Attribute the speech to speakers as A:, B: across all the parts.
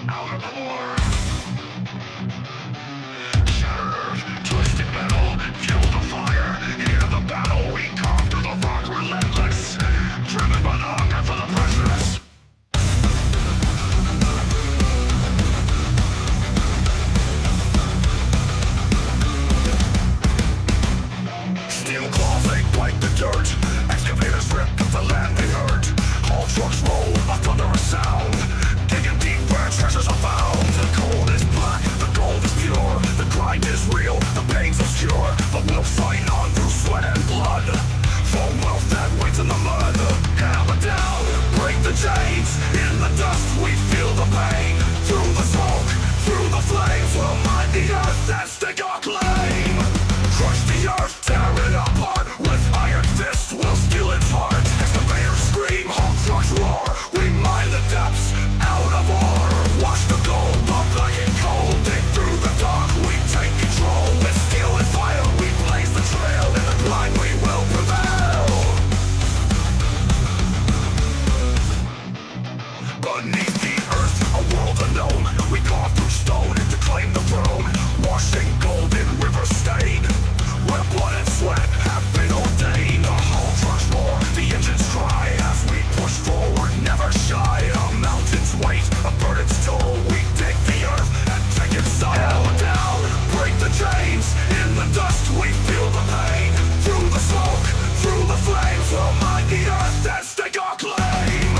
A: Out of the war. Shattered, twisted metal, fuel the fire. Hear the battle, we come through the rock relentless. Driven by the hunger for the precious. Steel claws, they bite the dirt. Excavators rip up the land they hurt. Haul trucks roll, a thunderous sound. Digging deep where treasures are found. The cold is black, the gold is pure. The grind is real, the pain's obscure. But we'll fight on through sweat and blood. For wealth that waits in the mud. Hammer down, break the chains. In the dust we feel the pain. Through the smoke, through the flames, we'll mine the earth and stick our claim. Crush the earth, tear it apart. With iron fists, we'll steal its heart. Excavators scream, haul trucks roar. We mine the depths, out of ore. Wash the gold, the black and cold. Dig through the dark, we take control. With steel and fire, we blaze the trail. In the grind, we will prevail. Beneath the earth, a world unknown. We carve through stone to claim the throne. Washing gold in river stain. Where blood and sweat have been ordained. The hull trucks roar, the engines cry. As we push forward, never shy. A mountain's weight, a burden's toll. We dig the earth and take its soul. Hammer down, break the chains. In the dust we feel the pain. Through the smoke, through the flames, we'll mine the earth and stake our claim.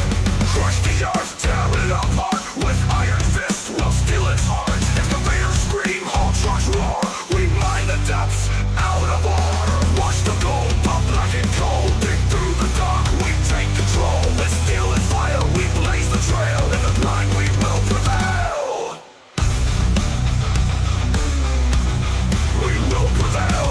A: Crush the earth, tear it apart. With iron fists, we'll steal its heart. Excavators scream, haul trucks roar. We mine the depths, out of ore. Watch the gold, pop black and cold. Dig through the dark, we take control. With steel and fire, we blaze the trail. In the grind, we will prevail. We will prevail.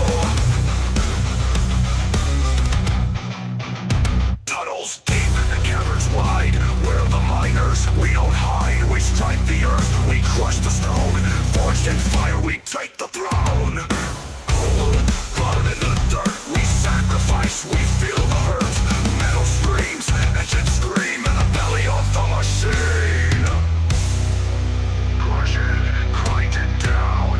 A: Tunnels deep and caverns wide. We're the miners, we don't hide. We strike the earth, we crush the stone. Forged in fire, we take the throne. Cold, blood in the dirt, we sacrifice, we feel the hurt. Metal screams, engines scream in the belly of the machine. Crush it, grind it down.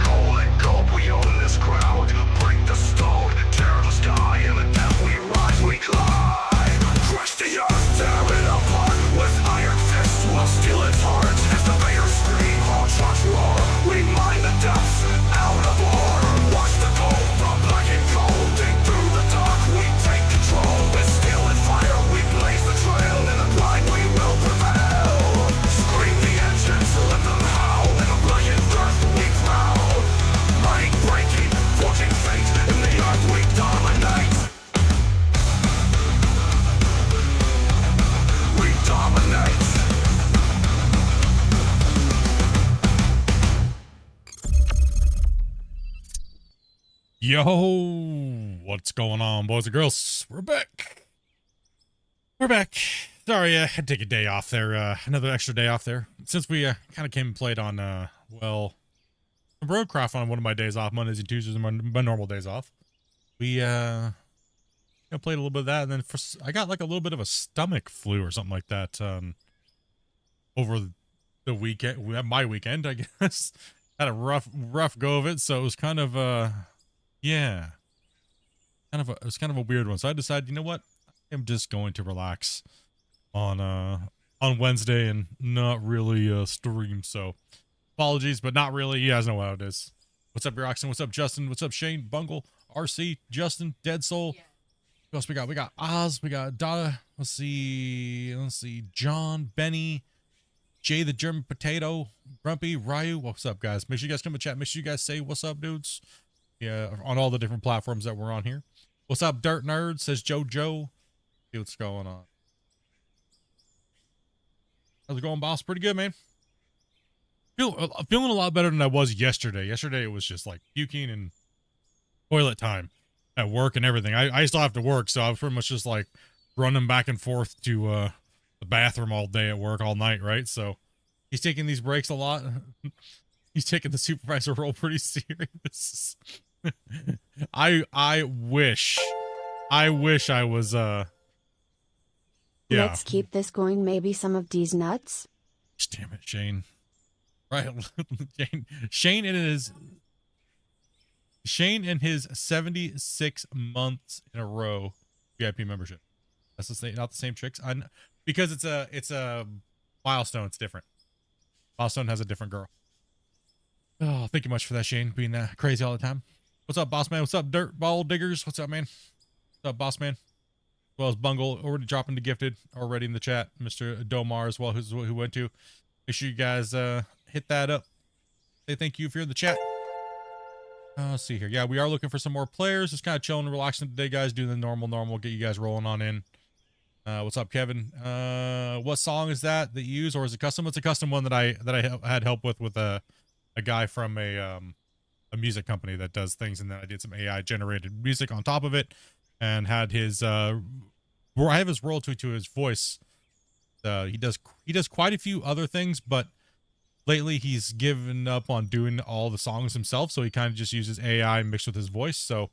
A: Coal and gold, we own this ground. Break the stone, tear the sky. In the depth we rise, we climb. Crush the earth, tear it apart. With iron fists, we'll steal its heart. Excavators scream, haul trucks roar. We mine the depths, out of ore. Watch the gold, the black and cold. Dig through the dark, we take control. With steel and fire, we blaze the trail. In the grind, we will prevail. Scream the engines, let them howl. In the blackened earth, we prowl. Mining, breaking, forging fate. In the earth, we dominate. We dominate.
B: Yo, what's going on, boys and girls? We're back. We're back. Sorry, I had to take a day off there, another extra day off there. Since we kind of came and played on, well, Roadcraft on one of my days off, Mondays and Tuesdays, and my normal days off. We, played a little bit of that, and then I got like a little bit of a stomach flu or something like that, over the weekend, my weekend, I guess. Had a rough go of it, so it was kind of, yeah, it was kind of a weird one. So I decided, you know what, I'm just going to relax on Wednesday and not really stream. So apologies, but not really. You guys know what it is. What's up, Roxanne? What's up, Justin? What's up, Shane? Bungle, RC, Justin, Dead Soul. Yeah. Who else we got? We got Oz. We got Dada. Let's see. John, Benny, Jay the German Potato, Grumpy, Ryu. What's up, guys? Make sure you guys come and chat. Make sure you guys say what's up, dudes. Yeah, on all the different platforms that we're on here. What's up, Dirt Nerd? Says JoJo. See what's going on. How's it going, boss? Pretty good, man. Feeling a lot better than I was yesterday. Yesterday it was just like puking and toilet time at work and everything. I still have to work, so I was pretty much just like running back and forth to the bathroom all day at work, all night, right? So he's taking these breaks a lot. He's taking the supervisor role pretty serious. I wish I was Yeah.
C: Let's keep this going. Maybe some of these nuts.
B: Damn it, Shane. Right. Shane and his 76 months in a row VIP membership. That's the same, not the same tricks. Because it's a milestone. It's different. Milestone has a different girl. Oh, thank you much for that, Shane, being crazy all the time. What's up, boss man? What's up, dirt ball diggers? What's up, man? What's up, boss man? As well as Bungle, already dropping the gifted already in the chat. Mr. Domar as well, who went to. Make sure you guys hit that up. Say thank you if you're in the chat. Let's see here. Yeah, we are looking for some more players. Just kind of chilling and relaxing today, guys. Doing the normal. Get you guys rolling on in. What's up, Kevin? What song is that you use, or is it custom? It's a custom one that I had help with a guy from a music company that does things, and then I did some AI generated music on top of it, and had his I have his royalty to his voice. He does quite a few other things, but lately he's given up on doing all the songs himself, so he kind of just uses AI mixed with his voice. So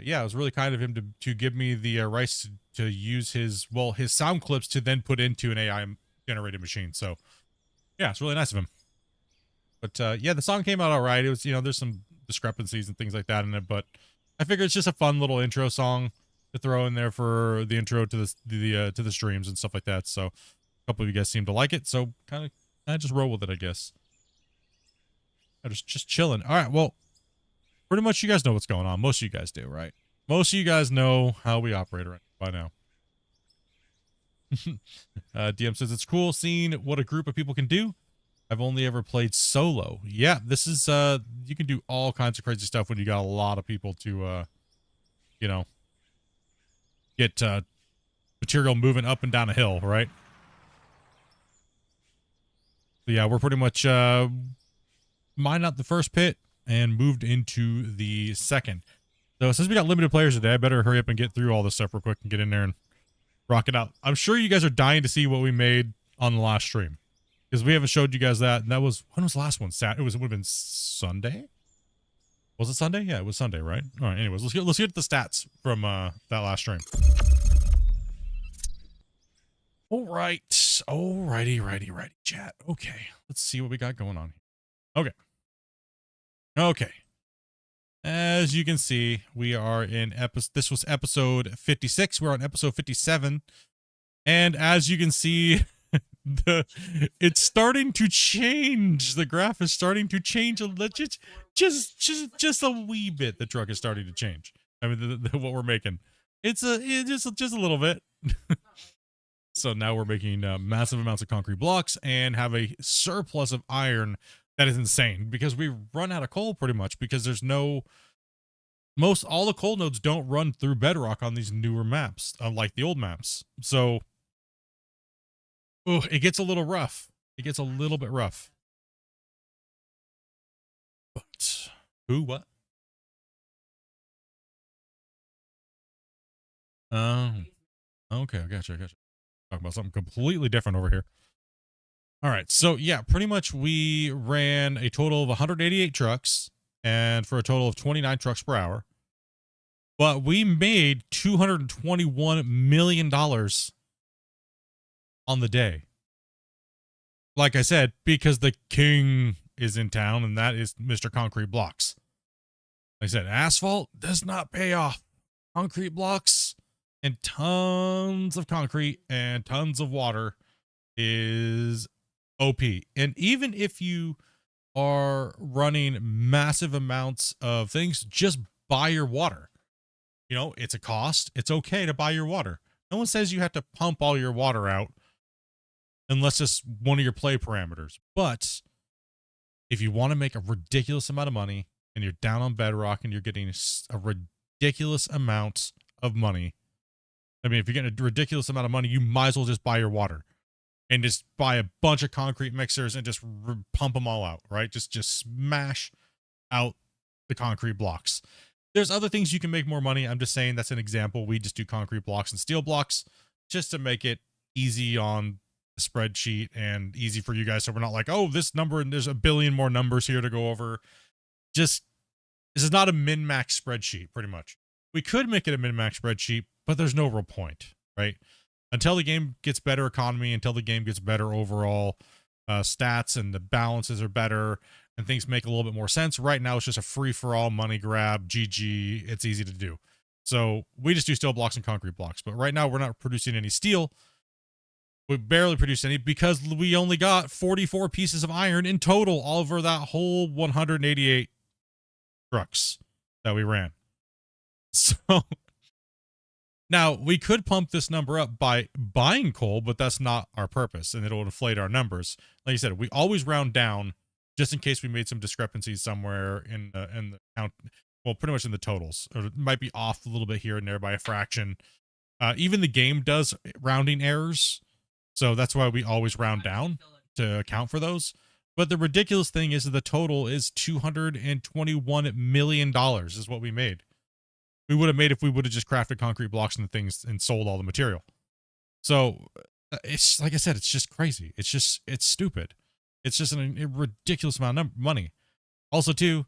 B: yeah, it was really kind of him to give me the rights to use his sound clips to then put into an AI generated machine. So yeah, it's really nice of him. But yeah, the song came out all right. It was, there's some discrepancies and things like that in it, but I figure it's just a fun little intro song to throw in there for the intro to the streams and stuff like that. So a couple of you guys seem to like it, so kind of just roll with it, I guess. I'm just chilling. All right, well, pretty much you guys know what's going on. Most of you guys do, right? Most of you guys know how we operate right by now. DM says it's cool seeing what a group of people can do. I've only ever played solo. Yeah, this is you can do all kinds of crazy stuff when you got a lot of people to get material moving up and down a hill, right? So yeah, we're pretty much mined out the first pit and moved into the second. So since we got limited players today, I better hurry up and get through all this stuff real quick and get in there and rock it out. I'm sure you guys are dying to see what we made on the last stream, because we haven't showed you guys that. And that was, when was the last one? It would have been Sunday. Was it Sunday? Yeah, it was Sunday, right? All right. Anyways, let's get the stats from that last stream. All right. Righty, chat. Okay. Let's see what we got going on here. Okay. As you can see, we are in this was episode 56. We're on episode 57. And as you can see, it's starting to change. The graph is starting to change a little, just a wee bit. The truck is starting to change. I mean, what we're making, it's just a little bit. So now we're making massive amounts of concrete blocks and have a surplus of iron that is insane, because we run out of coal pretty much, because there's all the coal nodes don't run through bedrock on these newer maps, unlike the old maps. So it gets a little rough. It gets a little bit rough. But what? Okay, I gotcha. Talking about something completely different over here. All right, so yeah, pretty much we ran a total of 188 trucks, and for a total of 29 trucks per hour. But we made $221 million on the day. Like I said, because the king is in town, and that is Mr. Concrete Blocks. Like I said, asphalt does not pay off. Concrete blocks and tons of concrete and tons of water is OP. And even if you are running massive amounts of things, just buy your water. It's a cost. It's okay to buy your water. No one says you have to pump all your water out unless it's one of your play parameters. But if you want to make a ridiculous amount of money and you're down on bedrock and you're getting a ridiculous amount of money, I mean, if you're getting a ridiculous amount of money, you might as well just buy your water and just buy a bunch of concrete mixers and just pump them all out, right? Just smash out the concrete blocks. There's other things you can make more money. I'm just saying that's an example. We just do concrete blocks and steel blocks just to make it easy on the spreadsheet and easy for you guys. So we're not like, oh, this number and there's a billion more numbers here to go over. This is not a min-max spreadsheet, pretty much. We could make it a min-max spreadsheet, but there's no real point, right? until the game gets better economy, until the game gets better overall stats and the balances are better and things make a little bit more sense. Right now, it's just a free-for-all money grab, GG. It's easy to do. So we just do steel blocks and concrete blocks. But right now, we're not producing any steel. We barely produced any because we only got 44 pieces of iron in total all over that whole 188 trucks that we ran. So now we could pump this number up by buying coal, but that's not our purpose, and it'll inflate our numbers. Like I said, we always round down just in case we made some discrepancies somewhere in the count. Well, pretty much in the totals, or it might be off a little bit here and there by a fraction. Even the game does rounding errors, so that's why we always round down to account for those. But the ridiculous thing is that the total is $221 million is what we made. We would have made if we would have just crafted concrete blocks and things and sold all the material. So it's like I said, it's just crazy. It's stupid. It's just a ridiculous amount of money. Also, too,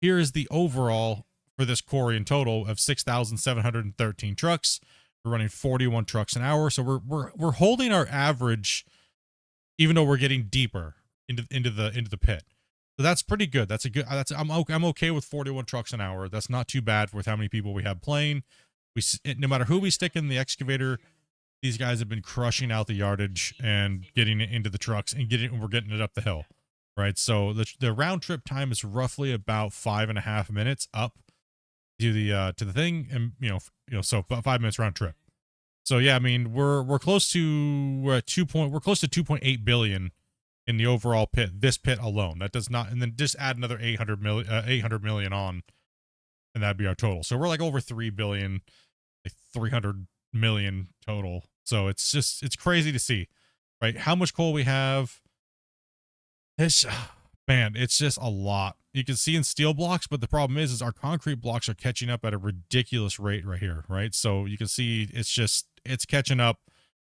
B: here is the overall for this quarry in total of 6,713 trucks. We're running 41 trucks an hour, so we're holding our average, even though we're getting deeper into the pit. So that's pretty good. I'm okay with 41 trucks an hour. That's not too bad with how many people we have playing. No matter who we stick in the excavator, these guys have been crushing out the yardage and getting it into the trucks and we're getting it up the hill, right? So the round trip time is roughly about 5.5 minutes up to the thing, and so about 5 minutes round trip. So yeah, I mean we're close to 2.8 billion in the overall pit, this pit alone. That does not, and then just add another 800 million on, and that'd be our total. So we're like over 3 billion, like 300 million total. So it's crazy to see, right? How much coal we have. It's just a lot. You can see in steel blocks, but the problem is our concrete blocks are catching up at a ridiculous rate right here, right? So you can see it's catching up.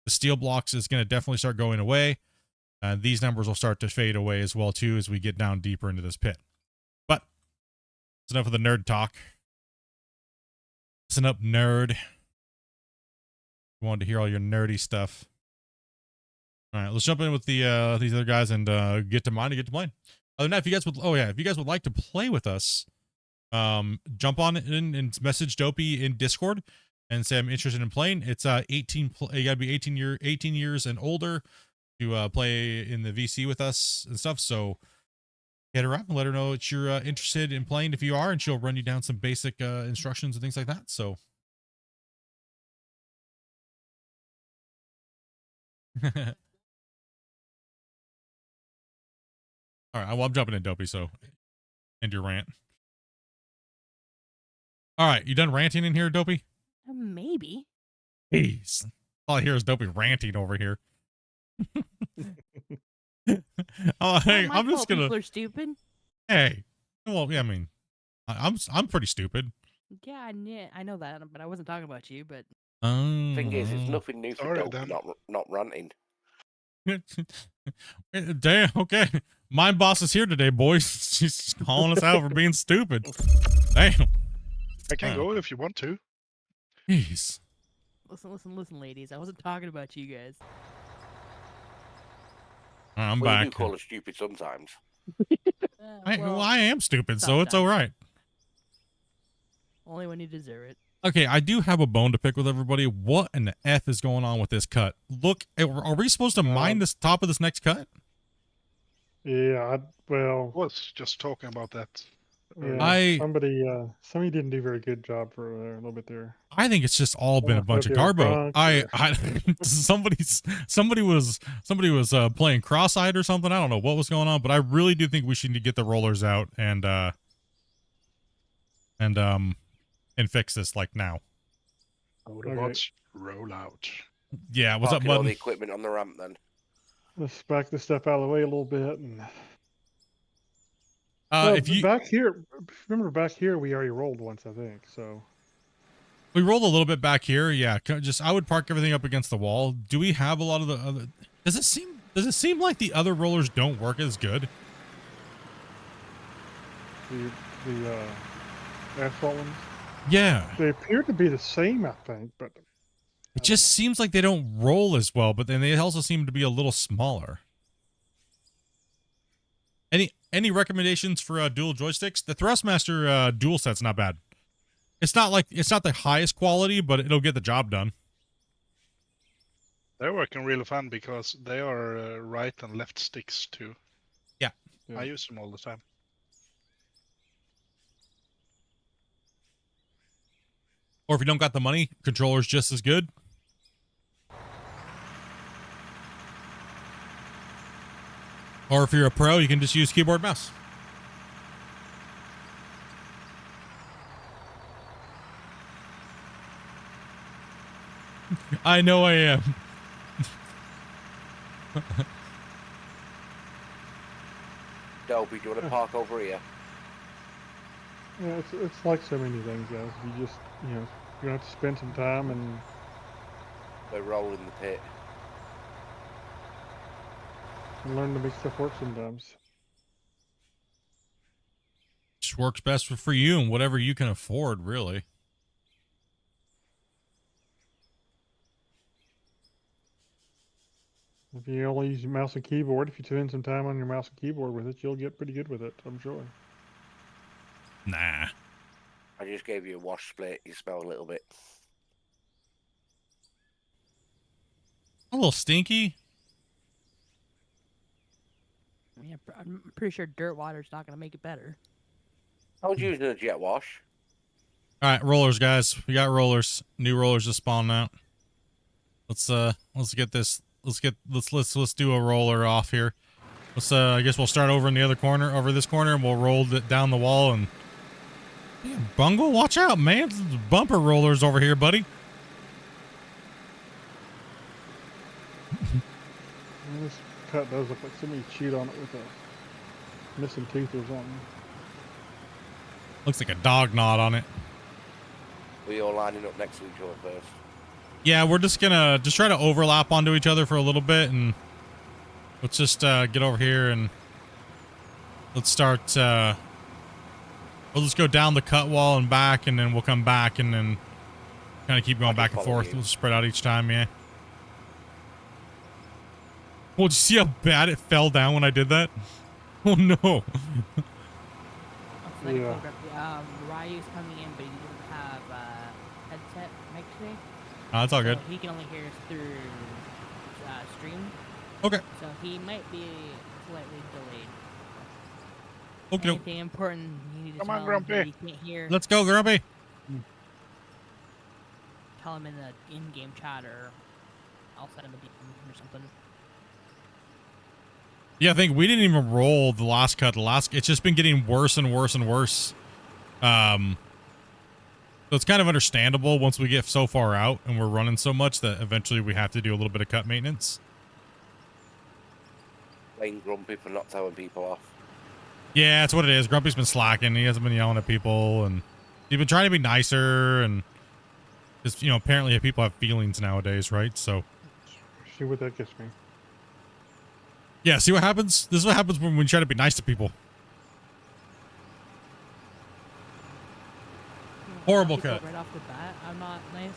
B: The steel blocks is going to definitely start going away. These numbers will start to fade away as well, too, as we get down deeper into this pit. But that's enough of the nerd talk. Listen up, nerd. You wanted to hear all your nerdy stuff. All right, let's jump in with these other guys and get to mine and get to playing. Other than that, if you guys would like to play with us, jump on in and message Dopey in Discord and say I'm interested in playing. It's 18. You gotta be 18 years and older to play in the VC with us and stuff. So hit her up and let her know that you're interested in playing if you are, and she'll run you down some basic instructions and things like that. So all right, well, I'm jumping in, Dopey, so end your rant. All right, you done ranting in here, Dopey?
D: Maybe.
B: Jeez. All I hear is Dopey ranting over here. Oh, hey,
D: Not my
B: I'm just
D: fault
B: gonna.
D: People are stupid.
B: Hey, well, yeah, I mean, I'm pretty stupid.
D: Yeah, I know that, but I wasn't talking about you. But
E: Thing is, it's nothing new for
F: Sorry,
E: Dope
F: Dan.
E: not ranting.
B: Damn. Okay, my boss is here today, boys. She's calling us out for being stupid. Damn.
F: I can go if you want to.
B: Jeez.
D: listen, ladies. I wasn't talking about you guys.
B: All right, I'm
E: Well, you do
B: back.
E: call us stupid sometimes.
B: Well, I am stupid, so it's all right.
D: Only when you deserve it.
B: Okay, I do have a bone to pick with everybody. What in the F is going on with this cut? Look, are we supposed to mine this top of this next cut?
G: Yeah,
F: I was just talking about that.
G: yeah, somebody didn't do a very good job for there a little bit there.
B: I think it's just all been a bunch of garbo. Somebody was playing cross-eyed or something. I don't know what was going on, but I really do think we should need to get the rollers out and fix this like now.
F: Autobots roll out.
B: Yeah, what's up,
E: Parking all the
B: button?
E: equipment on the ramp then.
G: Let's back this stuff out of the way a little bit. And
B: If you
G: back here, remember back here we already rolled once, I think. So
B: we rolled a little bit back here, yeah. I would park everything up against the wall. Do we have a lot of the other? Does it seem like the other rollers don't work as good?
G: the asphalt ones,
B: Yeah.
G: they appear to be the same, I think. But
B: It just seems like they don't roll as well, but then they also seem to be a little smaller. Any recommendations for dual joysticks? The Thrustmaster dual set's not bad. It's not the highest quality, but it'll get the job done.
F: They're working really fun because they are right and left sticks too.
B: Yeah.
F: I use them all the time.
B: Or if you don't got the money, controller's just as good. Or if you're a pro, you can just use keyboard mouse. I know I am.
E: Dolby, do you want to park over here?
G: Yeah, it's like so many things, guys. You just, you have to spend some time and
E: We're rolling the pit.
G: learn to make stuff work sometimes.
B: Just works best for you and whatever you can afford, really.
G: If you only use your mouse and keyboard, if you spend some time on your mouse and keyboard with it, you'll get pretty good with it, I'm sure.
B: Nah.
E: I just gave you a wash split. You smell a little bit.
B: A little stinky.
D: Yeah, I'm pretty sure dirt water's not gonna make it better.
E: I was using a jet wash.
B: All right, rollers, guys. We got rollers. New rollers just spawned out. Let's get this. Let's do a roller off here. I guess we'll start over in the other corner, over this corner, and we'll roll it down the wall. And yeah, Bungle, watch out, man! There's bumper rollers over here, buddy.
G: This cut does look like somebody chewed on it with a missing tooth or something.
B: Looks like a dog knot on it.
E: We all lining up next to each other first.
B: Yeah, we're just gonna try to overlap onto each other for a little bit, and let's just get over here and let's start. We'll just go down the cut wall and back, and then we'll come back, and then kind of keep going back and forth. We'll spread out each time, yeah. Well, did you see how bad it fell down when I did that? Oh no!
G: Yeah.
D: Ryu's coming in, but he doesn't have headset mic today.
B: Oh, that's all good.
D: So he can only hear us through stream.
B: Okay.
D: So he might be slightly delayed.
B: Okay.
D: Anything important you need to
F: Come on,
D: tell him
F: Grumpy.
D: that he can't hear?
B: Let's go, Grumpy.
D: Tell him in the in-game chat, or I'll send him a DM or something.
B: Yeah, I think we didn't even roll the last cut. It's just been getting worse and worse and worse. So it's kind of understandable once we get so far out and we're running so much that eventually we have to do a little bit of cut maintenance.
E: Playing Grumpy for not telling people off.
B: Yeah, that's what it is. Grumpy's been slacking. He hasn't been yelling at people, and he's been trying to be nicer, and just, apparently people have feelings nowadays, right? So
G: See what that gets me.
B: yeah, see what happens? This is what happens when we try to be nice to people. Horrible
D: People
B: cut.
D: Right off the bat, I'm not nice.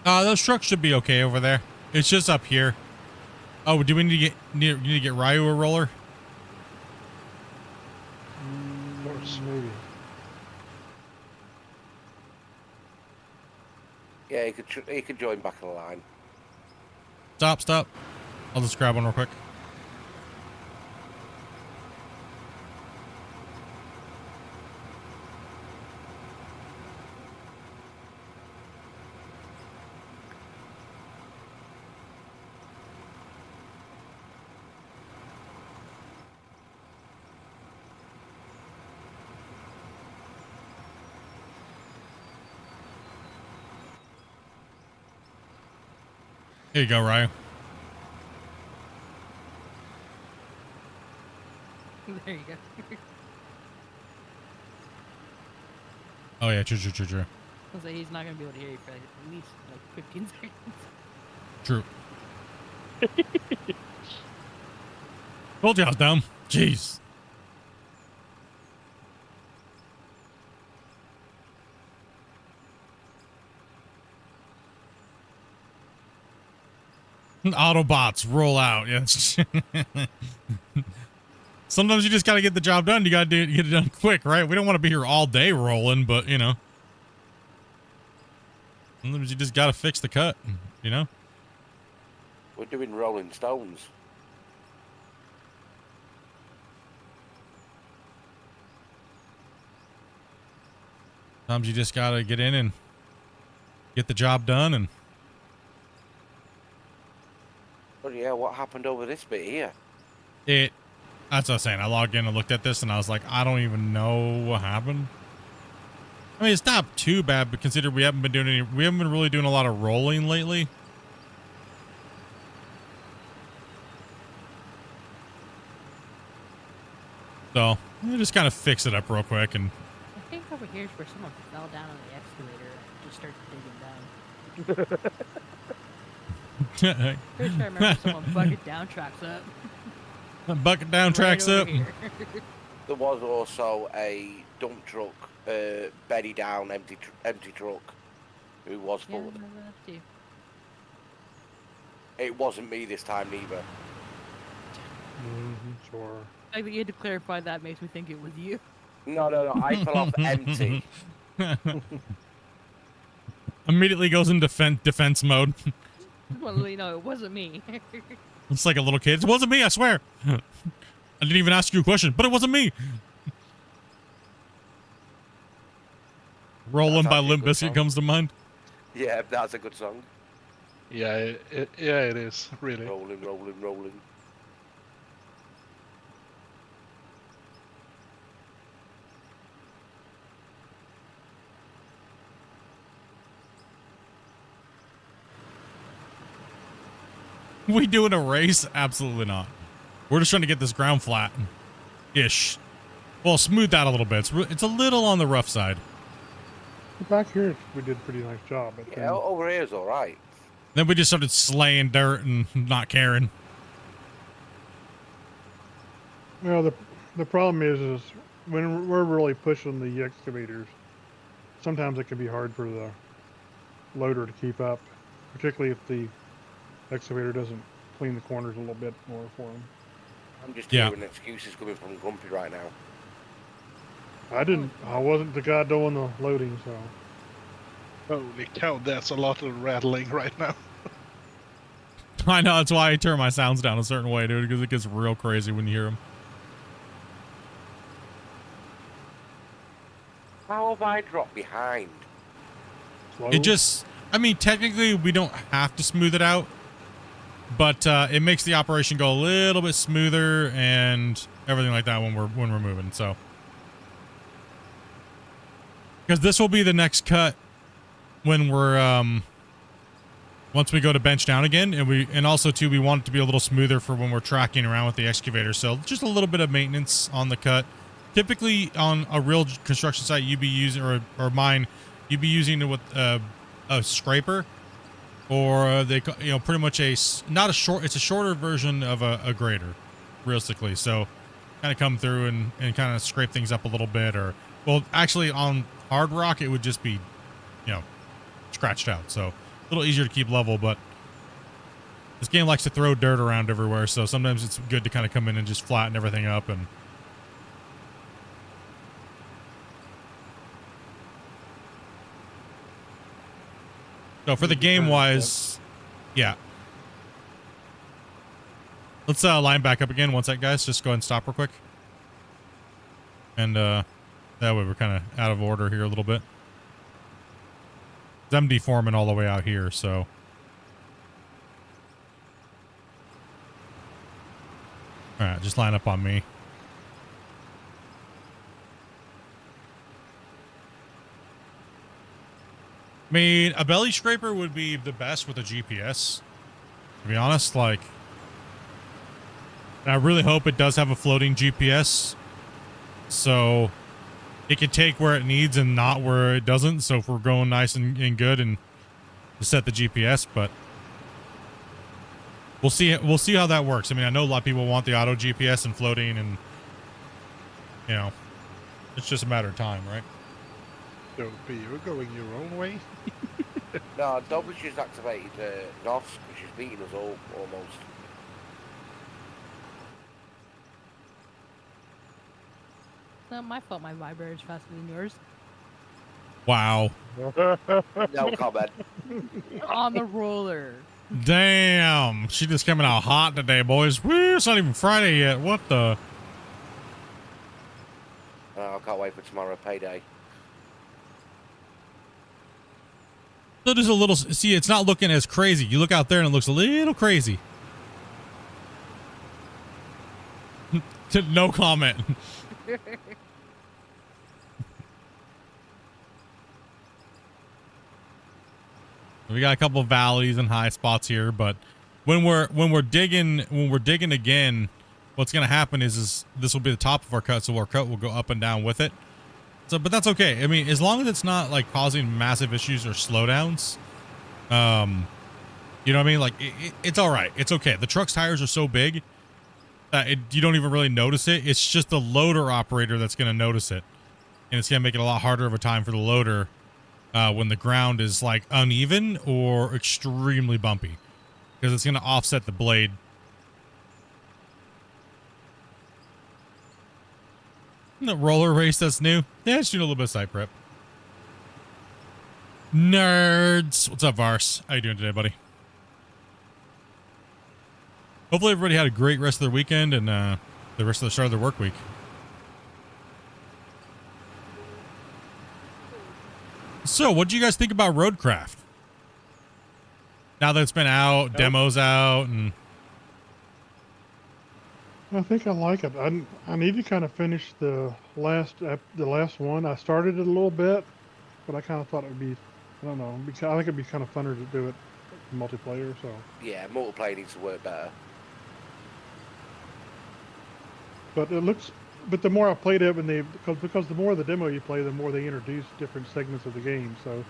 B: Those trucks should be okay over there. It's just up here. Oh, do we need to get Ryu a roller?
G: Maybe.
E: Yeah, he could join back in the line.
B: Stop. I'll just grab one real quick. Here you go, Ryu.
D: There you go.
B: Oh yeah, true.
D: I was like, he's not gonna be able to hear you for like, at least like 15 seconds.
B: True. Told you I was dumb. Jeez. Autobots roll out. Yes. Sometimes you just gotta get the job done. You gotta get it done quick, right? We don't want to be here all day rolling, but you know, sometimes you just gotta fix the cut. You know.
E: We're doing Rolling Stones.
B: Sometimes you just gotta get in and get the job done. And
E: Oh yeah, what happened over this bit here?
B: that's what I was saying. I logged in and looked at this and I was like, I don't even know what happened. I mean, it's not too bad, but consider we haven't been really doing a lot of rolling lately. So we'll just kind of fix it up real quick. And
D: I think over here is where someone fell down on the excavator and just started digging down. Pretty sure I remember someone bucket down tracks up.
B: Bucket down tracks
D: Right
B: up.
D: over here.
E: There was also a dump truck, bedded down, empty truck, who was
D: Yeah, I
E: full.
D: remember that too.
E: It wasn't me this time neither.
G: Sure.
D: The fact that you had to clarify that makes me think it was you.
E: No, I fell off empty.
B: Immediately goes into defense mode.
D: Well, you know, it wasn't me.
B: It's like a little kid. It wasn't me, I swear. I didn't even ask you a question, but it wasn't me. Rolling by Limp Bizkit comes to mind.
E: Yeah, that's a good song.
F: Yeah, it is really.
E: Rolling, rolling, rolling.
B: We doing a race? Absolutely not. We're just trying to get this ground flat. Ish. Well, smooth out a little bit. It's a little on the rough side.
G: Back here, we did a pretty nice job. But
E: Yeah, over here's all right.
B: Then we just started slaying dirt and not caring.
G: well, the problem is when we're really pushing the excavators, sometimes it can be hard for the loader to keep up, particularly if the excavator doesn't clean the corners a little bit more for them.
E: I'm just
B: Yeah.
E: hearing excuses coming from Grumpy right now.
G: I wasn't the guy doing the loading, so.
F: Holy cow, that's a lot of rattling right now.
B: I know, that's why I turn my sounds down a certain way, dude, because it gets real crazy when you hear them.
E: How have I dropped behind?
G: Slow.
B: It just, I mean, technically we don't have to smooth it out, but it makes the operation go a little bit smoother and everything like that when we're moving. So, because this will be the next cut when we're once we go to bench down again, and also too we want it to be a little smoother for when we're tracking around with the excavator. So just a little bit of maintenance on the cut. Typically on a real construction site, you'd be using, or mine, you'd be using it with a scraper, or pretty much it's a shorter version of a grader, realistically. So kind of come through and kind of scrape things up a little bit, or, well, actually on hard rock, it would just be, scratched out. So a little easier to keep level, but this game likes to throw dirt around everywhere. So sometimes it's good to kind of come in and just flatten everything up. And so for the game wise, yeah. Let's line back up again. One sec, guys. Just go ahead and stop real quick. And that way we're kind of out of order here a little bit. I'm deforming all the way out here, so. All right, just line up on me. I mean, a belly scraper would be the best with a GPS, to be honest. Like, and I really hope it does have a floating GPS. So it can take where it needs and not where it doesn't. So if we're going nice and good and to set the GPS, but we'll see how that works. I mean, I know a lot of people want the auto GPS and floating, and you know, it's just a matter of time, right?
F: Don't be you're going your own way.
E: No, Dobby's just activated NOS, which is beating us all almost.
D: It's not my fault my vibrator's faster than yours.
B: Wow.
E: No comment.
D: On the roller.
B: Damn. She just coming out hot today, boys. Woo, it's not even Friday yet. What the?
E: I can't wait for tomorrow, payday.
B: So there's a little, see, it's not looking as crazy. You look out there and it looks a little crazy. No comment. We got a couple of valleys and high spots here, but when we're digging again, what's gonna happen is this will be the top of our cut, so our cut will go up and down with it. So, but that's okay. I mean, as long as it's not like causing massive issues or slowdowns, you know what I mean? Like it's all right. It's okay. The truck's tires are so big that you don't even really notice it. It's just the loader operator that's going to notice it, and it's going to make it a lot harder of a time for the loader when the ground is like uneven or extremely bumpy, because it's going to offset the blade. The roller race that's new. Yeah, just doing a little bit of site prep. Nerds. What's up, Vars? How you doing today, buddy? Hopefully everybody had a great rest of their weekend and the rest of the start of their work week. So, what do you guys think about Roadcraft? Now that it's been out, demos out, and
G: I think I like it. I need to kind of finish the last one. I started it a little bit, but I kind of thought it would be, I don't know, I think it'd be kind of funner to do it in multiplayer. So
E: Yeah, multiplayer needs to work better.
G: but it looks, but the more I played it, when because the more the demo you play, the more they introduce different segments of the game. So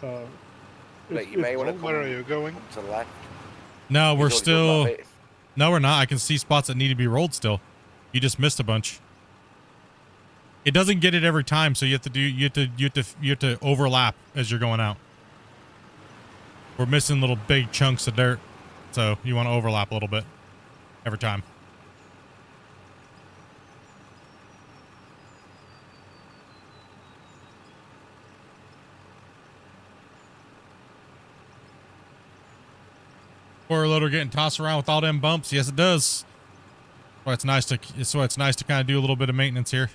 E: But you may want to
F: Where are you going?
E: to the left.
B: no, we're
E: He's already done
B: still.
E: that bit.
B: No, we're not. I can see spots that need to be rolled still. You just missed a bunch. It doesn't get it every time, so you have to overlap as you're going out. We're missing little big chunks of dirt, so you want to overlap a little bit every time. Or loader getting tossed around with all them bumps. Yes, it does. Well, it's nice to kind of do a little bit of maintenance here.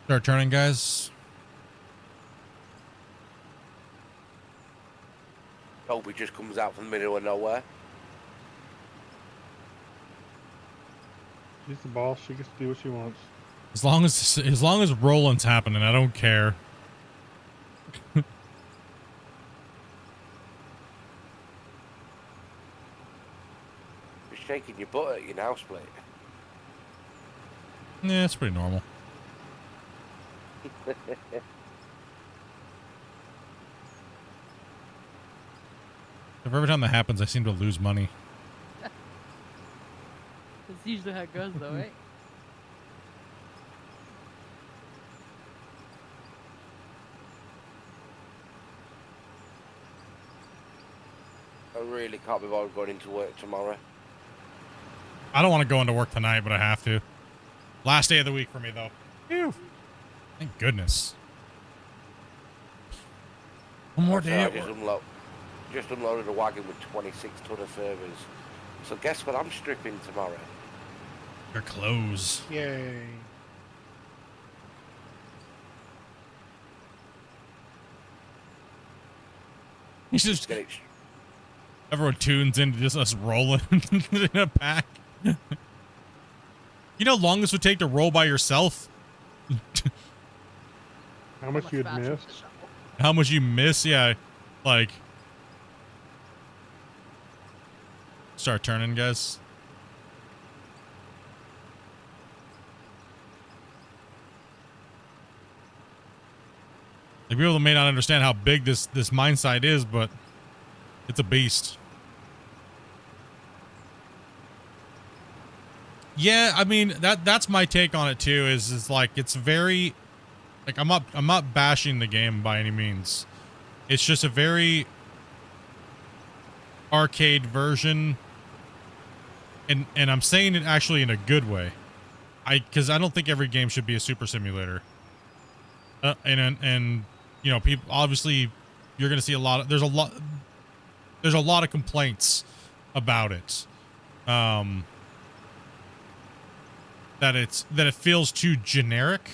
B: Start turning, guys.
E: Toby just comes out from the middle of nowhere.
G: she's the boss. She gets to do what she wants.
B: As long as rolling's happening, I don't care.
E: You're shaking your butt at your now split.
B: Yeah, it's pretty normal. Every time that happens, I seem to lose money.
D: That's usually how it goes, though, right?
E: I really can't be bothered going into work tomorrow.
B: I don't want to go into work tonight, but I have to. Last day of the week for me, though. Phew. Thank goodness. One more day
E: I
B: at work.
E: just unloaded a wagon with 26 ton of servers. So guess what I'm stripping tomorrow?
B: Your clothes.
F: Yay.
B: He's just
E: Get it.
B: everyone tunes into just us rolling in a pack. You know how long this would take to roll by yourself?
G: How much you'd
D: faster
G: miss?
D: with the shovel.
B: How much you miss? Yeah, like start turning, guys. Like people may not understand how big this mine site is, but it's a beast. Yeah, I mean that's my take on it too. Is like it's very like I'm not bashing the game by any means. It's just a very arcade version, and I'm saying it actually in a good way. Because I don't think every game should be a super simulator. And you know, people obviously you're gonna see a lot of there's a lot of complaints about it. That it feels too generic,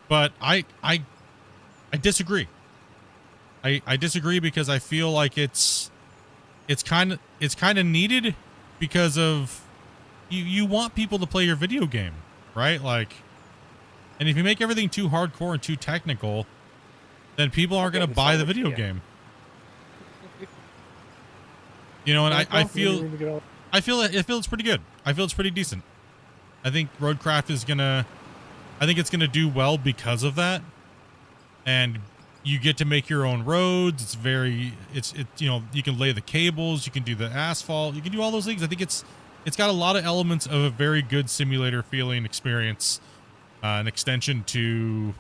B: but I disagree. I disagree because I feel like it's kind of needed because of you want people to play your video game, right? Like, and if you make everything too hardcore and too technical, then people aren't going to buy the video game. You know, and I feel it's pretty good. I feel it's pretty decent. I think Roadcraft is I think it's gonna do well because of that. And you get to make your own roads. It's you know, you can lay the cables, you can do the asphalt, you can do all those things. I think it's got a lot of elements of a very good simulator feeling experience, an extension to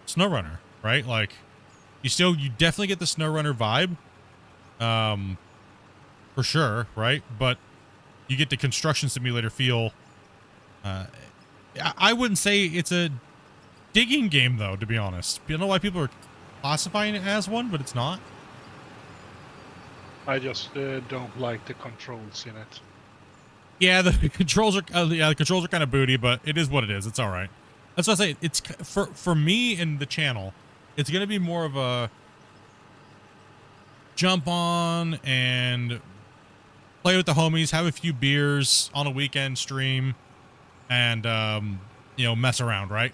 B: SnowRunner, right? Like you definitely get the SnowRunner vibe, for sure, right? But you get the construction simulator feel. I wouldn't say it's a digging game, though, to be honest. I don't know why people are classifying it as one, but it's not.
F: I just don't like the controls in it.
B: Yeah, the controls are kind of booty, but it is what it is. It's all right. That's what I say. It's for me and the channel. It's gonna be more of a jump on and play with the homies, have a few beers on a weekend stream. And you know, mess around, right?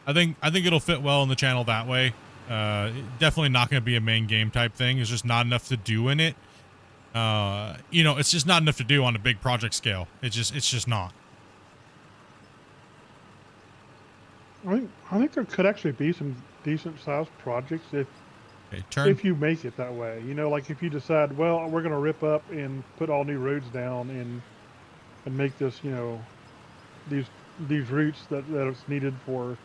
B: I think it'll fit well in the channel that way. Definitely not going to be a main game type thing. There's just not enough to do in it. You know, it's just not enough to do on a big project scale. It's just not.
G: I think there could actually be some decent sized projects if you make it that way. You know, like if you decide, well, we're going to rip up and put all new roads down and make this, you know, these routes that it's needed for,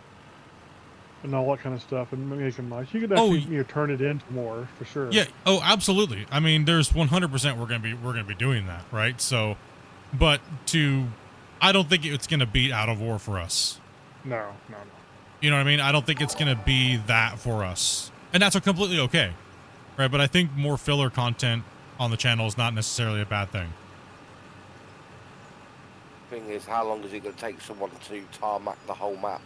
G: and all that kind of stuff, and make them nice. You could actually, you know, turn it into more for sure.
B: Yeah. Oh, absolutely. I mean, there's 100% we're gonna be doing that, right? So, but I don't think it's gonna beat Out of War for us.
G: No.
B: You know what I mean? I don't think it's gonna be that for us, and that's completely okay, right? But I think more filler content on the channel is not necessarily a bad thing.
E: Thing is, how long is it going to take someone to tarmac the whole map?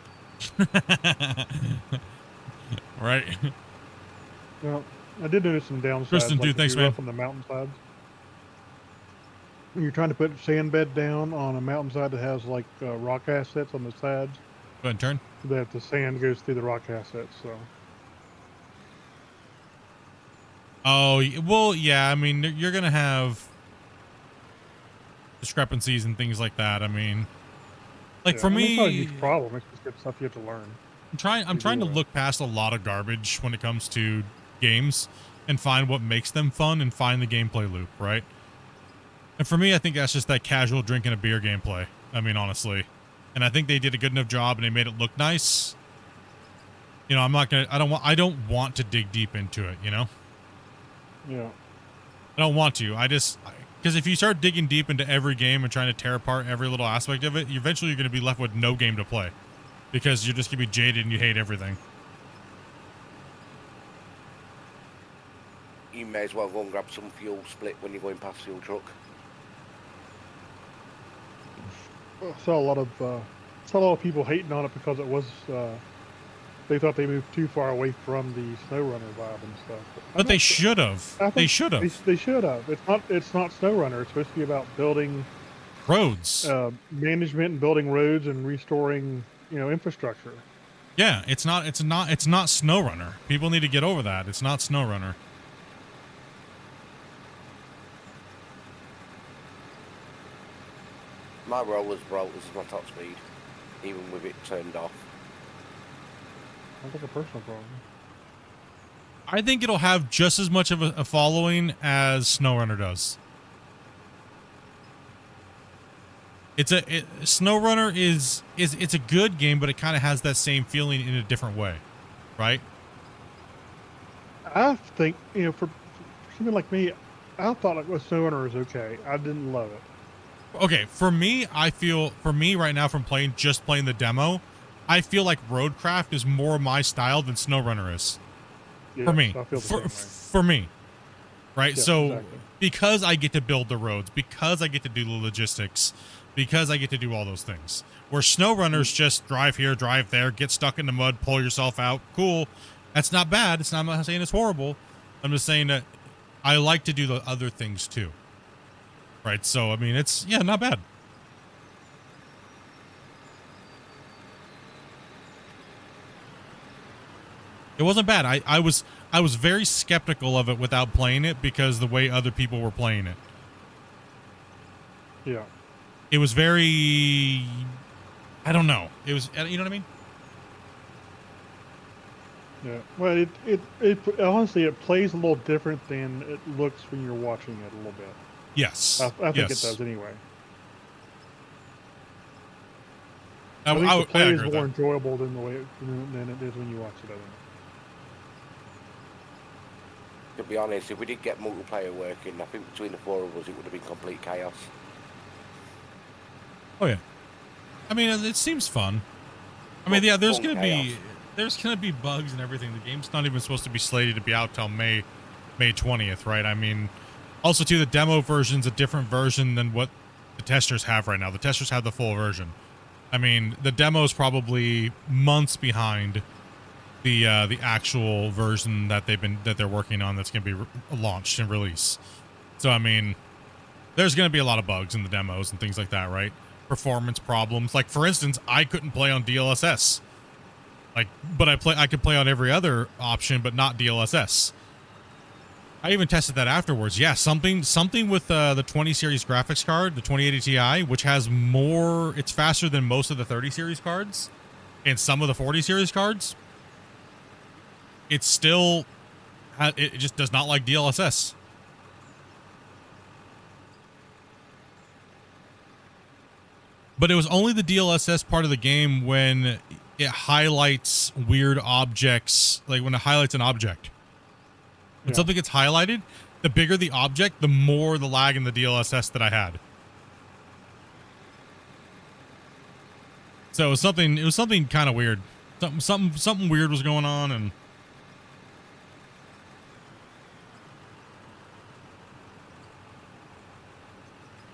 B: Right.
G: Well, I did notice some downsides.
B: Kristen, dude, thanks,
G: if you're
B: man.
G: up on the mountainsides, when you're trying to put sand bed down on a mountainside that has like rock assets on the sides,
B: Go ahead and turn.
G: that the sand goes through the rock assets. So
B: Oh, well, yeah. I mean, you're gonna have discrepancies and things like that. I mean, like
G: yeah,
B: for me,
G: it's not a huge problem. It's just good stuff you have to learn.
B: I'm trying to look past a lot of garbage when it comes to games and find what makes them fun and find the gameplay loop, right? And for me, I think that's just that casual drinking a beer gameplay. I mean, honestly, and I think they did a good enough job and they made it look nice. You know, I don't want to dig deep into it. You know,
G: Yeah.
B: I don't want to. Because if you start digging deep into every game and trying to tear apart every little aspect of it, eventually you're going to be left with no game to play because you're just going to be jaded and you hate everything.
E: You may as well go and grab some fuel split when you're going past your truck.
G: I saw a lot of people hating on it because it was they thought they moved too far away from the SnowRunner vibe and stuff.
B: But they should have. They should have.
G: They should have. It's not SnowRunner. It's supposed to be about building
B: Roads.
G: management and building roads and restoring, you know, infrastructure.
B: Yeah, it's not SnowRunner. People need to get over that. It's not SnowRunner.
E: My roller's broke. This is my top speed, even with it turned off.
G: Sounds like a personal problem.
B: I think it'll have just as much of a following as SnowRunner does. SnowRunner is it's a good game, but it kind of has that same feeling in a different way, right?
G: I think, for something like me, I thought like SnowRunner was okay. I didn't love it.
B: Okay, for me right now from playing the demo, I feel like Roadcraft is more my style than SnowRunner is.
G: Yeah,
B: for me.
G: I feel the same way.
B: For me. Right?
G: Yeah,
B: so
G: exactly.
B: because I get to build the roads, because I get to do the logistics, because I get to do all those things. Where SnowRunner's just drive here, drive there, get stuck in the mud, pull yourself out. Cool. That's not bad. I'm not saying it's horrible. I'm just saying that I like to do the other things too. Right? So, I mean, it's, yeah, not bad. It wasn't bad. I was very skeptical of it without playing it because the way other people were playing it.
G: Yeah.
B: It was very, I don't know. It was, you know what I mean?
G: Yeah. Well, it honestly, it plays a little different than it looks when you're watching it a little bit.
B: Yes.
G: I think
B: yes.
G: it does anyway.
B: I
G: I think the play is
B: agree with
G: more
B: that.
G: enjoyable than than it is when you watch it. I think.
E: To be honest, if we did get multiplayer working, I think between the four of us, it would have been complete chaos.
B: Oh yeah. I mean, it seems fun. I mean, yeah, there's gonna be bugs and everything. The game's not even supposed to be slated to be out till May 20th, right? I mean, also too, the demo version's a different version than what the testers have right now. The testers have the full version. I mean, the demo's probably months behind the actual version that they're working on that's going to be launched and released. So I mean, there's going to be a lot of bugs in the demos and things like that, right? Performance problems. Like for instance, I couldn't play on DLSS. But I could play on every other option, but not DLSS. I even tested that afterwards. Yeah, something with the 20 series graphics card, the 2080 Ti, which has more. It's faster than most of the 30 series cards, and some of the 40 series cards. It's still, it just does not like DLSS. But it was only the DLSS part of the game when it highlights weird objects, like when it highlights an object. When something gets highlighted, the bigger the object, the more the lag in the DLSS that I had. So it was something kind of weird. Something weird was going on, and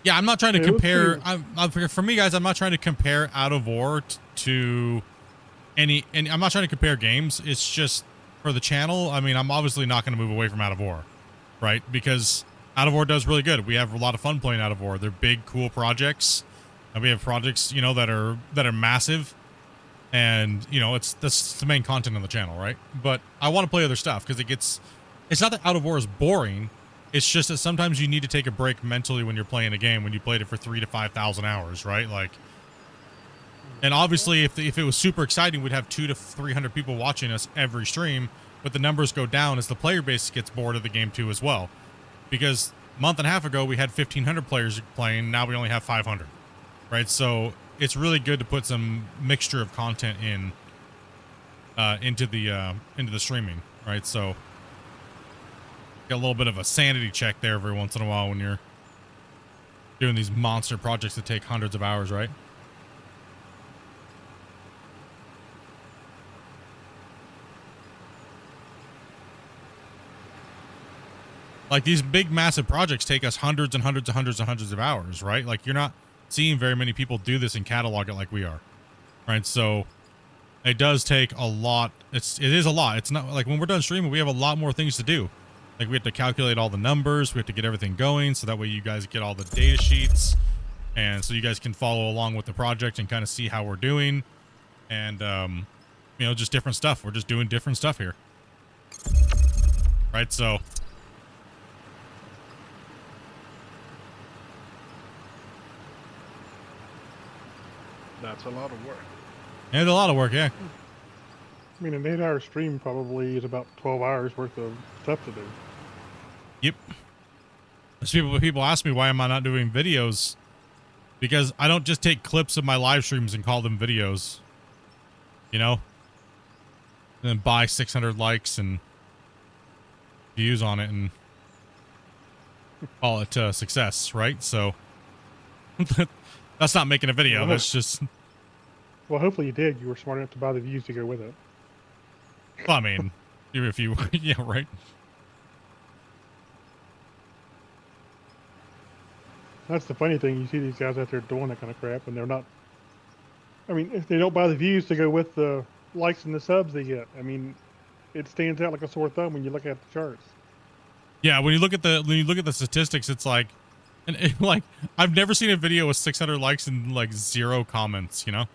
B: yeah, I'm not trying to compare. For me, guys, I'm not trying to compare Out of War to any. And I'm not trying to compare games. It's just for the channel. I mean, I'm obviously not going to move away from Out of War, right? Because Out of War does really good. We have a lot of fun playing Out of War. They're big, cool projects, and we have projects, that are massive, and that's the main content on the channel, right? But I want to play other stuff because it's not that Out of War is boring. It's just that sometimes you need to take a break mentally when you're playing a game, when you played it for 3,000 to 5,000 hours, right? And obviously if it was super exciting, we'd have 200 to 300 people watching us every stream, but the numbers go down as the player base gets bored of the game too as well. Because a month and a half ago, we had 1,500 players playing. Now we only have 500, right? So it's really good to put some mixture of content into the streaming, right? So get a little bit of a sanity check there every once in a while when you're doing these monster projects that take hundreds of hours, right? Like these big massive projects take us hundreds and hundreds and hundreds and hundreds of hours, right? Like you're not seeing very many people do this and catalog it like we are, right? So it does take a lot. It is a lot. It's not like when we're done streaming, we have a lot more things to do. Like we have to calculate all the numbers. We have to get everything going. So that way you guys get all the data sheets. And so you guys can follow along with the project and kind of see how we're doing. And you know, just different stuff. We're just doing different stuff here. Right? So
F: That's a lot of work.
B: it's a lot of work, yeah.
G: I mean, an 8-hour stream probably is about 12 hours worth of stuff to do.
B: Yep. People ask me why am I not doing videos? Because I don't just take clips of my live streams and call them videos. You know? And then buy 600 likes and views on it and call it success, right? So that's not making a video.
G: Well,
B: That's just,
G: Well, hopefully you did. You were smart enough to buy the views to go with it.
B: I mean, even if you, yeah, right.
G: That's the funny thing. You see these guys out there doing that kind of crap, and they're not. I mean, if they don't buy the views to go with the likes and the subs they get, I mean, it stands out like a sore thumb when you look at the charts.
B: Yeah, when you look at the statistics, it's like, and like I've never seen a video with 600 likes and like 0 comments. You know,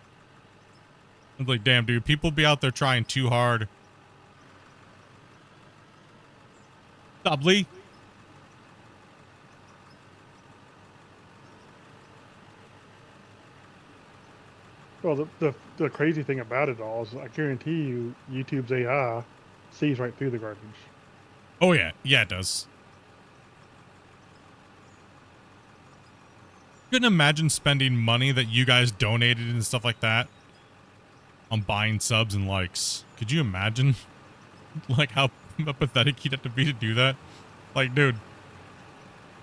B: it's like, damn, dude, people be out there trying too hard. Stop, Lee.
G: Well, the crazy thing about it all is, I guarantee you, YouTube's AI sees right through the garbage.
B: Oh yeah, yeah, it does. Couldn't imagine spending money that you guys donated and stuff like that on buying subs and likes. Could you imagine, like, how pathetic you'd have to be to do that? Like, dude,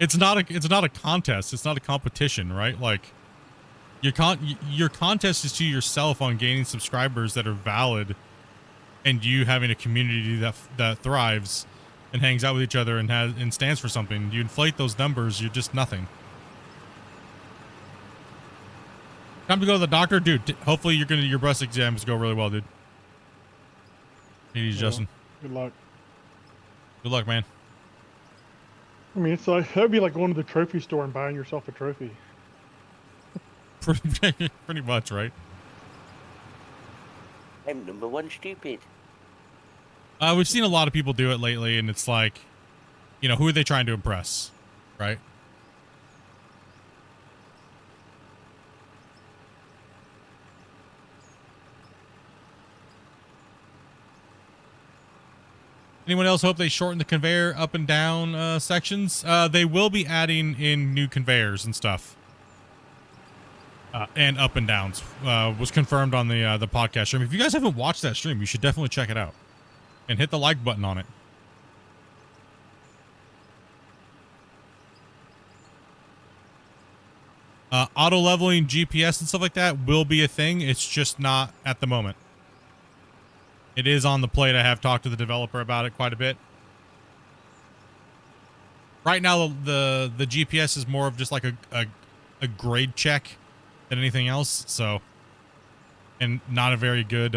B: it's not a contest. It's not a competition, right? Like, your contest is to yourself on gaining subscribers that are valid, and you having a community that thrives and hangs out with each other and stands for something. You inflate those numbers, you're just nothing. Time to go to the doctor, dude. Hopefully your breast exams go really well, dude. Hey, Justin.
G: Good luck.
B: Good luck, man.
G: I mean, it's like that'd be like going to the trophy store and buying yourself a trophy.
B: Pretty much, right?
E: I'm number one stupid.
B: We've seen a lot of people do it lately, and it's like, you know, who are they trying to impress, right? Anyone else hope they shorten the conveyor up and down sections? They will be adding in new conveyors and stuff. And up and downs. Was confirmed on the podcast stream. If you guys haven't watched that stream, you should definitely check it out. And hit the like button on it. Auto leveling GPS and stuff like that will be a thing. It's just not at the moment. It is on the plate. I have talked to the developer about it quite a bit. Right now, the GPS is more of just like a grade check than anything else. So, and not a very good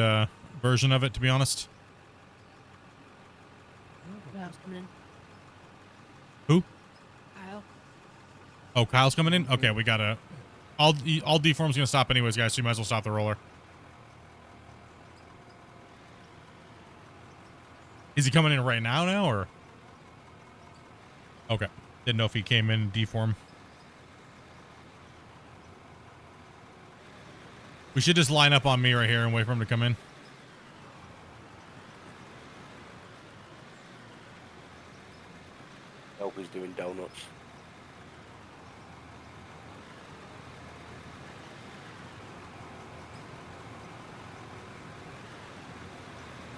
B: version of it, to be honest.
D: Kyle's coming in.
B: Who?
D: Kyle.
B: Oh, Kyle's coming in? Okay, we gotta... All deform's gonna stop anyways, guys, so you might as well stop the roller. Is he coming in right now, or? Okay. Didn't know if he came in deform. We should just line up on me right here and wait for him to come in.
E: Hope he's doing donuts.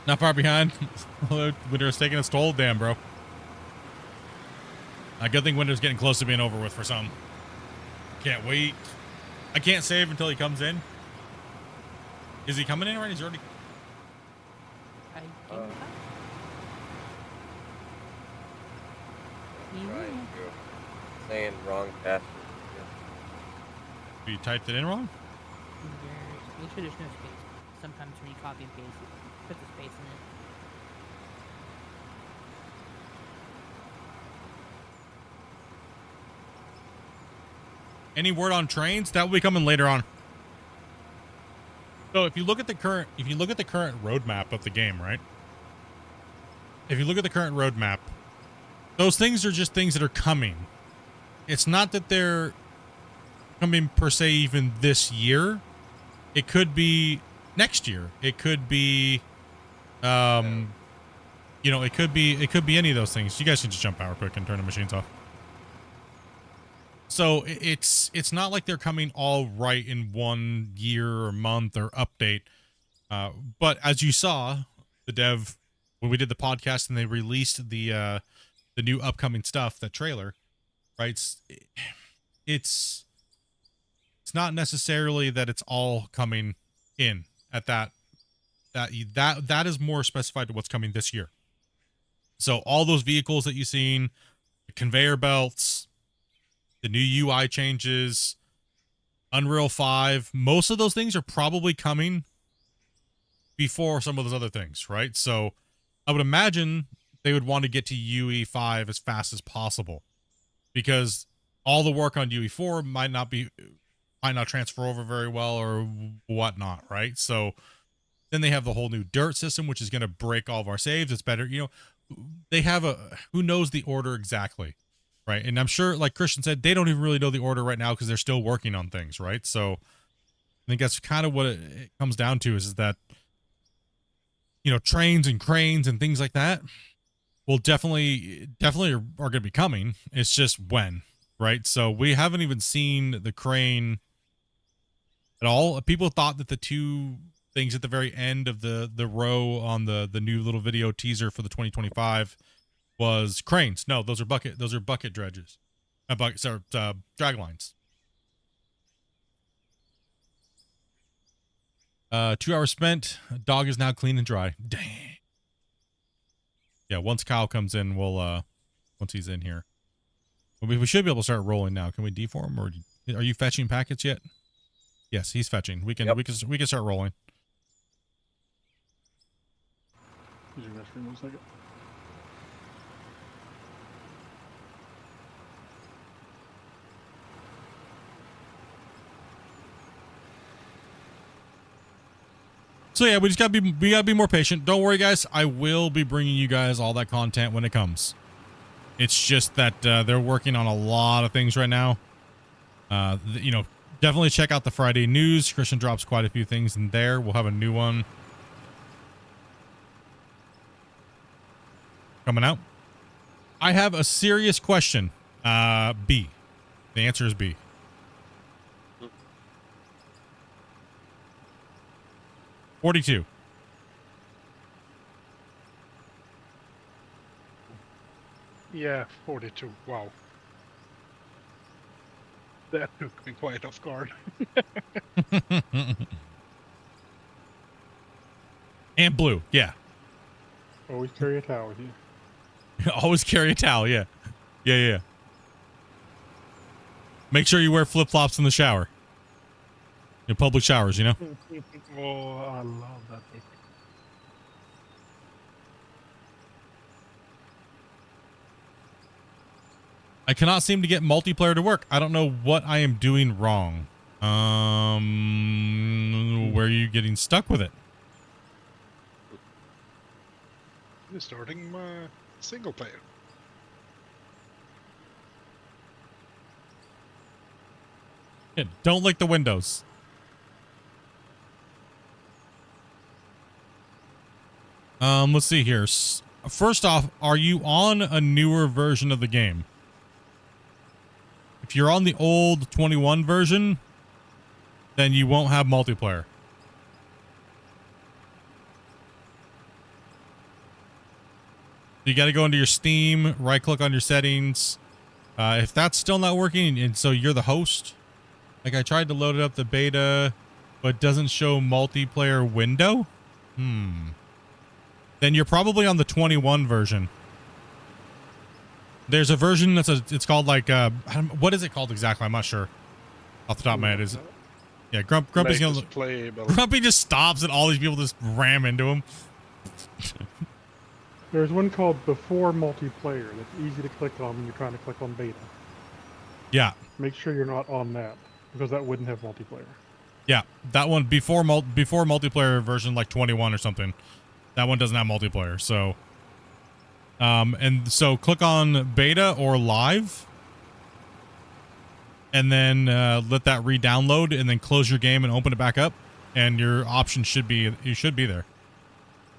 B: Not far behind. Winter's taking its toll. Damn, bro. A good thing winter's getting close to being over with for some. Can't wait. I can't save until he comes in. Is he coming in already? He's already...
D: I came back.
H: Right, you're saying wrong password.
B: You typed it in wrong?
D: Make sure there's no space. Sometimes when you copy and paste, it puts a space in it.
B: Any word on trains? That will be coming later on. So if you look at the current roadmap of the game, right? If you look at the current roadmap, those things are just things that are coming. It's not that they're coming per se even this year. It could be next year. It could be, you know, it could be any of those things. You guys can just jump out real quick and turn the machines off. So it's not like they're coming all right in 1 year or month or update. But as you saw, the dev, when we did the podcast and they released the new upcoming stuff, that trailer, right? It's not necessarily that it's all coming in at that is more specified to what's coming this year. So all those vehicles that you've seen, the conveyor belts, the new UI changes, Unreal 5, most of those things are probably coming before some of those other things, right? So I would imagine they would want to get to UE5 as fast as possible, because all the work on UE4 might not transfer over very well or whatnot, right? So then they have the whole new dirt system, which is going to break all of our saves. It's better, you know, they have who knows the order exactly, right? And I'm sure, like Christian said, they don't even really know the order right now because they're still working on things, right? So I think that's kind of what it comes down to, is that, you know, trains and cranes and things like that will definitely are going to be coming. It's just when, right? So we haven't even seen the crane at all. People thought that the two things at the very end of the row on the new little video teaser for the 2025 was cranes. No, those are bucket dredges. Drag lines. 2 hours spent. Dog is now clean and dry. Dang. Yeah, once Kyle comes in, we'll once he's in here, we should be able to start rolling now. Can we deform, or are you fetching packets yet? Yes, he's fetching. We can start rolling.
G: Use your restroom 1 second.
B: So yeah, we gotta be more patient. Don't worry, guys. I will be bringing you guys all that content when it comes. It's just that they're working on a lot of things right now. You know, definitely check out the Friday news. Christian drops quite a few things in there. We'll have a new one coming out. I have a serious question. B. The answer is B. $42.
F: Yeah, 42. Wow. That took me quite off guard.
B: And blue, yeah.
G: Always carry a towel with you.
B: Always carry a towel, yeah. Yeah. Make sure you wear flip-flops in the shower. In public showers, you know?
F: Oh, I love that book.
B: I cannot seem to get multiplayer to work. I don't know what I am doing wrong. Where are you getting stuck with it?
F: Starting my single player.
B: Yeah, don't lick the windows. Let's see here. First off, are you on a newer version of the game? If you're on the old 21 version, then you won't have multiplayer. You got to go into your Steam, right-click on your settings. If that's still not working, and so you're the host, like I tried to load it up the beta, but it doesn't show multiplayer window. Then you're probably on the 21 version. There's a version it's called like what is it called exactly? I'm not sure. Off the top of my head, is it? Yeah, Grumpy's gonna Grumpy just stops and all these people just ram into him.
G: There's one called Before Multiplayer that's easy to click on when you're trying to click on beta.
B: Yeah.
G: Make sure you're not on that, because that wouldn't have multiplayer.
B: Yeah, that one before multiplayer version like 21 or something. That one doesn't have multiplayer. So, and so click on beta or live, and then let that re-download, and then close your game and open it back up, and your option should be there.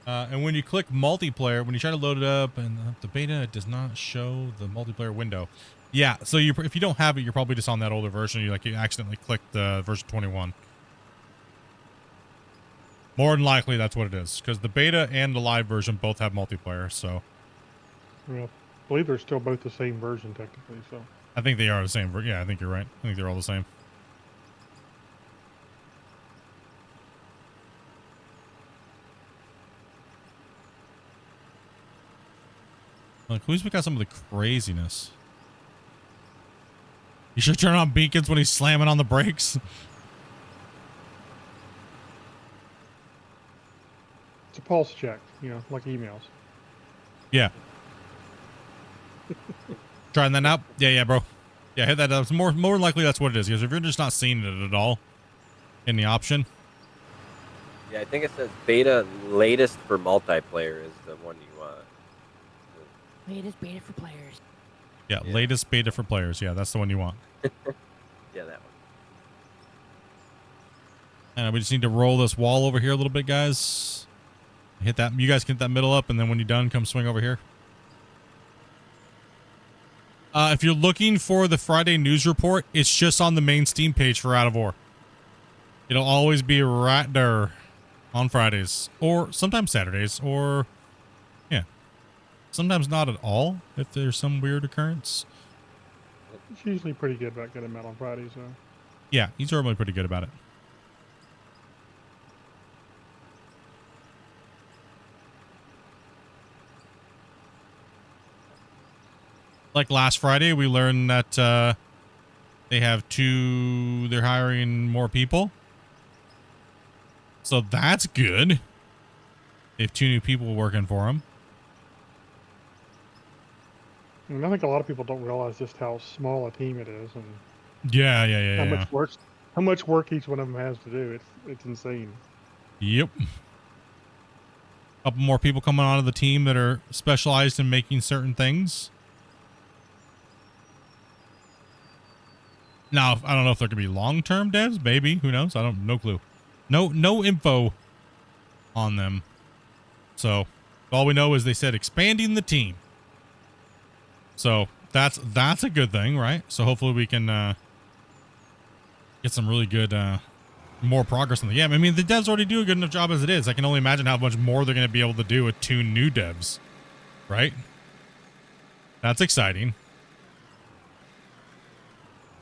B: And when you click multiplayer, when you try to load it up, and the beta, it does not show the multiplayer window. Yeah, so if you don't have it, you're probably just on that older version. You accidentally clicked the version 21. More than likely, that's what it is, because the beta and the live version both have multiplayer. So,
G: Well, I believe they're still both the same version technically. So
B: I think they are the same. Yeah, I think you're right. I think they're all the same. Look, who's got some of the craziness? You should turn on beacons when he's slamming on the brakes.
G: it's a pulse check, like emails.
B: Yeah. Trying that out? Yeah, bro. Yeah, hit that up. More than likely that's what it is, because if you're just not seeing it at all in the option.
H: Yeah, I think it says beta latest for multiplayer is the one you want.
D: Latest beta for players.
B: Yeah, latest beta for players. Yeah, that's the one you want.
H: Yeah, that one.
B: And we just need to roll this wall over here a little bit, guys. Hit that. You guys can hit that middle up, and then when you're done, come swing over here. If you're looking for the Friday news report, it's just on the main Steam page for Out of War. It'll always be right there on Fridays, or sometimes Saturdays, or yeah, sometimes not at all if there's some weird occurrence.
G: It's usually pretty good about getting them out on Fridays, so.
B: Yeah, he's normally pretty good about it. Like last Friday, we learned that they're hiring more people. So that's good. They have 2 new people working for them.
G: And I think a lot of people don't realize just how small a team it is, and
B: Yeah.
G: how much work each one of them has to do. It's insane.
B: Yep. Couple more people coming onto the team that are specialized in making certain things. Now, I don't know if they're gonna be long-term devs. Maybe, who knows? No clue. No info on them. So all we know is they said expanding the team. So that's a good thing, right? So hopefully we can get some really good more progress on the game. I mean, the devs already do a good enough job as it is. I can only imagine how much more they're going to be able to do with 2 new devs, right? That's exciting.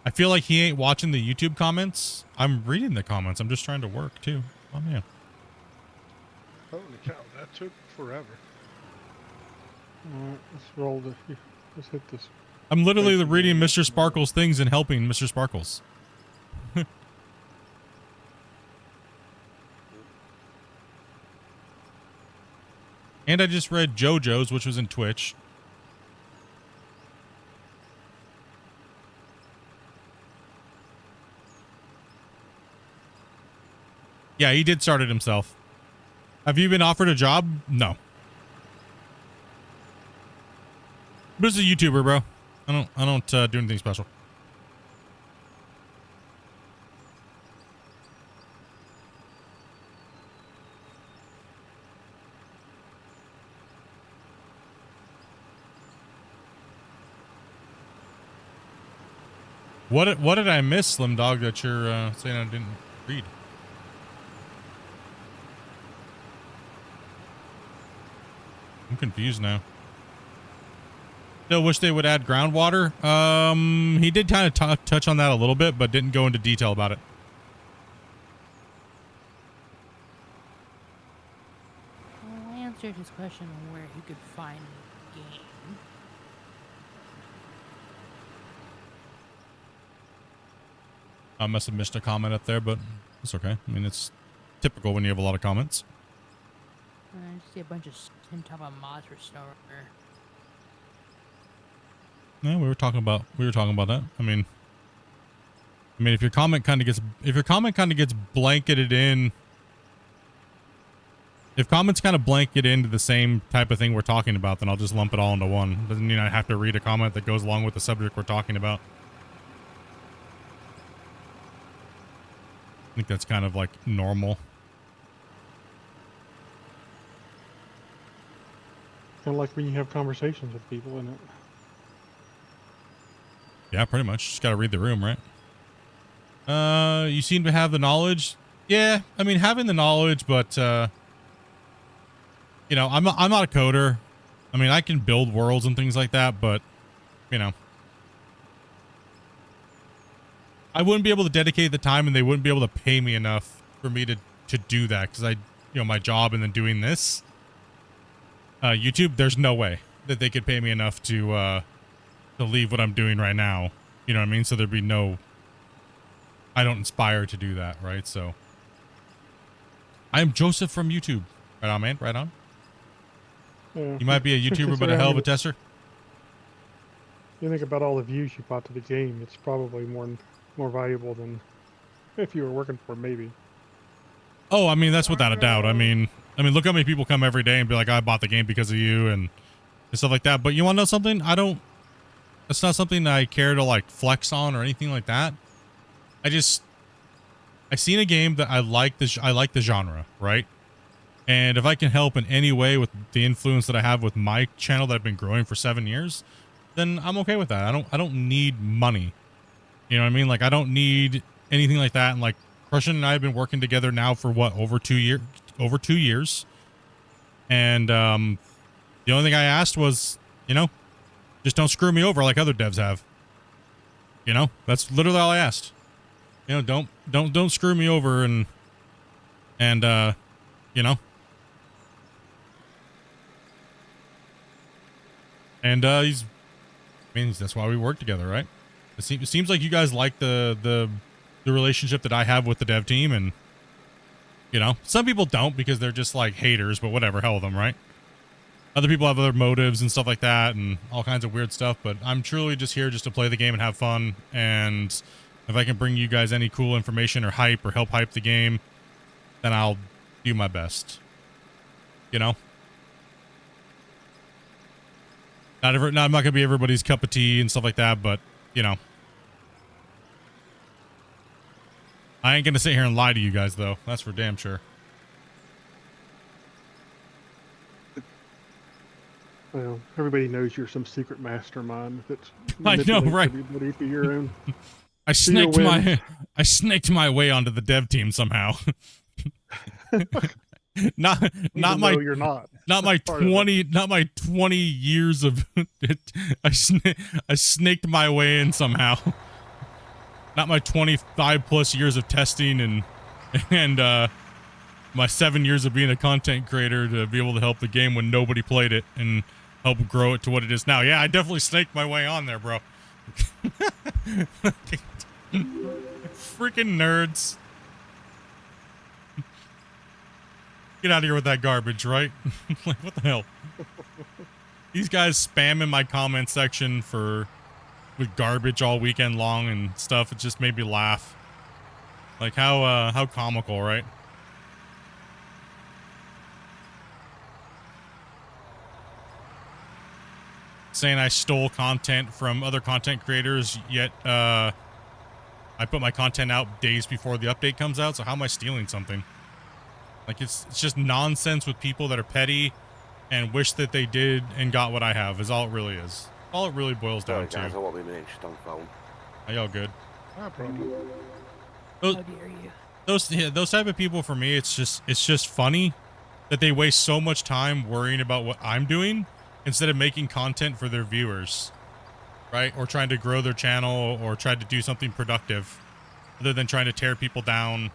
B: I feel like he ain't watching the YouTube comments. I'm reading the comments. I'm just trying to work too. Oh man.
F: Holy cow, that took forever.
G: All right, let's roll this. Let's hit this.
B: I'm literally reading Mr. Sparkle's things and helping Mr. Sparkles. And I just read JoJo's, which was in Twitch. Yeah, he did start it himself. Have you been offered a job? No. But it's a YouTuber, bro. I don't do anything special. What did I miss, Slim Dog, that you're saying I didn't read? I'm confused now. Still wish they would add groundwater. He did kind of touch on that a little bit, but didn't go into detail about it.
D: Well, I answered his question on where he could find the game.
B: I must have missed a comment up there, but it's okay. I mean, it's typical when you have a lot of comments.
D: I just see a bunch of him talking about mods for Snow Runner.
B: No, we were talking about that. I mean, I mean, if your comment kind of gets blanketed in, if comments kind of blanket into the same type of thing we're talking about, then I'll just lump it all into one. Doesn't mean I have to read a comment that goes along with the subject we're talking about. I think that's kind of like normal.
G: Kind of like when you have conversations with people, isn't it?
B: Yeah, pretty much. Just got to read the room, right? You seem to have the knowledge. Yeah, I mean, having the knowledge, but, you know, I'm not a coder. I mean, I can build worlds and things like that, but, you know, I wouldn't be able to dedicate the time, and they wouldn't be able to pay me enough for me to do that, because my job and then doing this, YouTube, there's no way that they could pay me enough to leave what I'm doing right now. You know what I mean? So there'd be no, I don't inspire to do that, right? So I am Joseph from YouTube. Right on, man. Right on.
G: Yeah.
B: You might be a YouTuber, but a hell of a tester.
G: You think about all the views you brought to the game, it's probably more valuable than if you were working for them, maybe.
B: Oh, I mean, that's without a doubt. I mean, look how many people come every day and be like, I bought the game because of you and stuff like that. But you want to know something? It's not something I care to like flex on or anything like that. I seen a game that I like the genre, right? And if I can help in any way with the influence that I have with my channel that I've been growing for 7 years, then I'm okay with that. I don't need money. You know what I mean? Like, I don't need anything like that. And like, Christian and I have been working together now for what, over 2 years. And the only thing I asked was, you know, just don't screw me over like other devs have. You know, that's literally all I asked. You know, don't screw me over and you know. And that's why we work together, right? It seems like you guys like the relationship that I have with the dev team, and you know, some people don't because they're just like haters, but whatever, hell with them, right? Other people have other motives and stuff like that and all kinds of weird stuff, but I'm truly just here just to play the game and have fun. And if I can bring you guys any cool information or hype or help hype the game, then I'll do my best. You know? I'm not going to be everybody's cup of tea and stuff like that, but, you know. I ain't going to sit here and lie to you guys, though. That's for damn sure.
G: Well, everybody knows you're some secret mastermind that's
B: I know, right?
G: Everybody to your own.
B: I snaked my way onto the dev team somehow. not my
G: you're not
B: my 20 years of I snaked my way in somehow. Not my 25 plus years of testing and my 7 years of being a content creator to be able to help the game when nobody played it and help grow it to what it is now. Yeah, I definitely snaked my way on there, bro. Freaking nerds. Get out of here with that garbage, right? Like, what the hell? These guys spamming my comment section with garbage all weekend long and stuff. It just made me laugh. Like, how comical, right? Saying I stole content from other content creators, yet I put my content out days before the update comes out, so how am I stealing something? Like, it's just nonsense with people that are petty and wish that they did and got what I have, is all it really is. All it really boils down to.
E: Guys, I won't be minutes on phone.
B: Are y'all good?
F: No problem.
B: Those,
D: How dare you?
B: those type of people, for me, it's just funny that they waste so much time worrying about what I'm doing instead of making content for their viewers, right? Or trying to grow their channel or try to do something productive other than trying to tear people down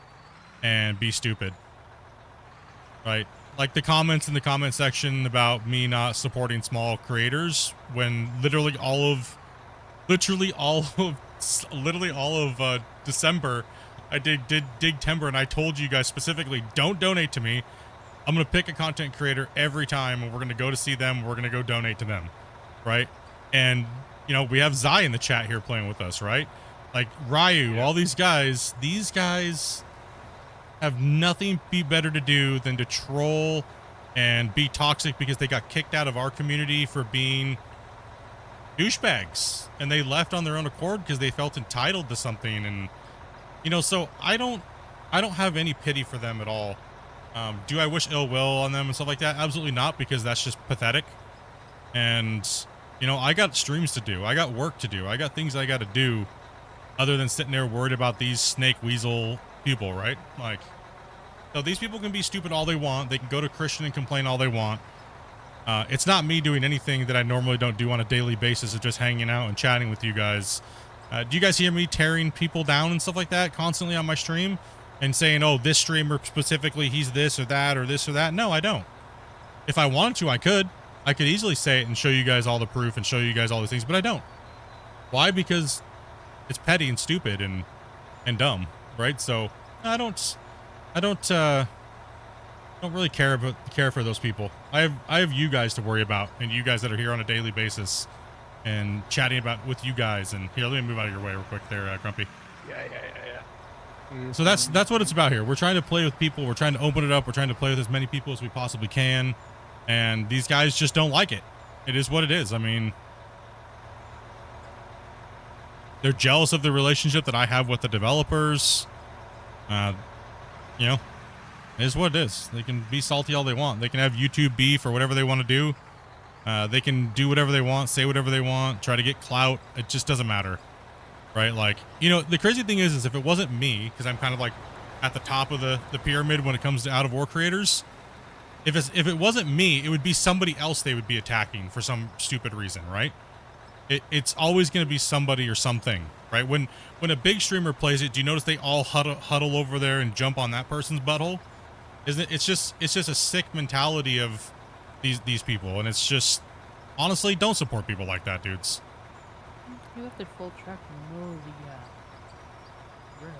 B: and be stupid, right? Like the comments in the comment section about me not supporting small creators when literally all of December I did Digtember, and I told you guys specifically, don't donate to me. I'm going to pick a content creator every time, and we're going to go to see them. We're going to go donate to them, right? And, you know, we have Zai in the chat here playing with us, right? Like Ryu, all these guys have nothing better to do than to troll and be toxic because they got kicked out of our community for being douchebags, and they left on their own accord because they felt entitled to something. And you know, so I don't have any pity for them at all. Do I wish ill will on them and stuff like that? Absolutely not, because that's just pathetic. And you know, I got streams to do, I got work to do, I got things I got to do other than sitting there worried about these snake weasel people, right? Like, so these people can be stupid all they want, they can go to Christian and complain all they want. It's not me doing anything that I normally don't do on a daily basis of just hanging out and chatting with you guys. Do you guys hear me tearing people down and stuff like that constantly on my stream and saying, oh, this streamer specifically, he's this or that or this or that? No, I don't. If I wanted to, I could easily say it and show you guys all the proof and show you guys all these things, but I don't. Why? Because it's petty and stupid and dumb, right? So I don't really care for those people. I have you guys to worry about, and you guys that are here on a daily basis and chatting about with you guys. And here, let me move out of your way real quick there, Grumpy.
F: Yeah.
B: So that's what it's about here. We're trying to play with people. We're trying to open it up. We're trying to play with as many people as we possibly can. And these guys just don't like it. It is what it is. I mean, they're jealous of the relationship that I have with the developers. You know, it is what it is. They can be salty all they want. They can have YouTube beef or whatever they want to do. They can do whatever they want, say whatever they want, try to get clout. It just doesn't matter, right? Like, you know, the crazy thing is if it wasn't me, because I'm kind of like at the top of the pyramid when it comes to out of war creators, if it wasn't me, it would be somebody else they would be attacking for some stupid reason, right? It's always going to be somebody or something, right? When a big streamer plays it, do you notice they all huddle over there and jump on that person's butthole? Isn't it? It's just a sick mentality of these people, and it's just, honestly, don't support people like that, dudes.
D: You have to full track and know the road.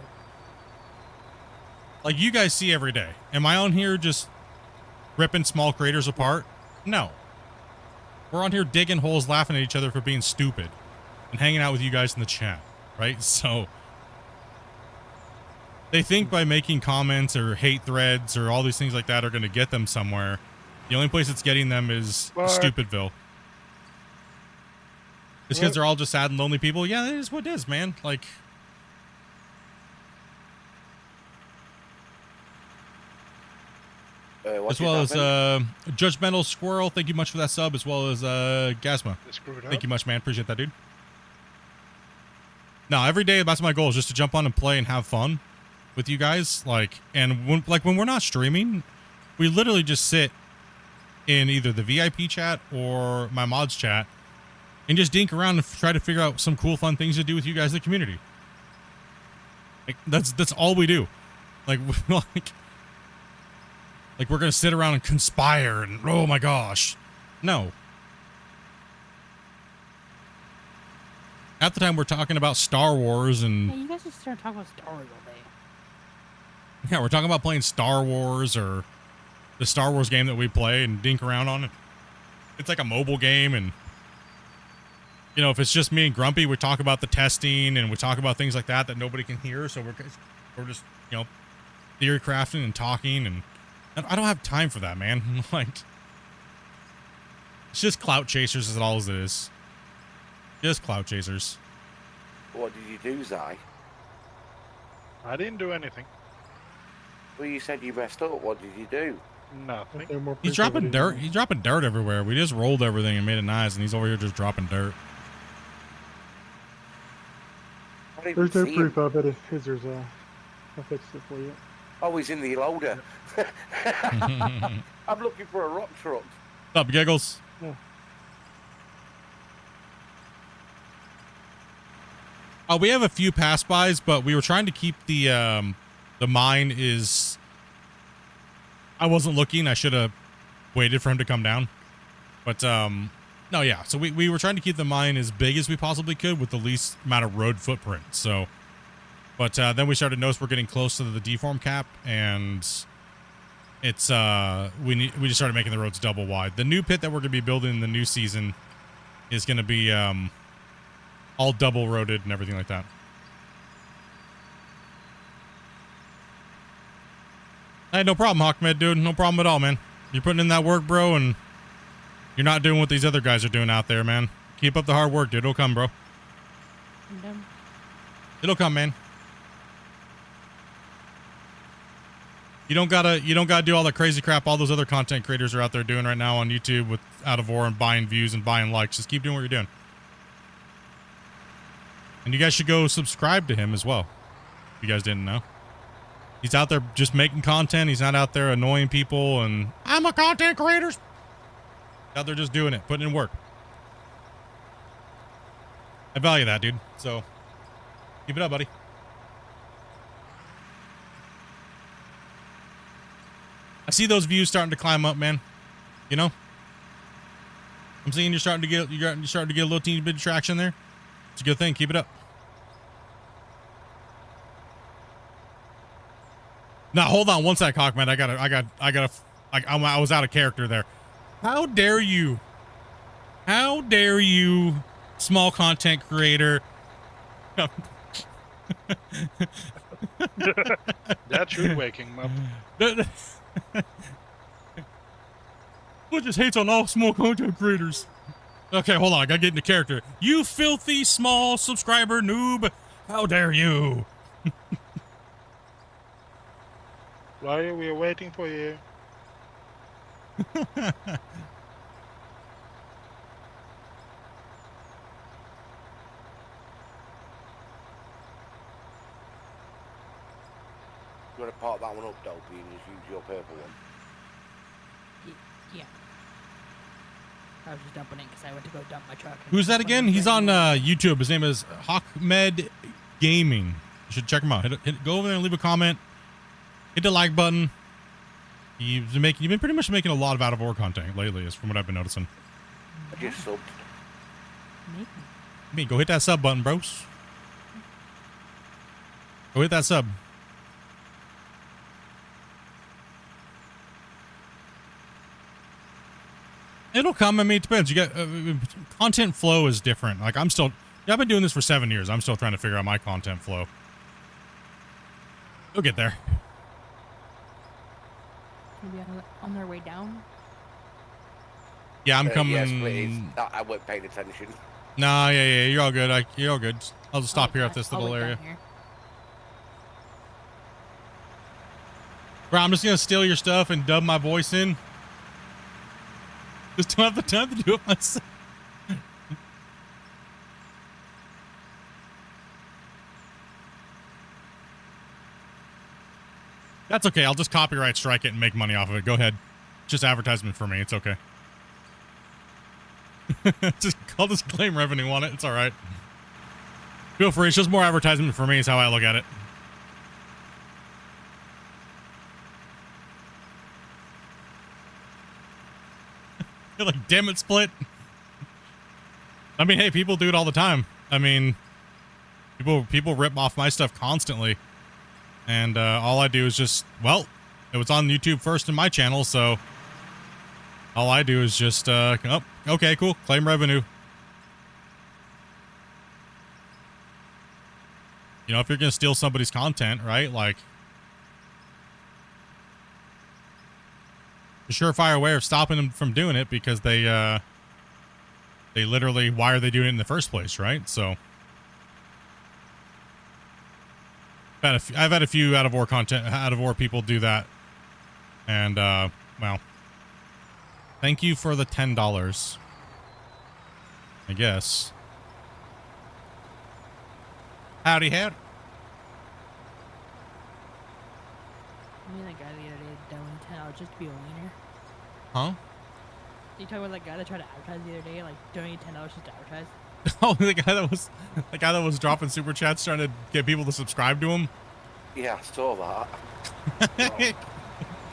B: Like you guys see every day. Am I on here just ripping small creators apart? No. We're on here digging holes, laughing at each other for being stupid, and hanging out with you guys in the chat, right? So they think by making comments or hate threads or all these things like that are going to get them somewhere. The only place it's getting them is Stupidville. It's because they're all just sad and lonely people. Yeah, it is what it is, man. Like, as well as Judgmental Squirrel, thank you much for that sub, as well as Gasma. Thank you much, man. Appreciate that, dude. No, every day that's my goal, is just to jump on and play and have fun with you guys. Like, and when we're not streaming, we literally just sit in either the VIP chat or my mods chat and just dink around and try to figure out some cool, fun things to do with you guys in the community. Like, that's all we do. Like, like we're gonna sit around and conspire and oh my gosh, no. At the time we're talking about Star Wars and
D: Hey, you guys just start talking about Star Wars all day.
B: yeah, we're talking about playing Star Wars or the Star Wars game that we play and dink around on it. It's like a mobile game, and you know, if it's just me and Grumpy, we talk about the testing and we talk about things like that nobody can hear. So we're just, you know, theory crafting and talking, and I don't have time for that, man. Like, it's just clout chasers is all it is. Just clout chasers.
E: What did you do, Zai?
F: I didn't do anything.
E: Well, you said you messed up. What did you do?
F: Nothing.
B: He's dropping dirt. He's dropping dirt everywhere. We just rolled everything and made it nice, and he's over here just dropping dirt.
G: There's no proof of it. There's I'll fix it for you.
E: Oh, he's in the loader. I'm looking for a rock truck.
B: What's up, Giggles?
G: Yeah.
B: We have a few pass-bys, but we were trying to keep the mine is... I wasn't looking. I should have waited for him to come down. But, no, yeah. So we were trying to keep the mine as big as we possibly could with the least amount of road footprint. So, but then we started to notice we're getting close to the deform cap, and it's we just started making the roads double wide. The new pit that we're going to be building in the new season is going to be all double roaded and everything like that. Hey, no problem, Hawkmed, dude. No problem at all, man. You're putting in that work, bro, and you're not doing what these other guys are doing out there, man. Keep up the hard work, dude. It'll come, bro.
D: I'm done.
B: It'll come, man. You don't gotta do all the crazy crap all those other content creators are out there doing right now on YouTube with Out of War and buying views and buying likes. Just keep doing what you're doing. And you guys should go subscribe to him as well. If you guys didn't know. He's out there just making content. He's not out there annoying people and I'm a content creator. He's out there just doing it, putting in work. I value that, dude. So keep it up, buddy. I see those views starting to climb up, man. You know, I'm seeing you're starting to get a little teeny bit of traction there. It's a good thing. Keep it up. Now hold on one sec, Hawkman. I was out of character there. How dare you? How dare you, small content creator?
F: That's rude waking up.
B: What just hates on all small content creators? Okay, hold on. I gotta get into character. You filthy small subscriber noob. How dare you?
F: Why are we waiting for you?
E: You want to part that one up, Dopey, and just use your purple one?
D: Yeah. I was just dumping it because I went to go dump my truck.
B: Who's that again? He's on YouTube. His name is Hawkmed Gaming. You should check him out. Go over there and leave a comment. Hit the like button. You've been pretty much making a lot of Out of War content lately, is from what I've been noticing.
E: I just subbed.
B: Me, go hit that sub button, bros. Go hit that sub. It'll come. I mean, it depends. You got content flow is different. Like I've been doing this for 7 years. I'm still trying to figure out my content flow. We'll get there.
D: Maybe on their way down.
B: Yeah, I'm coming.
E: Yes, please. No, I wasn't paying attention.
B: Nah, yeah, you're all good. You're all good. I'll just stop here at this little area. Bro, I'm just gonna steal your stuff and dub my voice in. Just don't have the time to do it myself. That's okay. I'll just copyright strike it and make money off of it. Go ahead. Just advertisement for me. It's okay. I'll just claim revenue on it. It's all right. Feel free. It's just more advertisement for me is how I look at it. You're like, damn it, Split. I mean, hey, people do it all the time. I mean, people rip off my stuff constantly. And all I do is just, well, it was on YouTube first in my channel, so all I do is just, oh, okay, cool, claim revenue. You know, if you're going to steal somebody's content, right, like, a surefire way of stopping them from doing it because they literally, why are they doing it in the first place, right? So I've had a few Out of War people do that, and well, thank you for the $10, I guess. Howdy.
D: I mean, that guy the other day donated $10 just to be a wiener.
B: Huh?
D: You talking about that guy that tried to advertise the other day, like donating $10 just to advertise?
B: Oh, the guy that was dropping super chats trying to get people to subscribe to him.
E: Yeah, I saw that.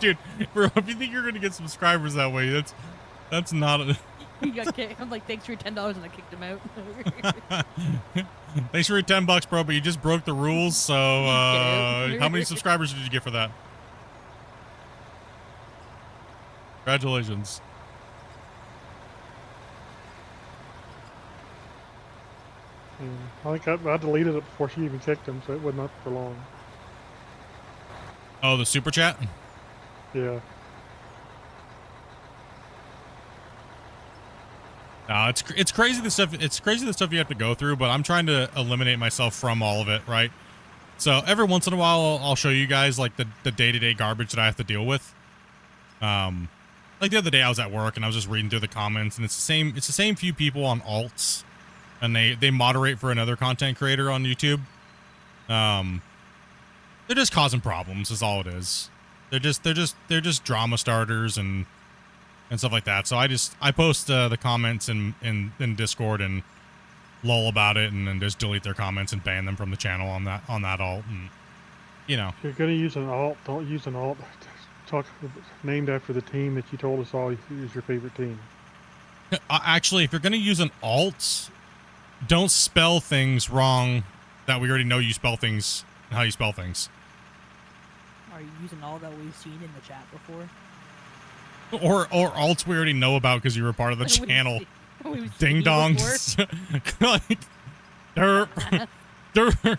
B: Dude, bro, if you think you're gonna get subscribers that way, that's not a...
D: He got kicked. I'm like, thanks for your $10, and I kicked him out.
B: Thanks for your $10, bro, but you just broke the rules, so how many subscribers did you get for that? Congratulations.
G: I think I deleted it before she even kicked him, so it wasn't up for long.
B: Oh, the super chat?
G: Yeah.
B: It's crazy the stuff. It's crazy the stuff you have to go through. But I'm trying to eliminate myself from all of it, right? So every once in a while, I'll show you guys like the day-to-day garbage that I have to deal with. Like the other day, I was at work and I was just reading through the comments, and it's the same few people on alts, and they moderate for another content creator on YouTube. They're just causing problems, is all it is. They're just drama starters and stuff like that. So I post the comments in Discord and lull about it, and then just delete their comments and ban them from the channel on that alt. And you know,
G: If you're gonna use an alt, don't use an alt talk named after the team that you told us all is your favorite team.
B: Actually, if you're gonna use an alt, don't spell things wrong that we already know you spell things and how you spell things.
D: Are you using all that we've seen in the chat before?
B: Or alts we already know about because you were part of the channel.
D: We've
B: Ding
D: seen you
B: dongs. Like, derp. Derp.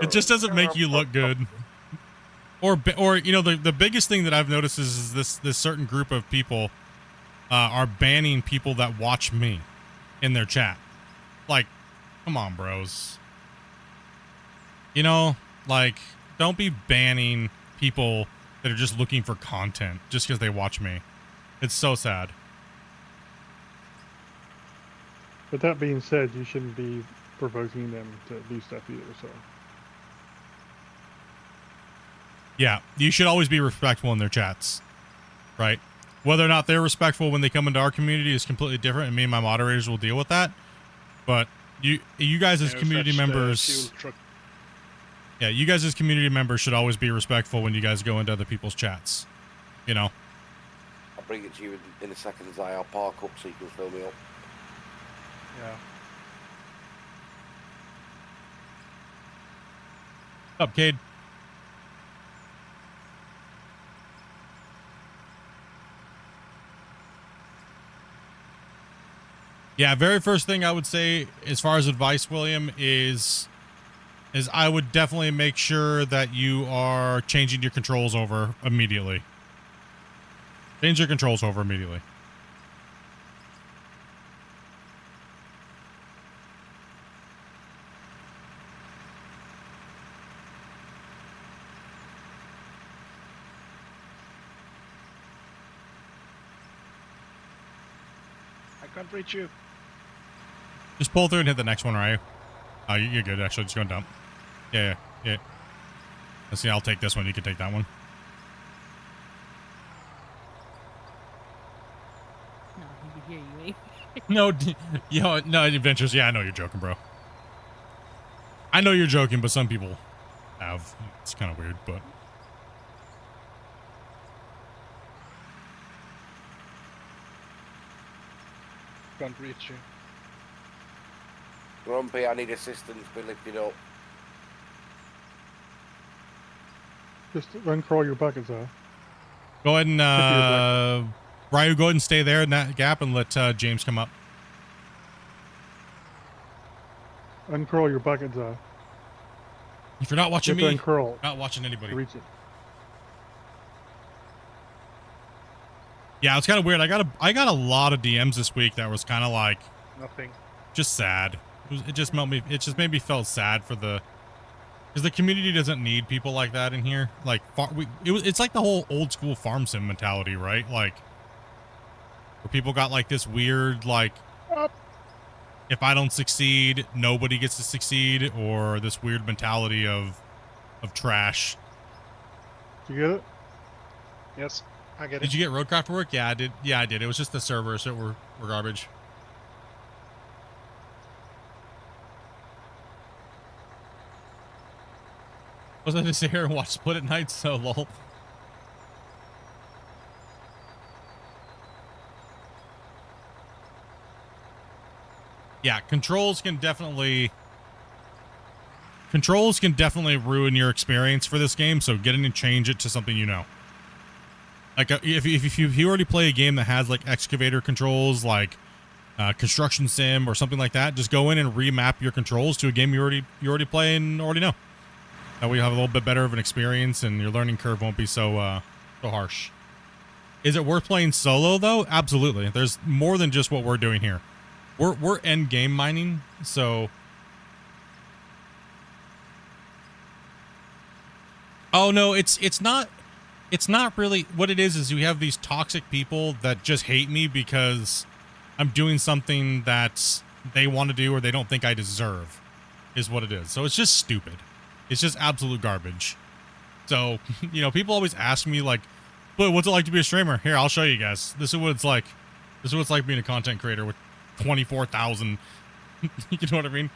B: It just doesn't make you look good. Or you know, the biggest thing that I've noticed is this certain group of people are banning people that watch me in their chat. Like, come on, bros. You know, like, don't be banning people that are just looking for content just because they watch me. It's so sad.
G: But that being said, you shouldn't be provoking them to do stuff either. So
B: Yeah, you should always be respectful in their chats, right? Whether or not they're respectful when they come into our community is completely different, and me and my moderators will deal with that. But you guys as community members, yeah, you guys as community members should always be respectful when you guys go into other people's chats. You know.
E: I'll bring it to you in a second, Zai. I'll park up so you can fill me up.
G: yeah.
B: Up, Cade. Yeah, very first thing I would say as far as advice, William, is I would definitely make sure that you are changing your controls over immediately. Change your controls over immediately.
F: I can't reach you.
B: Just pull through and hit the next one, right? Oh, you're good, actually. Just go dump. Yeah. Let's see, I'll take this one. You can take that one.
D: No, he can hear you.
B: No, adventures. Yeah, I know you're joking, bro. I know you're joking, but some people have. It's kind of weird, but...
F: Can't reach you.
E: Grumpy, I need assistance. Be lifted up.
G: Just uncrawl your buckets out.
B: Go ahead and, Ryu, go ahead and stay there in that gap and let James come up.
G: Uncurl your buckets out.
B: If you're not watching
G: You have
B: me,
G: to uncurl
B: not watching anybody.
G: to reach it.
B: Yeah, it's kind of weird. I got a lot of DMs this week that was kind of like
F: Nothing.
B: just sad. It just made me feel sad for because the community doesn't need people like that in here. Like it's like the whole old school farm sim mentality, right? Like where people got like this weird like if I don't succeed, nobody gets to succeed, or this weird mentality of trash.
G: Did you get it?
F: Yes, I get it.
B: Did you get Roadcraft to work? Yeah, I did. Yeah, I did. It was just the servers that were garbage. Was I to sit here and watch Split at night? So lol. Yeah, controls can definitely ruin your experience for this game. So get in and change it to something you know. Like if you already play a game that has like excavator controls, like construction sim or something like that, just go in and remap your controls to a game you already play and already know. That way you have a little bit better of an experience and your learning curve won't be so harsh. Is it worth playing solo though? Absolutely. There's more than just what we're doing here. We're end game mining, so. Oh no, it's not really what it is you have these toxic people that just hate me because I'm doing something that they want to do or they don't think I deserve, is what it is. So it's just stupid. It's just absolute garbage. So, you know, people always ask me like, but what's it like to be a streamer? Here, I'll show you guys. This is what it's like. This is what it's like being a content creator with 24,000. You know what I mean?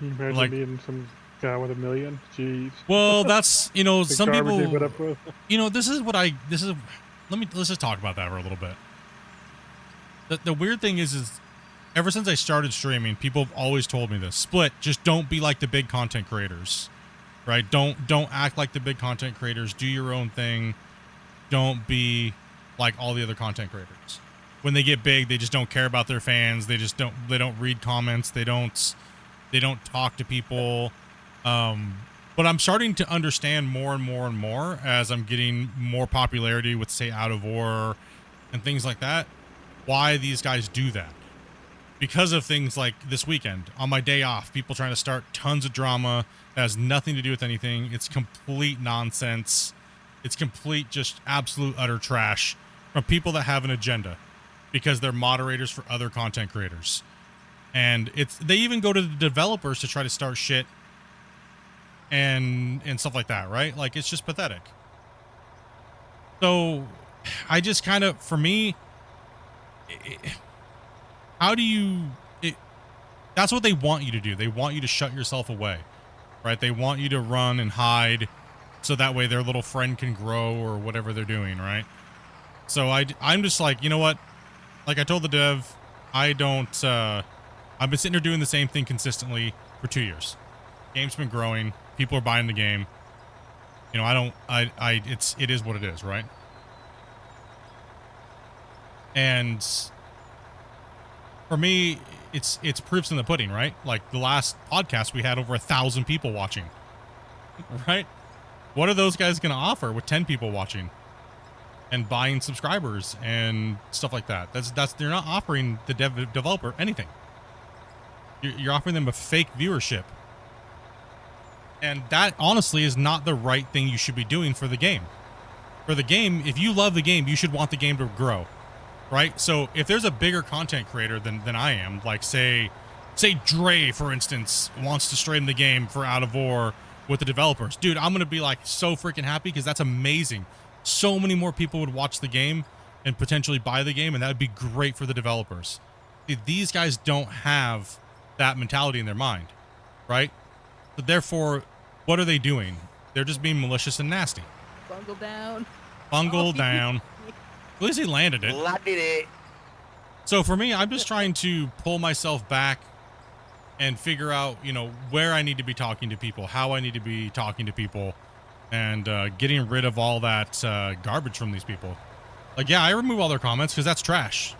G: You imagine
B: Like-
G: being some guy with 1 million? Jeez.
B: Well, that's, you know,
G: The
B: some
G: garbage they
B: people,
G: put up with.
B: you know, let's just talk about that for a little bit. The weird thing is ever since I started streaming, people have always told me this. Split, just don't be like the big content creators, right? Don't act like the big content creators. Do your own thing. Don't be like all the other content creators. When they get big, they just don't care about their fans. They don't read comments. They don't talk to people. But I'm starting to understand more and more and more as I'm getting more popularity with, say, Out of War and things like that, why these guys do that. Because of things like this weekend, on my day off, people trying to start tons of drama that has nothing to do with anything. It's complete nonsense. It's complete, just absolute utter trash from people that have an agenda because they're moderators for other content creators. And they even go to the developers to try to start shit and stuff like that, right? Like, it's just pathetic. So I just kind of, for me, that's what they want you to do. They want you to shut yourself away, right? They want you to run and hide so that way their little friend can grow or whatever they're doing, right? So I'm just like, you know what? Like I told the dev, I've been sitting here doing the same thing consistently for 2 years. Game's been growing. People are buying the game. You know, it is what it is, right? And for me, it's proofs in the pudding, right? Like the last podcast, we had over 1,000 people watching, right? What are those guys going to offer with 10 people watching and buying subscribers and stuff like that? They're not offering the developer anything. You're offering them a fake viewership. And that honestly is not the right thing you should be doing for the game. For the game, if you love the game, you should want the game to grow. Right? So if there's a bigger content creator than I am, like say Dre, for instance, wants to stream the game for Out of War with the developers, dude, I'm going to be like so freaking happy because that's amazing. So many more people would watch the game and potentially buy the game, and that would be great for the developers. See, these guys don't have that mentality in their mind, right? So therefore, what are they doing? They're just being malicious and nasty.
D: Bungle down.
B: Bungle down. At least he landed it.
E: Landed it.
B: So for me, I'm just trying to pull myself back and figure out, you know, where I need to be talking to people, how I need to be talking to people, and getting rid of all that garbage from these people. Like, yeah, I remove all their comments because that's trash.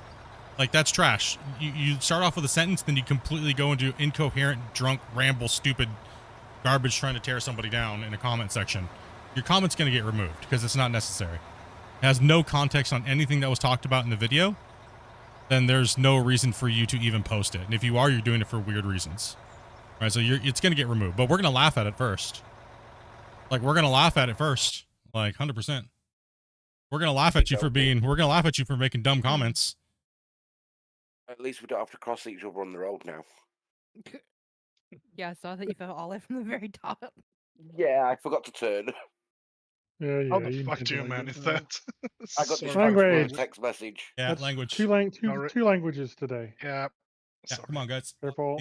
B: Like, that's trash. You start off with a sentence, then you completely go into incoherent, drunk, ramble, stupid garbage trying to tear somebody down in a comment section. Your comment's going to get removed because it's not necessary. It has no context on anything that was talked about in the video, then there's no reason for you to even post it. And if you are, you're doing it for weird reasons. Right? So it's going to get removed. But we're going to laugh at it first. Like, we're going to laugh at it first. Like, 100%. We're going to laugh at you for we're going to laugh at you for making dumb comments.
E: At least we don't have to cross each other on the road now.
D: Yeah, I saw that you fell all the way from the very top.
E: Yeah, I forgot to turn.
G: Yeah,
F: How
G: yeah.
F: the
G: you
F: fuck
G: can
F: do you
G: like
F: manage
G: it.
F: that?
E: I got
F: Sorry.
E: distracted by a
G: Language.
E: text message.
B: Yeah,
G: That's
B: language.
G: Two
F: Alright.
G: languages today.
F: Yeah.
B: Yeah,
F: Sorry.
B: come on, guys.
G: Careful.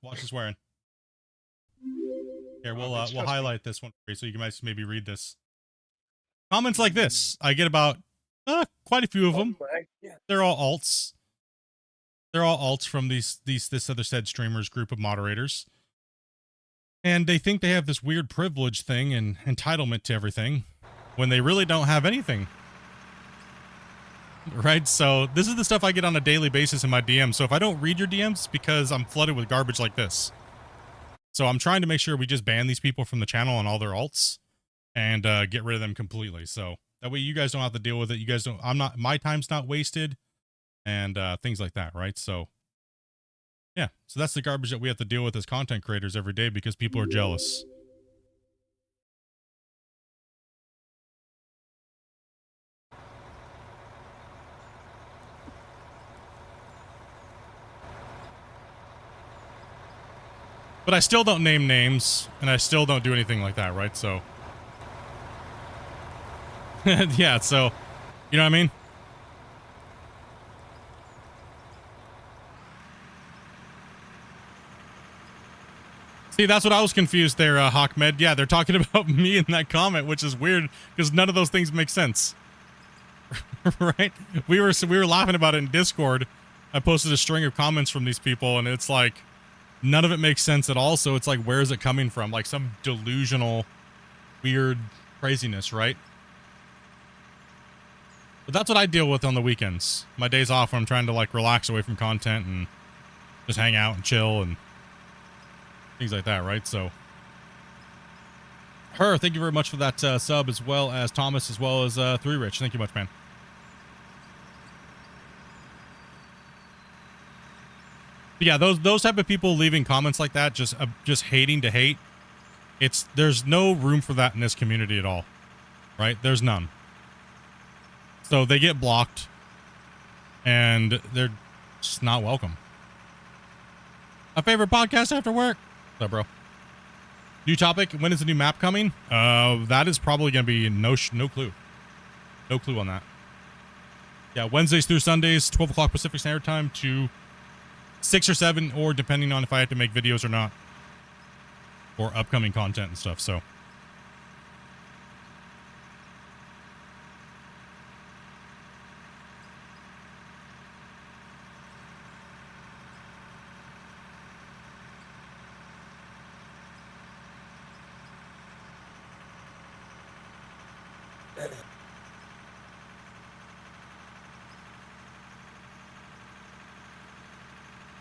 B: Watch the swearing. Here,
F: Oh,
B: we'll
F: it's just-
B: highlight this one for you so you can maybe read this. Comments like this, I get about quite a few of them. They're all alts. They're all alts from this other said streamers group of moderators. And they think they have this weird privilege thing and entitlement to everything when they really don't have anything. Right? So this is the stuff I get on a daily basis in my DMs. So if I don't read your DMs, it's because I'm flooded with garbage like this. So I'm trying to make sure we just ban these people from the channel and all their alts and get rid of them completely. So that way you guys don't have to deal with it. You guys don't, my time's not wasted and things like that, right? So yeah, so that's the garbage that we have to deal with as content creators every day because people are jealous. But I still don't name names, and I still don't do anything like that, right? So, yeah, so, you know what I mean? See, that's what I was confused there, Hawkmed. Yeah, they're talking about me in that comment, which is weird, because none of those things make sense. Right? We were laughing about it in Discord. I posted a string of comments from these people, and it's like, none of it makes sense at all. So it's like, where is it coming from? Like some delusional, weird craziness, right? But that's what I deal with on the weekends. My days off when I'm trying to like relax away from content and just hang out and chill and things like that, right? So, thank you very much for that sub, as well as Thomas, as well as 3 Rich. Thank you much, man. But yeah, those type of people leaving comments like that, just hating to hate. There's no room for that in this community at all, right? There's none. So they get blocked, and they're just not welcome. My favorite podcast after work. What's up, bro? New topic. When is the new map coming? That is probably gonna be no clue. No clue on that. Yeah, Wednesdays through Sundays, 12 o'clock Pacific Standard Time to 6 or 7, or depending on if I have to make videos or not, or upcoming content and stuff. So.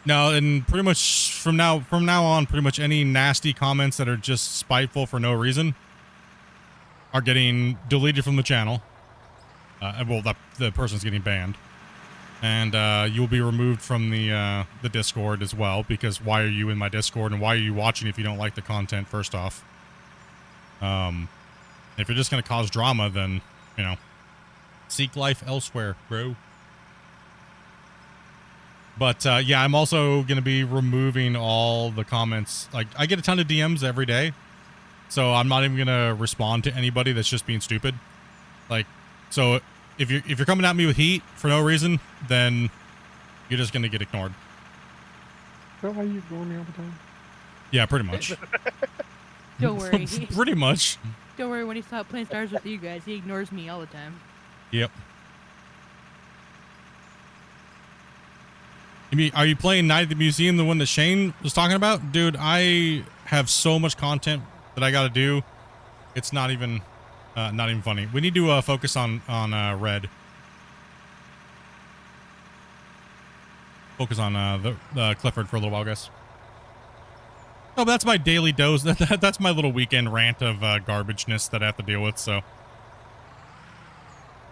B: No, and pretty much from now on, pretty much any nasty comments that are just spiteful for no reason are getting deleted from the channel. Well, the person's getting banned, and you'll be removed from the Discord as well, because why are you in my Discord and why are you watching if you don't like the content? First off, if you're just gonna cause drama, then you know, seek life elsewhere, bro. But yeah, I'm also going to be removing all the comments. Like, I get a ton of DMs every day, so I'm not even going to respond to anybody that's just being stupid. Like, so if you're coming at me with heat for no reason, then you're just going to get ignored.
G: Is that why you ignore me all the time?
B: Yeah, pretty much.
D: Don't worry.
B: Pretty much.
D: Don't worry, when he stopped playing Stars with you guys, he ignores me all the time.
B: Yep. Are you playing Night at the Museum, the one that Shane was talking about? Dude, I have so much content that I got to do. It's not even funny. We need to focus on Red. Focus on the Clifford for a little while, guys. Oh, but that's my daily dose. That's my little weekend rant of garbageness that I have to deal with. So,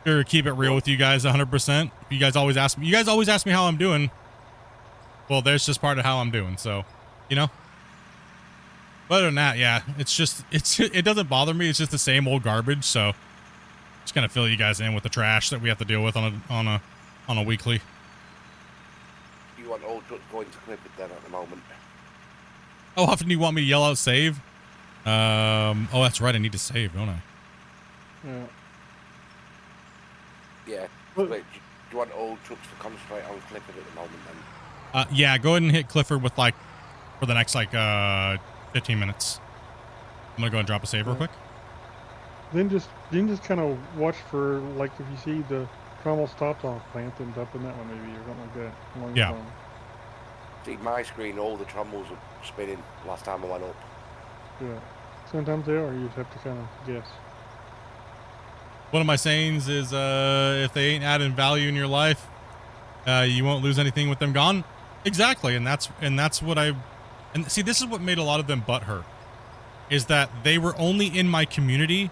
B: sure, keep it real with you guys, 100%. You guys always ask me how I'm doing. Well, there's just part of how I'm doing, so, you know. But other than that, yeah, it doesn't bother me. It's just the same old garbage. So, just gonna fill you guys in with the trash that we have to deal with on a weekly.
E: You want old truck going to clip it then at the moment?
B: How often do you want me to yell out save? Oh, that's right. I need to save, don't I?
G: Yeah.
E: Yeah. Wait, do you want old trucks to concentrate on Clifford at the moment then?
B: Yeah, go ahead and hit Clifford with for the next 15 minutes. I'm gonna go and drop a save real quick.
G: Then just kind of watch for, like, if you see the trommel stopped on a plant, then up in that one maybe, or something like that. Along
B: Yeah.
G: the bottom.
E: See, my screen, all the trommels were spinning last time I went up.
G: Yeah. Sometimes they are. You just have to kind of guess.
B: One of my sayings is, if they ain't adding value in your life, you won't lose anything with them gone. Exactly, and that's what I And see, this is what made a lot of them butthurt, is that they were only in my community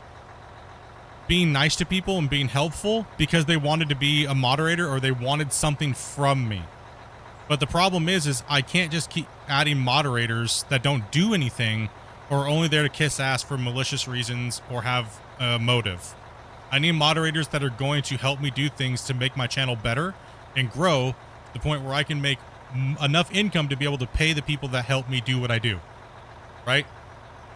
B: being nice to people and being helpful because they wanted to be a moderator or they wanted something from me. But the problem is I can't just keep adding moderators that don't do anything or are only there to kiss ass for malicious reasons or have a motive. I need moderators that are going to help me do things to make my channel better and grow to the point where I can make enough income to be able to pay the people that help me do what I do. Right?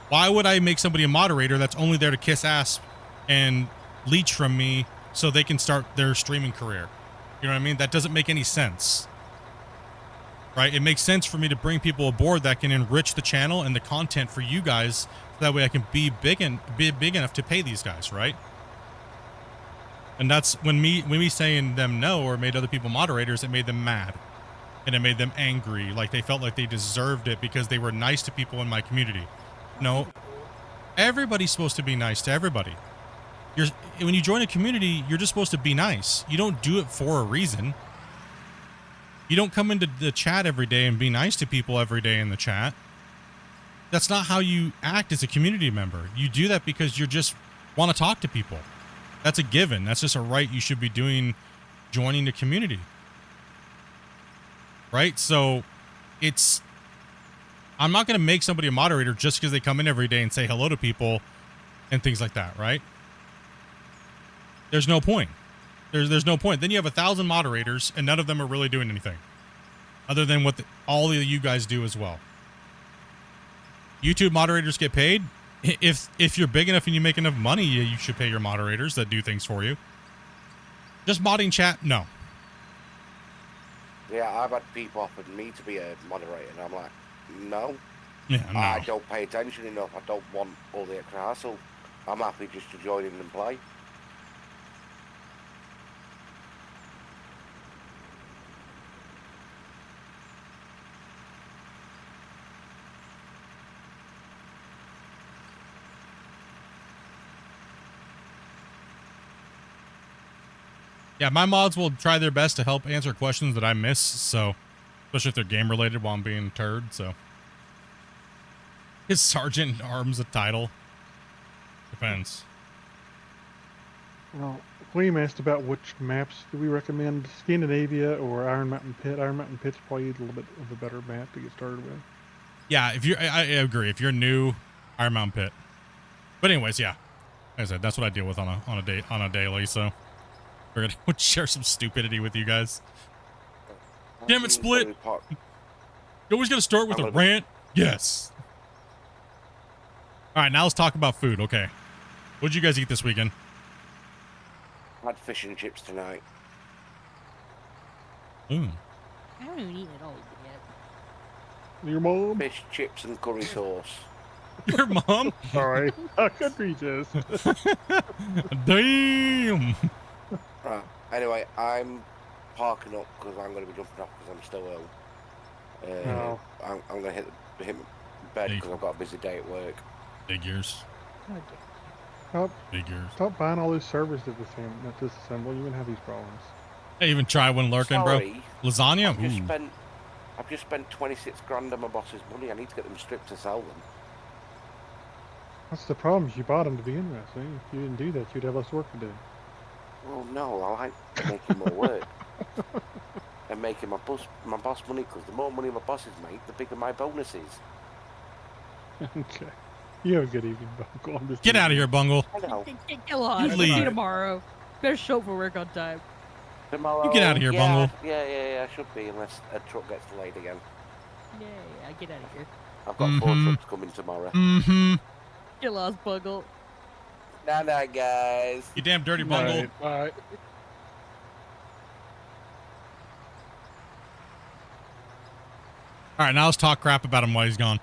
B: Why would I make somebody a moderator that's only there to kiss ass and leech from me so they can start their streaming career? You know what I mean? That doesn't make any sense. Right? It makes sense for me to bring people aboard that can enrich the channel and the content for you guys, so that way I can be big enough to pay these guys, right? And that's when me saying them no or made other people moderators, it made them mad. And it made them angry, like they felt like they deserved it because they were nice to people in my community. No, everybody's supposed to be nice to everybody. When you join a community, you're just supposed to be nice. You don't do it for a reason. You don't come into the chat every day and be nice to people every day in the chat. That's not how you act as a community member. You do that because you just want to talk to people. That's a given. That's just a right you should be doing, joining the community. Right? So I'm not going to make somebody a moderator just because they come in every day and say hello to people and things like that, right? There's no point. There's no point. Then you have 1,000 moderators and none of them are really doing anything other than what all of you guys do as well. YouTube moderators get paid. If you're big enough and you make enough money, you should pay your moderators that do things for you. Just modding chat, no.
E: Yeah, I've had people offered me to be a moderator, and I'm like, no.
B: Yeah, no.
E: I don't pay attention enough. I don't want all the extra hassle. I'm happy just to join in and play.
B: Yeah, my mods will try their best to help answer questions that I miss, so especially if they're game related while I'm being a turd, so. Is Sergeant Arms a title? Depends.
G: Well, William asked about which maps do we recommend, Scandinavia or Iron Mountain Pit. Iron Mountain Pit's probably a little bit of a better map to get started with.
B: Yeah, if you're, I agree. If you're new, Iron Mountain Pit. But anyways, yeah, like I said, that's what I deal with on a daily. So we're gonna share some stupidity with you guys. Damn it, Split! You always gotta start with a rant. Yes. All right, now let's talk about food. Okay, what'd you guys eat this weekend?
E: I had fish and chips tonight.
B: Ooh.
D: I haven't even eaten it all yet.
G: Your mom?
E: Fish, chips, and curry sauce.
B: Your mom?
G: Sorry, I could read this.
B: Damn.
E: Right. Anyway, I'm parking up because I'm going to be jumping off because I'm still ill.
G: No.
E: I'm going to hit bed because I've got a busy day at work.
B: Figures.
G: Stop buying all those servers at disassemble. You're gonna have these problems.
B: Hey, even try one lurking,
E: Sorry,
B: bro. Lasagna?
E: I've just spent 26 grand on my boss's money. I need to get them stripped to sell them.
G: That's the problem. You bought them to begin with. See? If you didn't do that, you'd have less work to do.
E: Well, no, I like making more work. And making my boss money, because the more money my bosses make, the bigger my bonus is.
G: Okay. You have a good evening, Bungle.
B: Get out of here, Bungle.
E: I know.
D: Go on.
B: You
D: See
B: leave.
D: you tomorrow. Better show up for work on time.
E: Tomorrow.
B: You get out of here, Bungle.
E: Yeah, I should be, unless a truck gets delayed again.
D: Yeah, get out of here.
E: I've got 4 trucks coming tomorrow.
B: Mm-hmm.
D: Get lost, Bungle.
E: Nah, guys.
B: You damn dirty Bungle.
G: Bye.
B: All right, now let's talk crap about him while he's gone.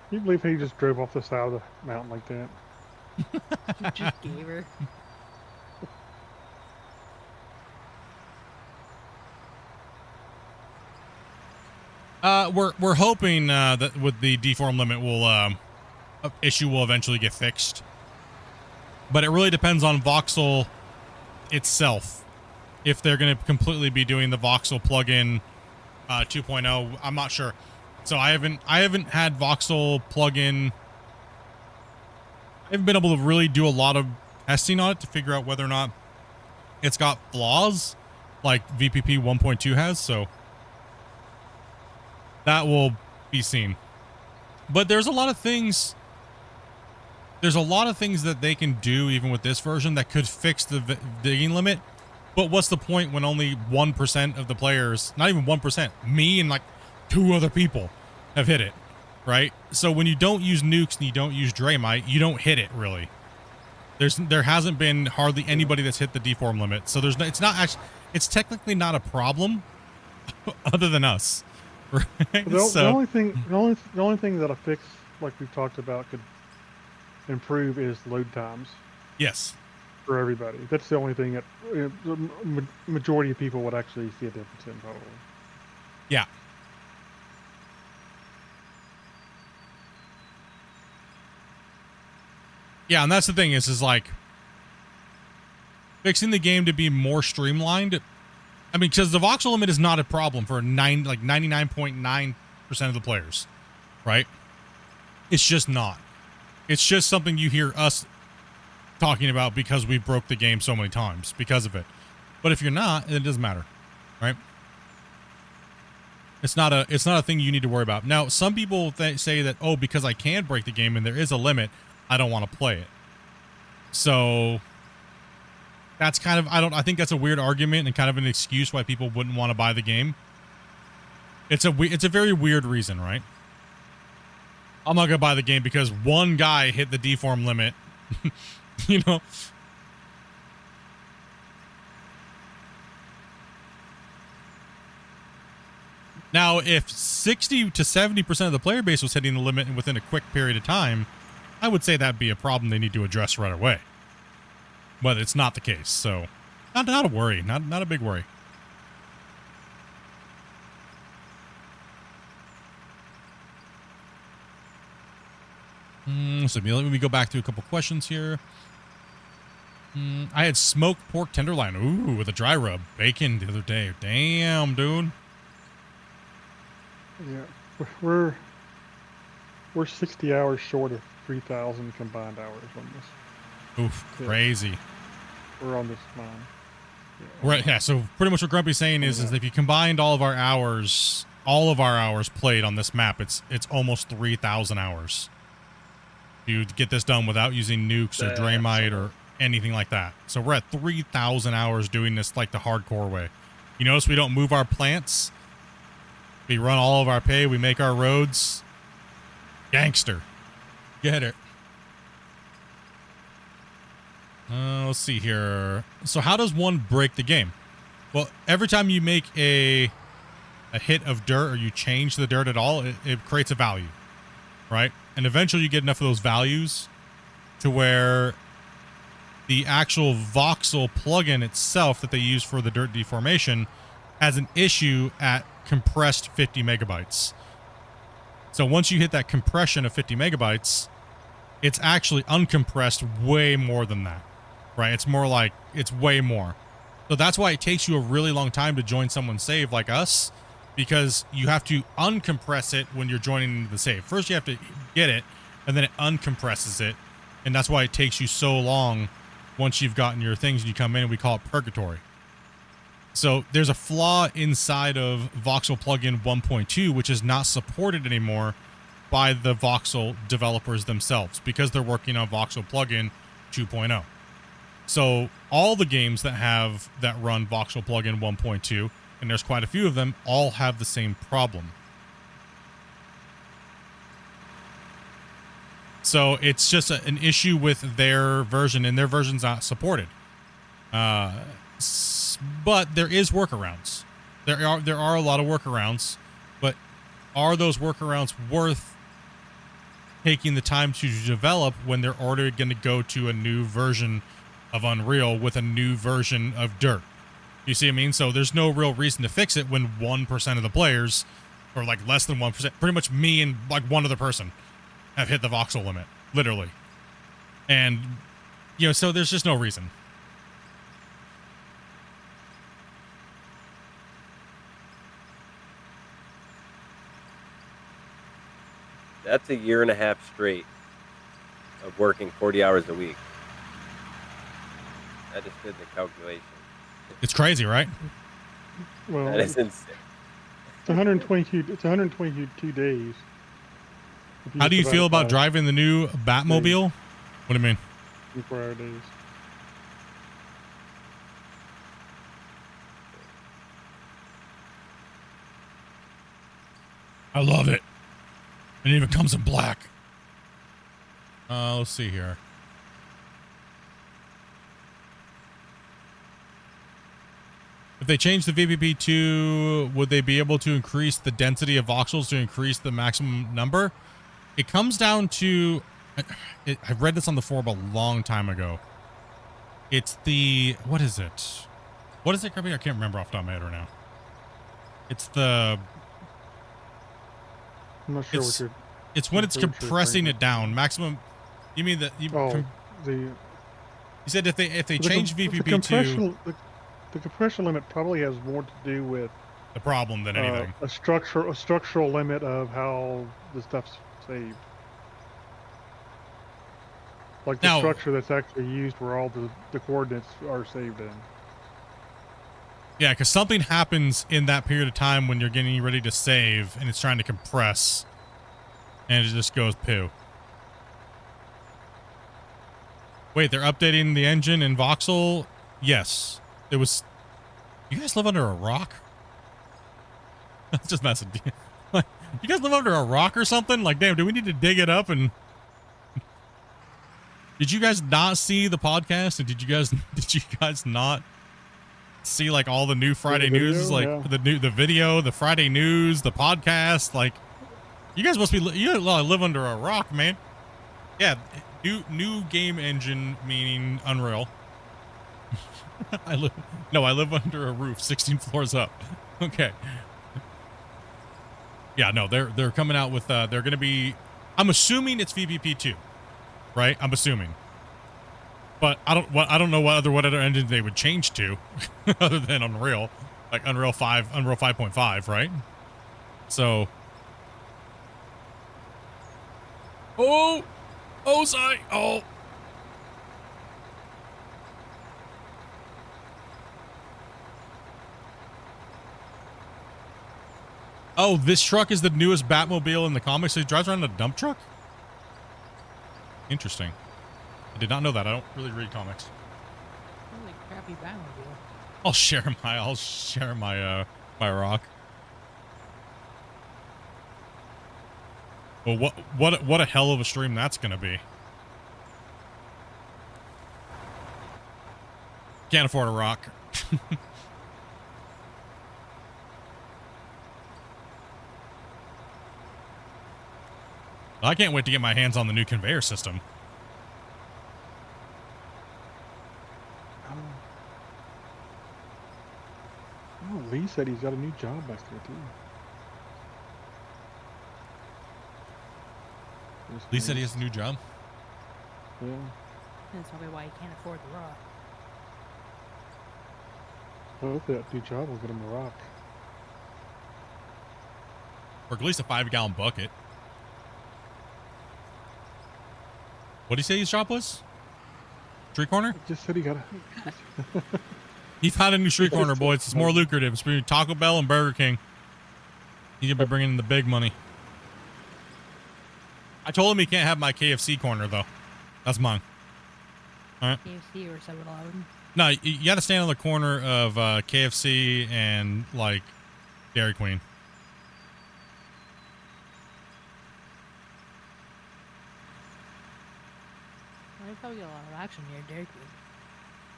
G: Can you believe he just drove off the side of the mountain like that?
D: You just gave her.
B: We're hoping that with the deform limit issue will eventually get fixed. But it really depends on Voxel itself. If they're going to completely be doing the Voxel plugin 2.0. I'm not sure. So I haven't had voxel plugin. I haven't been able to really do a lot of testing on it to figure out whether or not it's got flaws like VPP 1.2 has. So that will be seen. But there's a lot of things. There's a lot of things that they can do even with this version that could fix the digging limit. But what's the point when only 1% of the players, not even 1%, me and like 2 other people have hit it, right? So when you don't use nukes and you don't use Draymite, you don't hit it really. There hasn't been hardly anybody that's hit the deform limit. So there's no, it's not actually, it's technically not a problem other than us. Right?
G: The only thing that a fix like we've talked about could improve is load times
B: Yes.
G: for everybody. That's the only thing that the majority of people would actually see a difference in probably.
B: Yeah. Yeah, and that's the thing is like fixing the game to be more streamlined. I mean, because the voxel limit is not a problem for 99.9% of the players, right? It's just not. It's just something you hear us talking about because we broke the game so many times because of it. But if you're not, it doesn't matter, right? It's not a thing you need to worry about. Now, some people say that, oh, because I can break the game and there is a limit, I don't want to play it. So that's kind of, I think that's a weird argument and kind of an excuse why people wouldn't want to buy the game. It's a very weird reason, right? I'm not gonna buy the game because one guy hit the deform limit. You know. Now, if 60 to 70% of the player base was hitting the limit within a quick period of time, I would say that'd be a problem they need to address right away. But it's not the case, so not a worry, not a big worry. So let me go back to a couple questions here. I had smoked pork tenderloin, ooh, with a dry rub bacon the other day. Damn, dude.
G: Yeah, we're 60 hours short of 3,000 combined hours on this.
B: Oof, crazy.
G: We're on this line.
B: Right, yeah, so pretty much what Grumpy's saying is if you combined all of our hours played on this map, it's almost 3,000 hours. You get this done without using nukes or Draymite or anything like that. So we're at 3,000 hours doing this like the hardcore way. You notice we don't move our plants. We run all of our pay. We make our roads. Gangster. Get it. Let's see here. So how does one break the game? Well, every time you make a hit of dirt or you change the dirt at all, it creates a value, right? And eventually you get enough of those values to where the actual voxel plugin itself that they use for the dirt deformation has an issue at compressed 50 megabytes. So once you hit that compression of 50 megabytes, it's actually uncompressed way more than that, right? It's more like, it's way more. So that's why it takes you a really long time to join someone's save like us, because you have to uncompress it when you're joining into the save. First you have to get it, and then it uncompresses it, and that's why it takes you so long once you've gotten your things and you come in, and we call it purgatory. So there's a flaw inside of voxel plugin 1.2 which is not supported anymore by the voxel developers themselves because they're working on voxel plugin 2.0. So all the games that run voxel plugin 1.2, and there's quite a few of them, all have the same problem. So it's just an issue with their version, and their version's not supported. But there is workarounds. There are a lot of workarounds, but are those workarounds worth taking the time to develop when they're already going to go to a new version of Unreal with a new version of Dirt? You see what I mean? So there's no real reason to fix it when 1% of the players, or like less than 1%, pretty much me and like one other person, have hit the voxel limit, literally. And, you know, so there's just no reason.
H: That's a year and a half straight of working 40 hours a week. I just did the calculation.
B: It's crazy, right?
G: Well,
H: That is insane.
G: it's 122. It's 122 days. If
B: How do you
G: divide
B: feel
G: it
B: about
G: by
B: driving the new Batmobile? What do you mean?
G: 24-hour days.
B: I love it. And it even comes in black. Let's see here. If they change the VPP2, would they be able to increase the density of voxels to increase the maximum number? It comes down to... I read this on the forum a long time ago. It's the... What is it? What is it, Kirby? I can't remember off the top of my head right now. It's the...
G: I'm not sure what you're.
B: It's when it's
G: I'm pretty sure
B: compressing
G: it's
B: it down. Maximum... You mean that... You,
G: the
B: you said if they
G: the
B: change
G: com-
B: VPP2...
G: the compression limit probably has more to do with
B: The problem than anything.
G: a structural limit of how the stuff's saved. Like the
B: Now-
G: structure that's actually used where all the coordinates are saved in.
B: Yeah, because something happens in that period of time when you're getting ready to save and it's trying to compress. And it just goes poo. Wait, they're updating the engine in voxel? Yes. It was... You guys live under a rock? That's just messing. You guys live under a rock or something? Like, damn, do we need to dig it up and... Did you guys not see the podcast? And did you guys not see like all the new Friday
G: video,
B: news, like
G: yeah.
B: the video, the Friday news, the podcast? Like, you guys must be live under a rock, man. Yeah, new game engine meaning Unreal. I live under a roof, 16 floors up. Okay. Yeah, no, they're coming out with they're going to be. I'm assuming it's VPP2. Right, I'm assuming, but I don't know what other engine they would change to, other than Unreal, like Unreal 5.5, right? So, sorry, oh, this truck is the newest Batmobile in the comics. So he drives around in a dump truck. Interesting. I did not know that. I don't really read comics.
D: Really crappy Batmobile.
B: I'll share my my rock. Well, what a hell of a stream that's gonna be. Can't afford a rock. I can't wait to get my hands on the new conveyor system.
G: Oh, Lee said he's got a new job back there too.
B: Lee said he has a new job.
G: Yeah.
D: That's probably why he can't afford the rock.
G: Hopefully that new job will get him a rock.
B: Or at least a 5-gallon bucket. What did he say his job was? Street corner?
G: He just said he got a.
B: He found a new street corner, boys. It's more lucrative. It's between Taco Bell and Burger King. He's gonna be bringing in the big money. I told him he can't have my KFC corner though. That's mine. All right.
D: KFC or 7-Eleven.
B: No, you got to stand on the corner of KFC and like Dairy Queen.
D: Well, they probably get a lot of action here, Dairy Queen.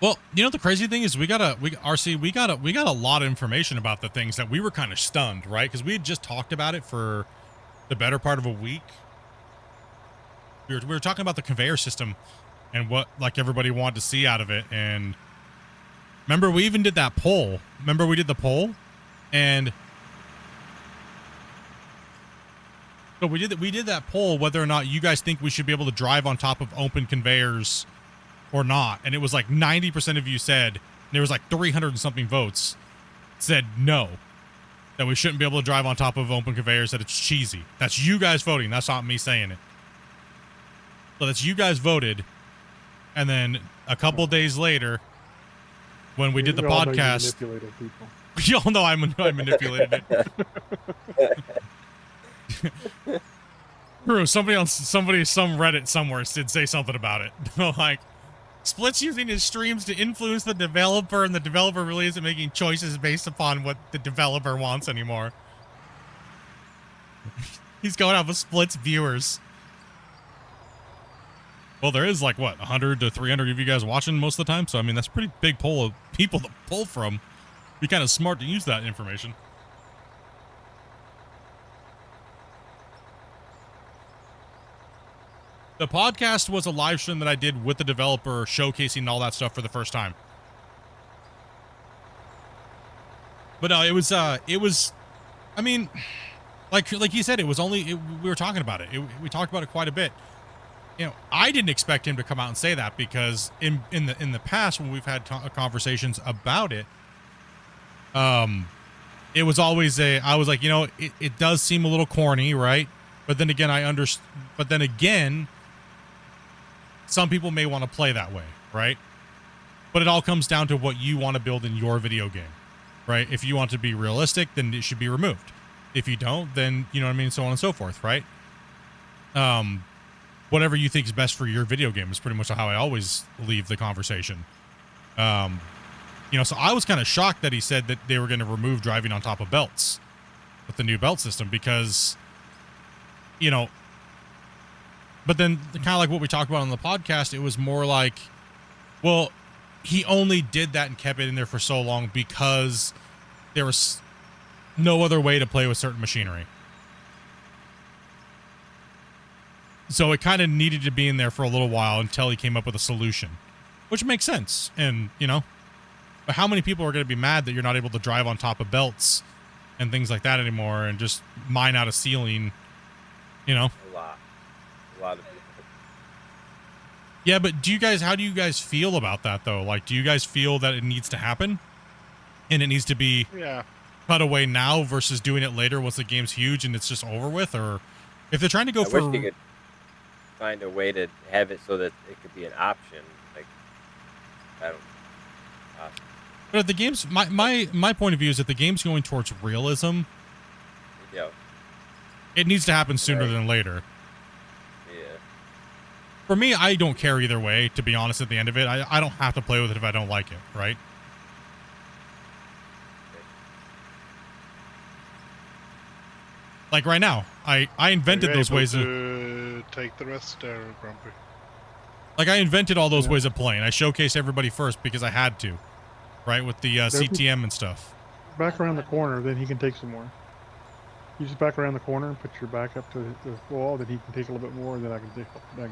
B: Well, you know the crazy thing is we got a lot of information about the things that we were kind of stunned, right? Because we had just talked about it for the better part of a week. We were talking about the conveyor system and what like everybody wanted to see out of it. And remember, we even did that poll. Remember, we did the poll, and so we did that poll whether or not you guys think we should be able to drive on top of open conveyors or not. And it was like 90% of you said, and there was like 300 and something votes said no. that we shouldn't be able to drive on top of open conveyors, that it's cheesy. That's you guys voting. That's not me saying it. So that's you guys voted. And then a couple days later, when we did the
G: all know you
B: podcast,
G: manipulated people.
B: y'all know I manipulated it. True. Some Reddit somewhere did say something about it. Like, Split's using his streams to influence the developer, and the developer really isn't making choices based upon what the developer wants anymore. He's going off of Split's viewers. Well, there is like, what, 100 to 300 of you guys watching most of the time? So, I mean, that's a pretty big pool of people to pull from. Be kind of smart to use that information. The podcast was a live stream that I did with the developer, showcasing all that stuff for the first time. But no, it was, I mean, like you said, it was only, we were talking about it. We talked about it quite a bit. You know, I didn't expect him to come out and say that, because in the past, when we've had conversations about it, it was always I was like, you know, it does seem a little corny, right? But then again, some people may want to play that way, right? But it all comes down to what you want to build in your video game, right? If you want to be realistic, then it should be removed. If you don't, then, you know what I mean, so on and so forth, right? Whatever you think is best for your video game is pretty much how I always leave the conversation. You know, so I was kind of shocked that he said that they were going to remove driving on top of belts with the new belt system, because, you know, but then kind of like what we talked about on the podcast, it was more like, well, he only did that and kept it in there for so long because there was no other way to play with certain machinery. So it kind of needed to be in there for a little while until he came up with a solution, which makes sense. And, you know, but how many people are going to be mad that you're not able to drive on top of belts and things like that anymore, and just mine out a ceiling, you know? A lot of people. Yeah, but how do you guys feel about that, though? Like, do you guys feel that it needs to happen and it needs to be cut away now versus doing it later once the game's huge and it's just over with? Or if they're trying to go
H: wish you could find a way to have it so that it could be an option. Like, I don't.
B: But if the game's my point of view is that the game's going towards realism.
H: Yeah.
B: It needs to happen sooner than later.
H: Yeah.
B: For me, I don't care either way, to be honest. At the end of it, I don't have to play with it if I don't like it, right? Like right now, I invented those ways
F: to take the rest there, Grumpy.
B: Like, I invented all those ways of playing. I showcased everybody first because I had to, right? With the CTM and stuff.
G: Back around the corner, then he can take some more. You just back around the corner and put your back up to the wall, then he can take a little bit more, and then I can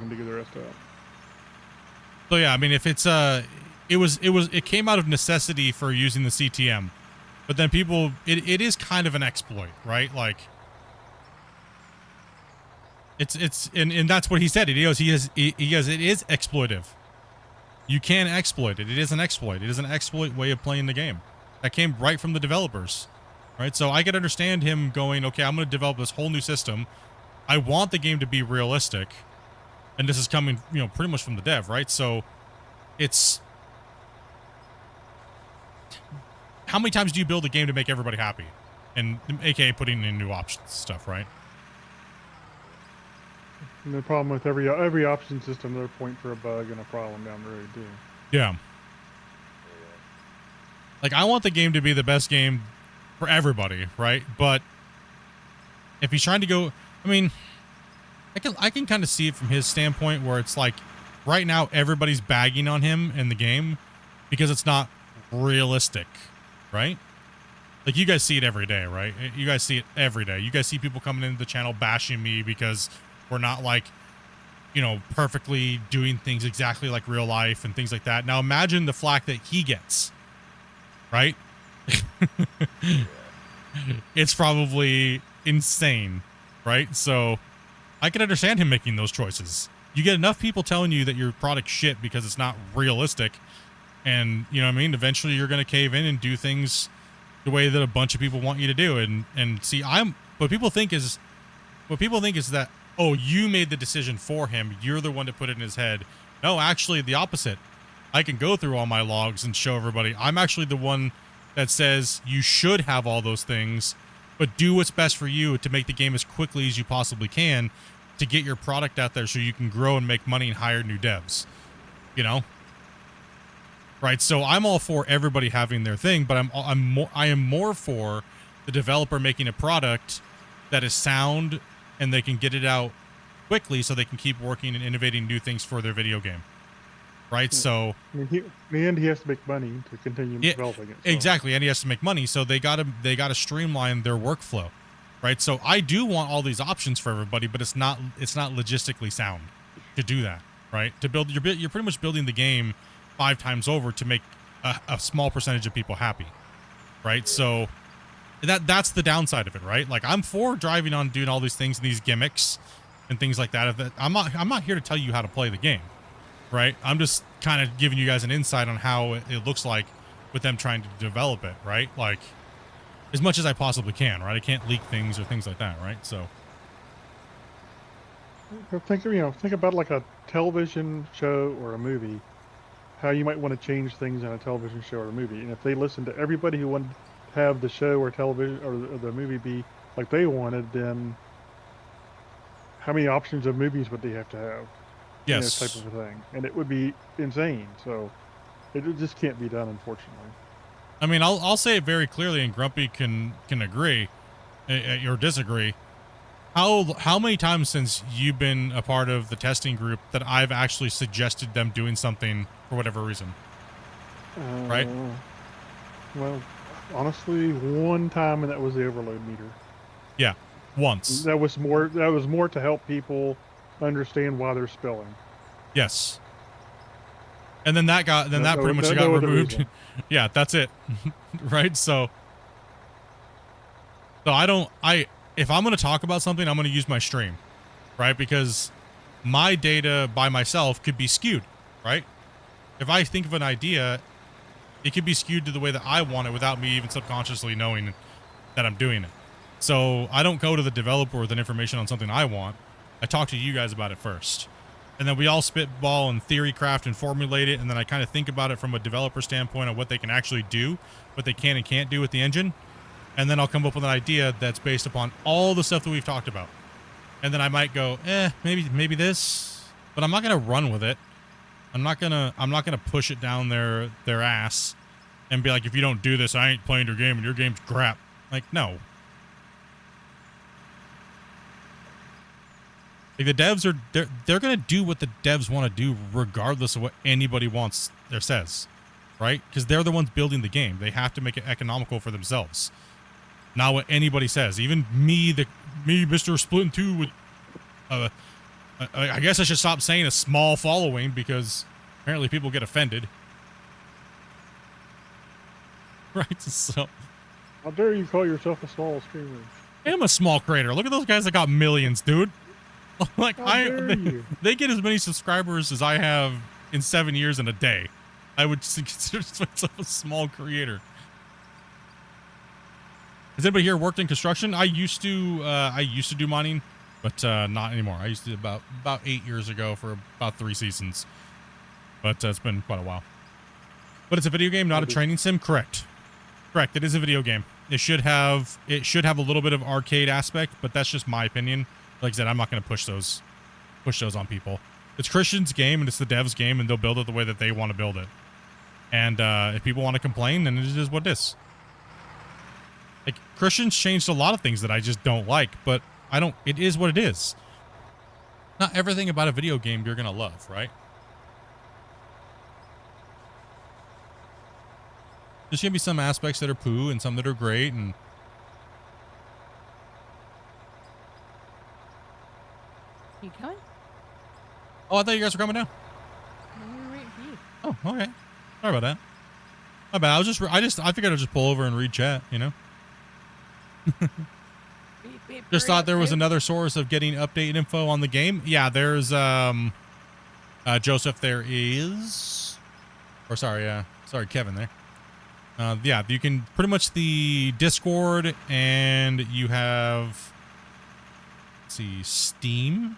G: dig the rest out.
B: So yeah, I mean, if it's it came out of necessity for using the CTM, but then people, it is kind of an exploit, right? Like, and that's what he said. It is exploitive. You can exploit it. It is an exploit. It is an exploit way of playing the game. That came right from the developers, right? So I could understand him going, okay, I'm going to develop this whole new system. I want the game to be realistic, and this is coming, you know, pretty much from the dev, right? So it's, how many times do you build a game to make everybody happy, and aka putting in new options stuff, right?
G: And the problem with every option system, they're pointing for a bug and a problem down the road too.
B: Yeah. Like, I want the game to be the best game for everybody, right? But if he's trying to go, I mean, I can kind of see it from his standpoint, where it's like, right now everybody's bagging on him in the game because it's not realistic, right? Like, you guys see it every day, right? You guys see it every day. You guys see people coming into the channel bashing me because we're not, like, you know, perfectly doing things exactly like real life and things like that. Now imagine the flack that he gets, right? It's probably insane, right? So I can understand him making those choices. You get enough people telling you that your product's shit because it's not realistic, and, you know what I mean, eventually you're going to cave in and do things the way that a bunch of people want you to do. And see, what people think is that, oh, you made the decision for him. You're the one to put it in his head. No, actually the opposite. I can go through all my logs and show everybody. I'm actually the one that says you should have all those things, but do what's best for you to make the game as quickly as you possibly can to get your product out there so you can grow and make money and hire new devs, you know? Right. So I'm all for everybody having their thing, but I am more for the developer making a product that is sound and they can get it out quickly so they can keep working and innovating new things for their video game. Right. So
G: I mean, in the end, he has to make money to continue developing it. So.
B: Exactly. And he has to make money. So they gotta streamline their workflow. Right. So I do want all these options for everybody, but it's not logistically sound to do that. Right. To build you're pretty much building the game 5 times over to make a small percentage of people happy. Right. So that's the downside of it. Right. Like, I'm for driving on doing all these things and these gimmicks and things like that. I'm not here to tell you how to play the game. Right. I'm just kind of giving you guys an insight on how it looks like with them trying to develop it. Right. Like, as much as I possibly can. Right. I can't leak things or things like that. Right. So
G: think about like a television show or a movie, how you might want to change things in a television show or a movie. And if they listen to everybody who wanted to have the show or television or the movie be like they wanted, then how many options of movies would they have to have?
B: yes.
G: Type of a thing. And it would be insane. So it just can't be done, unfortunately.
B: I mean, I'll say it very clearly, and Grumpy can agree or disagree. How many times since you've been a part of the testing group that I've actually suggested them doing something for whatever reason? Right?
G: Well, honestly, one time, and that was the overload meter.
B: Yeah, once.
G: That was more to help people understand why they're spilling.
B: Yes. And then that pretty much got
G: no
B: removed. Yeah, that's it. Right? So if I'm going to talk about something, I'm going to use my stream, right? Because my data by myself could be skewed, right? If I think of an idea, it could be skewed to the way that I want it without me even subconsciously knowing that I'm doing it. So I don't go to the developer with an information on something I want. I talk to you guys about it first. And then we all spitball and theory craft and formulate it. And then I kind of think about it from a developer standpoint of what they can actually do, what they can and can't do with the engine. And then I'll come up with an idea that's based upon all the stuff that we've talked about. And then I might go, maybe this, but I'm not going to run with it. I'm not going to push it down their ass and be like, if you don't do this, I ain't playing your game and your game's crap. Like, no. Like, the devs they're going to do what the devs want to do regardless of what anybody wants or says, right? Because they're the ones building the game. They have to make it economical for themselves. Not what anybody says. Even me, Mr. Splitintwo with, I guess I should stop saying a small following because apparently people get offended. Right, so.
G: How dare you call yourself a small streamer?
B: I am a small creator. Look at those guys that got millions, dude. Like, they get as many subscribers as I have in 7 years in a day. I would consider myself a small creator. Has anybody here worked in construction? I used to do mining, but not anymore. I used to about 8 years ago for about 3 seasons, but it's been quite a while. But it's a video game, not a training sim. Correct. It is a video game. It should have a little bit of arcade aspect, but that's just my opinion. Like I said, I'm not going to push those on people. It's Christian's game and it's the devs' game, and they'll build it the way that they want to build it. And if people want to complain, then it is what it is. Like, Christian's changed a lot of things that I just don't like, but it is what it is. Not everything about a video game you're going to love, right? There's going to be some aspects that are poo and some that are great, and
D: You coming?
B: oh, I thought you guys were coming down.
D: I'm waiting for you.
B: Oh, okay. Sorry about that. My bad. I figured I'd just pull over and read chat, you know? Just thought there was another source of getting update info on the game. Yeah, there's Joseph, there is, or sorry, Kevin there. Yeah, you can pretty much the Discord, and you have, let's see, Steam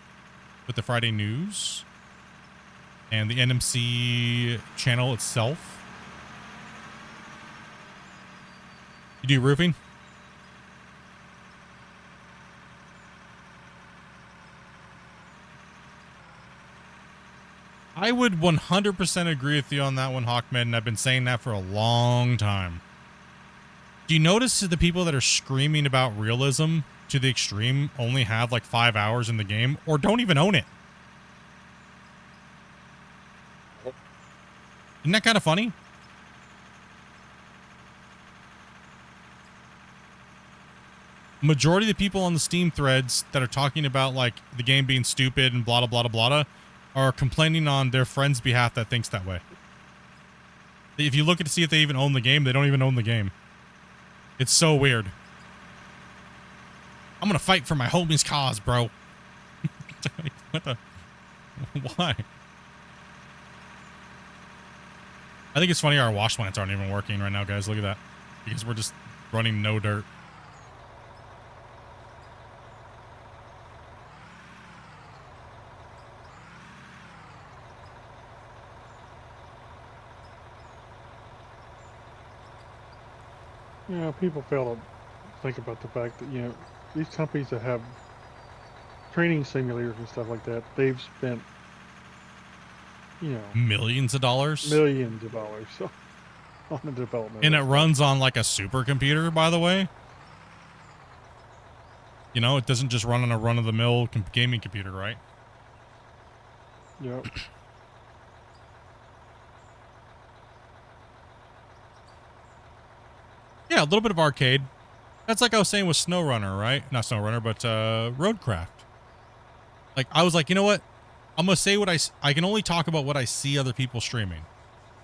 B: with the Friday news and the NMC channel itself. You do roofing? I would 100% agree with you on that one, Hawkman, and I've been saying that for a long time. Do you notice the people that are screaming about realism to the extreme only have like 5 hours in the game or don't even own it? Isn't that kind of funny? Majority of the people on the Steam threads that are talking about like the game being stupid and blah, blah, blah, blah, blah, are complaining on their friend's behalf that thinks that way. If you look at to see if they even own the game, they don't even own the game. It's so weird. I'm gonna fight for my homie's cause, bro. What the? Why? I think it's funny our wash plants aren't even working right now, guys. Look at that. Because we're just running no dirt.
G: You know, people fail to think about the fact that, you know, these companies that have training simulators and stuff like that, they've spent, you know,
B: Millions of dollars.
G: millions of dollars on the development.
B: And it runs on like a supercomputer, by the way. You know, it doesn't just run on a run-of-the-mill gaming computer, right?
G: Yep.
B: Yeah, a little bit of arcade. That's like I was saying with SnowRunner, right? Not SnowRunner, but Roadcraft. Like, I was like, you know what? I'm going to say what I can only talk about what I see other people streaming,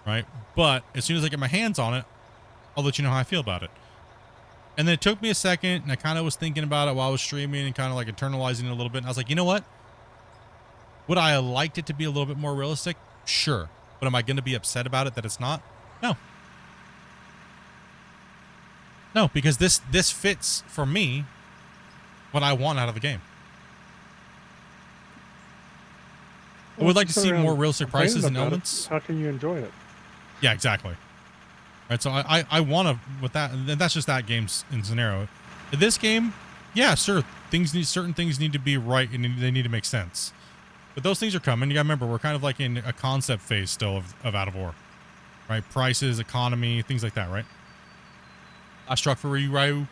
B: right? But as soon as I get my hands on it, I'll let you know how I feel about it. And then it took me a second, and I kind of was thinking about it while I was streaming and kind of like internalizing it a little bit. And I was like, you know what? Would I have liked it to be a little bit more realistic? Sure. But am I going to be upset about it that it's not? No. No, because this fits for me what I want out of the game. I would like to see more realistic prices and elements.
G: How can you enjoy it?
B: Yeah, exactly. Right, so I want to with that. And that's just that game's in scenario. In this game, yeah, sure, certain things need to be right and they need to make sense. But those things are coming. You gotta remember, we're kind of like in a concept phase still of Out of War, right? Prices, economy, things like that, right? Last truck for you, Ryu.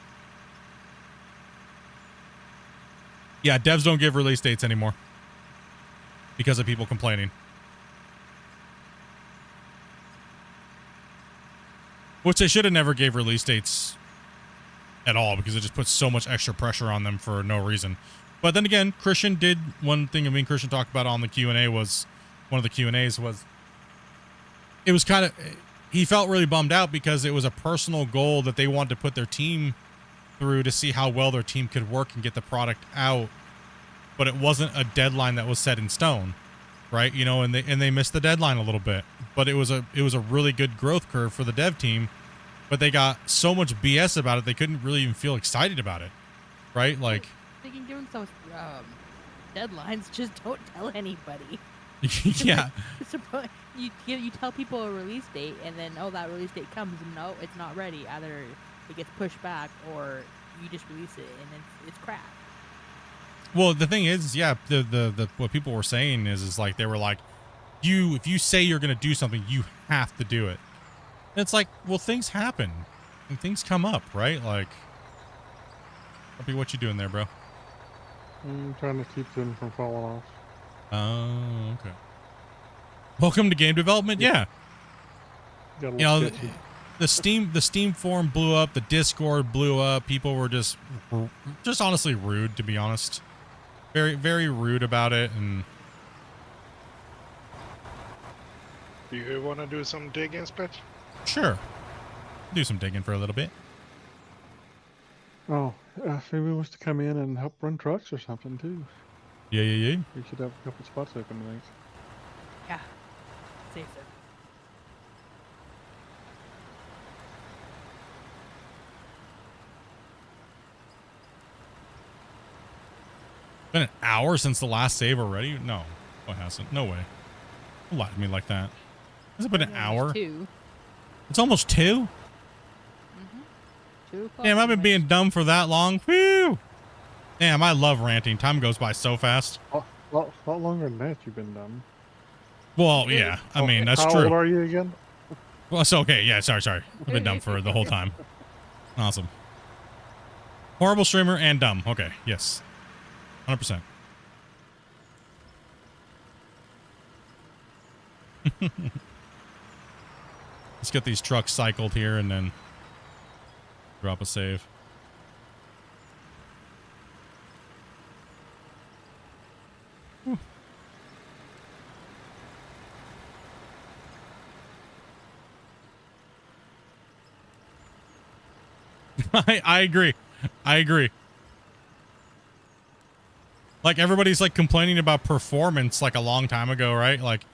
B: Yeah, devs don't give release dates anymore because of people complaining. Which they should have never gave release dates at all because it just puts so much extra pressure on them for no reason. But then again, Christian did one thing. I mean, Christian talked about on the Q&A was one of the Q&As was it was kind of. He felt really bummed out because it was a personal goal that they wanted to put their team through to see how well their team could work and get the product out. But it wasn't a deadline that was set in stone, right? You know, and they missed the deadline a little bit. But it was a really good growth curve for the dev team. But they got so much BS about it, they couldn't really even feel excited about it, right? Like,
D: They can give themselves deadlines. Just don't tell anybody.
B: yeah.
D: You tell people a release date, and then that release date comes, and no, it's not ready. Either it gets pushed back, or you just release it, and it's crap.
B: Well, the thing is, yeah, the what people were saying is like they were like, if you say you're gonna do something, you have to do it. And it's like, well, things happen, and things come up, right? Like, Puppy, what you doing there, bro?
G: I'm trying to keep them from falling off.
B: Oh, okay. Welcome to game development. Yeah.
G: Got a
B: You know,
G: little sketchy.
B: the Steam forum blew up, the Discord blew up. People were just honestly rude, to be honest. Very, very rude about it. And
F: Do you want to do some digging, Spitch?
B: sure, do some digging for a little bit.
G: Oh, if anybody wants to come in and help run trucks or something too,
B: Yeah.
G: we should have a couple spots open tonight.
D: Yeah. Safe there.
B: Been an hour since the last save already? No, it hasn't. No way. Don't lie to me like that. Has it been an hour?
D: 2.
B: It's almost 2?
D: Mm-hmm. 2 o'clock.
B: Damn, I've been
D: night.
B: being dumb for that long. Whew. Damn, I love ranting. Time goes by so fast.
G: A lot longer than that you've been dumb.
B: Well, yeah. I mean, that's
G: How
B: true.
G: old are you again?
B: Well, it's okay. Yeah, sorry. I've been dumb for the whole time. Awesome. Horrible streamer and dumb. Okay, yes. 100%. Let's get these trucks cycled here and then drop a save. Whew. I agree. I agree. Like everybody's like complaining about performance like a long time ago, right? Like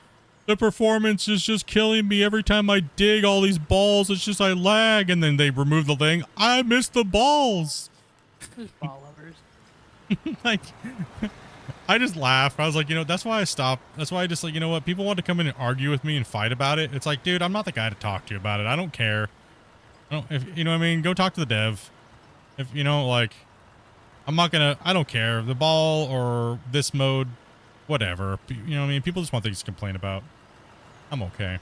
B: the performance is just killing me every time I dig all these balls. It's just I lag, and then they remove the thing. I miss the balls.
D: Who's ball lovers?
B: Like I just laugh. I was like, that's why I stopped. That's why I just like, you know what? People want to come in and argue with me and fight about it. It's like, dude, I'm not the guy to talk to you about it. I don't care. If you know what I mean, go talk to the dev. If like, I don't care. The ball or this mode, whatever. You know what I mean? People just want things to complain about. I'm okay.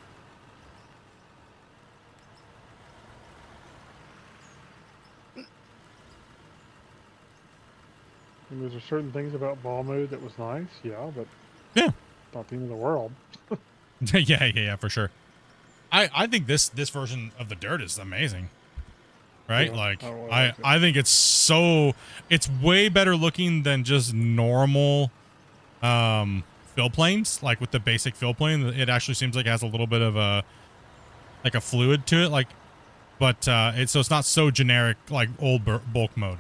G: And there's certain things about ball mode that was nice, yeah, but
B: Yeah.
G: not the end of the world.
B: yeah, for sure. I think this version of the dirt is amazing. Right?
G: Yeah,
B: like
G: I really like it.
B: I think it's way better looking than just normal fill planes, like with the basic fill plane. It actually seems like it has a little bit of a fluid to it, but it's not so generic like old bulk mode.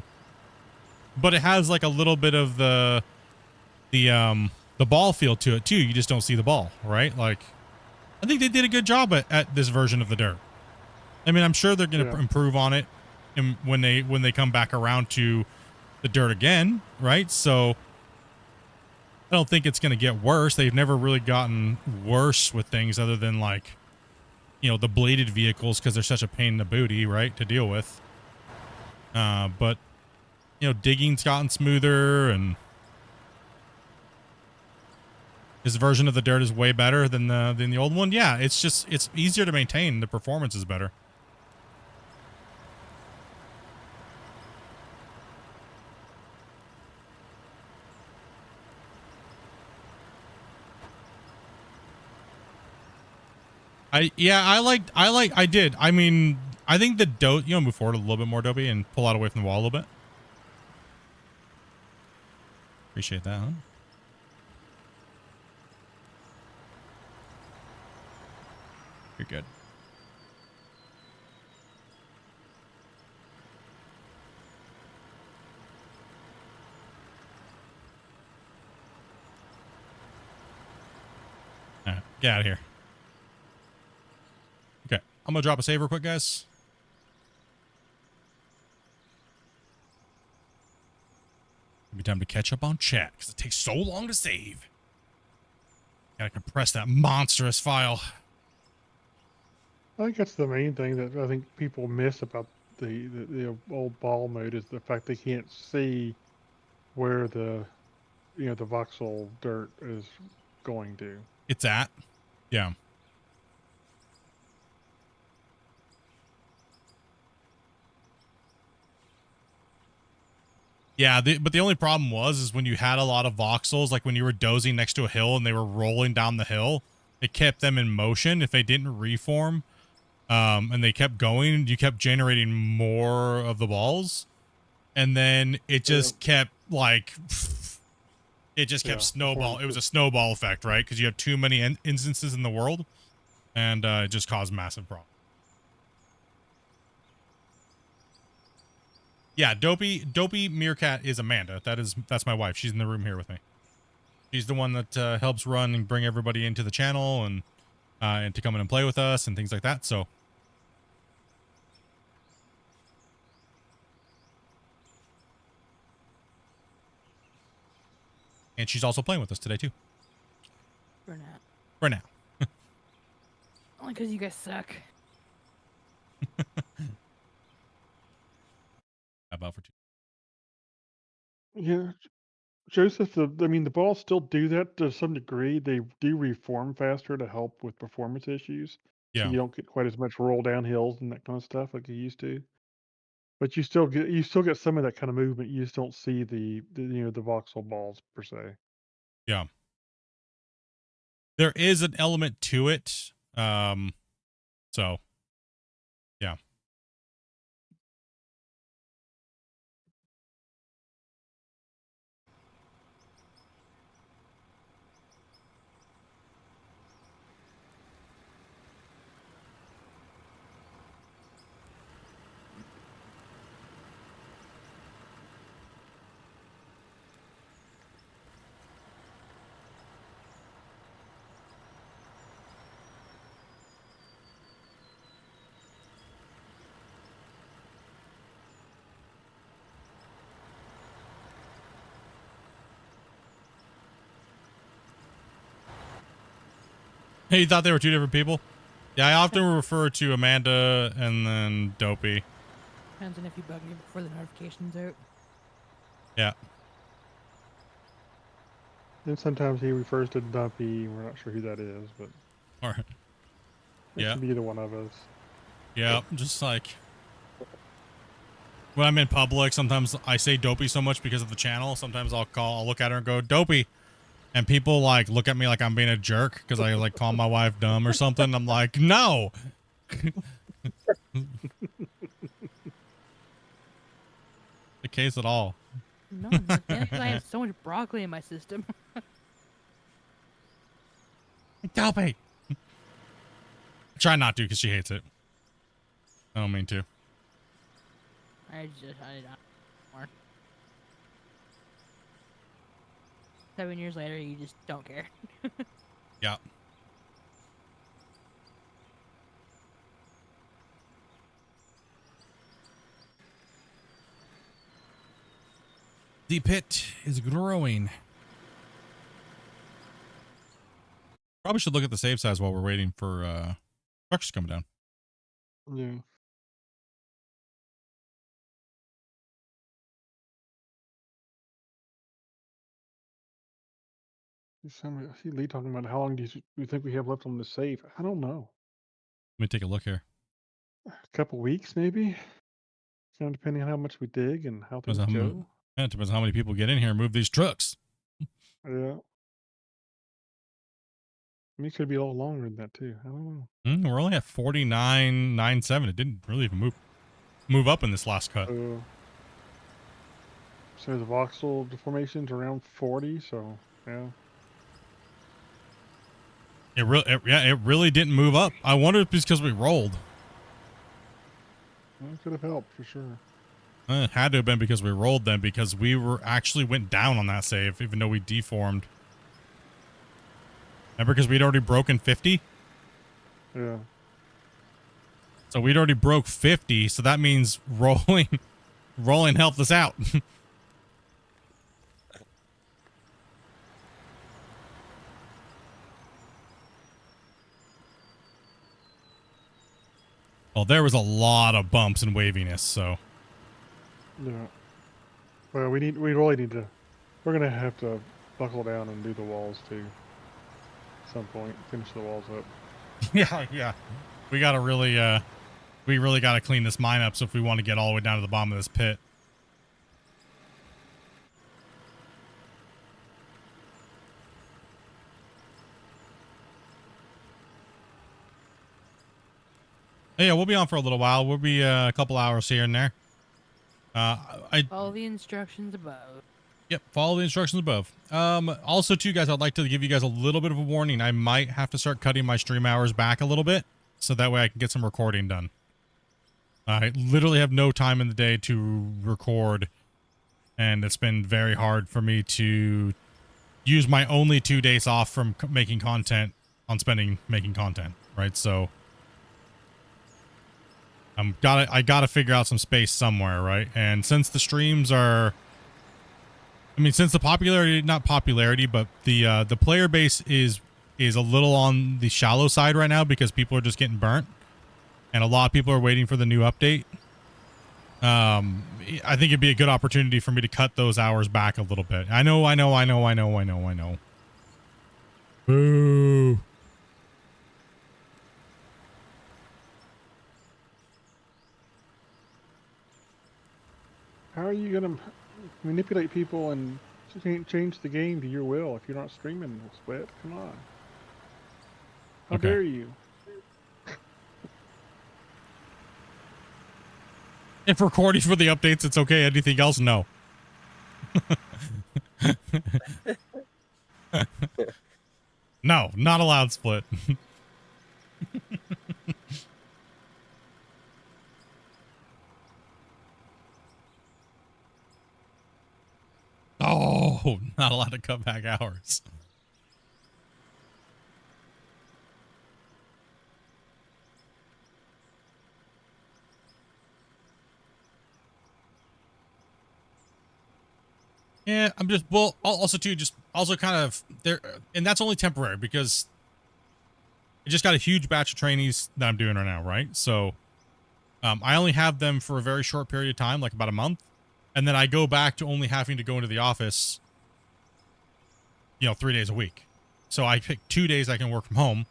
B: But it has like a little bit of the ball feel to it too. You just don't see the ball, right? Like I think they did a good job at this version of the dirt. I mean, I'm sure they're going to improve on it when they come back around to the dirt again, right? So I don't think it's going to get worse. They've never really gotten worse with things other than like, the bladed vehicles because they're such a pain in the booty, right, to deal with. But digging's gotten smoother, and this version of the dirt is way better than the old one. Yeah, it's easier to maintain. The performance is better. I did. I mean, I think the move forward a little bit more, Dopey, and pull out away from the wall a little bit. Appreciate that, huh? You're good. All right, get out of here. Okay, I'm gonna drop a save real quick, guys. It'll be time to catch up on chat because it takes so long to save. Gotta compress that monstrous file.
G: I think that's the main thing that I think people miss about the old ball mode is the fact they can't see where the the voxel dirt is going to.
B: It's at. Yeah. Yeah, but the only problem is when you had a lot of voxels, like when you were dozing next to a hill and they were rolling down the hill, it kept them in motion. If they didn't reform, and they kept going, you kept generating more of the balls, and then it just kept like, it just kept snowball. It was a snowball effect, right? Because you have too many instances in the world, and it just caused massive problems. Yeah, Dopey Meerkat is Amanda. That's my wife. She's in the room here with me. She's the one that helps run and bring everybody into the channel and to come in and play with us and things like that. So And she's also playing with us today too.
D: For now.
B: For now.
D: Only because you guys suck.
B: How about for two?
G: Yeah, Joseph. I mean, the balls still do that to some degree. They do reform faster to help with performance issues, so
B: Yeah.
G: you don't get quite as much roll down hills and that kind of stuff like you used to. But you still get some of that kind of movement. You just don't see the voxel balls per se.
B: Yeah. There is an element to it. So yeah. Hey, you thought they were two different people? Yeah, I often refer to Amanda and then Dopey.
D: Depends on if you bug me before the notification's out.
B: Yeah.
G: And sometimes he refers to Dumpy. We're not sure who that is, but
B: All right.
G: it
B: Yeah.
G: could be either one of us.
B: Yeah. Just like when I'm in public, sometimes I say Dopey so much because of the channel. Sometimes I'll look at her and go, Dopey. And people like look at me like I'm being a jerk because I like call my wife dumb or something. I'm like, no. The case at all.
D: No, not because I have so much broccoli in my system.
B: Dopey. Try not to because she hates it. I don't mean to.
D: I don't. More. 7 years later, you just don't care.
B: Yeah. The pit is growing. Probably should look at the save size while we're waiting for structures coming down.
G: Yeah. I see Lee talking about how long do you think we have left on the save? I don't know.
B: Let me take a look here.
G: A couple weeks, maybe. Kind of depending on how much we dig and how things go.
B: Yeah, it depends on how many people get in here and move these trucks.
G: Yeah. I mean, it could be a little longer than that too. I don't know.
B: We're only at 49.97. It didn't really even move up in this last cut.
G: So the voxel deformation's around 40. So yeah.
B: It really didn't move up. I wonder if it's because we rolled.
G: Well, it could have helped for sure.
B: It had to have been because we rolled then, because we actually went down on that save, even though we deformed. Remember, because we'd already broken 50?
G: Yeah.
B: So we'd already broke 50, so that means rolling helped us out. Well, there was a lot of bumps and waviness, so.
G: Yeah. Well, we really need to. We're gonna have to buckle down and do the walls too. At some point, finish the walls up.
B: Yeah. We gotta really gotta clean this mine up, so if we want to get all the way down to the bottom of this pit. Yeah, we'll be on for a little while. We'll be a couple hours here and there.
D: Follow the instructions above.
B: Yep, follow the instructions above. Also, too, guys, I'd like to give you guys a little bit of a warning. I might have to start cutting my stream hours back a little bit, so that way I can get some recording done. I literally have no time in the day to record, and it's been very hard for me to use my only 2 days off from making content on making content, right? So I gotta figure out some space somewhere, right? And since the streams are, I mean, since the popularity, not popularity, but the player base is a little on the shallow side right now because people are just getting burnt, and a lot of people are waiting for the new update. I think it'd be a good opportunity for me to cut those hours back a little bit. I know. Boo.
G: How are you gonna manipulate people and change the game to your will if you're not streaming, Split? Come on. How
B: Okay.
G: dare you?
B: If recording for the updates, it's okay. Anything else, no. No, not allowed, Split. Oh, not allowed to cut back hours. Yeah, I'm just, well, also too, just also kind of there, and that's only temporary because I just got a huge batch of trainees that I'm doing right now, right? So I only have them for a very short period of time, like about a month, and then I go back to only having to go into the office, 3 days a week. So I pick 2 days I can work from home.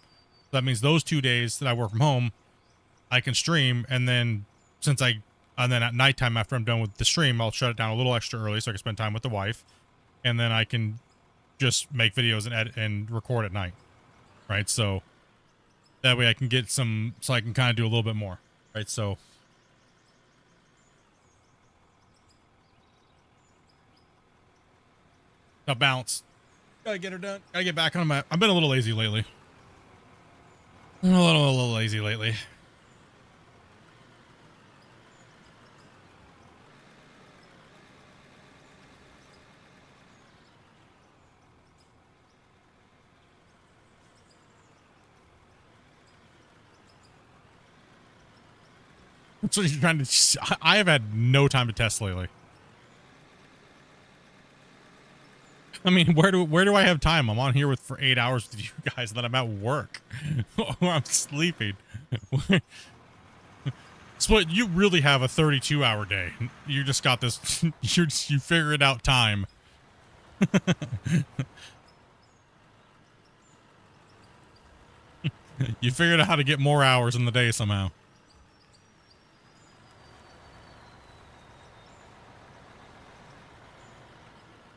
B: That means those 2 days that I work from home, I can stream, and then and then at nighttime after I'm done with the stream, I'll shut it down a little extra early so I can spend time with the wife, and then I can just make videos and edit and record at night, right? So that way I can get so I can kind of do a little bit more, right? So a balance. Gotta get her done. Gotta get back on my. I've been a little lazy lately. I'm a little lazy lately. So you're trying to. I have had no time to test lately. I mean, where do I have time? I'm on here for 8 hours with you guys, and then I'm at work or I'm sleeping. Split, you really have a 32-hour day. You just got this. You figured out time. You figured out how to get more hours in the day somehow.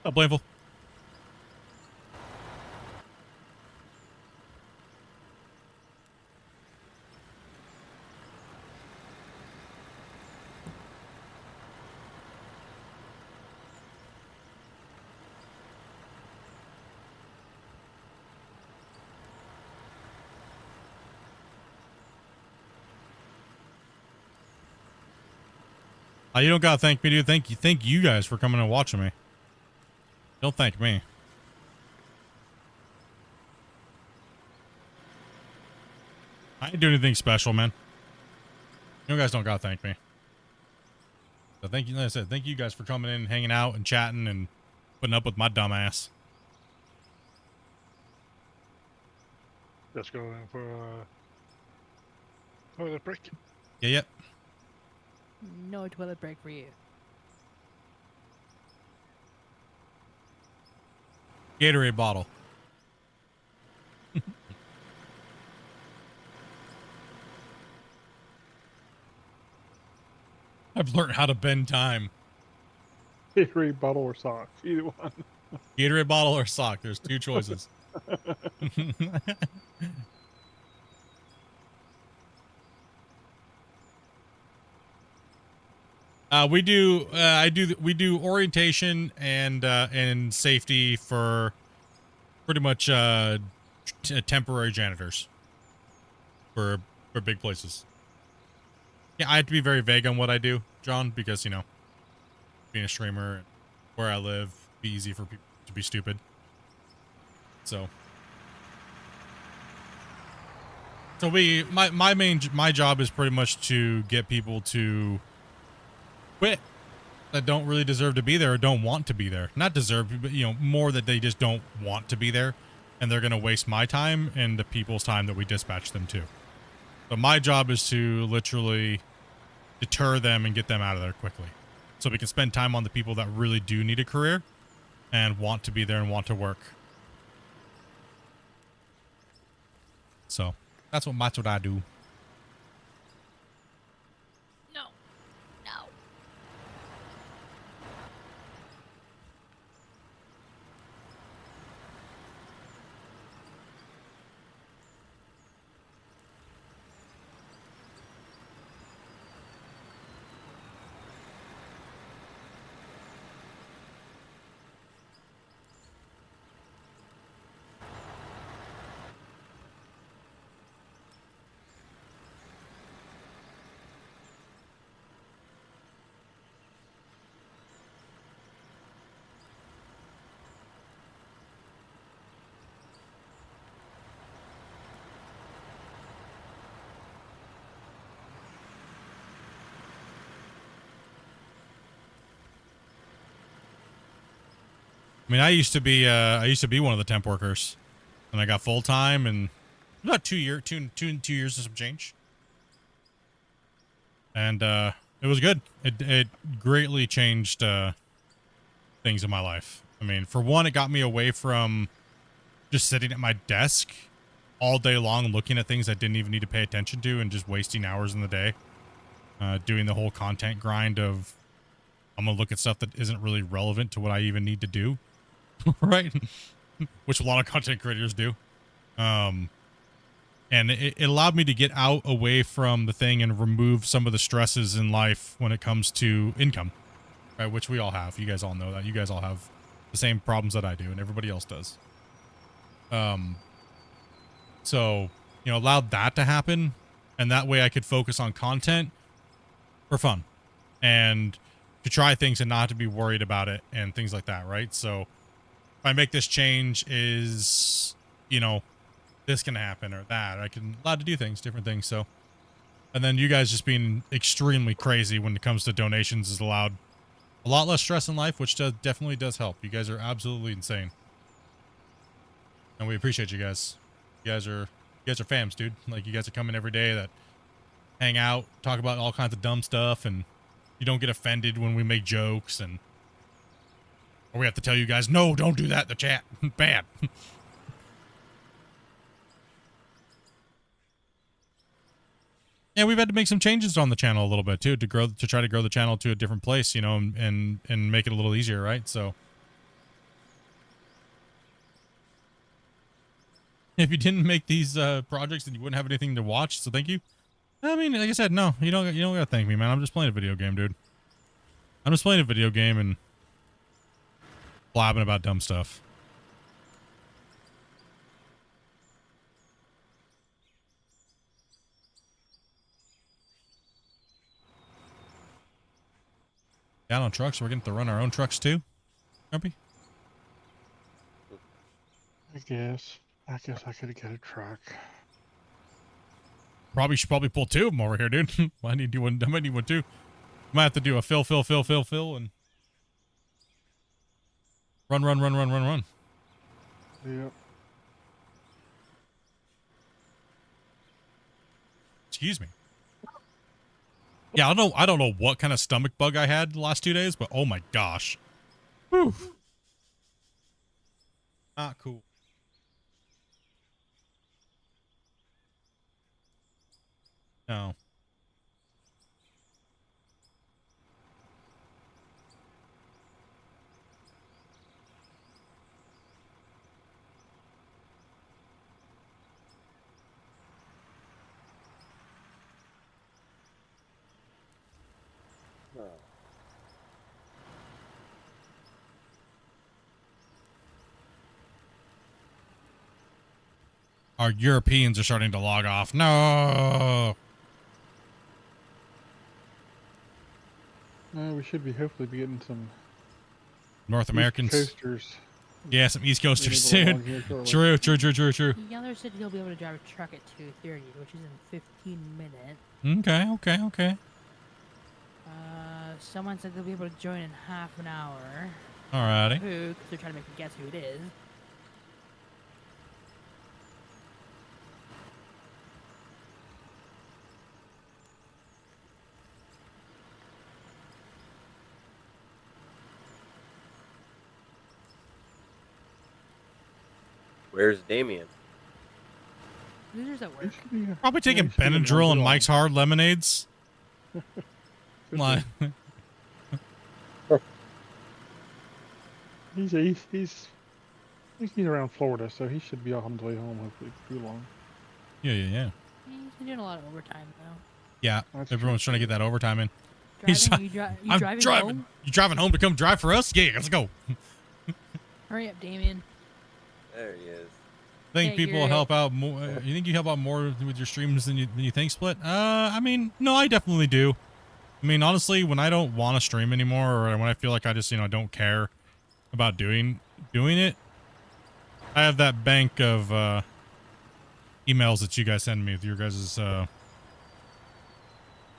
B: Blameful. You don't gotta thank me, dude. Thank you guys for coming and watching me. Don't thank me. I didn't do anything special, man. You guys don't gotta thank me. So thank you, like I said, thank you guys for coming in, hanging out, and chatting, and putting up with my dumb ass.
F: Just going for toilet break.
B: Yeah, yep.
D: No toilet break for you.
B: Gatorade bottle. I've learned how to bend time.
G: Gatorade bottle or socks, either one.
B: Gatorade bottle or sock. There's two choices. We do orientation and safety for pretty much temporary janitors for big places. Yeah, I have to be very vague on what I do, John, because being a streamer, where I live, be easy for people to be stupid. So my job is pretty much to get people to quit that don't really deserve to be there or don't want to be there. Not deserve, but you know, more that they just don't want to be there, and they're going to waste my time and the people's time that we dispatch them to. So my job is to literally deter them and get them out of there quickly, so we can spend time on the people that really do need a career and want to be there and want to work. So that's what I do.
D: No. No.
B: I mean, I used to be one of the temp workers, and I got full time, and about 2 years and some change, and it was good. It greatly changed things in my life. I mean, for one, it got me away from just sitting at my desk all day long looking at things I didn't even need to pay attention to and just wasting hours in the day doing the whole content grind of I'm gonna look at stuff that isn't really relevant to what I even need to do. Right? Which a lot of content creators do. And it allowed me to get out away from the thing and remove some of the stresses in life when it comes to income, right? Which we all have. You guys all know that. You guys all have the same problems that I do and everybody else does. So, you know, allowed that to happen, and that way I could focus on content for fun and to try things and not to be worried about it and things like that, right? So if I make this change, is, you know, this can happen or that, I can allowed to do things, different things. So, and then you guys just being extremely crazy when it comes to donations is allowed a lot less stress in life, which definitely does help. You guys are absolutely insane, and we appreciate you guys. You guys are fams, dude. Like, you guys are coming every day that hang out, talk about all kinds of dumb stuff, and you don't get offended when we make jokes, and or we have to tell you guys, no, don't do that in the chat. Bad. Yeah, we've had to make some changes on the channel a little bit too to try to grow the channel to a different place, you know, and make it a little easier, right? So if you didn't make these projects, then you wouldn't have anything to watch. So thank you. I mean, like I said, no, you don't gotta thank me, man. I'm just playing a video game, dude. I'm just playing a video game and blabbing about dumb stuff. Down on trucks, we're getting to run our own trucks too, Grumpy?
G: I guess I could get a truck.
B: Should probably pull two of them over here, dude. I need one. I might need one too. Might have to do a fill, and run.
G: Yep.
B: Excuse me. Yeah, I don't know what kind of stomach bug I had the last 2 days, but oh my gosh. Whew. Not cool. No. Our Europeans are starting to log off. No.
G: We should be hopefully be getting some
B: North Americans.
G: East Coasters.
B: Yeah, some East Coasters,
G: being able
B: dude.
G: to log here shortly.
B: True.
D: Yeller said he'll be able to drive a truck at 2:30, which is in 15 minutes.
B: Okay.
D: someone said they'll be able to join in half an hour.
B: Alrighty.
D: Who? Because they're trying to make me guess who it is.
H: Where's Damien?
D: Losers at
G: He
D: work.
G: should be-
B: Probably
G: yeah,
B: taking
G: he should be
B: Benadryl and
G: on.
B: Mike's Hard Lemonades.
G: Should
B: Like,
G: be. He's I think he's around Florida, so he should be on his way home hopefully too long.
B: yeah.
D: He's been doing a lot of overtime though.
B: Yeah,
G: That's
B: everyone's trying to get that overtime in. He's
D: Driving? You
B: I'm
D: driving
B: driving.
D: home?
B: You driving home to come drive for us? Yeah, let's go.
D: Hurry up, Damien.
H: There he is.
B: Think
D: Yeah,
B: people will
D: you're-
B: help out more? You think you help out more with your streams than you think, Split? I mean, no, I definitely do. I mean, honestly, when I don't want to stream anymore, or when I feel like I just don't care about doing it, I have that bank of emails that you guys send me with your guys's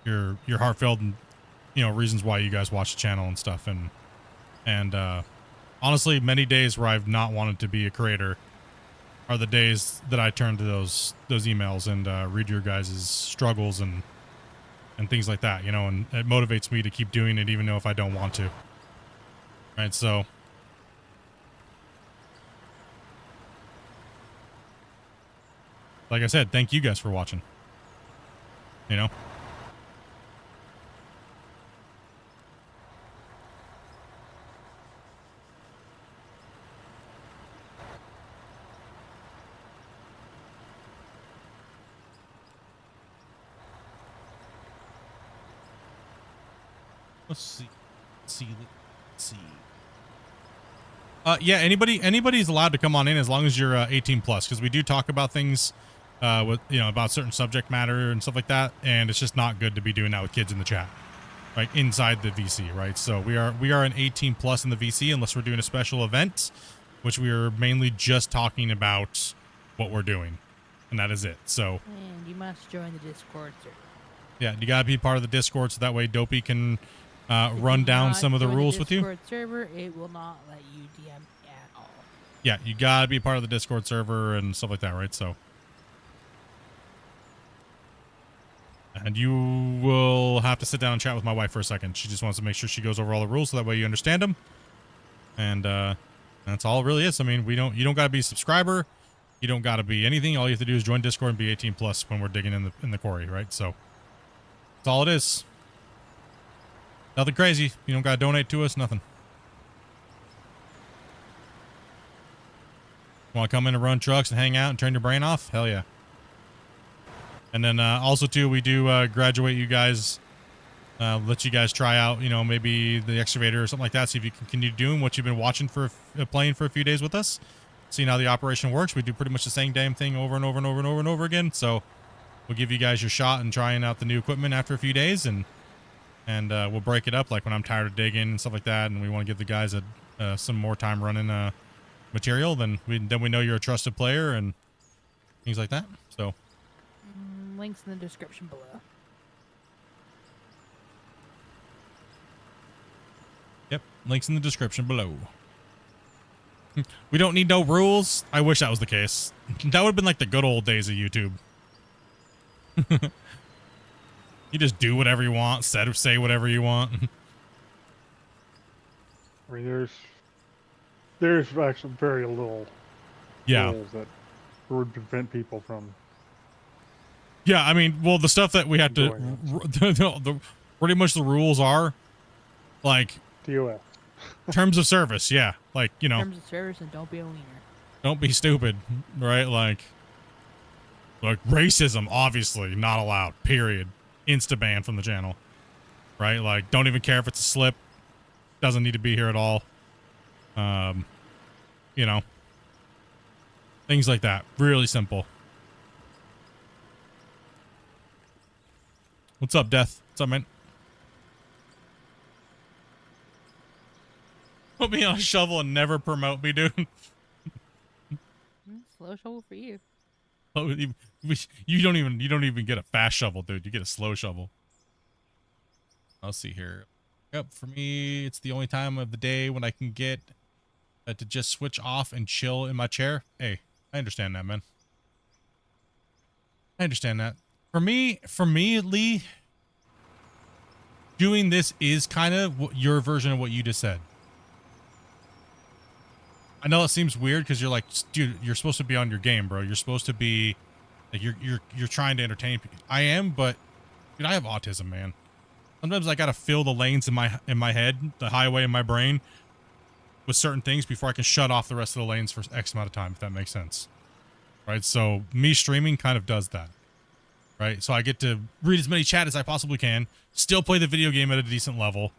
B: your heartfelt and reasons why you guys watch the channel and stuff, and honestly, many days where I've not wanted to be a creator are the days that I turn to those emails and read your guys' struggles and things like that, and it motivates me to keep doing it even though if I don't want to. Right, so like I said, thank you guys for watching. Let's see. Yeah, anybody's allowed to come on in as long as you're 18 plus, because we do talk about things with about certain subject matter and stuff like that, and it's just not good to be doing that with kids in the chat, right, inside the VC, right? So we are an 18 plus in the VC unless we're doing a special event, which we are mainly just talking about what we're doing, and that is it. So
D: And you must join the Discord server.
B: yeah, you gotta be part of the Discord so that way Dopey can
D: If
B: run
D: you
B: down
D: not
B: some of the
D: join
B: rules with you.
D: Discord server, it will not let you DM at all.
B: Yeah, you gotta be part of the Discord server and stuff like that, right? So, and you will have to sit down and chat with my wife for a second. She just wants to make sure she goes over all the rules so that way you understand them. And that's all it really is. I mean, you don't gotta be a subscriber. You don't gotta be anything. All you have to do is join Discord and be 18 plus when we're digging in the quarry, right? So that's all it is. Nothing crazy. You don't gotta donate to us. Nothing. Want to come in and run trucks and hang out and turn your brain off? Hell yeah. And then also too, we do graduate you guys, let you guys try out, maybe the excavator or something like that. See if you can continue doing what you've been watching playing for a few days with us. Seeing how the operation works. We do pretty much the same damn thing over and over and over and over and over again. So we'll give you guys your shot and trying out the new equipment after a few days, and we'll break it up like when I'm tired of digging and stuff like that, and we want to give the guys some more time running material. Then we know you're a trusted player and things like that. So
D: Links in the description below.
B: yep, links in the description below. We don't need no rules. I wish that was the case. That would have been like the good old days of YouTube. You just do whatever you want, say whatever you want.
G: I mean, there's actually very little
B: Yeah.
G: rules that would prevent people from.
B: Yeah, I mean, well, the stuff that we have to, pretty much the rules are, like,
G: TOS.
B: terms of service. Yeah, like,
D: Terms of service, and don't be a wiener.
B: don't be stupid, right? Like racism, obviously not allowed. Period. Insta ban from the channel, right? Like, don't even care if it's a slip. Doesn't need to be here at all. Things like that. Really simple. What's up, Death? What's up, man? Put me on a shovel and never promote me, dude.
D: Slow shovel for you.
B: Oh, you don't even get a fast shovel, dude. You get a slow shovel. I'll see here. Yep, for me, it's the only time of the day when I can get to just switch off and chill in my chair. Hey, I understand that, man. I understand that. For me, Lee, doing this is kind of your version of what you just said. I know it seems weird because you're like, dude, you're supposed to be on your game, bro. You're supposed to be like, you're trying to entertain people. I am, but dude, I have autism, man. Sometimes I gotta fill the lanes in my head, the highway in my brain, with certain things before I can shut off the rest of the lanes for X amount of time, if that makes sense. Right? So me streaming kind of does that. Right? So I get to read as many chat as I possibly can, still play the video game at a decent level,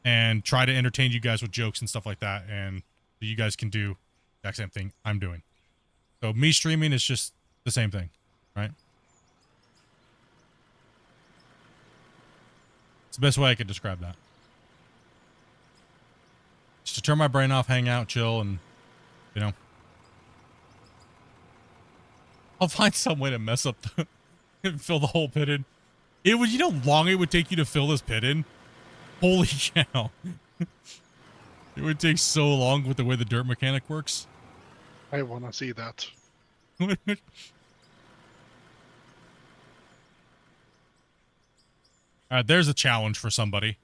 B: and try to entertain you guys with jokes and stuff like that, and you guys can do the exact same thing I'm doing. So me streaming is just the same thing, right? It's the best way I could describe that. Just to turn my brain off, hang out, chill, and, you know. I'll find some way to mess up and fill the whole pit in. It would, you know how long it would take you to fill this pit in? Holy cow. It would take so long with the way the dirt mechanic works.
F: I want to see that.
B: Alright, there's a challenge for somebody.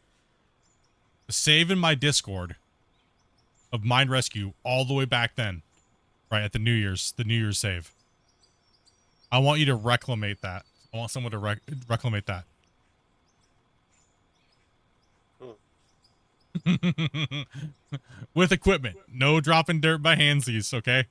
B: Save in my Discord of Mind Rescue all the way back then. Right, at the New Year's save. I want you to reclamate that. I want someone to reclamate that. With equipment. No dropping dirt by handsies, okay?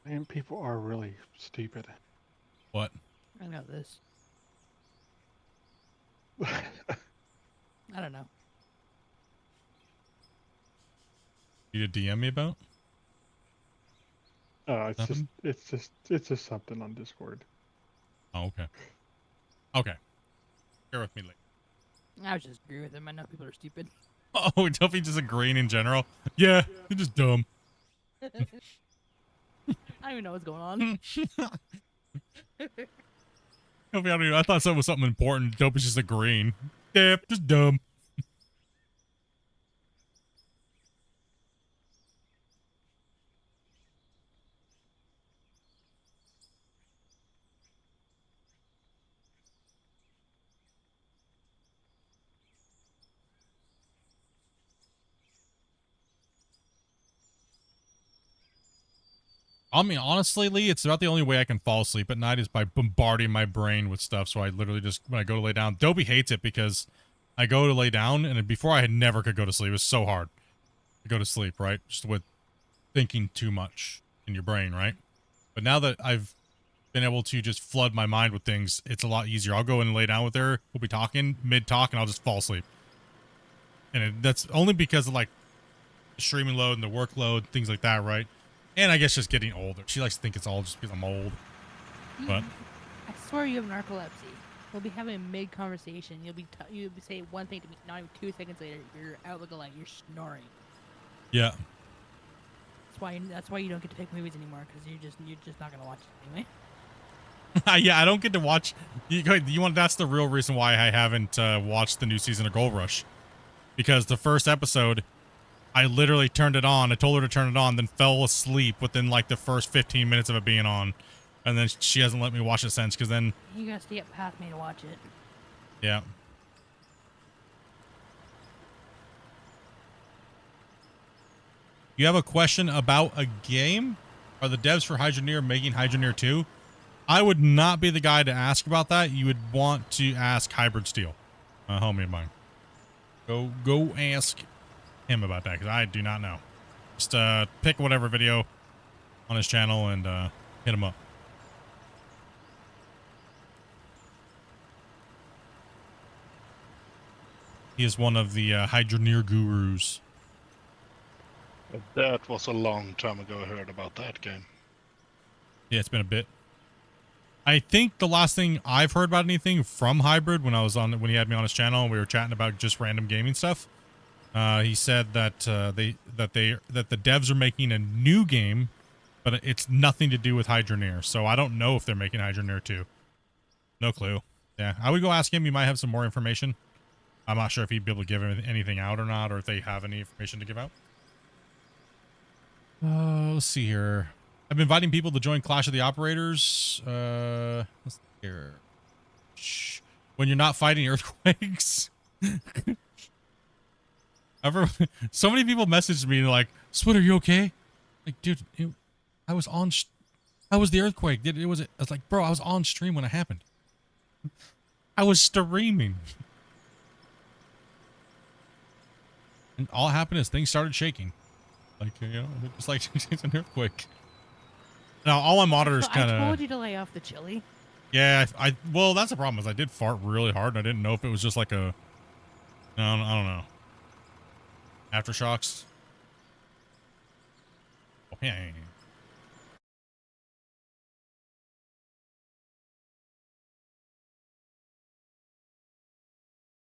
G: Man, people are really stupid.
B: What?
D: I know this. I don't know.
B: You to DM me about?
G: It's
B: Nothing?
G: it's just something on Discord.
B: Oh, okay. Okay. Bear with me later.
D: I was just agree with him. I know people are stupid.
B: Oh, Duffy just agreeing in general? Yeah, you're just dumb.
D: I don't even know what's going on.
B: I thought something was something important. Dopey's just agreeing. Yeah, just dumb. I mean, honestly, Lee, it's about the only way I can fall asleep at night is by bombarding my brain with stuff. So I literally just, when I go to lay down, Dopey hates it because I go to lay down, and before I never could go to sleep. It was so hard to go to sleep, right? Just with thinking too much in your brain, right? But now that I've been able to just flood my mind with things, it's a lot easier. I'll go in and lay down with her. We'll be talking, mid-talk, and I'll just fall asleep. And that's only because of, like, the streaming load and the workload, things like that, right? And I guess just getting older. She likes to think it's all just because I'm old. But
D: I swear you have narcolepsy. We'll be having a mid-conversation. You'll be saying one thing to me, not even 2 seconds later, you're out looking like you're snoring.
B: yeah.
D: That's why you don't get to pick movies anymore, because you're just not gonna watch it anyway.
B: Yeah, I don't get to watch. That's the real reason why I haven't watched the new season of Gold Rush, because the first episode, I literally turned it on. I told her to turn it on, then fell asleep within like the first 15 minutes of it being on, and then she hasn't let me watch it since. Because then
D: You gotta stay up past me to watch it.
B: yeah. You have a question about a game? Are the devs for Hydroneer making Hydroneer 2? I would not be the guy to ask about that. You would want to ask Hybrid Steel, a homie of mine. Go ask him about that, because I do not know. Just pick whatever video on his channel and hit him up. He is one of the Hydroneer gurus.
F: That was a long time ago I heard about that game.
B: Yeah, it's been a bit. I think the last thing I've heard about anything from Hybrid when he had me on his channel and we were chatting about just random gaming stuff He said that the devs are making a new game, but it's nothing to do with Hydroneer. So I don't know if they're making Hydroneer 2. No clue. Yeah, I would go ask him. He might have some more information. I'm not sure if he'd be able to give anything out or not, or if they have any information to give out. Let's see here. I've been inviting people to join Clash of the Operators. Let's see here. Shh. When you're not fighting earthquakes. So many people messaged me like, "Split, are you okay?" Like, dude, I was on. How was the earthquake? I was like, bro, I was on stream when it happened. I was streaming. And all that happened is things started shaking. Like, you know, just like it's an earthquake. Now, all my monitors kind of...
D: I told you to lay off the chili.
B: Yeah, well, that's the problem is I did fart really hard and I didn't know if it was just like a... I don't know. Aftershocks. Oh, yeah.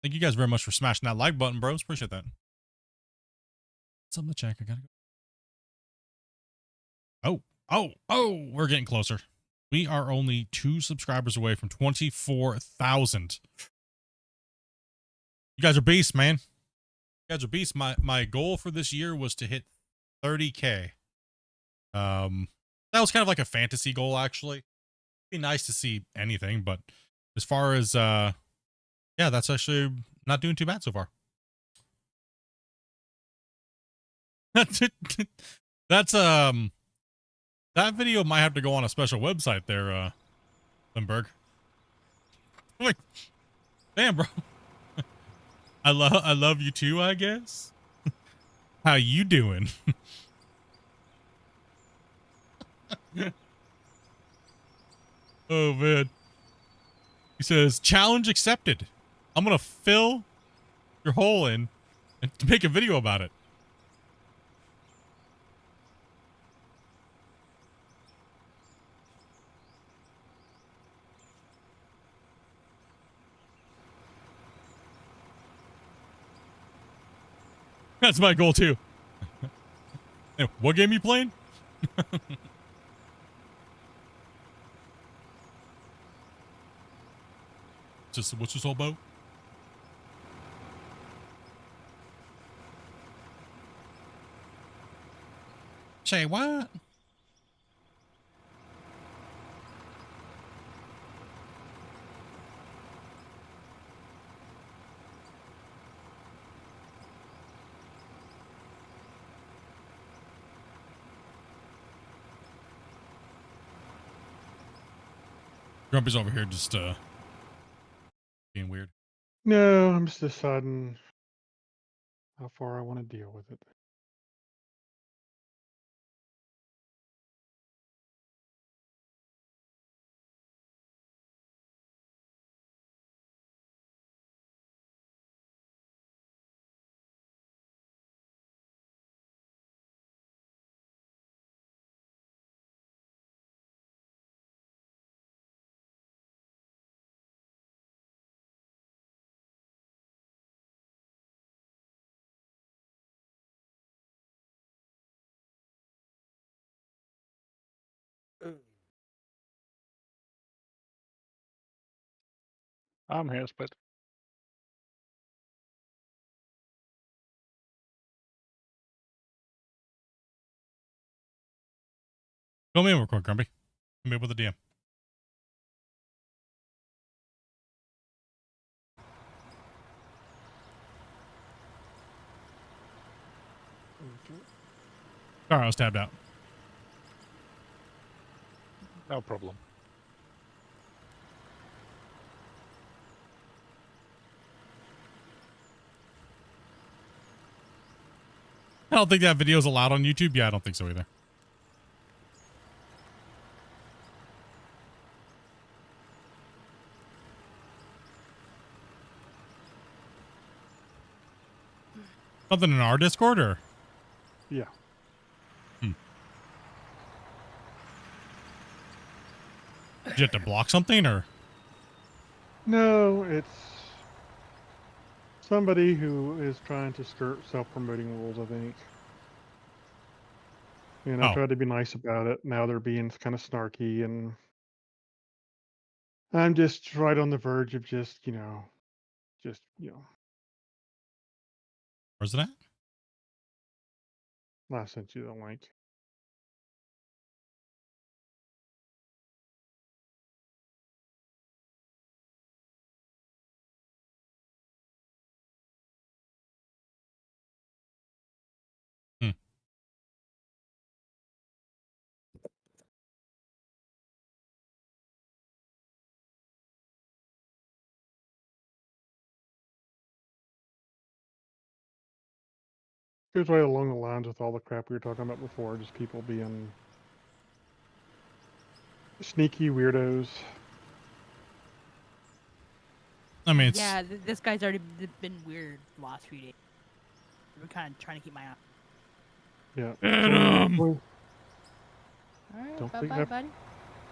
B: Thank you guys very much for smashing that like button, bros. Appreciate that. Something to check. I gotta go. Oh, we're getting closer. We are only 2 subscribers away from 24,000. You guys are beasts, man. You guys are beasts. My goal for this year was to hit 30K. That was kind of like a fantasy goal, actually. It'd be nice to see anything, but as far as yeah, that's actually not doing too bad so far. That's that video might have to go on a special website there, Lindbergh. Like, damn, bro. I love you too, I guess. How you doing? Oh man. He says, challenge accepted. I'm gonna fill your hole in and make a video about it. That's my goal too. Hey, what game you playing? What's this all about? Say what? Grumpy's over here just being weird.
G: No, I'm just deciding how far I want to deal with it.
F: I'm here, Split.
B: Go me in real quick, Grumpy. Come in with a DM. Sorry, I was tabbed out.
F: No problem.
B: I don't think that video is allowed on YouTube. Yeah, I don't think so either. Something in our Discord, or?
G: Yeah.
B: Did you have to block something, or?
G: No, it's somebody who is trying to skirt self-promoting rules, I think. And I
B: Oh.
G: tried to be nice about it. Now they're being kind of snarky, and I'm just right on the verge of just,
B: Where's it at?
G: I sent you the link.
B: Hmm.
G: Goes right along the lines with all the crap we were talking about before, just people being sneaky weirdos.
B: I mean, it's
D: Yeah, this guy's already been weird the last few days. We're kind of trying to keep my eye.
G: Yeah.
B: Venom.
G: Well,
D: All right,
G: Don't
D: bye
G: think
D: bye,
G: that-
D: buddy.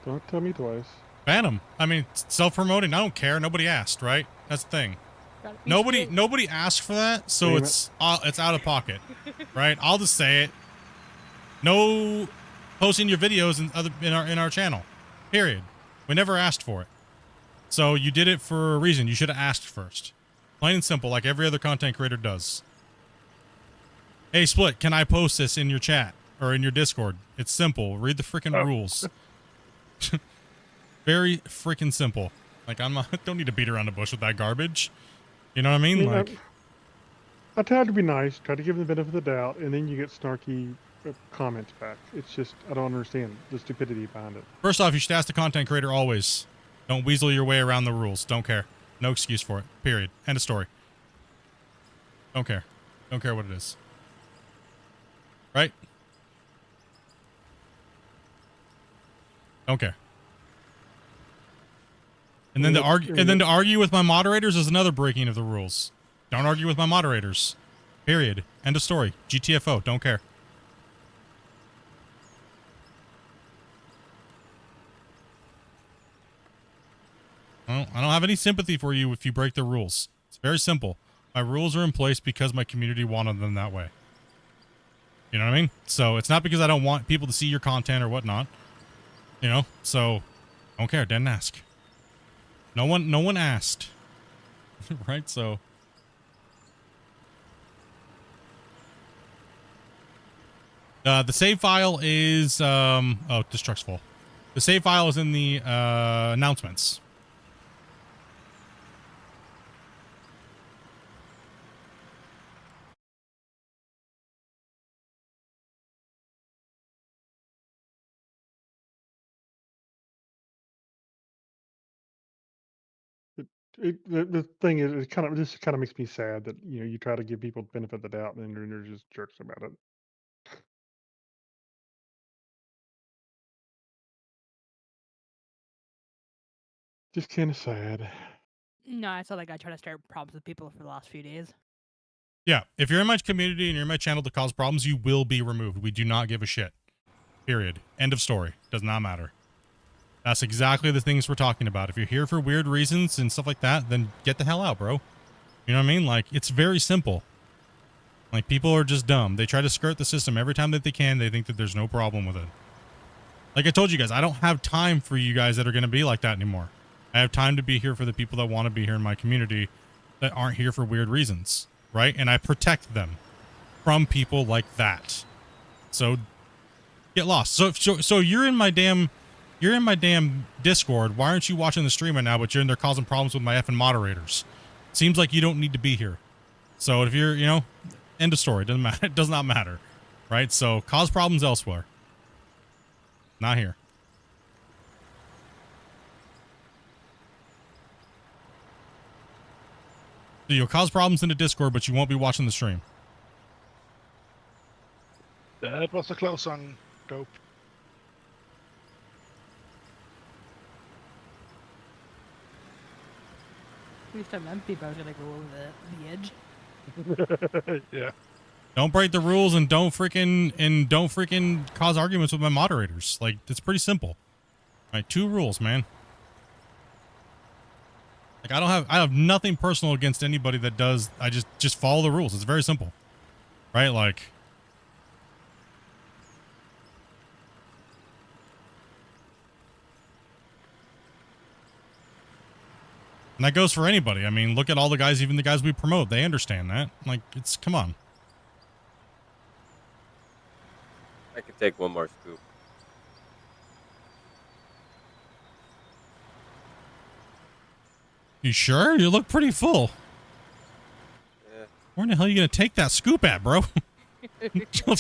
G: don't tell me twice.
B: Phantom. I mean, self-promoting. I don't care. Nobody asked, right? That's the thing.
D: Gotta be
B: Nobody
D: straight.
B: nobody asked for that, so
G: Damn
B: it's out of pocket, right? I'll just say it. No posting your videos in our channel. Period. We never asked for it. So you did it for a reason. You should have asked first. Plain and simple, like every other content creator does. Hey, Split, can I post this in your chat or in your Discord? It's simple. Read the freaking rules. Very freaking simple. Like, don't need to beat around the bush with that garbage. You know what I mean?
G: mean,
B: Like,
G: I tried to be nice, try to give them the benefit of the doubt, and then you get snarky comments back. It's just, I don't understand the stupidity behind it.
B: first off, you should ask the content creator always. Don't weasel your way around the rules. Don't care. No excuse for it. Period. End of story. Don't care. Don't care what it is. Right? Don't care. And then to argue with my moderators is another breaking of the rules. Don't argue with my moderators. Period. End of story. GTFO. Don't care. I don't have any sympathy for you if you break the rules. It's very simple. My rules are in place because my community wanted them that way. You know what I mean? So it's not because I don't want people to see your content or whatnot. You know? So don't care. Didn't ask. No one asked. Right? So the save file is oh, Destruct's full. The save file is in the announcements.
G: The thing is, this kind of makes me sad that you try to give people the benefit of the doubt, and then they're just jerks about it. Just kind of sad.
D: No, I saw that guy trying to start problems with people for the last few days.
B: Yeah, if you're in my community and you're in my channel to cause problems, you will be removed. We do not give a shit. Period. End of story. Does not matter. That's exactly the things we're talking about. If you're here for weird reasons and stuff like that, then get the hell out, bro. You know what I mean? Like, it's very simple. Like, people are just dumb. They try to skirt the system every time that they can. They think that there's no problem with it. Like I told you guys, I don't have time for you guys that are going to be like that anymore. I have time to be here for the people that want to be here in my community that aren't here for weird reasons, right? And I protect them from people like that. So get lost. So you're in my damn Discord. Why aren't you watching the stream right now, but you're in there causing problems with my effing moderators? Seems like you don't need to be here. So if you're, end of story. Doesn't matter. It does not matter, right? So cause problems elsewhere. Not here. So you'll cause problems in the Discord, but you won't be watching the stream.
F: That was a close one, dope.
D: At least I'm empty, but I was gonna go over the edge.
F: Yeah.
B: Don't break the rules and don't freaking cause arguments with my moderators. Like, it's pretty simple. All right, 2 rules, man. Like I have nothing personal against anybody that does. I just follow the rules. It's very simple, right? Like, and that goes for anybody. I mean, look at all the guys, even the guys we promote. They understand that. Like, it's come on.
H: I could take one more scoop.
B: You sure? You look pretty full.
H: Yeah.
B: Where in the hell are you gonna take that scoop at, bro?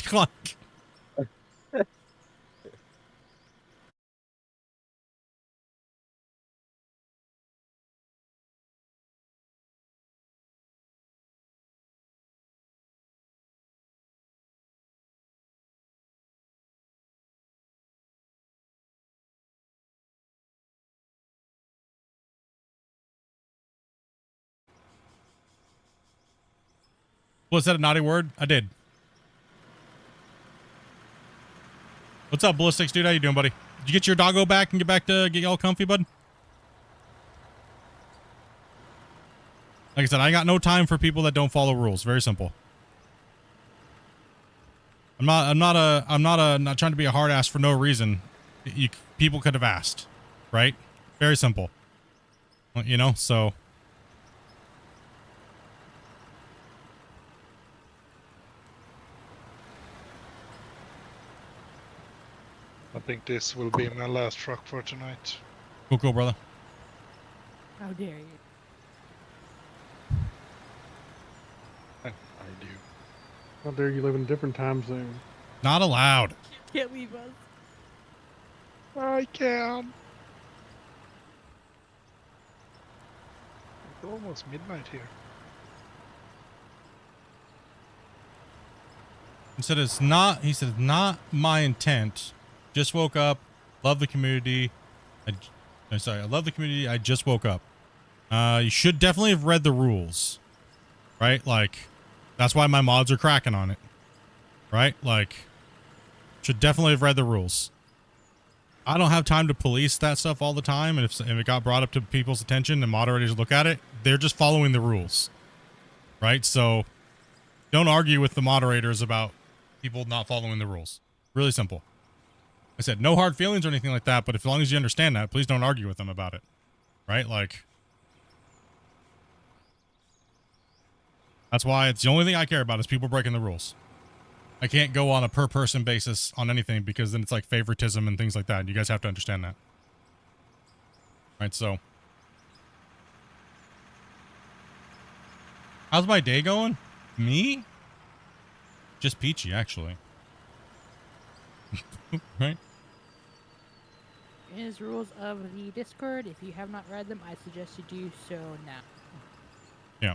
B: Come on. Was that a naughty word? I did. What's up, Ballistics, dude? How you doing, buddy? Did you get your doggo back and get all comfy, bud? Like I said, I got no time for people that don't follow rules. Very simple. I'm not trying to be a hard ass for no reason. People could have asked, right? Very simple. You know, so.
F: I think this will be my last truck for tonight.
B: Cool, brother.
D: How dare you?
F: I do.
G: How dare you live in a different time zone?
B: Not allowed.
D: Can't leave us.
F: I can. It's almost midnight here.
B: He said it's not my intent. Just woke up. Love the community. I love the community. I just woke up. You should definitely have read the rules. Right? Like, that's why my mods are cracking on it. Right? Like, should definitely have read the rules. I don't have time to police that stuff all the time. And if it got brought up to people's attention and moderators look at it, they're just following the rules. Right? So, don't argue with the moderators about people not following the rules. Really simple. I said no hard feelings or anything like that, but as long as you understand that, please don't argue with them about it. Right? Like, that's why it's the only thing I care about is people breaking the rules. I can't go on a per person basis on anything because then it's like favoritism and things like that. You guys have to understand that. Right? So, how's my day going? Me? Just peachy, actually. Right?
D: Here's rules of the Discord. If you have not read them, I suggest you do so now.
B: Yeah.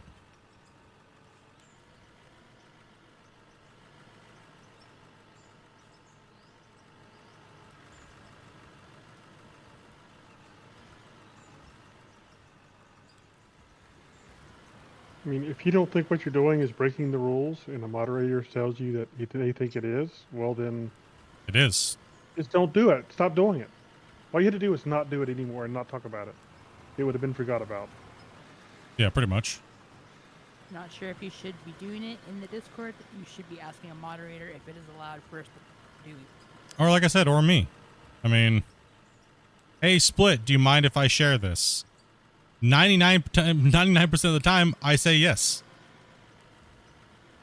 G: I mean, if you don't think what you're doing is breaking the rules and the moderator tells you that they think it is, well then...
B: It is.
G: Just don't do it. Stop doing it. All you had to do is not do it anymore and not talk about it. It would have been forgot about.
B: Yeah, pretty much.
D: Not sure if you should be doing it in the Discord. You should be asking a moderator if it is allowed for us to do it.
B: Or like I said, or me. I mean, hey, Split, do you mind if I share this? 99% of the time, I say yes.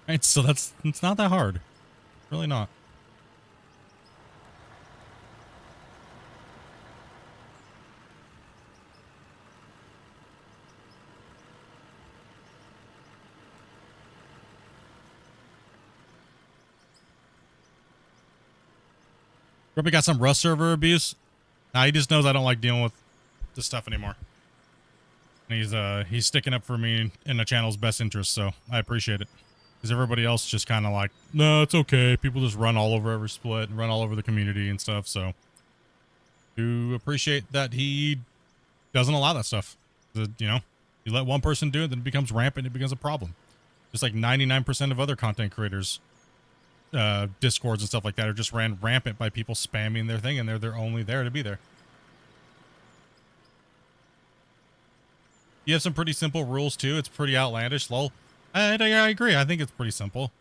B: Right, so it's not that hard. Really not. Ruby got some Rust server abuse. Nah, he just knows I don't like dealing with this stuff anymore. And he's sticking up for me in the channel's best interest, so I appreciate it. Because everybody else just kind of like, no, it's okay. People just run all over every split and run all over the community and stuff, so do appreciate that he doesn't allow that stuff. You know, you let one person do it, then it becomes rampant, it becomes a problem. Just like 99% of other content creators, Discords and stuff like that are just ran rampant by people spamming their thing, and they're only there to be there. You have some pretty simple rules too. It's pretty outlandish. Lol. I agree. I think it's pretty simple.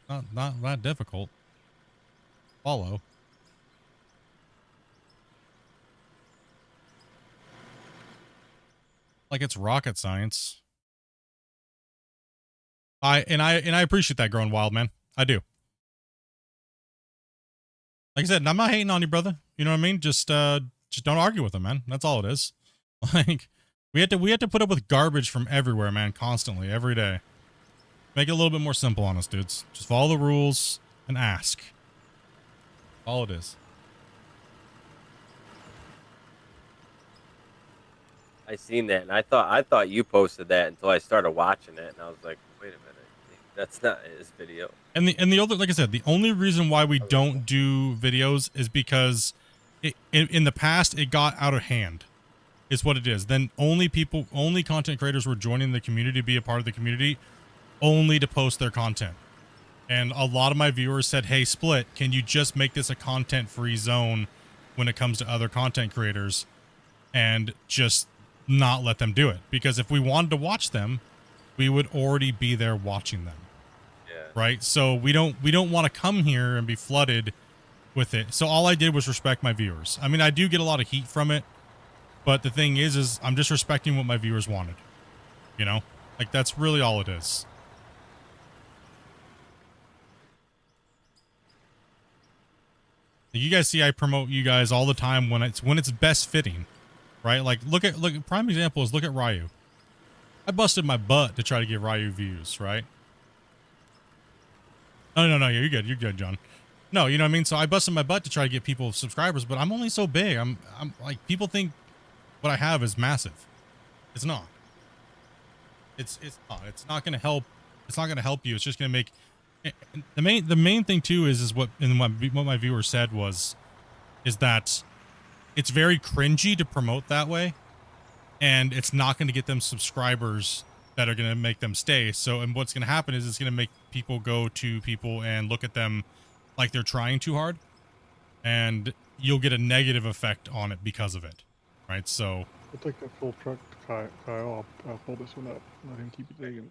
B: Not that difficult. Follow. Like it's rocket science. I appreciate that, Growing Wild, man. I do. Like I said, I'm not hating on you, brother. You know what I mean? Just don't argue with him, man. That's all it is. Like we had to put up with garbage from everywhere, man, constantly, every day. Make it a little bit more simple on us, dudes. Just follow the rules and ask. All it is.
H: I seen that, and I thought you posted that until I started watching it, and I was like, wait a minute, that's not his video.
B: And the other, like I said, the only reason why we don't do videos is because in the past it got out of hand. Is what it is. Then only content creators were joining the community, be a part of the community, only to post their content. And a lot of my viewers said, hey, Split, can you just make this a content-free zone when it comes to other content creators and just not let them do it? Because if we wanted to watch them, we would already be there watching them.
H: Yeah.
B: Right? So we don't want to come here and be flooded with it. So all I did was respect my viewers. I mean, I do get a lot of heat from it, but the thing is I'm just respecting what my viewers wanted. You know? Like, that's really all it is. You guys see I promote you guys all the time when it's best fitting, right? Like look prime example is look at Ryu. I busted my butt to try to get Ryu views, right? No, you're good, John. No, you know what I mean? So I busted my butt to try to get people subscribers, but I'm only so big. I'm like, people think what I have is massive. It's not. It's not. It's not going to help. It's not going to help you. It's just going to make the main thing too is what my viewer said is that it's very cringy to promote that way, and it's not going to get them subscribers that are going to make them stay. So, and what's going to happen is it's going to make people go to people and look at them like they're trying too hard, and you'll get a negative effect on it because of it, right? So
G: I'll take that full truck to Kyle. I'll pull this one up. Let him keep it digging.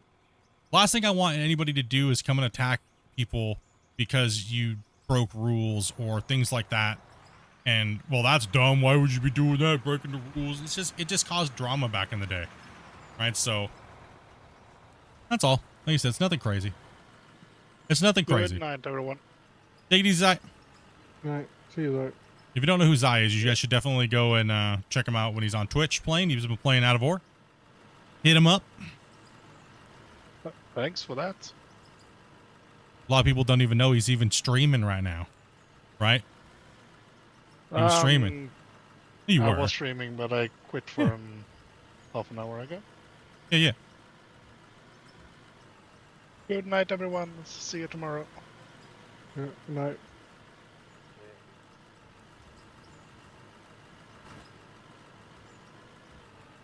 B: last thing I want anybody to do is come and attack people because you broke rules or things like that. And, well, that's dumb. Why would you be doing that? Breaking the rules. It just caused drama back in the day. Right? So, that's all. Like you said, it's nothing crazy. It's nothing crazy.
F: Good night, everyone.
B: Take it easy, Zai.
G: All right. See you, Zach.
B: If you don't know who Zai is, you guys should definitely go and check him out when he's on Twitch playing. He's been playing Out of War. Hit him up.
F: Thanks for that.
B: A lot of people don't even know he's even streaming right now. Right? He was streaming. You
F: I
B: were.
F: was streaming, but I quit for half an hour ago.
B: Yeah.
F: Good night, everyone. See you tomorrow.
G: Yeah, good night.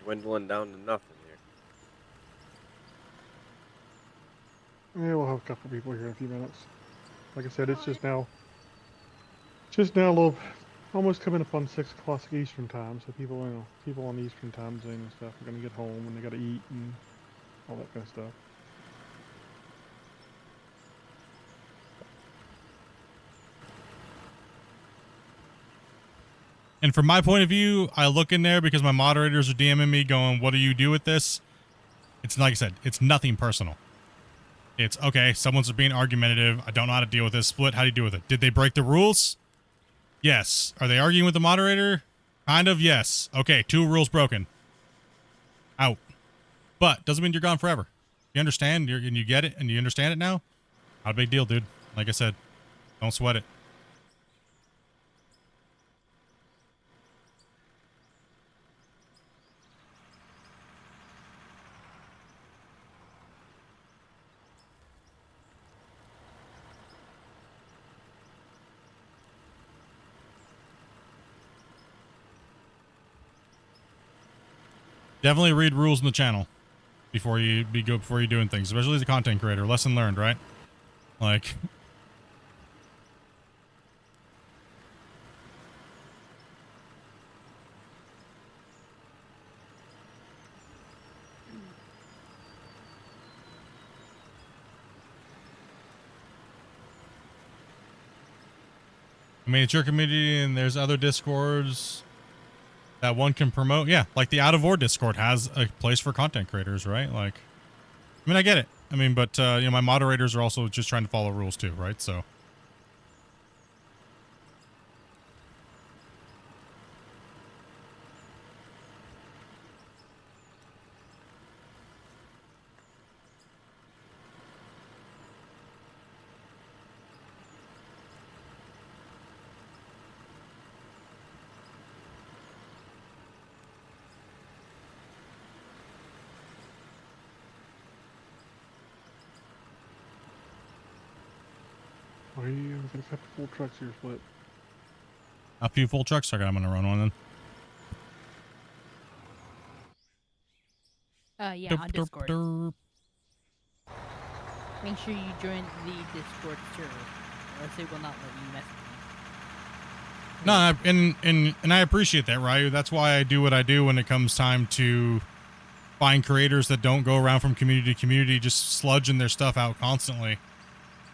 H: Dwindling down to nothing here.
G: Yeah, we'll have a couple people here in a few minutes. Like I said, it's just now a little, almost coming up on 6 o'clock Eastern time. So people on the Eastern time zone and stuff are gonna get home and they gotta eat and all that kind of stuff.
B: And from my point of view, I look in there because my moderators are DMing me going, what do you do with this? It's like I said, it's nothing personal. It's, okay, someone's being argumentative. I don't know how to deal with this. Split, how do you deal with it? Did they break the rules? Yes. Are they arguing with the moderator? Kind of, yes. Okay, 2 rules broken. Out. But doesn't mean you're gone forever. You understand, and you get it, and you understand it now? Not a big deal, dude. Like I said, don't sweat it. Definitely read rules in the channel before you're doing things, especially as a content creator. Lesson learned, right? Like, I mean, it's your community, and there's other Discords that one can promote. Yeah, like the Out of War Discord has a place for content creators, right? Like, I mean, I get it. I mean, but you know, my moderators are also just trying to follow rules too, right? So.
G: Are you got a couple full trucks here, Split?
B: A few full trucks. Okay, I'm gonna run one then.
D: Yeah, on Discord. Make sure you join the Discord server, or else it will not let you message me.
B: No, and I appreciate that, Ryu. That's why I do what I do when it comes time to find creators that don't go around from community to community just sludging their stuff out constantly.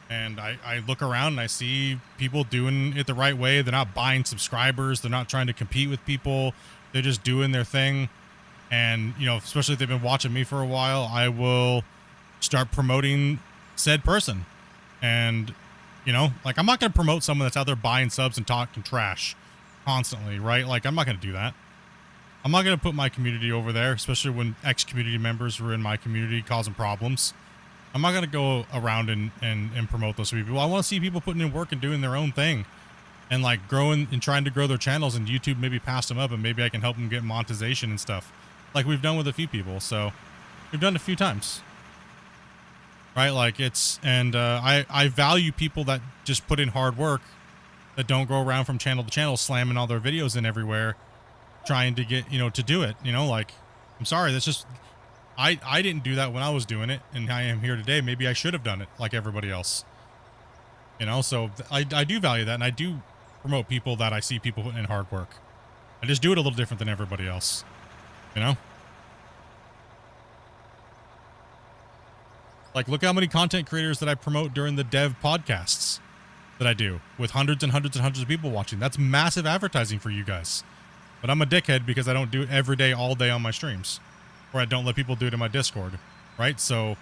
B: And I look around and I see people doing it the right way. They're not buying subscribers. They're not trying to compete with people. They're just doing their thing. And, you know, especially if they've been watching me for a while, I will start promoting said person. And, you know, like, I'm not going to promote someone that's out there buying subs and talking trash constantly, right? Like, I'm not going to do that. I'm not going to put my community over there, especially when ex-community members were in my community causing problems. I'm not going to go around and promote those people. I want to see people putting in work and doing their own thing and, like, growing and trying to grow their channels, and YouTube maybe pass them up, and maybe I can help them get monetization and stuff like we've done with a few people. So we've done it a few times, right? Like, it's, and I value people that just put in hard work, that don't go around from channel to channel slamming all their videos in everywhere trying to get, you know, to do it, you know. Like, I'm sorry, that's just, I didn't do that when I was doing it, and I am here today. Maybe I should have done it like everybody else, you know. So I do value that, and I do promote people that I see people putting in hard work. I just do it a little different than everybody else, you know. Like, look how many content creators that I promote during the dev podcasts that I do with hundreds and hundreds and hundreds of people watching. That's massive advertising for you guys. But I'm a dickhead because I don't do it every day, all day on my streams. Or I don't let people do it in my Discord, right? So,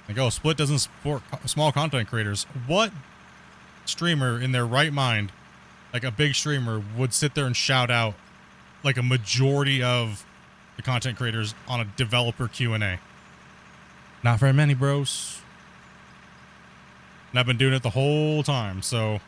B: like, oh, Split doesn't support small content creators. What streamer in their right mind, like a big streamer, would sit there and shout out like a majority of the content creators on a developer Q&A? Not very many, bros. And I've been doing it the whole time, so...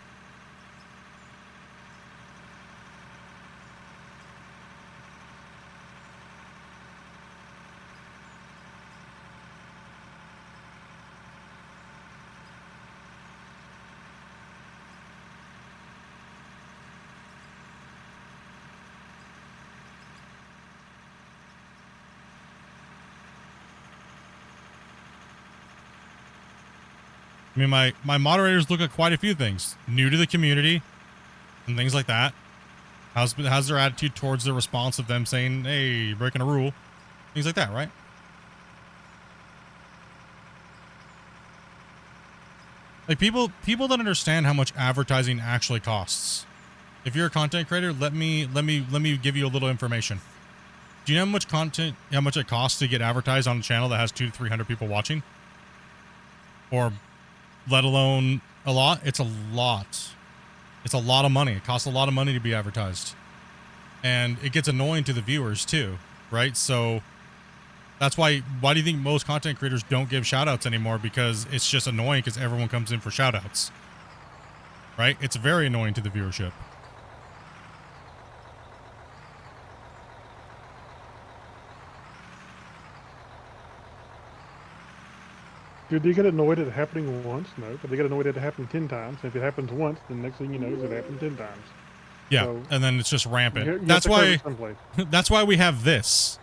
B: I mean, my moderators look at quite a few things. New to the community and things like that. How's their attitude towards the response of them saying, hey, you're breaking a rule? Things like that, right? Like, people don't understand how much advertising actually costs. If you're a content creator, let me give you a little information. Do you know how much it costs to get advertised on a channel that has 200 to 300 people watching? Or let alone a lot? It's a lot. It's a lot of money. It costs a lot of money to be advertised. And it gets annoying to the viewers too, right? So that's why do you think most content creators don't give shout outs anymore? Because it's just annoying because everyone comes in for shout outs, right? It's very annoying to the viewership.
G: Do they get annoyed at it happening once? No, but they get annoyed at it happening 10 times. If it happens once, then next thing you know, it happened 10 times.
B: Yeah,
G: So,
B: and then it's just rampant.
G: you have
B: That's
G: to cover
B: why.
G: it someplace.
B: That's why we have this.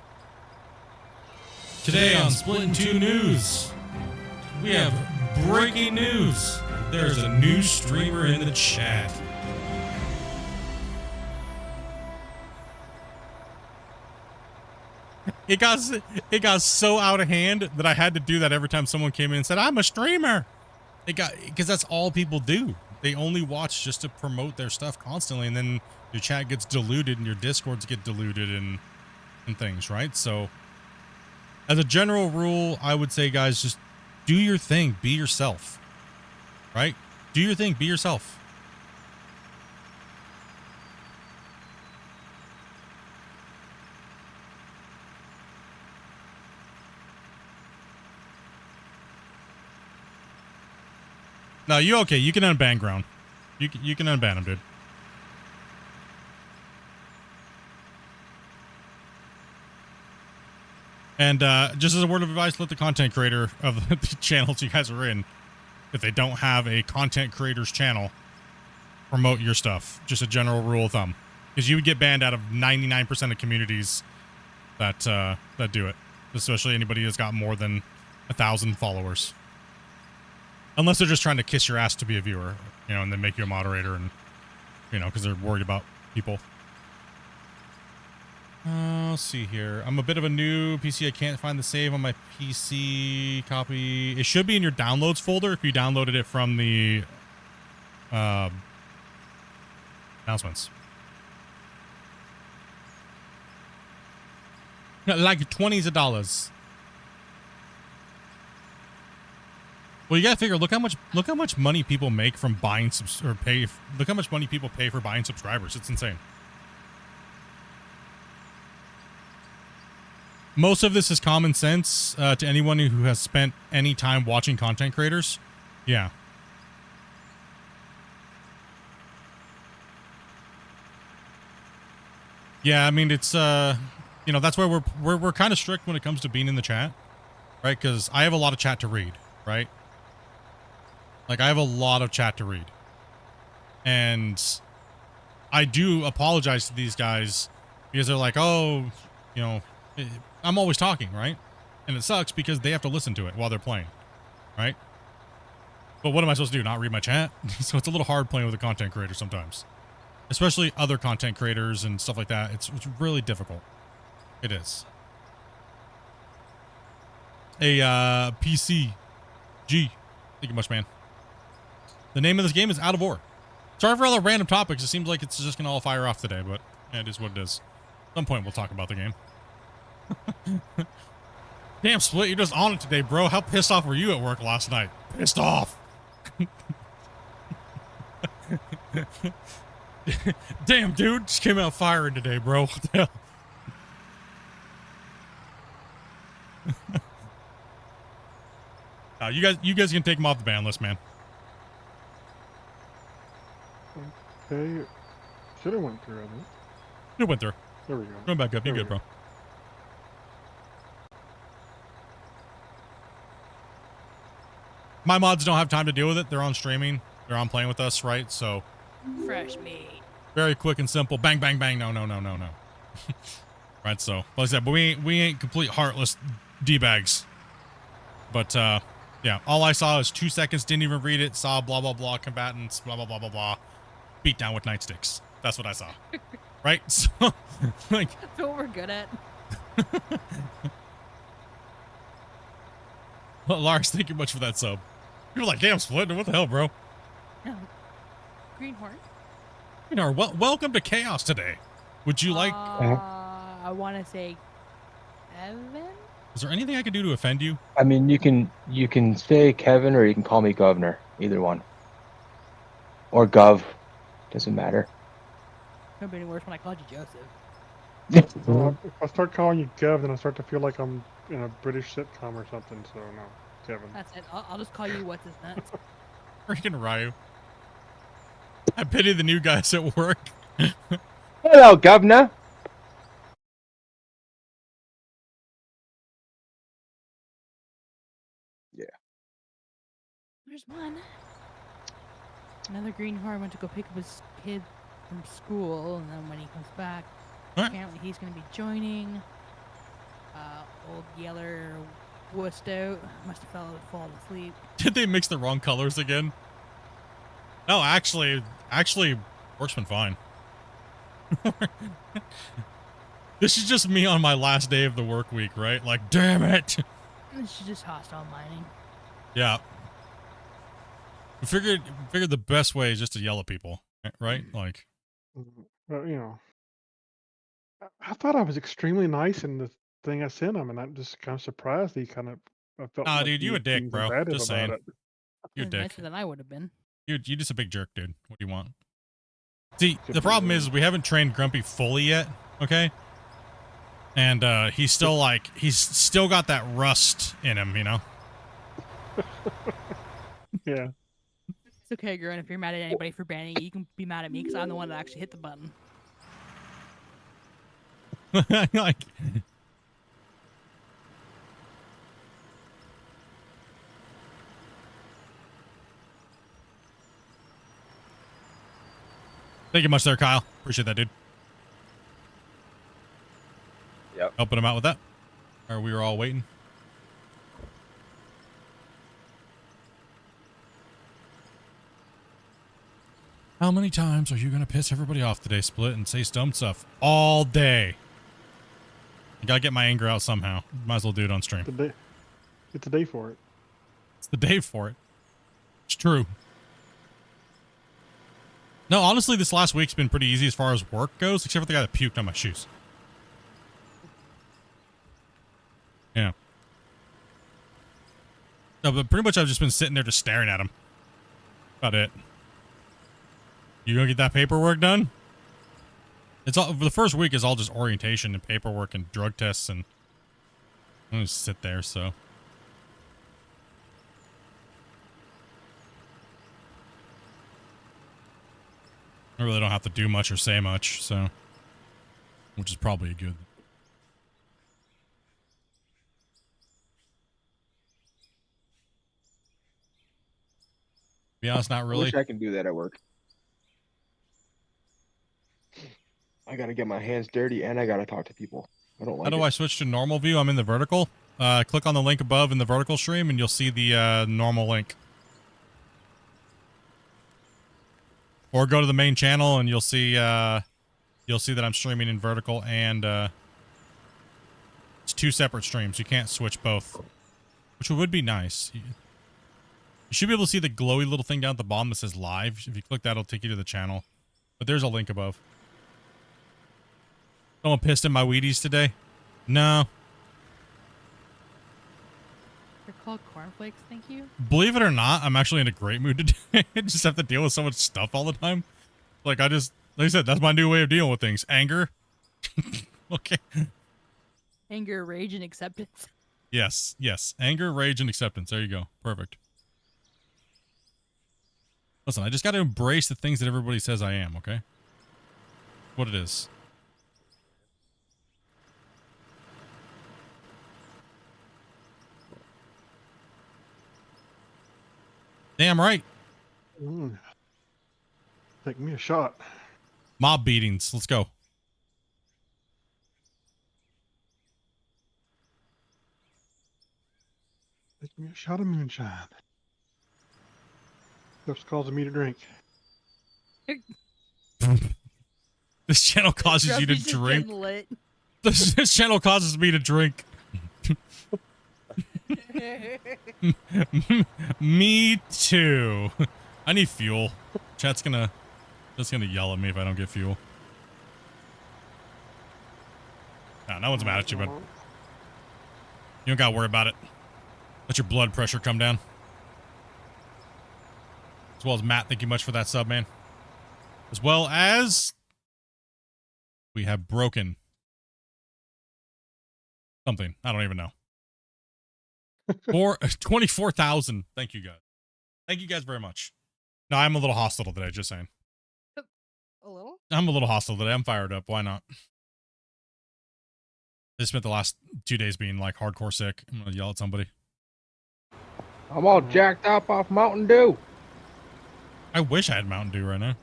B: Today on Splitintwo News, we have breaking news. There's a new streamer in the chat. It got so out of hand that I had to do that every time someone came in and said, I'm a streamer. Because that's all people do. They only watch just to promote their stuff constantly, and then your chat gets diluted and your discords get diluted and things, right? So as a general rule, I would say, guys, just do your thing, be yourself, right? Do your thing, be yourself. No, you okay. You can unban Ground. You can unban him, dude. And just as a word of advice, let the content creator of the channels you guys are in, if they don't have a content creator's channel, promote your stuff. Just a general rule of thumb. Because you would get banned out of 99% of communities that do it. Especially anybody that's got more than 1,000 followers. Unless they're just trying to kiss your ass to be a viewer, you know, and then make you a moderator and, you know, because they're worried about people. Let's see here. I'm a bit of a new PC. I can't find the save on my PC copy. It should be in your downloads folder if you downloaded it from the announcements. Like 20s of dollars. Well, you gotta figure. Look how much money people make from buying look how much money people pay for buying subscribers. It's insane. Most of this is common sense to anyone who has spent any time watching content creators. Yeah. Yeah, I mean it's you know, that's why we're kind of strict when it comes to being in the chat, right? Because I have a lot of chat to read, right? Like, I have a lot of chat to read. And I do apologize to these guys because they're like, oh, you know, I'm always talking, right? And it sucks because they have to listen to it while they're playing, right? But what am I supposed to do? Not read my chat? So it's a little hard playing with a content creator sometimes. Especially other content creators and stuff like that. It's really difficult. It is. A PC G. Thank you much, man. The name of this game is Out of War. Sorry for all the random topics. It seems like it's just gonna all fire off today, but yeah, it is what it is. At some point we'll talk about the game. Damn, Split, you're just on it today, bro. How pissed off were you at work last night? Pissed off. Damn, dude, just came out firing today, bro. What the hell? You guys can take him off the ban list, man.
G: Okay. Should have went through, I think.
B: It went through.
G: There we go.
B: Going back up. You
G: There
B: good,
G: we
B: bro. My mods don't have time to deal with it. They're on streaming. They're on playing with us, right? So
D: Fresh meat.
B: very quick and simple. Bang, bang, bang. No. Right, so like I said, but we ain't complete heartless D-bags. But yeah, all I saw is 2 seconds, didn't even read it, saw blah blah blah combatants, blah blah blah blah blah, beat down with nightsticks. That's what I saw. Right? So like,
D: That's what we're good at.
B: well, Lars, thank you much for that sub. You're like, damn, Split, what the hell, bro?
D: No. Greenhorn.
B: You know, welcome to Chaos today. Would you like?
D: I want to say Evan.
B: Is there anything I can do to offend you?
I: I mean, you can say Kevin or you can call me Governor. Either one. Or Gov. Doesn't matter.
D: Could be any worse when I called you Joseph.
G: If I start calling you Kev, then I start to feel like I'm in a British sitcom or something. So no, Kevin.
D: That's it. I'll just call you what's his nuts.
B: Freaking Ryu. I pity the new guys at work.
I: Hello, Governor. Yeah.
D: There's one. Another greenhorn went to go pick up his kid from school, and then when he comes back,
B: What?
D: apparently he's going to be joining. Old Yeller wussed out. Must have fallen asleep.
B: Did they mix the wrong colors again? No, actually, work's been fine. This is just me on my last day of the work week, right? Like, damn it.
D: This is just hostile mining.
B: Yeah. We figured the best way is just to yell at people, right? Like,
G: But I thought I was extremely nice in the thing I sent him, and I'm just kind of surprised he kind of. I felt
B: nah,
G: like
B: dude,
G: he
B: you a
G: was
B: dick,
G: being
B: bro.
G: combative
B: Just
G: about
B: saying.
G: it.
B: You a
D: That's
B: dick.
D: nicer than I would have been.
B: You just a big jerk, dude. What do you want? See,
G: Good
B: the
G: for
B: problem
G: you.
B: is we haven't trained Grumpy fully yet, okay? And he's still like, he's still got that rust in him, you know?
G: Yeah.
D: It's okay, Gurren. If you're mad at anybody for banning it, you can be mad at me because I'm the one that actually hit the button.
B: Like, thank you much there, Kyle. Appreciate that, dude.
H: Yep.
B: Helping him out with that. Or we were all waiting. How many times are you going to piss everybody off today, Split, and say dumb stuff all day? I got to get my anger out somehow. Might as well do it on stream.
G: It's a day for it.
B: It's the day for it. It's true. No, honestly, this last week's been pretty easy as far as work goes, except for the guy that puked on my shoes. Yeah. No, but pretty much I've just been sitting there just staring at him. About it. You gonna get that paperwork done? It's all, the first week is all just orientation and paperwork and drug tests, and I'm gonna just sit there, so. I really don't have to do much or say much, so. Which is probably a good. Be honest, not
I: I
B: really.
I: wish I can do that at work. I gotta get my hands dirty and I gotta talk to people. I don't like
B: How do
I: it.
B: I switch to normal view? I'm in the vertical. Click on the link above in the vertical stream and you'll see the normal link. Or go to the main channel and you'll see that I'm streaming in vertical and it's two separate streams. You can't switch both, which would be nice. You should be able to see the glowy little thing down at the bottom that says live. If you click that, it'll take you to the channel. But there's a link above. Someone pissed in my Wheaties today? No.
D: They're called cornflakes, thank you.
B: Believe it or not, I'm actually in a great mood today. I just have to deal with so much stuff all the time. Like, like I said, that's my new way of dealing with things. Anger. Okay.
D: Anger, rage, and acceptance.
B: Yes, yes. Anger, rage, and acceptance. There you go. Perfect. Listen, I just got to embrace the things that everybody says I am, okay? What it is. Damn right.
G: Take me a shot.
B: Mob beatings. Let's go.
G: Take me a shot of moonshine. That's causing me to drink.
B: This channel causes you to
D: Grumpy's just
B: drink.
D: getting lit.
B: This channel causes me to drink. Me too. I need fuel. Chat's gonna yell at me if I don't get fuel. No one's mad at you, bud. You don't gotta worry about it. Let your blood pressure come down. As well as Matt, thank you much for that sub, man. As well as we have broken something. I don't even know. 24,000. Thank you guys. Thank you guys very much. No, I'm a little hostile today, just saying.
D: A little?
B: I'm a little hostile today. I'm fired up. Why not? I spent the last 2 days being like hardcore sick. I'm gonna yell at somebody.
I: I'm all jacked up off Mountain Dew.
B: I wish I had Mountain Dew right now.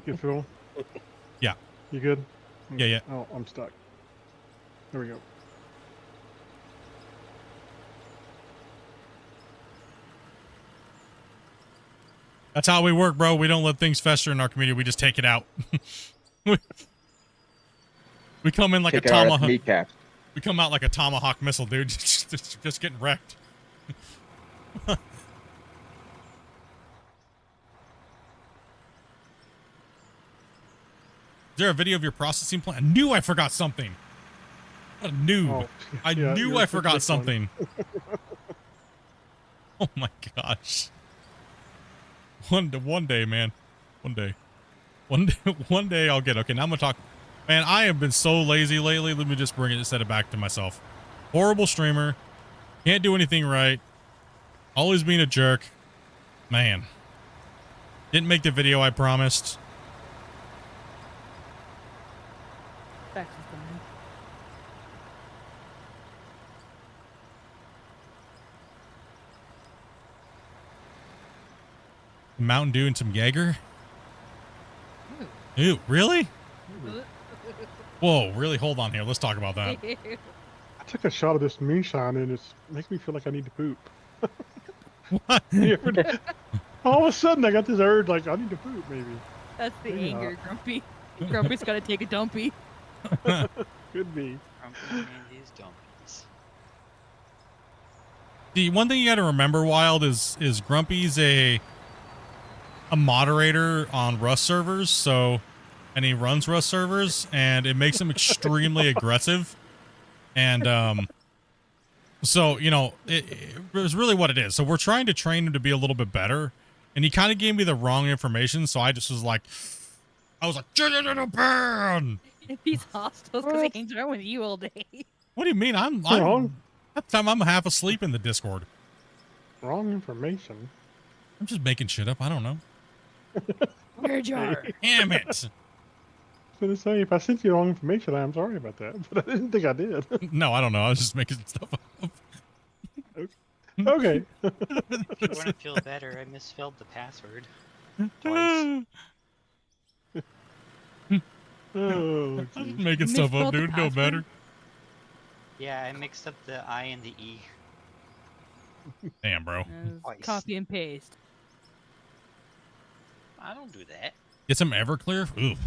G: You feel?
B: Yeah.
G: You good?
B: Yeah.
G: Oh, I'm stuck. There we go.
B: That's how we work, bro. We don't let things fester in our community. We just take it out. We come in like
I: Take
B: a
I: it out at the
B: tomahawk.
I: kneecap.
B: We come out like a tomahawk missile, dude. Just getting wrecked. Is there a video of your processing plant? I knew I forgot something. What a noob.
G: Oh,
B: I
G: yeah,
B: knew
G: you're
B: I
G: a
B: forgot
G: big one.
B: something. Oh my gosh. One day, man. One day. One day I'll get. Okay, now I'm gonna talk. Man, I have been so lazy lately. Let me just set it back to myself. Horrible streamer. Can't do anything right. Always being a jerk. Man. Didn't make the video I promised.
D: Fax is coming in.
B: Mountain Dew and some Jaeger. Ew, really? Whoa, really? Hold on here. Let's talk about that.
G: I took a shot of this moonshine and it's making me feel like I need to poop.
B: What?
G: All of a sudden, I got this urge, like I need to poop. Maybe
D: That's the
G: Maybe
D: anger,
G: not.
D: Grumpy. Grumpy's gotta take a dumpy.
G: could be.
J: These dumpies.
B: The one thing you got to remember, Wild, is Grumpy's a moderator on Rust servers, and he runs Rust servers, and it makes him extremely aggressive. And so you know, it was really what it is. So we're trying to train him to be a little bit better, and he kind of gave me the wrong information. So I just was like, burn.
D: If he's hostile, because he hangs around with you all day.
B: What do you mean? I'm
G: Wrong.
B: that time I'm half asleep in the Discord.
G: Wrong information.
B: I'm just making shit up. I don't know.
D: Where'd you are?
B: Damn it.
G: I was gonna say, if I sent you wrong information, I'm sorry about that, but I didn't think I did.
B: No, I don't know. I was just making stuff up.
G: Okay.
J: If you want to feel better, I misspelled the password twice.
G: Oh,
B: I'm
G: geez.
B: making stuff up,
D: Misspelled the
B: dude. No
D: password?
B: matter.
J: Yeah, I mixed up the I and the E.
B: Damn, bro.
J: Twice.
D: Copy and paste.
J: I don't do that.
B: Get some Everclear? Oof.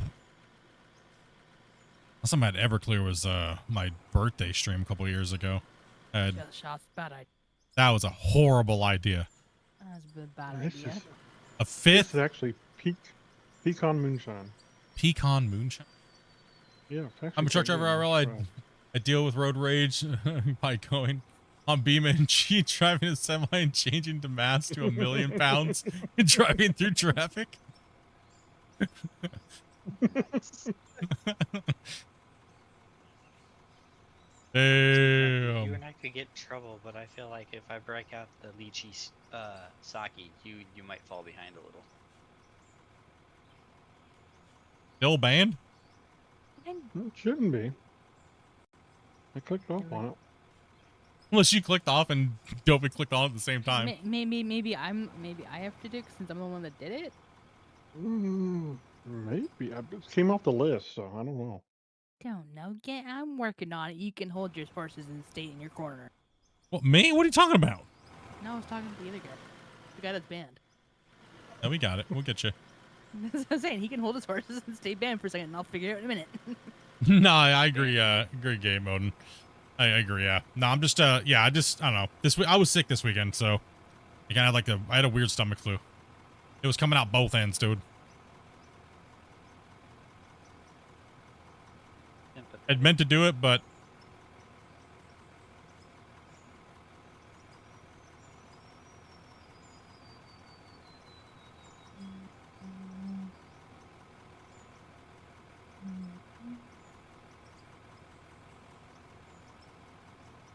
B: Last time I had Everclear was my birthday stream a couple years ago.
D: Yeah, the shots. Bad idea.
B: That was a horrible idea.
D: That's a bad
G: This
D: idea.
G: is,
B: A
G: this
B: fifth
G: is actually pecan moonshine.
B: pecan moonshine.
G: Yeah, it's actually
B: I'm a truck
G: pretty
B: driver
G: good.
B: IRL. I deal with road rage by going on Beam and G, driving a semi and changing to mass to 1,000,000 pounds and driving through traffic.
J: You
B: Damn.
J: and I could get in trouble, but I feel like if I break out the lychee sake, you might fall behind a little.
B: Still banned?
G: It shouldn't be. I clicked off on it.
B: Unless you clicked off and Dopey clicked on at the same time.
D: Maybe I have to do it since I'm the one that did it.
G: Maybe. It came off the list, so I don't know.
D: Don't know. Yeah, I'm working on it. You can hold your horses and stay in your corner.
B: What, me? What are you talking about?
D: No, I was talking to the other guy. The guy that's banned.
B: No, we got it. We'll get you.
D: That's what I'm saying. He can hold his horses and stay banned for a second, and I'll figure it out in a minute.
B: No, I agree. Agree, Game Odin. I agree. Yeah. No, I'm just. Yeah. I don't know. This week I was sick this weekend, so I kind of like I had a weird stomach flu. It was coming out both ends, dude. I'd meant to do it, but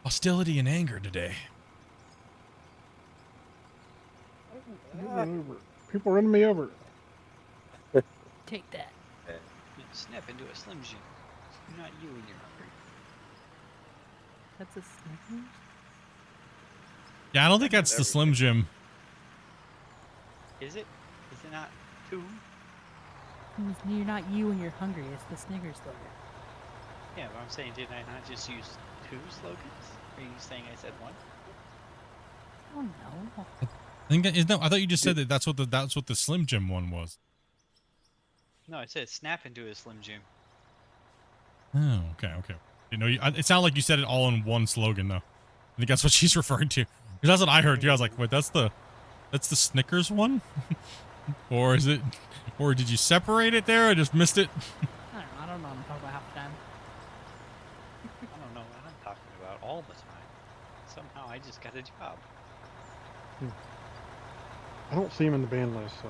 B: hostility and anger today.
G: People running me over.
D: Take that.
J: Snap into a Slim Jim. Not you when you're hungry.
D: That's a Snickers?
B: Yeah, I don't think that's the Slim Jim.
J: Is it? Is it not two?
D: You're not you when you're hungry. It's the Snickers slogan.
J: Yeah, but I'm saying, did I not just use two slogans? Are you saying I said one?
D: Oh no.
B: I think that, I thought you just said that that's what the Slim Jim one was.
J: No, I said snap into a Slim Jim.
B: Oh, okay, okay. You know, it sounded like you said it all in one slogan, though. I think that's what she's referring to. Because that's what I heard too. I was like, wait, that's the Snickers one, or is it, or did you separate it there? I just missed it.
D: I don't know what I'm talking about half the time.
J: I don't know what I'm talking about all the time. Somehow I just got a job.
G: I don't see him in the band list, so.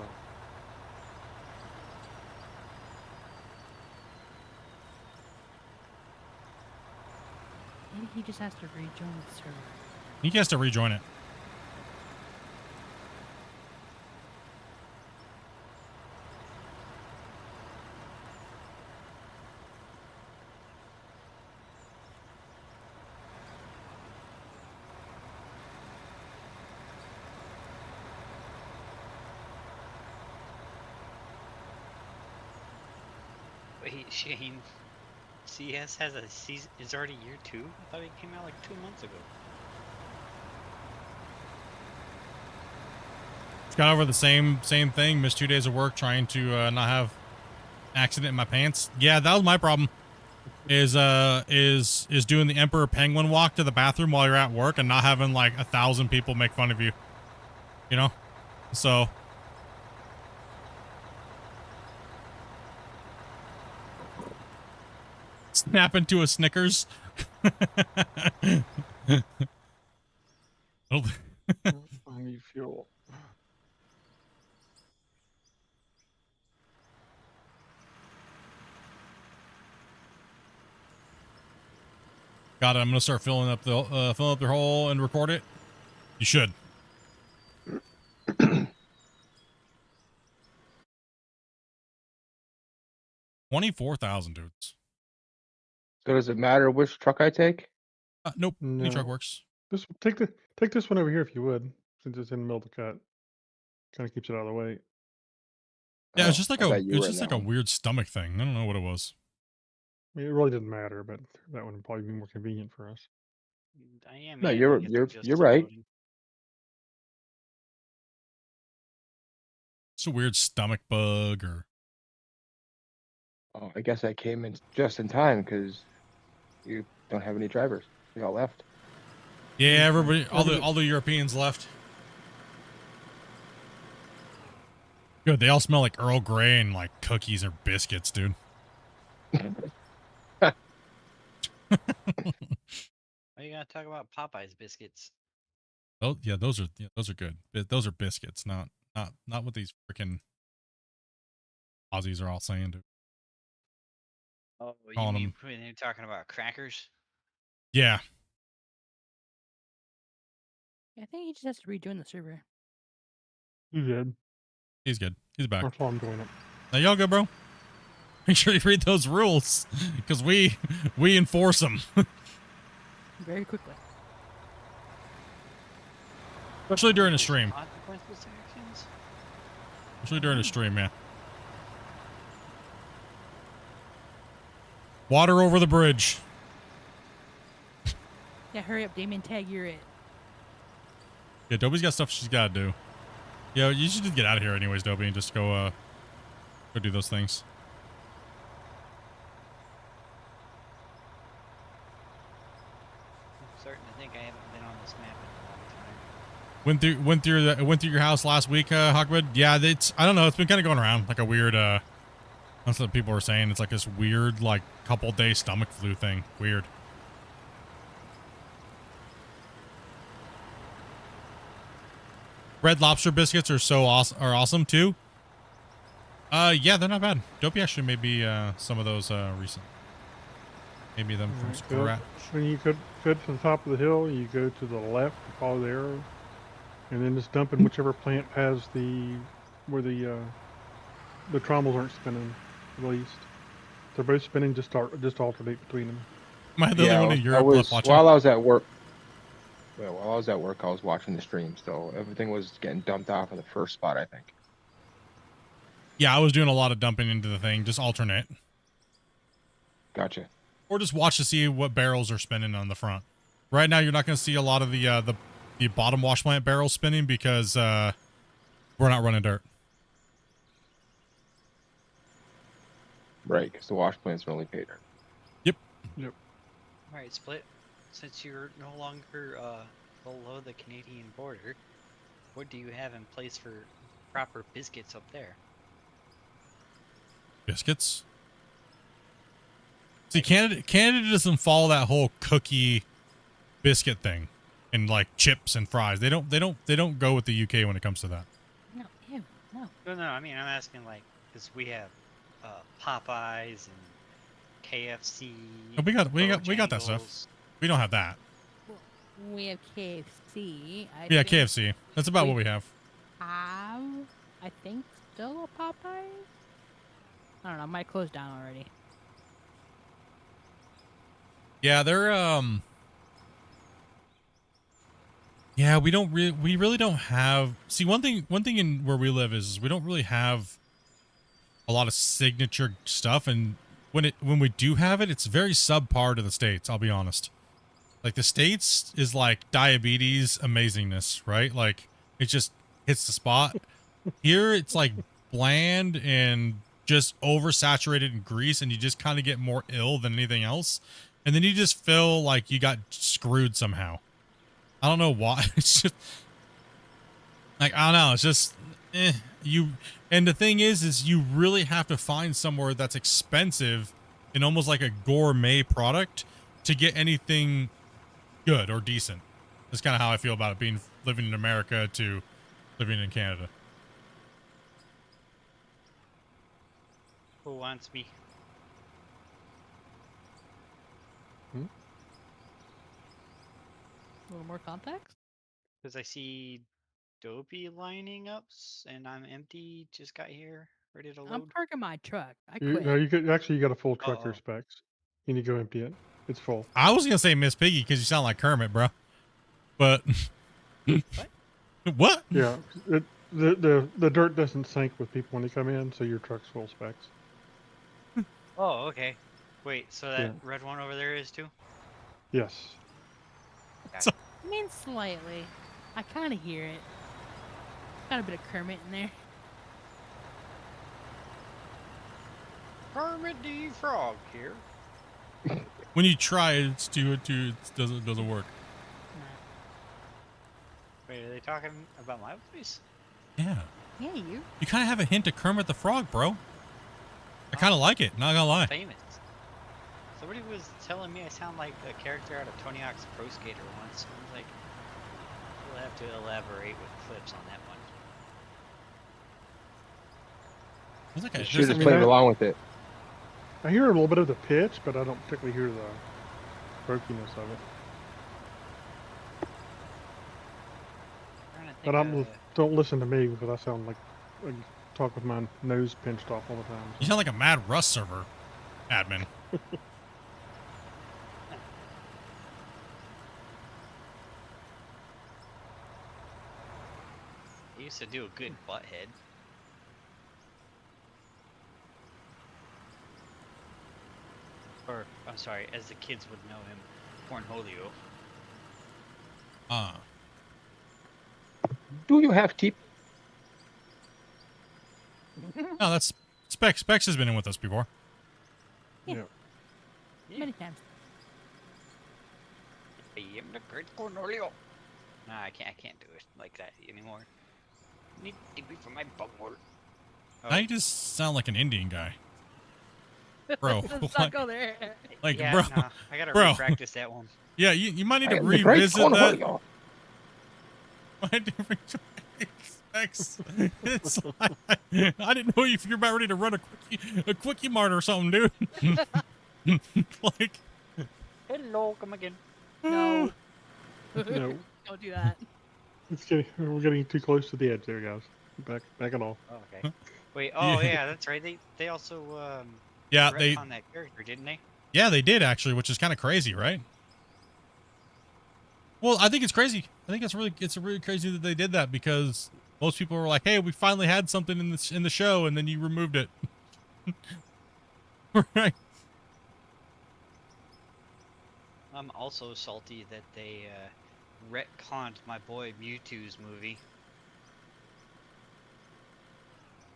D: Maybe he just has to rejoin the server.
B: He has to rejoin it.
J: Wait, Shane. CS has a season. It's already year 2. I thought it came out like 2 months ago.
B: It's got over the same thing. Missed 2 days of work trying to not have an accident in my pants. Yeah, that was my problem. Is doing the Emperor Penguin walk to the bathroom while you're at work and not having like 1,000 people make fun of you. You know, so. Snap into a Snickers.
G: I need fuel.
B: Got it. I'm gonna start filling up their hole and record it. You should. $24,000, dudes.
I: So does it matter which truck I take?
B: Nope. Any truck
G: No.
B: works.
G: Take this one over here if you would, since it's in the middle of the cut. Kind of keeps it out of the way.
B: Yeah,
I: Oh,
B: it's just like
I: I thought you
B: it's
I: were in
B: just
I: that
B: like a
I: one.
B: weird stomach thing. I don't know what it was.
G: I mean, it really doesn't matter, but that one would probably be more convenient for us.
J: I am.
I: No,
J: I
I: you're
J: think it's
I: you're
J: just
I: you're right.
J: loading.
B: It's a weird stomach bug or.
I: Oh, I guess I came in just in time because you don't have any drivers. They all left.
B: Yeah, everybody, all the Europeans left. Good. They all smell like Earl Grey and like cookies or biscuits, dude.
J: Why you gotta talk about Popeye's biscuits?
B: Oh yeah, those are good. Those are biscuits, not what these freaking Aussies are all saying, dude.
J: Oh, you
B: Calling
J: mean
B: them.
J: when you're talking about crackers?
B: Yeah.
D: I think he just has to rejoin the server.
G: You did.
B: He's good. He's back.
G: That's why I'm doing it.
B: Now y'all good, bro. Make sure you read those rules, because we enforce them.
D: Very quickly.
B: Especially during a stream.
J: Consequences to actions?
B: Especially during a stream, yeah. Water over the bridge.
D: Yeah, hurry up, Damien. Tag, you're it.
B: Yeah, Dobie's got stuff she's got to do. Yeah, you should just get out of here anyways, Dobie, and just go do those things.
J: I'm starting to think I haven't been on this map in a long time.
B: Went through your house last week, Hawkwood. Yeah, it's, I don't know, it's been kind of going around like a weird that's what people were saying. It's like this weird like couple day stomach flu thing. Weird. Red Lobster biscuits are awesome too. Yeah, they're not bad. Dopey actually maybe some of those recent. Maybe them from
G: Alright,
B: Scrat.
G: When you go to the top of the hill, you go to the left, follow the arrow, and then just dump in whichever plant has where the trommels aren't spinning, at least. They're both spinning, just alternate between them.
B: Am I the only one in Europe left watching?
I: While I was at work. Well, while I was at work, I was watching the stream, so everything was getting dumped off in the first spot, I think.
B: Yeah, I was doing a lot of dumping into the thing, just alternate.
I: Gotcha.
B: Or just watch to see what barrels are spinning on the front. Right now, you're not going to see a lot of the bottom wash plant barrels spinning because we're not running dirt.
I: Right, because the wash plants are only paid.
B: Yep.
G: Yep.
J: All right, Split. Since you're no longer below the Canadian border, what do you have in place for proper biscuits up there?
B: Biscuits. See, Canada doesn't follow that whole cookie biscuit thing, and like chips and fries. They don't go with the UK when it comes to that.
D: No, ew, no.
J: No, I mean I'm asking like because we have Popeyes and KFC.
B: Oh, we got that stuff.
J: Bojangles.
B: We don't have that.
D: We have KFC.
B: Yeah,
D: think
B: KFC. That's about what we have.
D: Have, I think, still a Popeye? I don't know. Might close down already.
B: Yeah, they're yeah, we really don't have. See, one thing in where we live is we don't really have a lot of signature stuff, and when we do have it, it's very subpar to the States, I'll be honest. Like the States is like diabetes amazingness, right? Like it just hits the spot. Here it's like bland and just oversaturated in grease, and you just kind of get more ill than anything else. And then you just feel like you got screwed somehow. I don't know why. It's just like, I don't know. It's just, and the thing is you really have to find somewhere that's expensive and almost like a gourmet product to get anything good or decent. That's kind of how I feel about it, living in America to living in Canada.
J: Who wants me?
D: A little more context?
J: Because I see Dopey lining up, and I'm empty. Just got here, ready to
D: I'm
J: load.
D: parking my truck. I
G: You,
D: quit.
G: no, you could actually you got a full truck here,
J: Uh-oh.
G: Specs. You need to go empty it. It's full.
B: I was gonna say Miss Piggy because you sound like Kermit, bro. But what?
G: Yeah, the dirt doesn't sink with people when they come in, so your truck's full, Specs.
J: Oh, okay. Wait, so that
G: Yeah.
J: red one over there is too?
G: Yes.
B: So-
D: I mean, slightly. I kind of hear it. Got a bit of Kermit in there.
J: Kermit the Frog here.
B: When you try it it doesn't work.
J: Wait, are they talking about my voice?
B: Yeah.
D: Yeah, you.
B: You kind of have a hint of Kermit the Frog, bro. I kind of like it, not gonna lie.
J: Famous. Somebody was telling me I sound like a character out of Tony Hawk's Pro Skater once. I was like, we'll have to elaborate with clips on that one.
B: There's like a-
I: You
B: there's
I: should have
B: like a-
I: played along with it.
G: I hear a little bit of the pitch, but I don't particularly hear the croakiness of it.
J: Trying to think
G: But
J: of,
G: don't listen to me because I sound like I talk with my nose pinched off all the time.
B: You sound like a Mad Rust server admin.
J: he used to do a good butthead. Or, I'm sorry, as the kids would know him, Cornholio.
I: Do you have teeth?
B: No, that's Specs. Specs has been in with us before.
D: Yeah.
J: Yeah.
D: Many times.
J: I am the great Cornholio. Nah, I can't do it like that anymore. Need to be for my bumble.
B: Now you just sound like an Indian guy. Bro,
D: Let's
B: what?
D: not go there.
B: Like,
J: Yeah,
B: bro,
J: nah, I gotta
B: bro.
J: practice that one.
B: Yeah, you might need
I: I
B: to
I: am the great
B: revisit that.
I: Cornholio.
B: Might need to Specs. It's like, I didn't know if you're about ready to run a quickie mart or something, dude. Like,
J: Hello, come again.
D: No.
G: No,
D: Don't do that.
G: we're getting too close to the edge there, guys. Back it off.
J: Oh, okay. Wait, oh
B: Yeah.
J: yeah, that's right. They also
B: yeah,
J: retconned that character, didn't they?
B: yeah, they did actually, which is kind of crazy, right? Well, I think it's crazy. I think it's really crazy that they did that because most people were like, "Hey, we finally had something in the show," and then you removed it. Right?
J: I'm also salty that they retconned my boy Mewtwo's movie.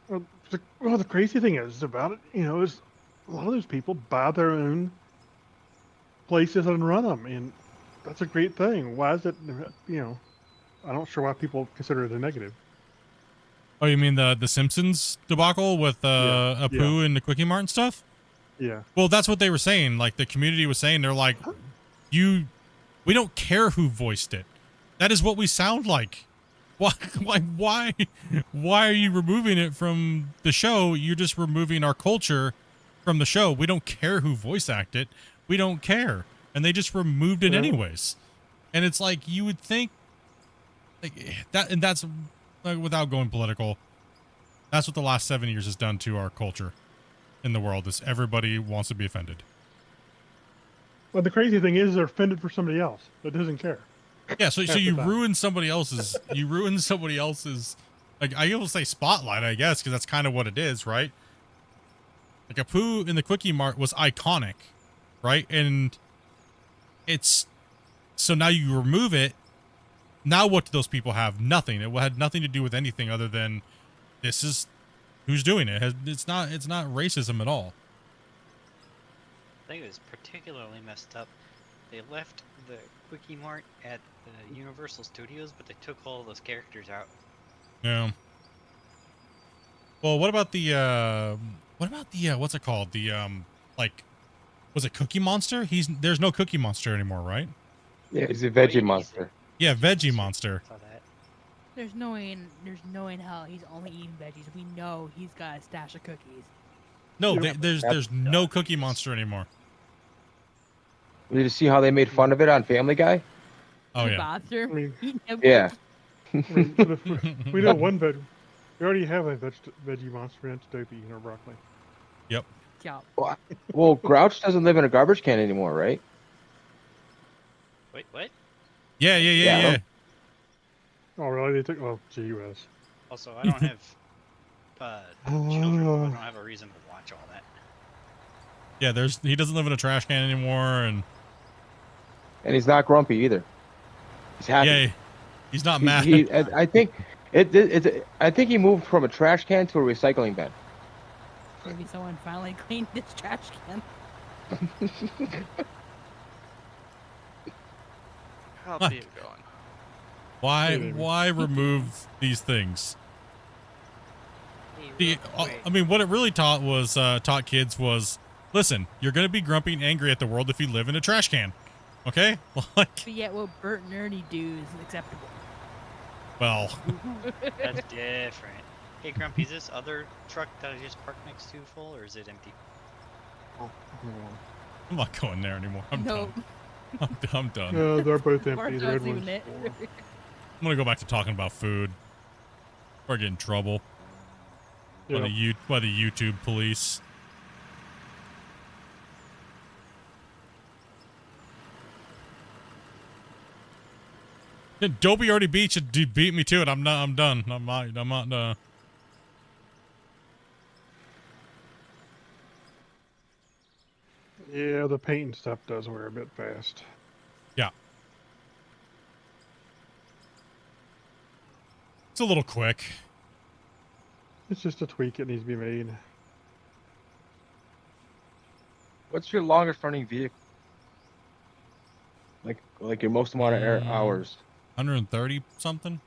G: Well, the crazy thing is about it, is a lot of those people buy their own places and run them, and that's a great thing. Why is it? I'm not sure why people consider it a negative.
B: Oh, you mean the Simpsons debacle with Apu and the Quickie Mart and stuff?
G: Yeah.
B: Well, that's what they were saying. Like the community was saying, they're like, we don't care who voiced it. That is what we sound like. Why are you removing it from the show? You're just removing our culture from the show. We don't care who voice acted. We don't care. And they just removed it anyways. And it's like, you would think like that, and that's like, without going political, that's what the last 7 years has done to our culture in the world, is everybody wants to be offended.
G: Well, the crazy thing is they're offended for somebody else that doesn't care.
B: Yeah, so you ruin somebody else's, like, I almost say spotlight, I guess, because that's kind of what it is, right? Like, Apu in the Quickie Mart was iconic, right? And it's, so now you remove it, now what do those people have? Nothing. It had nothing to do with anything other than, this is who's doing it. It's not racism at all.
J: I think it was particularly messed up. They left the Quickie Mart at the Universal Studios, but they took all those characters out.
B: Yeah. Well, what about the what's it called? The like, was it Cookie Monster? There's no Cookie Monster anymore, right?
I: Yeah, he's a veggie monster.
B: Yeah, Veggie Monster.
J: Saw that.
D: There's no way in hell he's only eating veggies. We know he's got a stash of cookies.
B: No, there's no Cookie Monster anymore.
I: Did you see how they made fun of it on Family Guy?
B: Oh
D: The
B: yeah.
D: monster.
G: I mean,
I: Yeah.
G: We know one veg. We already have a veggie monster, and it's Dopey or broccoli.
B: Yep.
D: Yeah.
I: Well, Grouch doesn't live in a garbage can anymore, right?
J: Wait, what?
B: Yeah.
G: Oh, really? They took. Oh, gee whiz.
J: Also, I don't have children, so I don't have a reason to watch all that.
B: Yeah, he doesn't live in a trash can anymore, and
I: he's not grumpy either. He's happy.
B: yeah, he's not mad.
I: I think I think he moved from a trash can to a recycling bin.
D: Maybe someone finally cleaned this trash can.
F: How'd be it going?
B: Why remove these things?
J: Hey,
B: I mean, what it really taught kids was, listen, you're gonna be grumpy and angry at the world if you live in a trash can, okay? Like,
D: But yet, what Bert and Ernie do is acceptable.
B: well,
J: that's different. Hey, Grumpy, is this other truck that I just parked next to full, or is it empty?
B: I'm not going there anymore. I'm
D: No.
B: done. I'm done.
G: No, they're both empty.
D: Mark
G: The red
D: knows
G: one's
D: even it.
G: full.
B: I'm gonna go back to talking about food. Or get in trouble by
G: Yeah.
B: the YouTube police. Dopey already beat me to it. I'm done. I'm not.
G: Yeah, the paint and stuff does wear a bit fast.
B: Yeah. It's a little quick.
G: It's just a tweak that needs to be made.
I: What's your longest running vehicle? Like your most amount of hours?
B: 130 something.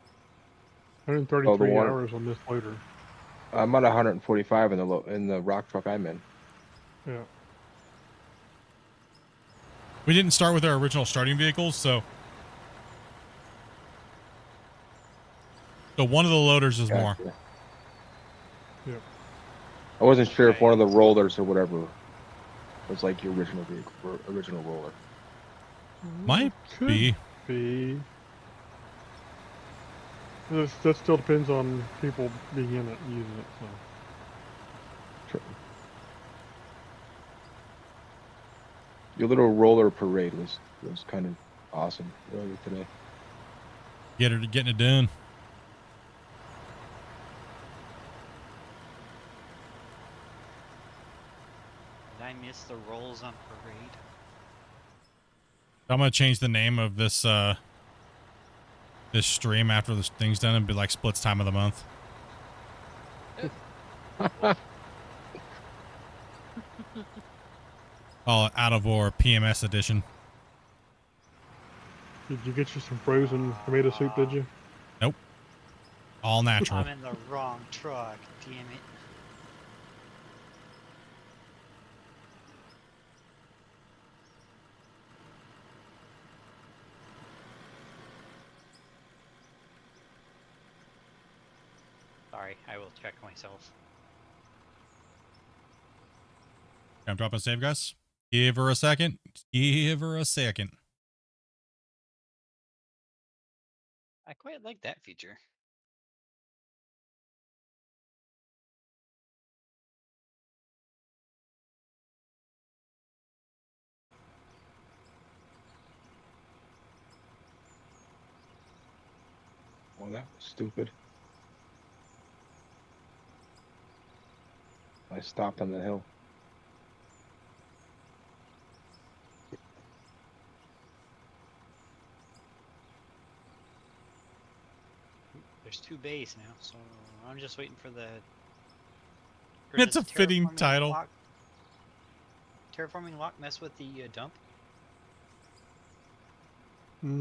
G: 133
I: one-
G: hours on this loader.
I: I'm at 145 in the rock truck I'm in.
G: Yeah.
B: We didn't start with our original starting vehicles, so one of the loaders is more.
I: Gotcha.
G: Yeah.
I: I wasn't sure if one of the rollers or whatever was like your original vehicle, or original roller.
B: Might
G: Could
B: be.
G: be. That still depends on people being in it and using it. So.
I: Your little roller parade was kind of awesome earlier today.
B: Getting it done.
J: Did I miss the rolls on parade?
B: I'm gonna change the name of this this stream after this thing's done and be like Split's time of the month. Oh, out of war PMS edition.
G: Did you get you some frozen tomato soup, did you?
B: Nope. All natural.
J: I'm in the wrong truck. Damn it. Sorry, I will check myself.
B: I'm dropping a save, guys. Give her a second. Give her a second.
J: I quite like that feature.
I: Oh, that was stupid. I stopped on the hill.
J: There's 2 bays now, so I'm just waiting for the. or
B: It's
J: does
B: a fitting
J: terraforming
B: title.
J: lock- Terraforming lock mess with the dump?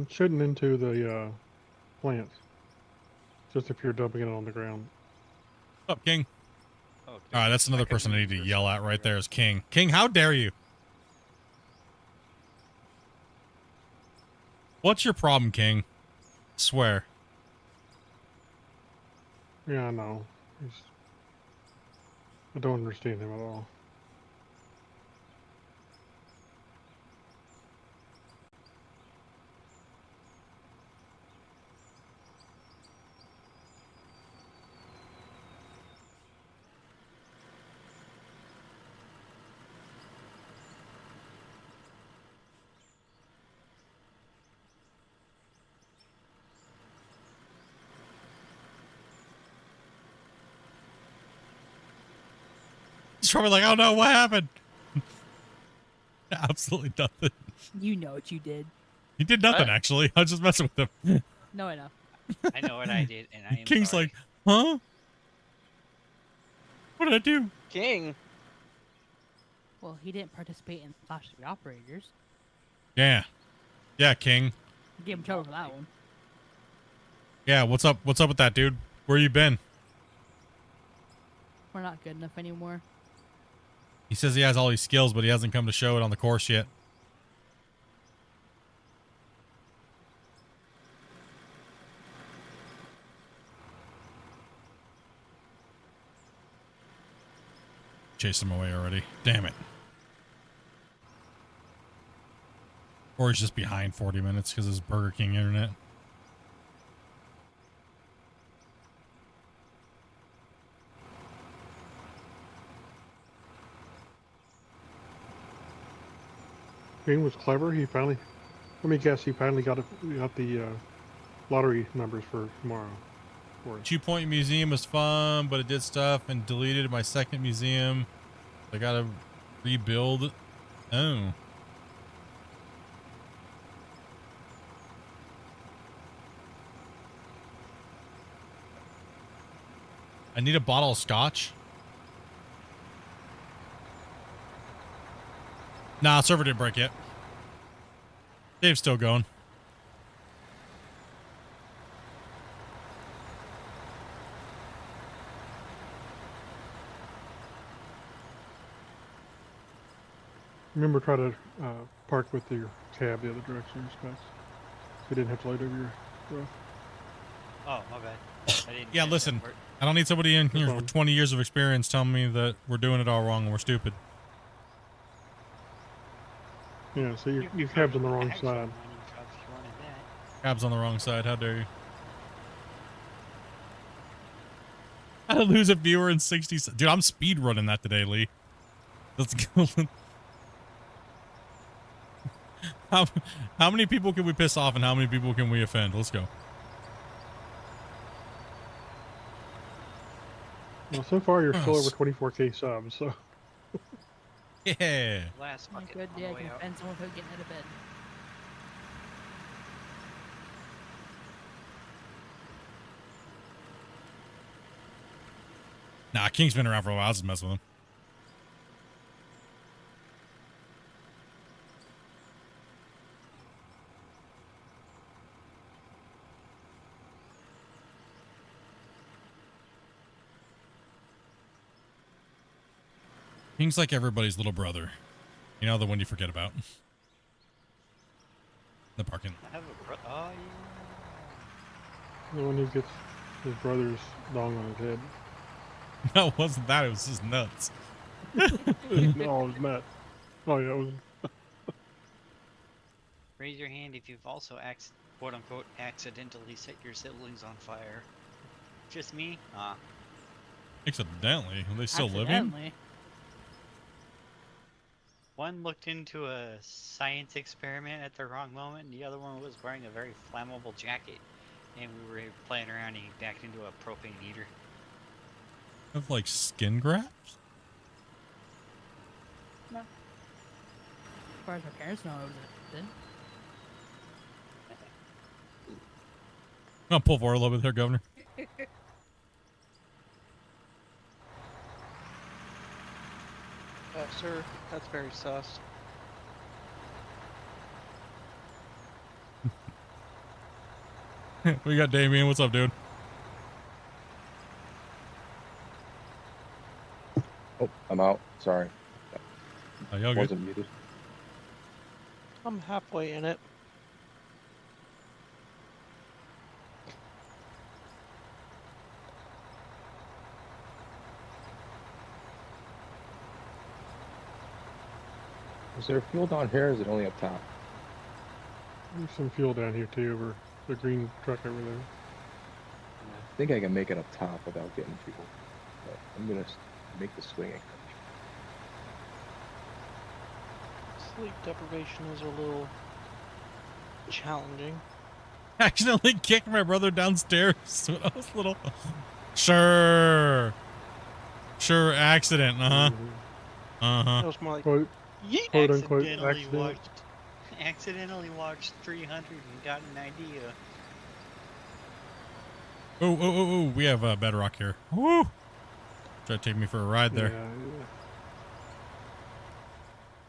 G: Shouldn't into the plants. Just if you're dumping it on the ground.
B: What's up, King?
J: Oh,
B: All right, that's another person I need to yell at right there is King. King, how dare you? What's your problem, King? Swear.
G: Yeah, I know. I don't understand him at all.
B: He's probably like, oh no, what happened? Absolutely nothing.
D: You know what you did.
B: He did nothing, actually. I was just messing with him.
D: No, I know.
J: I know what I did, and I am
B: King's
J: sorry.
B: like, huh? What did I do?
H: King.
D: Well, he didn't participate in Clash of the Operators.
B: Yeah. Yeah, King.
D: Gave him trouble for that one.
B: Yeah, what's up? What's up with that, dude? Where you been?
D: We're not good enough anymore.
B: He says he has all these skills, but he hasn't come to show it on the course yet. Chased him away already. Damn it. Or he's just behind 40 minutes because of his Burger King internet.
G: King was clever. He finally, let me guess, he finally got the lottery numbers for tomorrow. For us.
B: 2-Point Museum was fun, but it did stuff and deleted my second museum. I gotta rebuild. Oh. I need a bottle of scotch. Nah, server didn't break yet. Dave's still going.
G: Remember, try to park with your cab the other direction, specs. So you didn't have to load over your stuff.
J: Oh, my bad. I didn't
B: Yeah,
J: catch that
B: listen.
J: part.
B: I don't need somebody in here
G: No
B: for
G: problem.
B: 20 years of experience telling me that we're doing it all wrong and we're stupid.
G: Yeah, so your
J: You could
G: cab's on the
J: go to
G: wrong
J: actual
G: side.
J: mining jobs if you wanted that.
B: Cab's on the wrong side. How dare you? I lose a viewer in 60 seconds. Dude, I'm speed running that today, Lee. Let's go. How many people can we piss off and how many people can we offend? Let's go.
G: Well, so far you're still
B: Oh,
G: over 24K subs, so
B: Yeah.
J: Last
D: My
J: bucket
D: good
J: on
D: day,
J: the
D: I
J: way
D: can
J: out.
D: offend someone without getting out of bed.
B: Nah, King's been around for a while. I was just messing with him. King's like everybody's little brother. You know, the one you forget about. The parking
J: I have a oh yeah.
G: The one who gets his brother's dong on his head.
B: lot. No, it wasn't that. It was just nuts.
G: No, it was not. Oh yeah, it was.
J: Raise your hand if you've also quote unquote accidentally set your siblings on fire. Just me? Ah.
B: Accidentally. Are they still living?
D: Accidentally.
J: One looked into a science experiment at the wrong moment, and the other one was wearing a very flammable jacket. And we were playing around and he backed into a propane heater.
B: Have like skin grafts?
D: No. As far as my parents know, it was a
B: I'll pull forward a little bit there, Governor.
K: Sir, that's very sus.
B: We got Damien. What's up, dude?
I: Oh, I'm out. Sorry.
B: Oh, y'all good?
I: Wasn't muted.
K: I'm halfway in it.
I: Is there fuel down here, or is it only up top?
G: There's some fuel down here too, over the green truck over there.
I: I think I can make it up top without getting fuel. But I'm gonna make the swing.
K: Sleep deprivation is a little challenging.
B: Accidentally kicked my brother downstairs when I was little. Sure. Sure, accident. Uh-huh. Uh-huh.
K: That was more like
G: Quote,
J: Yeet!
G: quote unquote
J: Accidentally
G: accident.
J: watched 300 and got an idea.
B: Oh, we have bedrock here. Woo! Try to take me for a ride there.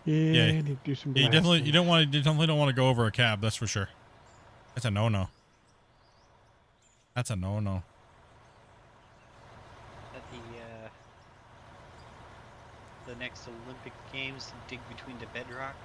G: Yeah,
B: Yeah.
G: need to do some
B: You definitely
G: blasting.
B: definitely don't want to go over a cab, that's for sure. That's a no-no. That's a no-no.
J: At the next Olympic Games, dig between the bedrock.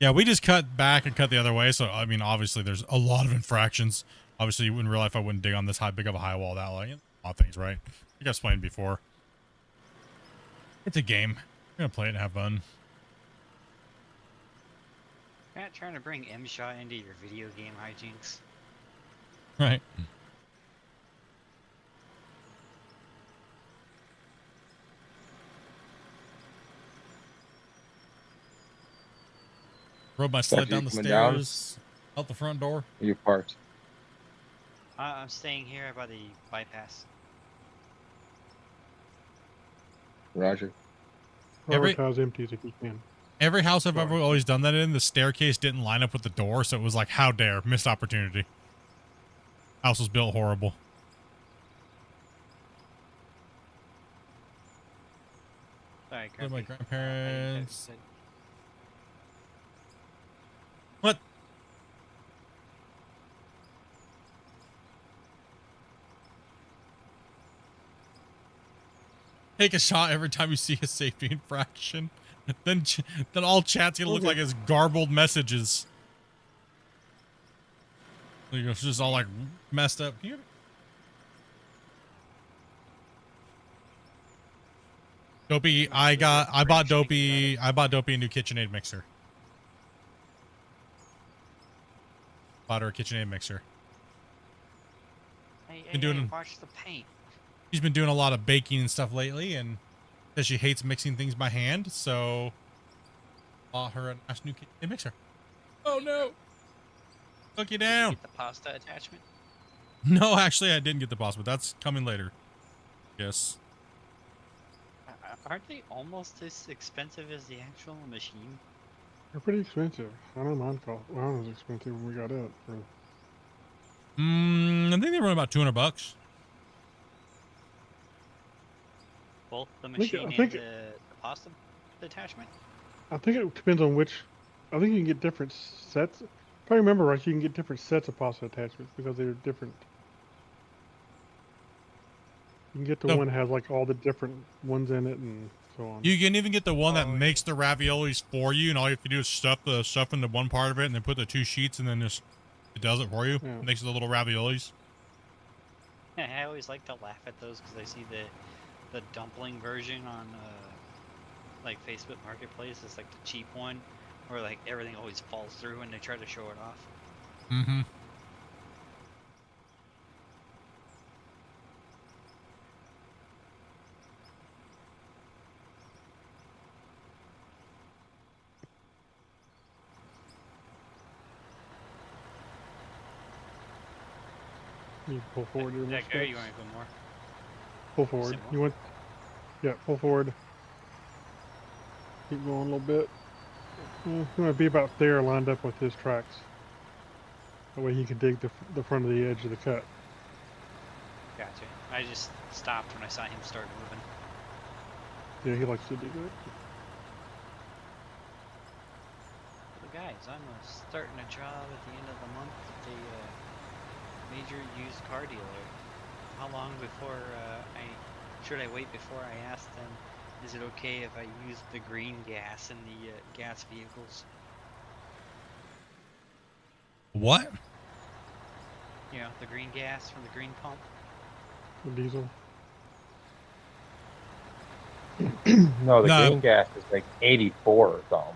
B: Yeah, we just cut back and cut the other way. So, I mean, obviously, there's a lot of infractions. Obviously, in real life, I wouldn't dig on this big of a high wall that way. A lot of things, right? I guess explained before. It's a game. We're going to play it and have fun.
J: You're not trying to bring M-Shot into your video game hijinks.
B: Right. Rode my sled down the
I: coming
B: stairs, out the front door.
I: You parked.
J: I'm staying here by the bypass.
I: Roger.
B: Every-
G: Prioritize empties if you can.
B: Every house I've ever always done that in, the staircase didn't line up with the door, so it was like, how dare, missed opportunity. House was built horrible.
J: Sorry,
B: With my
J: Grumpy.
B: grandparents. What? Take a shot every time you see a safety infraction. Then all chat's gonna look like it's garbled messages. Like, it's just all like messed up. Can you- Dopey, I bought Dopey a new KitchenAid mixer. Bought her a KitchenAid mixer.
J: Hey,
B: doing-
J: watch the paint.
B: She's been doing a lot of baking and stuff lately, and says she hates mixing things by hand, so bought her a nice new KitchenAid mixer. Oh no! Took you
J: Did you
B: down.
J: get the pasta attachment?
B: No, actually, I didn't get the boss, but that's coming later. Yes.
J: Aren't they almost as expensive as the actual machine?
G: They're pretty expensive. I know mine was expensive when we got it.
B: I think they run about $200.
J: Both the
G: I
J: machine
G: think
J: and the pasta attachment?
G: I think it depends on which. I think you can get different sets. If I remember right, you can get different sets of pasta attachments because they're different. You can get the
B: So-
G: one that has like all the different ones in it and so on.
B: You can even get the one that
J: Oh,
B: makes the raviolis for you, and all you have to do is stuff the stuff into one part of it, and then put the 2 sheets, and then just it does it for you.
G: Yeah.
B: Makes the little raviolis.
J: I always like to laugh at those because I see the dumpling version on like Facebook Marketplace. It's like the cheap one, where like everything always falls through and they try to show it off.
B: Mm-hmm.
G: You pull forward your
J: Yeah, Gary, you
G: steps.
J: want to go more?
G: Pull forward.
J: Say more?
G: You want? Yeah, pull forward. Keep going a little bit. You want to be about there, lined up with his tracks. That way he can dig the front of the edge of the cut.
J: Gotcha. I just stopped when I saw him start moving.
G: Yeah, he likes to do that.
J: So guys, I'm starting a job at the end of the month at a major used car dealer. How long before should I wait before I ask them, is it okay if I use the green gas in the gas vehicles?
B: What?
J: You know, the green gas from the green pump?
G: The diesel.
I: No, the
B: No.
I: green gas is like 84 or something.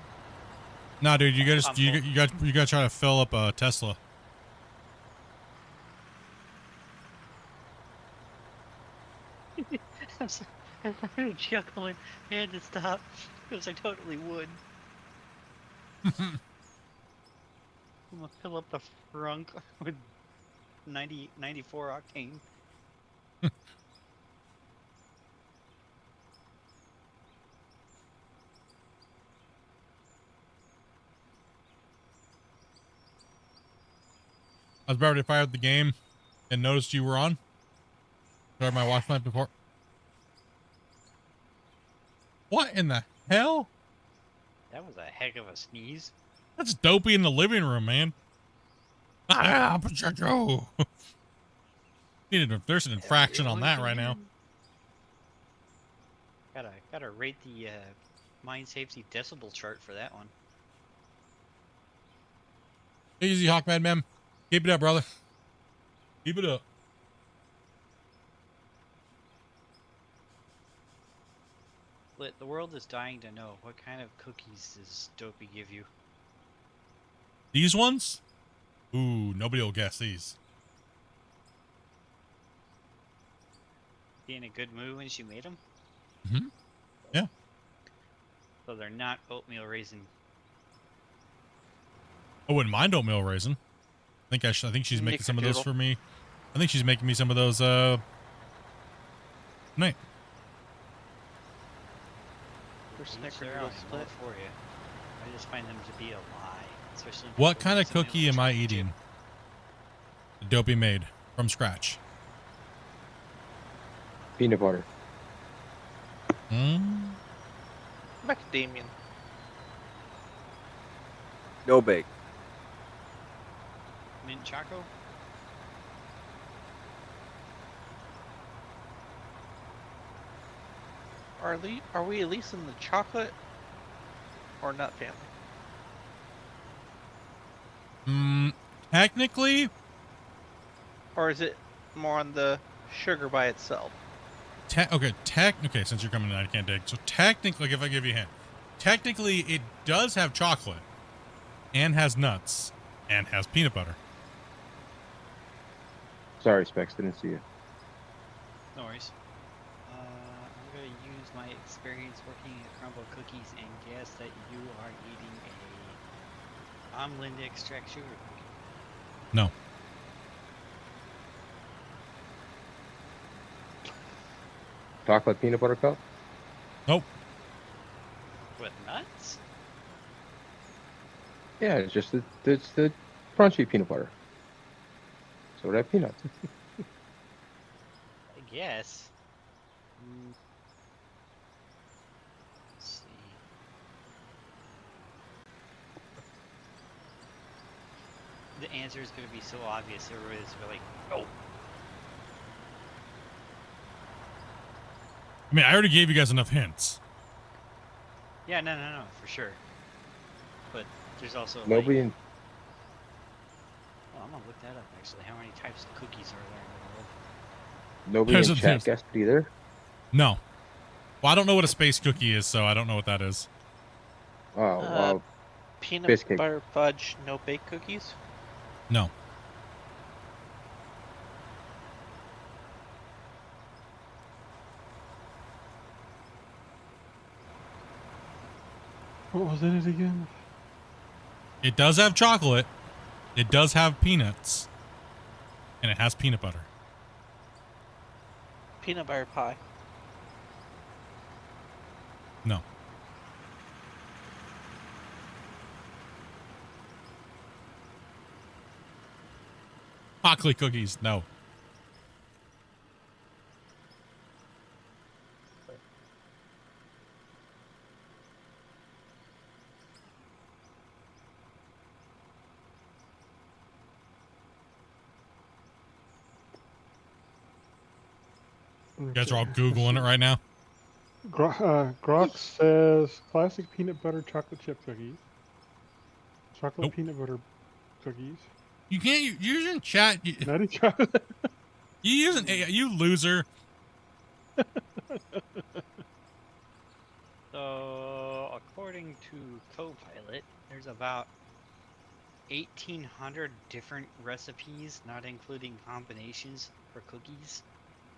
B: Nah, dude, you
J: I'm
B: gotta try to fill up a Tesla.
J: I'm sorry, chuckling. I had to stop because I totally would. I'm gonna fill up the frunk with 94 octane.
B: I was about to fire up the game and noticed you were on. Started my watch night before. What in the hell?
J: That was a heck of a sneeze.
B: That's Dopey in the living room, man. Ah, Joe. There's an infraction on that right now.
J: Gotta rate the mine safety decibel chart for that one.
B: Easy, Hawkman, man. Keep it up, brother. Keep it up.
J: The world is dying to know, what kind of cookies does Dopey give you?
B: These ones? Ooh, nobody will guess these.
J: Be in a good mood when she made them?
B: Mm-hmm. Yeah.
J: So they're not oatmeal raisin.
B: I wouldn't mind oatmeal raisin. I think she's making some of those for me. I think she's making me some of those tonight.
K: For
J: Each
K: Snickers
J: their
K: little
J: own,
K: split.
J: for you. I just find them to be a lie, especially.
B: What
J: people
B: kind of
J: who don't
B: cookie am I
J: try to.
B: eating? Dopey made from scratch.
I: Peanut butter.
K: Macadamian.
H: No bake.
J: Mint choco?
K: Are we at least in the chocolate or nut family?
B: Technically,
K: Or is it more on the sugar by itself?
B: okay, since you're coming in, I can't dig. So technically, if I give you a hint, technically it does have chocolate and has nuts and has peanut butter.
I: Sorry, Specs, didn't see you.
J: No worries. I'm gonna use my experience working at Crumble Cookies and guess that you are eating a almond extract sugar cookie.
B: No.
I: Chocolate peanut butter cup?
B: Nope.
J: With nuts?
I: Yeah, it's just it's the crunchy peanut butter. So it have peanuts.
J: I guess. Let's see. The answer is going to be so obvious. Everybody's like, oh.
B: I mean, I already gave you guys enough hints.
J: Yeah, no, for sure. But there's also
I: Nobody
J: like,
I: in
J: oh, I'm gonna look that up actually. How many types of cookies are there in the world?
I: nobody
B: There's
I: in
B: a-
I: chat
B: there's-
I: guessed it either.
B: No. Well, I don't know what a space cookie is, so I don't know what that is.
I: Oh, well,
K: Peanut
I: Biscuit.
K: butter fudge, no bake cookies.
B: No.
G: What was in it again?
B: It does have chocolate. It does have peanuts. And it has peanut butter.
K: Peanut butter pie.
B: No. Chocolate cookies. No. You guys are all Googling it right now.
G: Grok says classic peanut butter chocolate chip cookies. Chocolate
B: Nope.
G: peanut butter cookies.
B: You can't you using chat.
G: Nutty chocolate.
B: You using you loser.
J: So, according to Copilot, there's about 1,800 different recipes, not including combinations for cookies.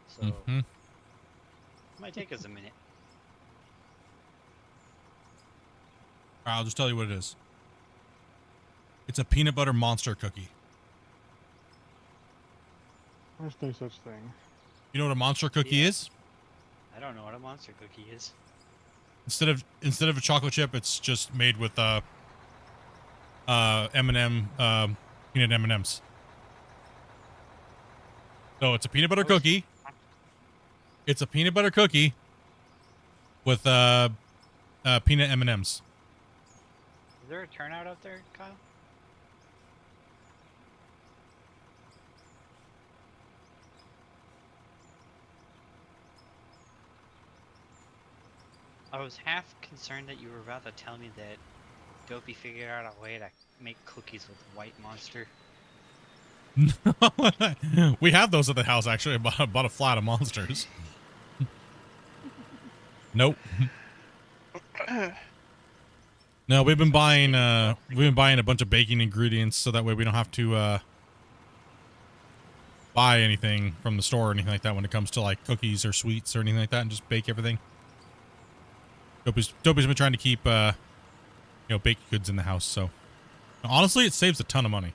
J: So,
B: Mhm.
J: it might take us a minute.
B: I'll just tell you what it is. It's a peanut butter monster cookie.
G: There's no such thing.
B: You know what a monster cookie
J: Yeah.
B: is?
J: I don't know what a monster cookie is.
B: Instead of a chocolate chip, it's just made with M&M peanut M&Ms. So it's a peanut butter cookie. It's a peanut butter cookie with peanut M&Ms.
J: Is there a turnout out there, Kyle? I was half concerned that you were about to tell me that Dopey figured out a way to make cookies with white monster.
B: We have those at the house actually. I bought a flat of monsters. Nope. No, we've been buying a bunch of baking ingredients so that way we don't have to buy anything from the store or anything like that when it comes to like cookies or sweets or anything like that, and just bake everything. Dopey's been trying to keep baked goods in the house, so honestly it saves a ton of money.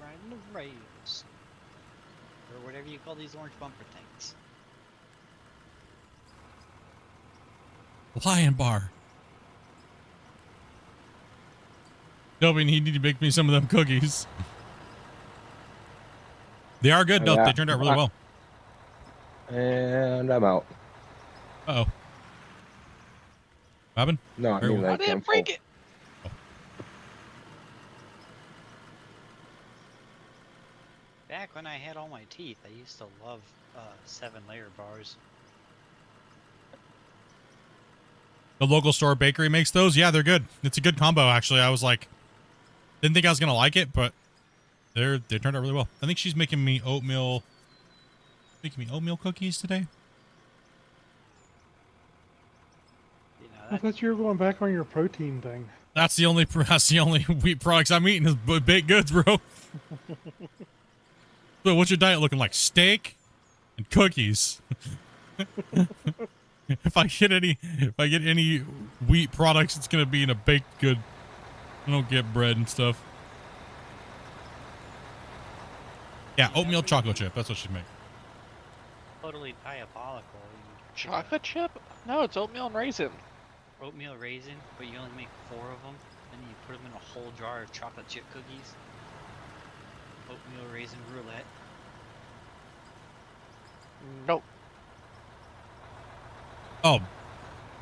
J: Riding the rails. Or whatever you call these orange bumper things.
B: Lion bar. Dopey, you need to bake me some of them cookies. They are good, though.
I: Yeah.
B: They turned out really well.
I: And I'm out.
B: Uh-oh. Robin?
I: No, I mean,
K: I
I: like, I'm
K: didn't
I: full.
K: break it.
J: Back when I had all my teeth, I used to love 7-layer bars.
B: The local store bakery makes those. Yeah, they're good. It's a good combo, actually. I was like, didn't think I was going to like it, but they turned out really well. I think she's making me oatmeal cookies today.
J: You know,
G: I thought you were going back on your protein thing.
B: That's the only wheat products I'm eating is baked goods, bro. So what's your diet looking like? Steak and cookies. If I get any wheat products, it's gonna be in a baked good. I don't get bread and stuff. Yeah, oatmeal chocolate chip. That's what she'd make.
J: Totally diabolical. You
K: Chocolate chip? No, it's oatmeal and raisin.
J: oatmeal raisin, but you only make 4 of them, and then you put them in a whole jar of chocolate chip cookies. Oatmeal raisin roulette.
K: Nope.
B: Oh,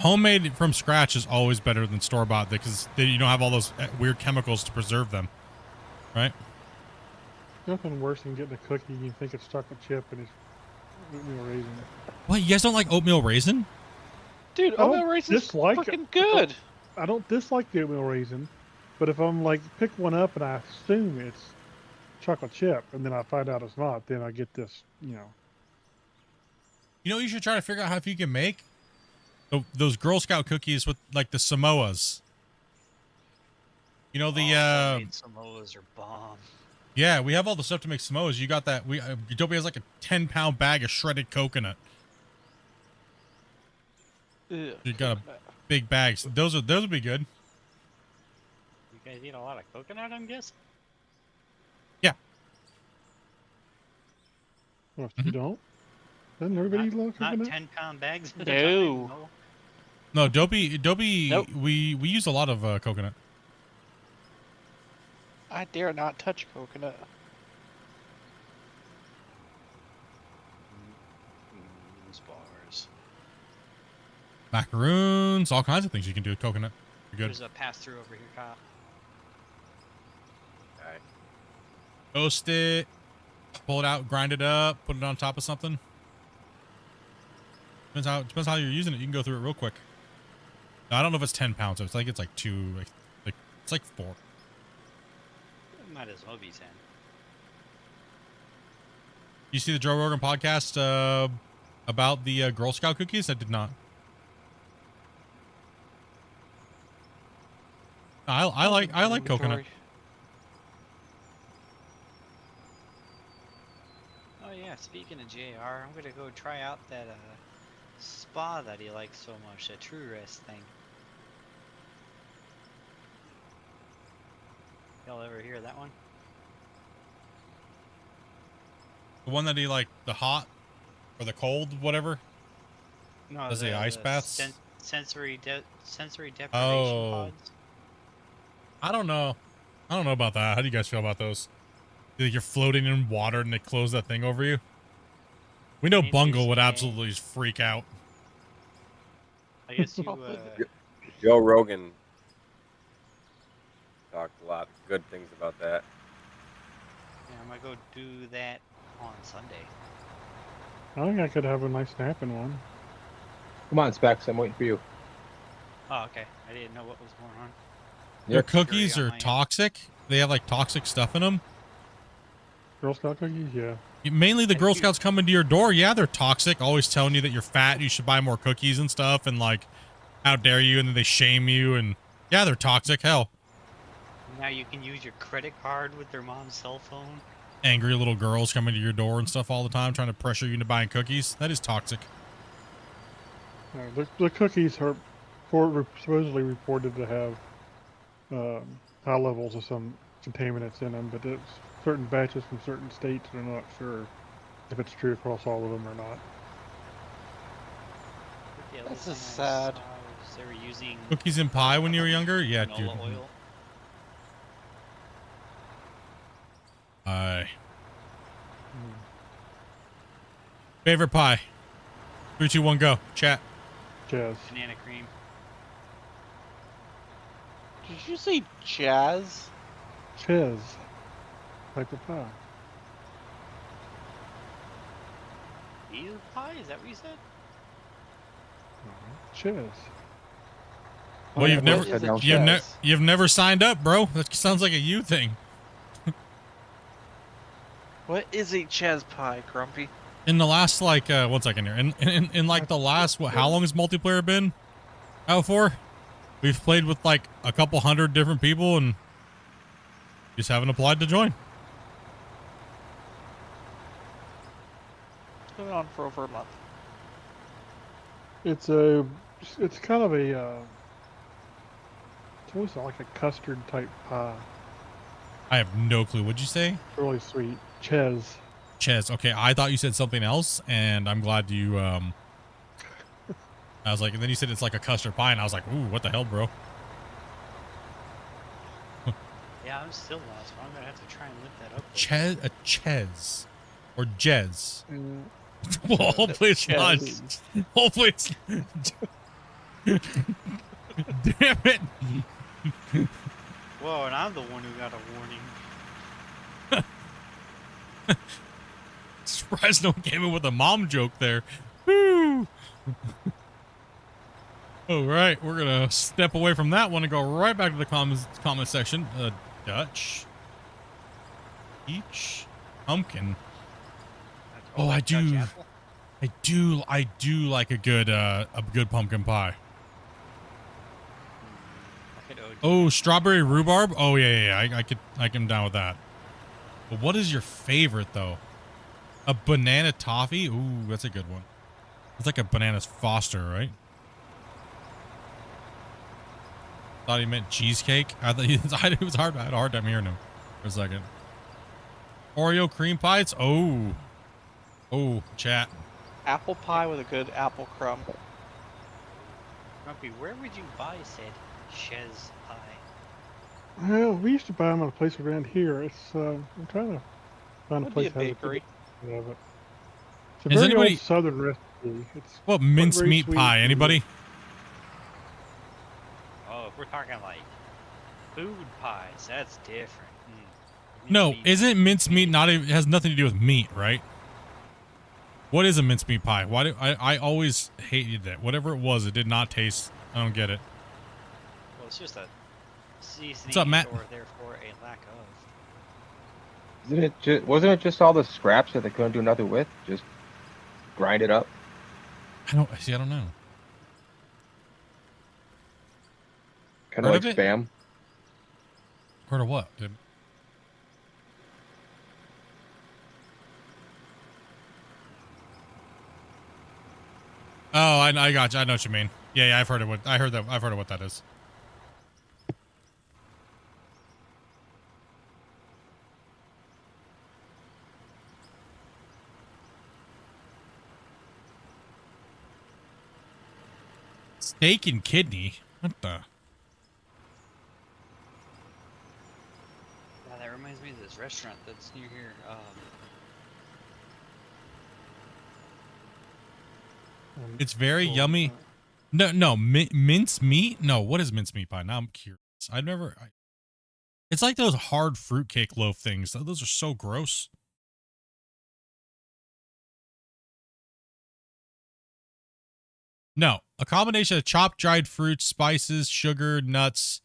B: homemade from scratch is always better than store-bought because you don't have all those weird chemicals to preserve them, right?
G: Nothing worse than getting a cookie and you think it's chocolate chip and it's oatmeal raisin.
B: What, you guys don't like oatmeal raisin?
K: Dude,
G: I don't
K: oatmeal raisin's
G: dislike it.
K: freaking good.
G: I don't dislike the oatmeal raisin, but if I'm like pick one up and I assume it's chocolate chip and then I find out it's not, then I get this, you know.
B: You know what you should try to figure out how if you can make? Those Girl Scout cookies with like the Samoas. You know the
J: homemade Samoas are bomb.
B: yeah, we have all the stuff to make Samoas. You got that? Adobe has like a 10-pound bag of shredded coconut.
K: Ugh.
B: You got a big bag. So those would be good.
J: You guys eat a lot of coconut, I'm guessing?
B: Yeah.
G: Well, if you don't, doesn't everybody eat a lot of
J: Not
G: coconut?
J: 10-pound bags at a
K: No.
J: time, no.
B: No, Adobe.
K: Nope.
B: We use a lot of coconut.
K: I dare not touch coconut.
J: Bars.
B: Macaroons, all kinds of things you can do with coconut. You're good.
J: There's a pass-through over here, Kyle.
H: Alright.
B: Toast it, pull it out, grind it up, put it on top of something. Depends how you're using it. You can go through it real quick. I don't know if it's 10 pounds. It's like 2, like it's like 4.
J: Might as well be 10.
B: You see the Joe Rogan podcast about the Girl Scout cookies? I did not. I like coconut.
J: Oh yeah, speaking of JR, I'm gonna go try out that spa that he likes so much, the True Rest thing. Y'all ever hear that one?
B: The one that he like the hot or the cold, whatever.
J: No,
B: Does the ice baths?
J: Sensory deprivation
B: Oh.
J: pods.
B: I don't know about that. How do you guys feel about those? Like you're floating in water and they close that thing over you. We know Bungle would absolutely freak out.
J: I guess you.
H: Joe Rogan talked a lot of good things about that.
J: Yeah, I'm gonna go do that on Sunday.
G: I think I could have a nice nap in one.
I: Come on, Specs. I'm waiting for you.
J: Oh, okay. I didn't know what was going on.
B: Their cookies
J: Scurry on
B: are
J: my end.
B: toxic. They have like toxic stuff in them.
G: Girl Scout cookies, yeah.
B: Mainly the Girl Scouts coming to your door. Yeah, they're toxic. Always telling you that you're fat. You should buy more cookies and stuff. And like, how dare you? And then they shame you. And yeah, they're toxic. Hell,
J: Now you can use your credit card with their mom's cell phone.
B: angry little girls coming to your door and stuff all the time, trying to pressure you into buying cookies. That is toxic.
G: The cookies are supposedly reported to have high levels of some contaminants in them, but it's certain batches from certain states, and I'm not sure if it's true across all of them or not.
J: The other
K: This
J: thing
K: is
J: I
K: sad.
J: saw was they were using
B: Cookies and pie when you were younger? Yeah, dude.
J: canola oil.
B: Pie. Favorite pie? 3, 2, 1, go. Chat.
G: Jazz.
J: Banana cream.
K: Did you say jazz?
G: Chez. Type of pie.
J: Eel pie? Is that what you said?
G: Chez.
B: Well, you've never,
K: What is a Chez?
B: you've never signed up, bro. That sounds like a you thing.
K: What is a jazz pie, Grumpy?
B: In the last, like, 1 second here. In like the last, how long has multiplayer been out for? We've played with like a couple hundred different people and just haven't applied to join.
K: It's been on for over a month.
G: It's kind of a, it's almost like a custard type pie.
B: I have no clue. What'd you say?
G: It's really sweet. Chez.
B: Ches. Okay, I thought you said something else, and I'm glad you. I was like, and then you said it's like a custard pie, and I was like, ooh, what the hell, bro?
J: Yeah, I'm still lost, but I'm gonna have to try and look that up.
B: A Ches, or Jez.
G: Mm,
B: Well, hopefully it's not.
G: Ches.
B: Hopefully it's. Damn it!
J: Whoa, and I'm the one who got a warning.
B: Surprised no one came in with a mom joke there. Woo! All right, we're gonna step away from that one and go right back to the comment section. Dutch, peach, pumpkin. Oh, I do like a good pumpkin pie. Oh, strawberry rhubarb. Oh yeah. I can down with that. But what is your favorite though? A banana toffee? Ooh, that's a good one. It's like a bananas Foster, right? Thought he meant cheesecake. I thought it was hard. I had a hard time hearing him for a second. Oreo cream pies. Oh, chat.
K: Apple pie with a good apple crumb.
J: Grumpy, where would you buy said Ches pie?
G: Well, we used to buy them at a place around here. It's I'm trying to find a
K: Would be
G: place
K: a
G: that has
K: bakery.
G: of it. It's a
B: Is
G: very
B: anybody-
G: old Southern recipe. It's
B: What mince
G: very
B: meat
G: sweet
B: pie?
G: and-
B: Anybody?
J: Oh, if we're talking like food pies, that's different.
B: No,
J: Meat.
B: isn't mince meat not even, it has nothing to do with meat, right? What is a mince meat pie? Why do I always hated it. Whatever it was, it did not taste. I don't get it.
J: Well, it's just a seasoning
B: What's up, Matt?
J: or therefore a lack of.
I: Wasn't it just all the scraps that they couldn't do nothing with? Just grind it up.
B: I don't know.
I: Kind of
B: Heard
I: like
B: of it?
I: spam.
B: Heard of what? Oh, I got you. I know what you mean. Yeah, I've heard of what I heard that. I've heard of what that is. Steak and kidney. What the?
J: Yeah, that reminds me of this restaurant that's near here.
B: It's very yummy. No, mince meat. No, what is mince meat pie? Now I'm curious. I've never. It's like those hard fruitcake loaf things. Those are so gross. No, a combination of chopped dried fruits, spices, sugar, nuts,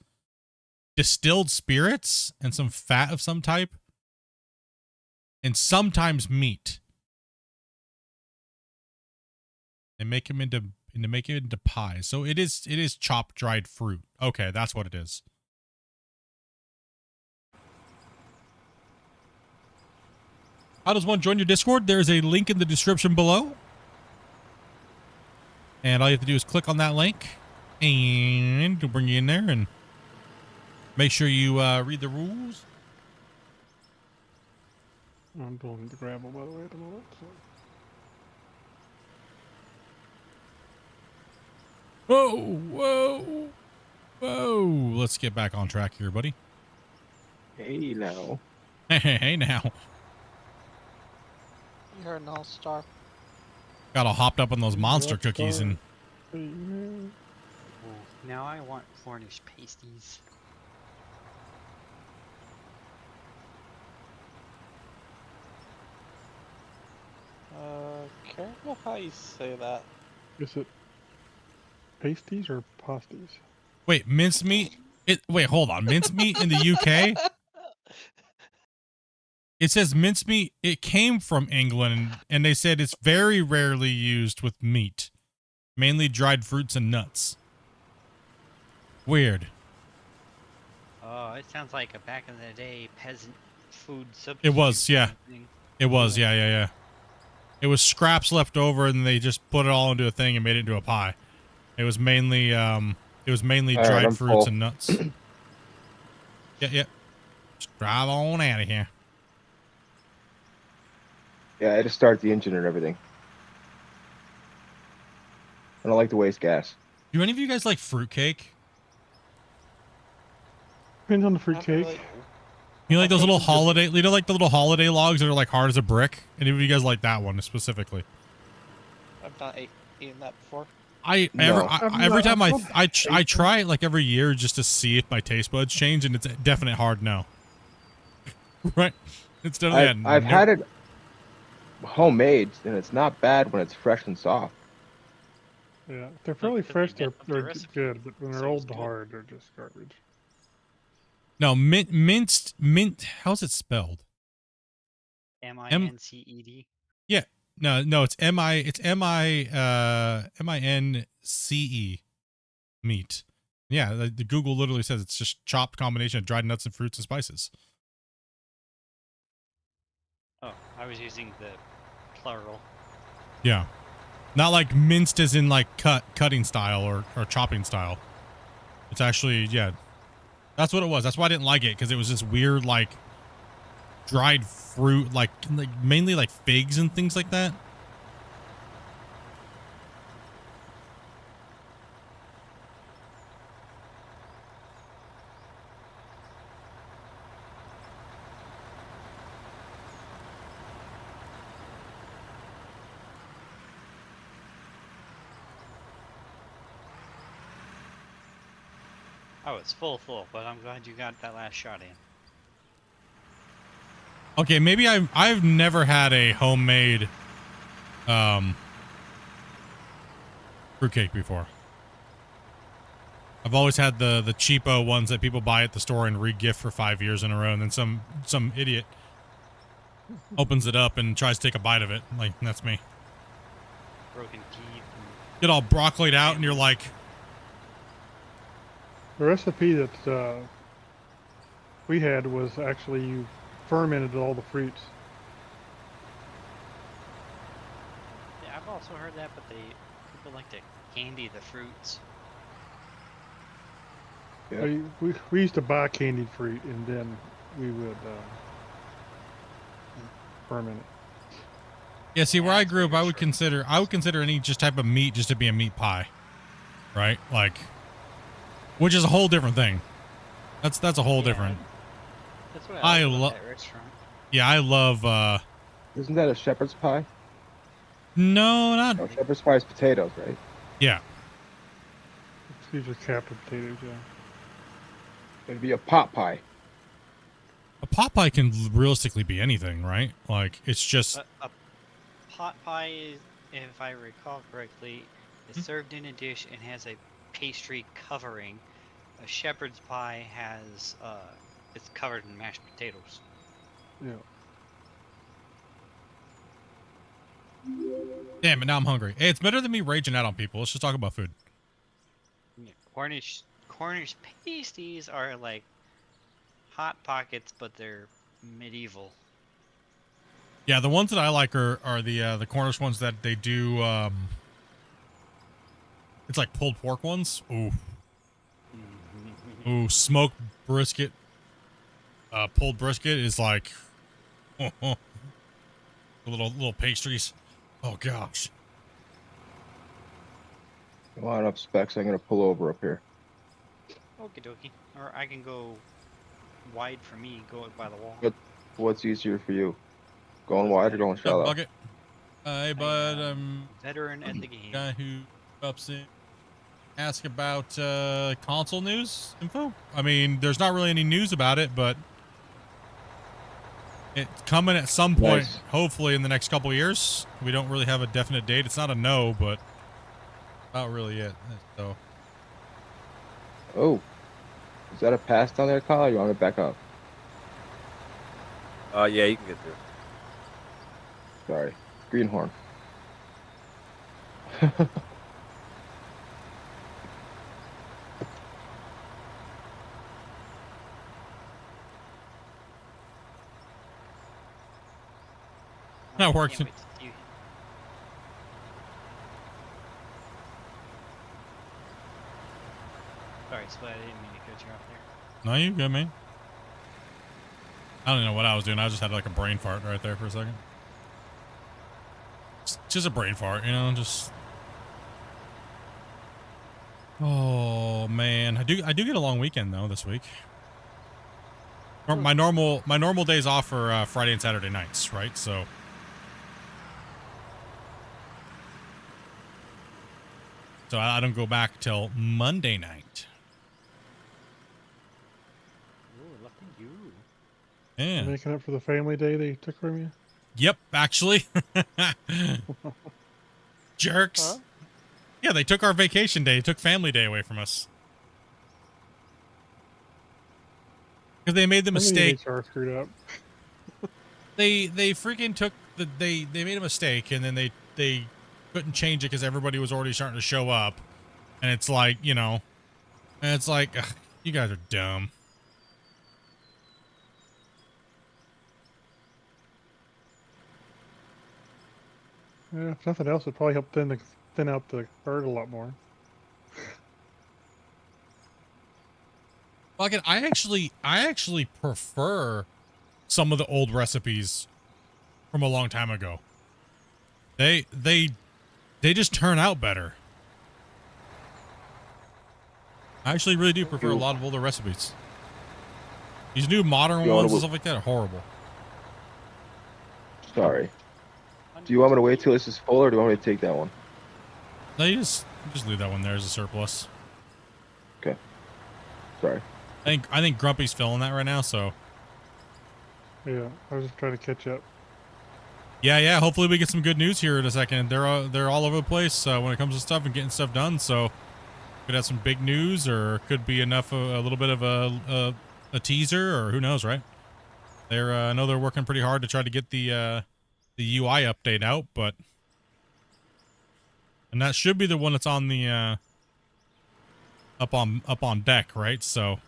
B: distilled spirits, and some fat of some type, and sometimes meat. And make them into pie. So it is chopped dried fruit. Okay, that's what it is. How does one join your Discord? There's a link in the description below. And all you have to do is click on that link and it'll bring you in there and make sure you read the rules.
G: I'm pulling the gravel, by the way, at the moment. So.
B: Whoa. Let's get back on track here, buddy.
I: Hey now.
B: Hey now.
K: You're an all-star.
B: Got all hopped up on those monster cookies and
J: Now I want Cornish pasties.
K: Careful how you say that.
G: Is it pasties or pasties?
B: wait, mincemeat? Wait, hold on. Mincemeat in the UK? It says mincemeat. It came from England, and they said it's very rarely used with meat, mainly dried fruits and nuts. Weird.
J: Oh, it sounds like a back in the day peasant food substitute.
B: It was, yeah.
J: kind of thing.
B: It was, yeah. It was scraps left over, and they just put it all into a thing and made it into a pie. It was mainly dried
I: I'm
B: fruits
I: full.
B: and nuts. Yeah. Just drive on out of here.
I: Yeah, I had to start the engine and everything. I don't like to waste gas.
B: Do any of you guys like fruitcake?
G: Depends on the
K: Not
G: fruitcake.
K: really.
B: You know, like those little
G: Fruitcake is
B: holiday, you know, like the little holiday logs that are like hard as a brick. Any of you guys like that one specifically?
K: I've not eaten that before.
I: No.
B: Every time
G: I've
B: I try it like every year just to see if my taste buds change, and it's a definite hard no. Right? It's definitely
I: I've had it homemade, and it's not bad when it's fresh and soft.
G: Yeah, if they're fairly
J: because
G: fresh,
J: they messed up the
G: they're
J: recipe,
G: good, but when
J: so
G: they're
J: it's
G: old
J: good.
G: hard, they're just garbage.
B: No, mint. How's it spelled?
J: MINCED.
B: Yeah, no, it's MINCE meat. Yeah, the Google literally says it's just chopped combination of dried nuts and fruits and spices.
J: Oh, I was using the plural.
B: Yeah, not like minced as in like cutting style or chopping style. It's actually, yeah, that's what it was. That's why I didn't like it, because it was this weird like dried fruit, like mainly like figs and things like that.
J: Oh, it's full, but I'm glad you got that last shot in.
B: Okay, maybe I've never had a homemade fruitcake before. I've always had the cheapo ones that people buy at the store and re-gift for 5 years in a row, and then some idiot opens it up and tries to take a bite of it. Like, that's me.
J: Broken teeth.
B: Get all broccolied out, and you're like,
G: The recipe that we had was actually you fermented all the fruits.
J: Yeah, I've also heard that, but people like to candy the fruits.
I: Yeah.
G: We used to buy candied fruit, and then we would ferment it.
B: yeah. See, where I
J: that's
B: grew up,
J: very
B: I would consider any just type of meat just to be a meat pie, right? Like, which is a whole different thing. That's a whole
J: Yeah.
B: different.
J: That's what
B: I
J: I love
B: love.
J: that restaurant.
B: Yeah, I love.
I: Isn't that a shepherd's pie?
B: No, not.
I: No, shepherd's pie is potatoes, right?
B: Yeah.
G: It's usually capped with potatoes, yeah.
I: It'd be a pot pie.
B: A pot pie can realistically be anything, right? Like, it's just.
J: A pot pie, is, if I recall correctly, is served in a dish and has a pastry covering. A shepherd's pie has it's covered in mashed potatoes.
G: Yeah.
B: Damn it, now I'm hungry. Hey, it's better than me raging out on people. Let's just talk about food.
J: Yeah, Cornish pasties are like hot pockets, but they're medieval.
B: Yeah, the ones that I like are the Cornish ones that they do. It's like pulled pork ones. Ooh, ooh, smoked brisket. Pulled brisket is like, the little pastries. Oh gosh.
I: Come on up, Specs. I'm gonna pull over up here.
J: Okie dokie. Or I can go wide for me, go by the wall.
I: What's easier for you? Going wide or going
B: What's up,
I: shallow?
B: Bucket? Hey, bud.
J: Veteran at the game.
B: Guy who ups in, ask about console news info. I mean, there's not really any news about it, but it's coming at some point.
I: Nice.
B: Hopefully, in the next couple of years. We don't really have a definite date. It's not a no, but not really it. So,
I: Oh, is that a pass down there, Kyle? Or you want me to back up?
H: Yeah, you can get through.
I: Sorry, greenhorn.
B: that works.
J: Can't wait to see you. Sorry, Split, I didn't mean to cut you off there.
B: No, you good, man. I don't even know what I was doing. I just had like a brain fart right there for a second. It's just a brain fart, you know, just. Oh man, I do get a long weekend though this week. My normal days off are Friday and Saturday nights, right? So I don't go back till Monday night.
J: Ooh, lucky you.
B: Yeah.
G: Making up for the family day they took from you?
B: Yep, actually. Jerks.
K: Huh?
B: Yeah, they took our vacation day, took family day away from us. Because they made the mistake.
G: HR screwed up.
B: They freaking took they made a mistake, and then they couldn't change it because everybody was already starting to show up. And it's like, you know, and it's like, ugh, you guys are dumb.
G: Yeah, if nothing else, it probably helped thin out the herd a lot more.
B: Fucking, I actually prefer some of the old recipes from a long time ago. They just turn out better. I actually really do prefer a lot of older recipes. These new modern ones and stuff like that are horrible.
I: Sorry. Do you want me to wait till this is full, or do you want me to take that one?
B: No, you just leave that one there as a surplus.
I: Okay. Sorry.
B: I think Grumpy's filling that right now, so.
G: Yeah, I was just trying to catch up.
B: Yeah. Hopefully we get some good news here in a second. They're all over the place when it comes to stuff and getting stuff done. So could have some big news, or could be enough a little bit of a teaser, or who knows, right? I know they're working pretty hard to try to get the UI update out, and that should be the one that's on the up on deck, right? So.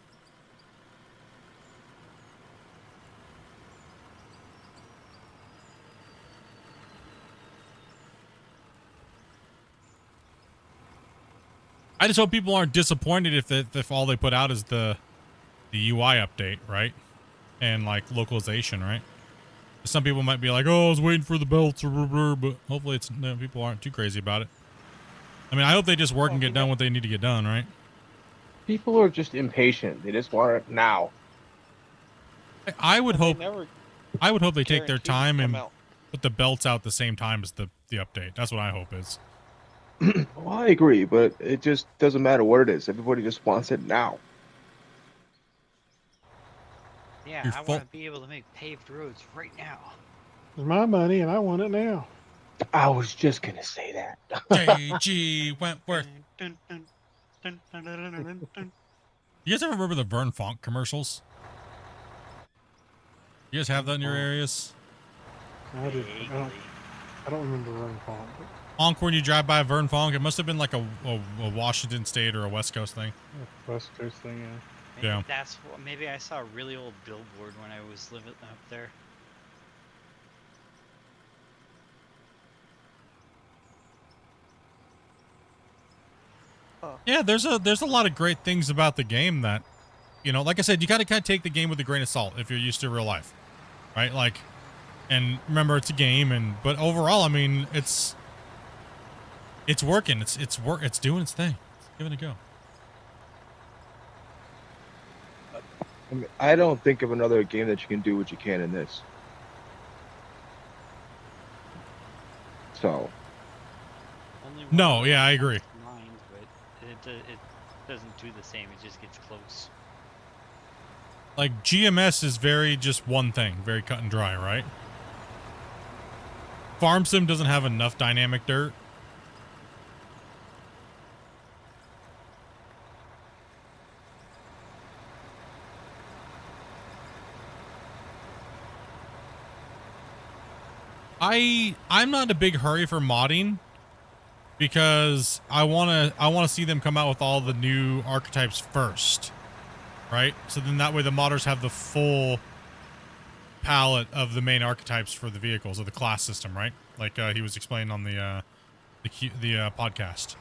B: I just hope people aren't disappointed if all they put out is the UI update, right? And like localization, right? Some people might be like, "Oh, I was waiting for the belts," but hopefully people aren't too crazy about it. I mean, I hope they just work and get done what they need to get done, right?
I: People are just impatient. They just want it now.
B: I would hope they take their
K: guaranteed
B: time
K: to
B: and
K: come out.
B: put the belts out the same time as the update. That's what I hope is.
I: Well, I agree, but it just doesn't matter what it is. Everybody just wants it now.
J: Yeah,
B: You're
J: I want to be able to make paved roads right now.
G: It's my money, and I want it now.
I: I was just gonna say that.
B: JG Wentworth.
J: Dun, dun, dun, dun, dun, dun, dun, dun.
B: You guys ever remember the Vern Fonk commercials? You guys have that in your areas?
G: I don't remember running Font.
B: Honk when you drive by Vern Fonk. It must have been like a Washington State or a West Coast thing.
G: West Coast thing, yeah.
J: Maybe
B: Yeah.
J: that's what. Maybe I saw a really old billboard when I was living up there.
B: Yeah, there's a lot of great things about the game that, you know, like I said, you got to kind of take the game with a grain of salt if you're used to real life, right? Like, and remember it's a game, but overall, I mean, it's working. It's doing its thing. It's giving it a go.
I: I mean, I don't think of another game that you can do what you can in this. So.
J: Only
B: No,
J: one
B: yeah, I agree.
J: Mind, but it doesn't do the same. It just gets close.
B: Like GMS is very just one thing, very cut and dry, right? Farm Sim doesn't have enough dynamic dirt. I'm not in a big hurry for modding because I wanna see them come out with all the new archetypes first, right? So then that way the modders have the full palette of the main archetypes for the vehicles of the class system, right? Like he was explaining on the podcast,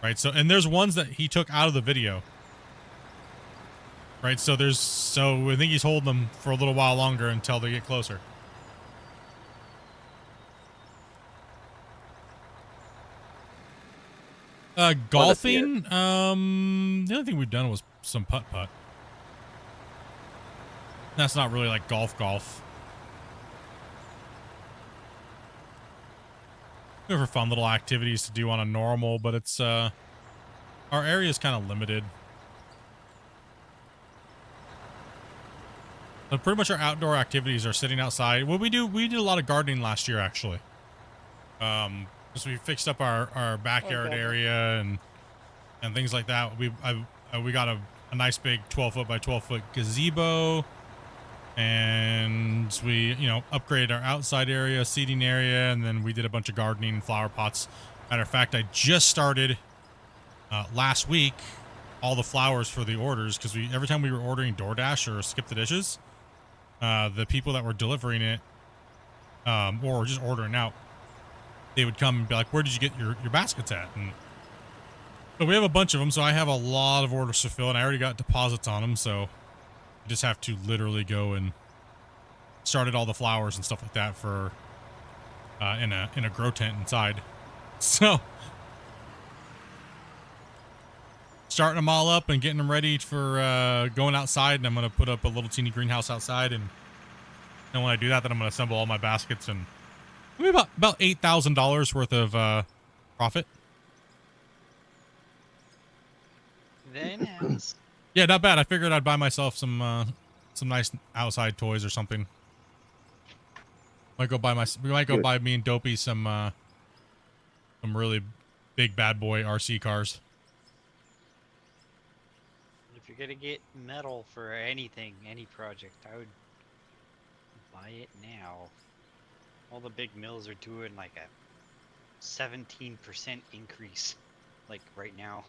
B: right? So and there's ones that he took out of the video, right? So I think he's holding them for a little while longer until they get closer. Golfing. The only thing we've done was some putt-putt. That's not really like golf. They're for fun little activities to do on a normal, but it's our area is kind of limited. But pretty much our outdoor activities are sitting outside. What we did a lot of gardening last year actually. So we fixed up our backyard area and things like that. We got a nice big 12-foot by 12-foot gazebo. And we, upgraded our outside area, seating area, and then we did a bunch of gardening and flower pots. Matter of fact, I just started last week all the flowers for the orders because every time we were ordering DoorDash or Skip the Dishes, the people that were delivering it or just ordering out, they would come and be like, "Where did you get your baskets at?" And so we have a bunch of them, so I have a lot of orders to fill, and I already got deposits on them, so I just have to literally go and started all the flowers and stuff like that for in a grow tent inside. So starting them all up and getting them ready for going outside, and I'm going to put up a little teeny greenhouse outside, and then when I do that, then I'm going to assemble all my baskets, and maybe about $8,000 worth of profit.
J: Very nice.
B: Yeah, not bad. I figured I'd buy myself some nice outside toys or something. We might go buy me and Dopey some really big bad boy RC cars.
J: If you're gonna get metal for anything, any project, I would buy it now. All the big mills are doing like a 17% increase, like right now.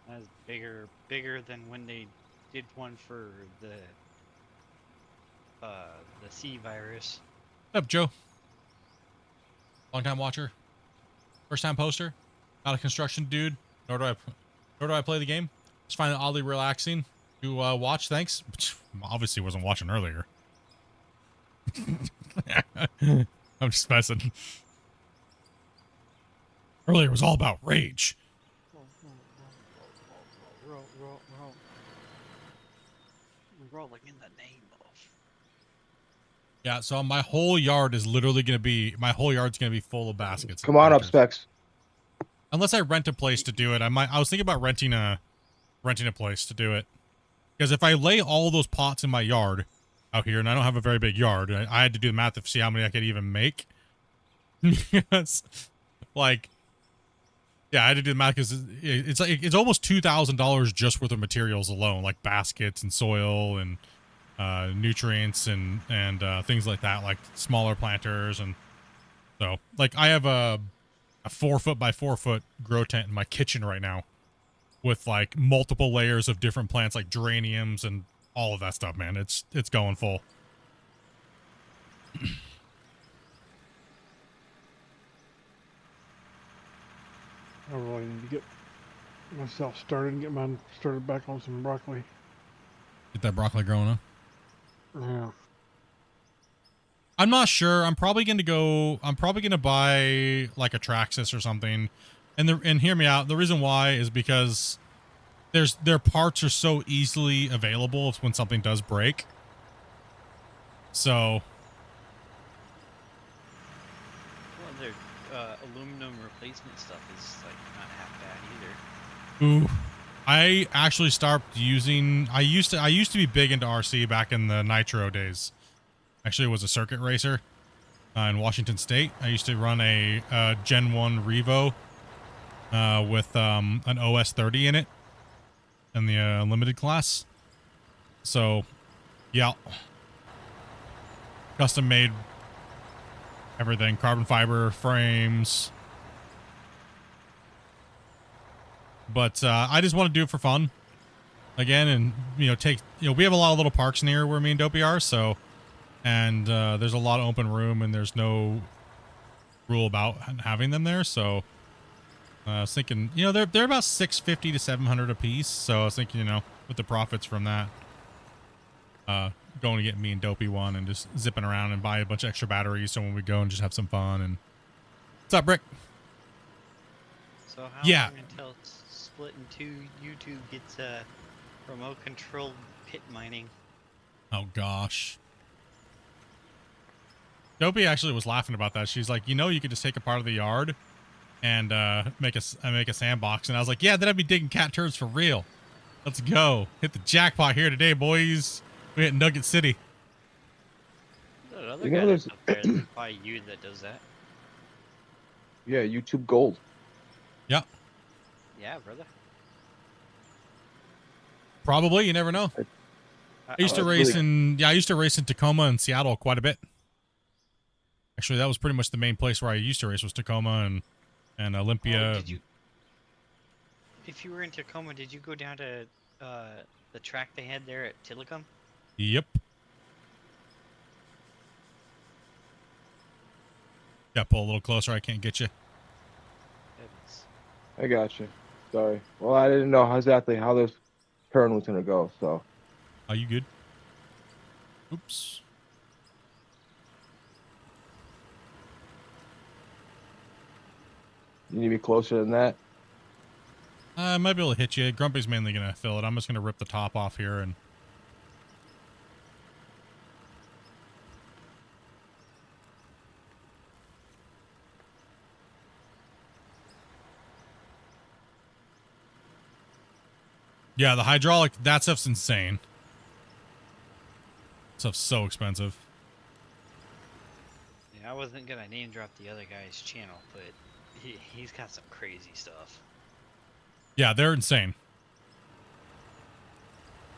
J: That's bigger than when they did one for the C virus.
B: What's up, Joe? Long time watcher, first time poster, not a construction dude. Nor do I play the game. Just find it oddly relaxing to watch. Thanks. Obviously, wasn't watching earlier. I'm just messing. Earlier was all about rage.
J: Rolling in the name of.
B: Yeah, so my whole yard is literally going to be, full of baskets.
I: Come on up, Specs.
B: Unless I rent a place to do it. I was thinking about renting a place to do it. Because if I lay all those pots in my yard out here, and I don't have a very big yard, I had to do the math to see how many I could even make. Yes. Like, yeah, I had to do the math because it's almost $2,000 just worth of materials alone, like baskets and soil and nutrients and things like that, like smaller planters. And so, like, I have a 4-foot by 4-foot grow tent in my kitchen right now with like multiple layers of different plants, like geraniums and all of that stuff. Man, it's going full.
G: I really need to get myself started and get mine started back on some broccoli.
B: Get that broccoli growing, huh?
G: Yeah.
B: I'm not sure. I'm probably gonna buy like a Traxxas or something. And hear me out. The reason why is because their parts are so easily available when something does break. So
J: Well, their aluminum replacement stuff is like not half bad either.
B: ooh, I actually stopped using. I used to be big into RC back in the Nitro days. Actually, was a circuit racer in Washington State. I used to run a Gen 1 Revo with an OS 30 in it in the limited class. So, yeah, custom made everything, carbon fiber frames. But I just want to do it for fun again, and we have a lot of little parks near where me and Dopey are, so. And there's a lot of open room, and there's no rule about having them there. So I was thinking, they're about $650 to $700 a piece. So I was thinking, with the profits from that, going to get me and Dopey one and just zipping around and buy a bunch of extra batteries so when we go and just have some fun. And what's up, Brick?
J: So how
B: Yeah.
J: long until Splitintwo YouTube gets remote controlled pit mining?
B: Oh gosh. Dopey actually was laughing about that. She's like, you could just take a part of the yard and make a sandbox. And I was like, yeah, then I'd be digging cat turds for real. Let's go. Hit the jackpot here today, boys. We hit Nugget City.
J: There's another
I: You know
J: guy that's
I: there's-
J: up there that's by you that does that.
I: Yeah, YouTube Gold.
B: Yep.
J: Yeah, brother.
B: Probably. You never know. I used to
I: that's
B: race
I: really-
B: I used to race in Tacoma and Seattle quite a bit. Actually, that was pretty much the main place where I used to race was Tacoma and Olympia.
J: Did you? If you were in Tacoma, did you go down to the track they had there at Tillicum?
B: Yep. Yeah, pull a little closer. I can't get you.
J: Goodness.
I: I got you. Sorry. Well, I didn't know exactly how this turn was gonna go, so.
B: Are you good? Oops.
I: You need me closer than that?
B: I might be able to hit you. Grumpy's mainly going to fill it. I'm just going to rip the top off here and... Yeah, the hydraulic, that stuff's insane. Stuff's so expensive.
J: Yeah, I wasn't gonna name drop the other guy's channel, but he's got some crazy stuff.
B: Yeah, they're insane.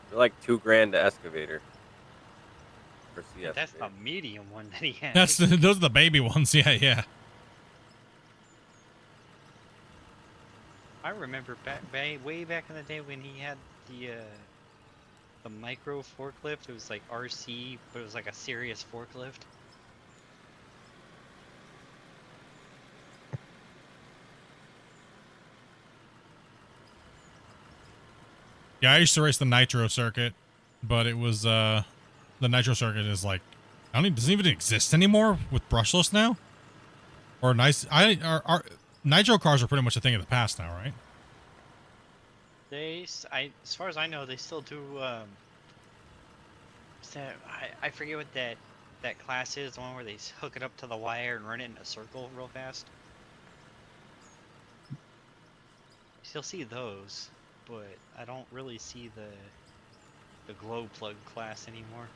H: They're like $2,000 to excavator. For
J: Yeah,
H: CS.
J: that's the medium one that he has.
B: Those are the baby ones. Yeah, yeah.
J: I remember way back in the day when he had the micro forklift. It was like RC, but it was like a serious forklift.
B: Yeah, I used to race the nitro circuit, but it was the nitro circuit is like doesn't even exist anymore with brushless now. Or our nitro cars are pretty much a thing of the past now, right?
J: As far as I know, they still do. I forget what that class is. The one where they hook it up to the wire and run it in a circle real fast. You still see those, but I don't really see the glow plug class anymore.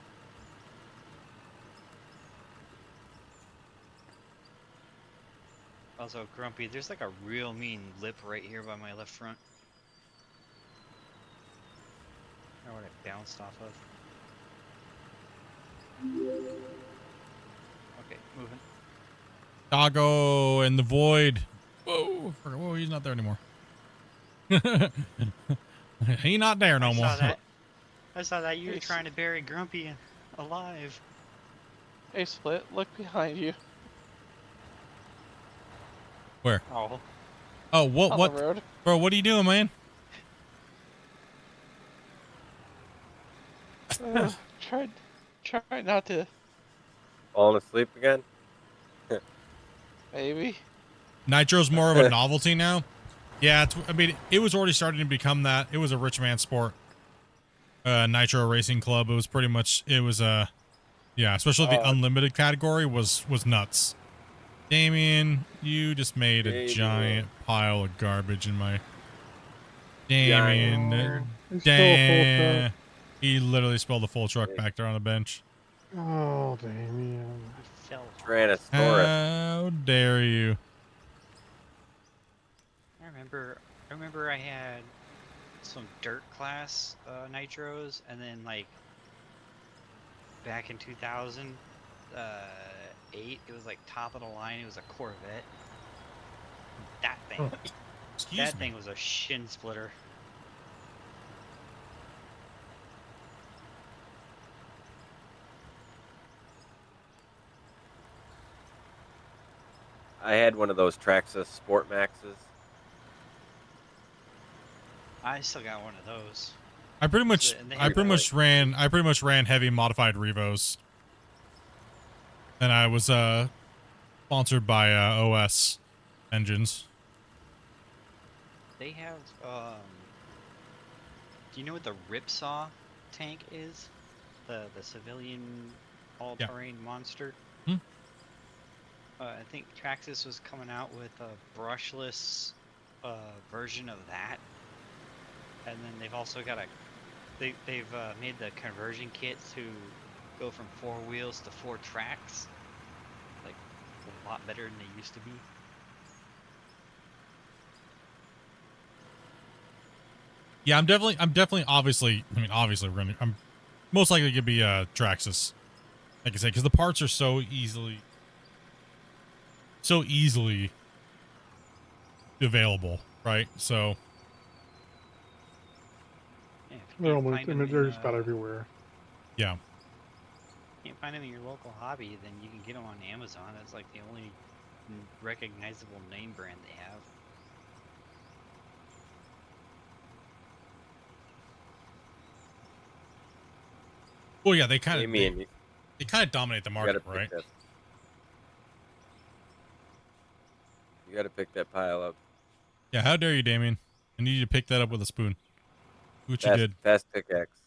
J: Also, Grumpy, there's like a real mean lip right here by my left front. Or what it bounced off of. Okay, moving.
B: Doggo and the void. Whoa, whoa, he's not there anymore. He not there no more.
J: I saw that you were trying to bury Grumpy alive.
K: Hey, Split, look behind you.
B: Where?
J: Oh.
B: Oh, what?
K: On
B: What?
K: the road.
B: Bro, what are you doing, man?
K: Try not to.
H: Falling asleep again?
K: Maybe.
B: Nitro's more of a novelty now. Yeah, I mean, it was already starting to become that. It was a rich man sport. Nitro Racing Club. It was pretty much. It was yeah, especially the unlimited category was nuts. Damien, you just made a giant pile of garbage in my. Damien, damn. He literally spilled the full truck back there on the bench.
G: Oh, Damien.
H: Tyrannosaurus.
B: How dare you?
J: I remember I had some dirt class nitros, and then like back in 2008, it was like top of the line. It was a Corvette. That thing.
B: Excuse me.
J: Thing was a shin splitter.
H: I had one of those Traxxas Sport Maxes.
J: I still got one of those.
B: I pretty much,
J: And they
B: I
J: have
B: pretty much ran, heavy modified Revos, and I was sponsored by OS engines.
J: They have do you know what the Ripsaw tank is? The civilian all-terrain monster?
B: Hmm?
J: I think Traxxas was coming out with a brushless version of that. And then they've also got they've made the conversion kit to go from 4 wheels to 4 tracks. Like a lot better than they used to be.
B: Yeah, I'm definitely, obviously, I'm most likely gonna be Traxxas, like I said, because the parts are so easily available, right? So
J: Yeah, if you
G: They're
J: can't
G: almost,
J: find
G: I
J: them
G: mean, they're
J: in,
G: just about everywhere.
B: yeah,
J: can't find them in your local hobby, then you can get them on Amazon. It's like the only recognizable name brand they have.
B: well, yeah, they kind
H: Damien,
B: of dominate the
H: you
B: market,
H: gotta
B: right?
H: pick that. You gotta pick that pile up.
B: Yeah, how dare you, Damien? I need you to pick that up with a spoon. Do what you did.
H: Fast pickaxe.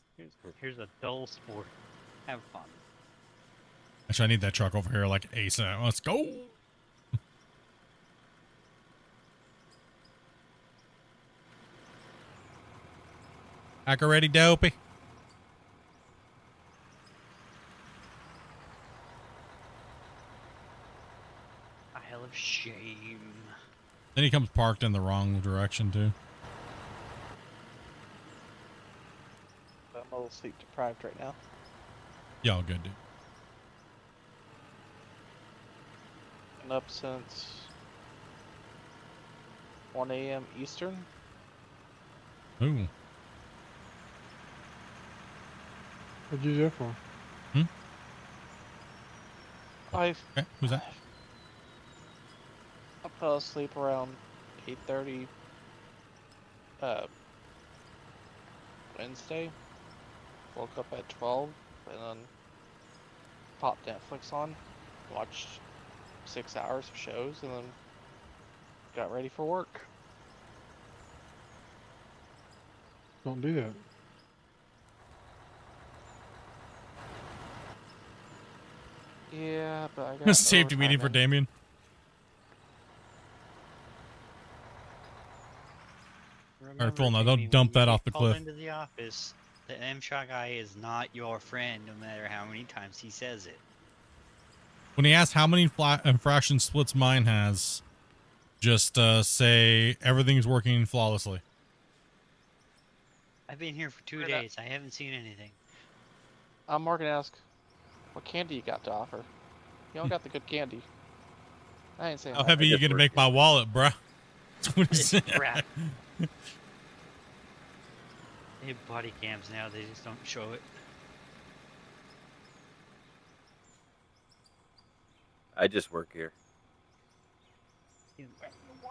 J: Here's a dull sport. Have fun.
B: Actually, I need that truck over here like ASAP. Let's go. Hacker ready, dopey.
J: Isle of Shame.
B: Then he comes parked in the wrong direction too.
K: I'm a little sleep deprived right now.
B: Yeah, all good, dude.
K: Been up since 1 a.m. Eastern.
B: Ooh.
G: What'd you do that for?
K: I
B: Okay, who's that?
K: fell asleep around 8:30 Wednesday. Woke up at 12 and then popped Netflix on, watched 6 hours of shows, and then got ready for work.
G: Don't do that.
K: Yeah, but I got
B: Safety meeting for
K: overtime in.
B: Damien.
J: Remember,
B: Full now,
J: Damien,
B: don't dump
J: when you
B: that off
J: get
B: the
J: called
B: cliff.
J: into the office, the M-Shot guy is not your friend, no matter how many times he says it.
B: When he asks how many infraction splits mine has, just say everything's working flawlessly.
J: I've been here for 2
K: Right
J: days. I haven't seen anything.
K: I'm more gonna ask, what candy you got to offer? You don't got the good candy. I ain't saying
B: How
K: that.
B: heavy you gonna make my wallet, bruh? That's what he said.
J: Crap. They have body cams now. They just don't show it.
H: I just work here.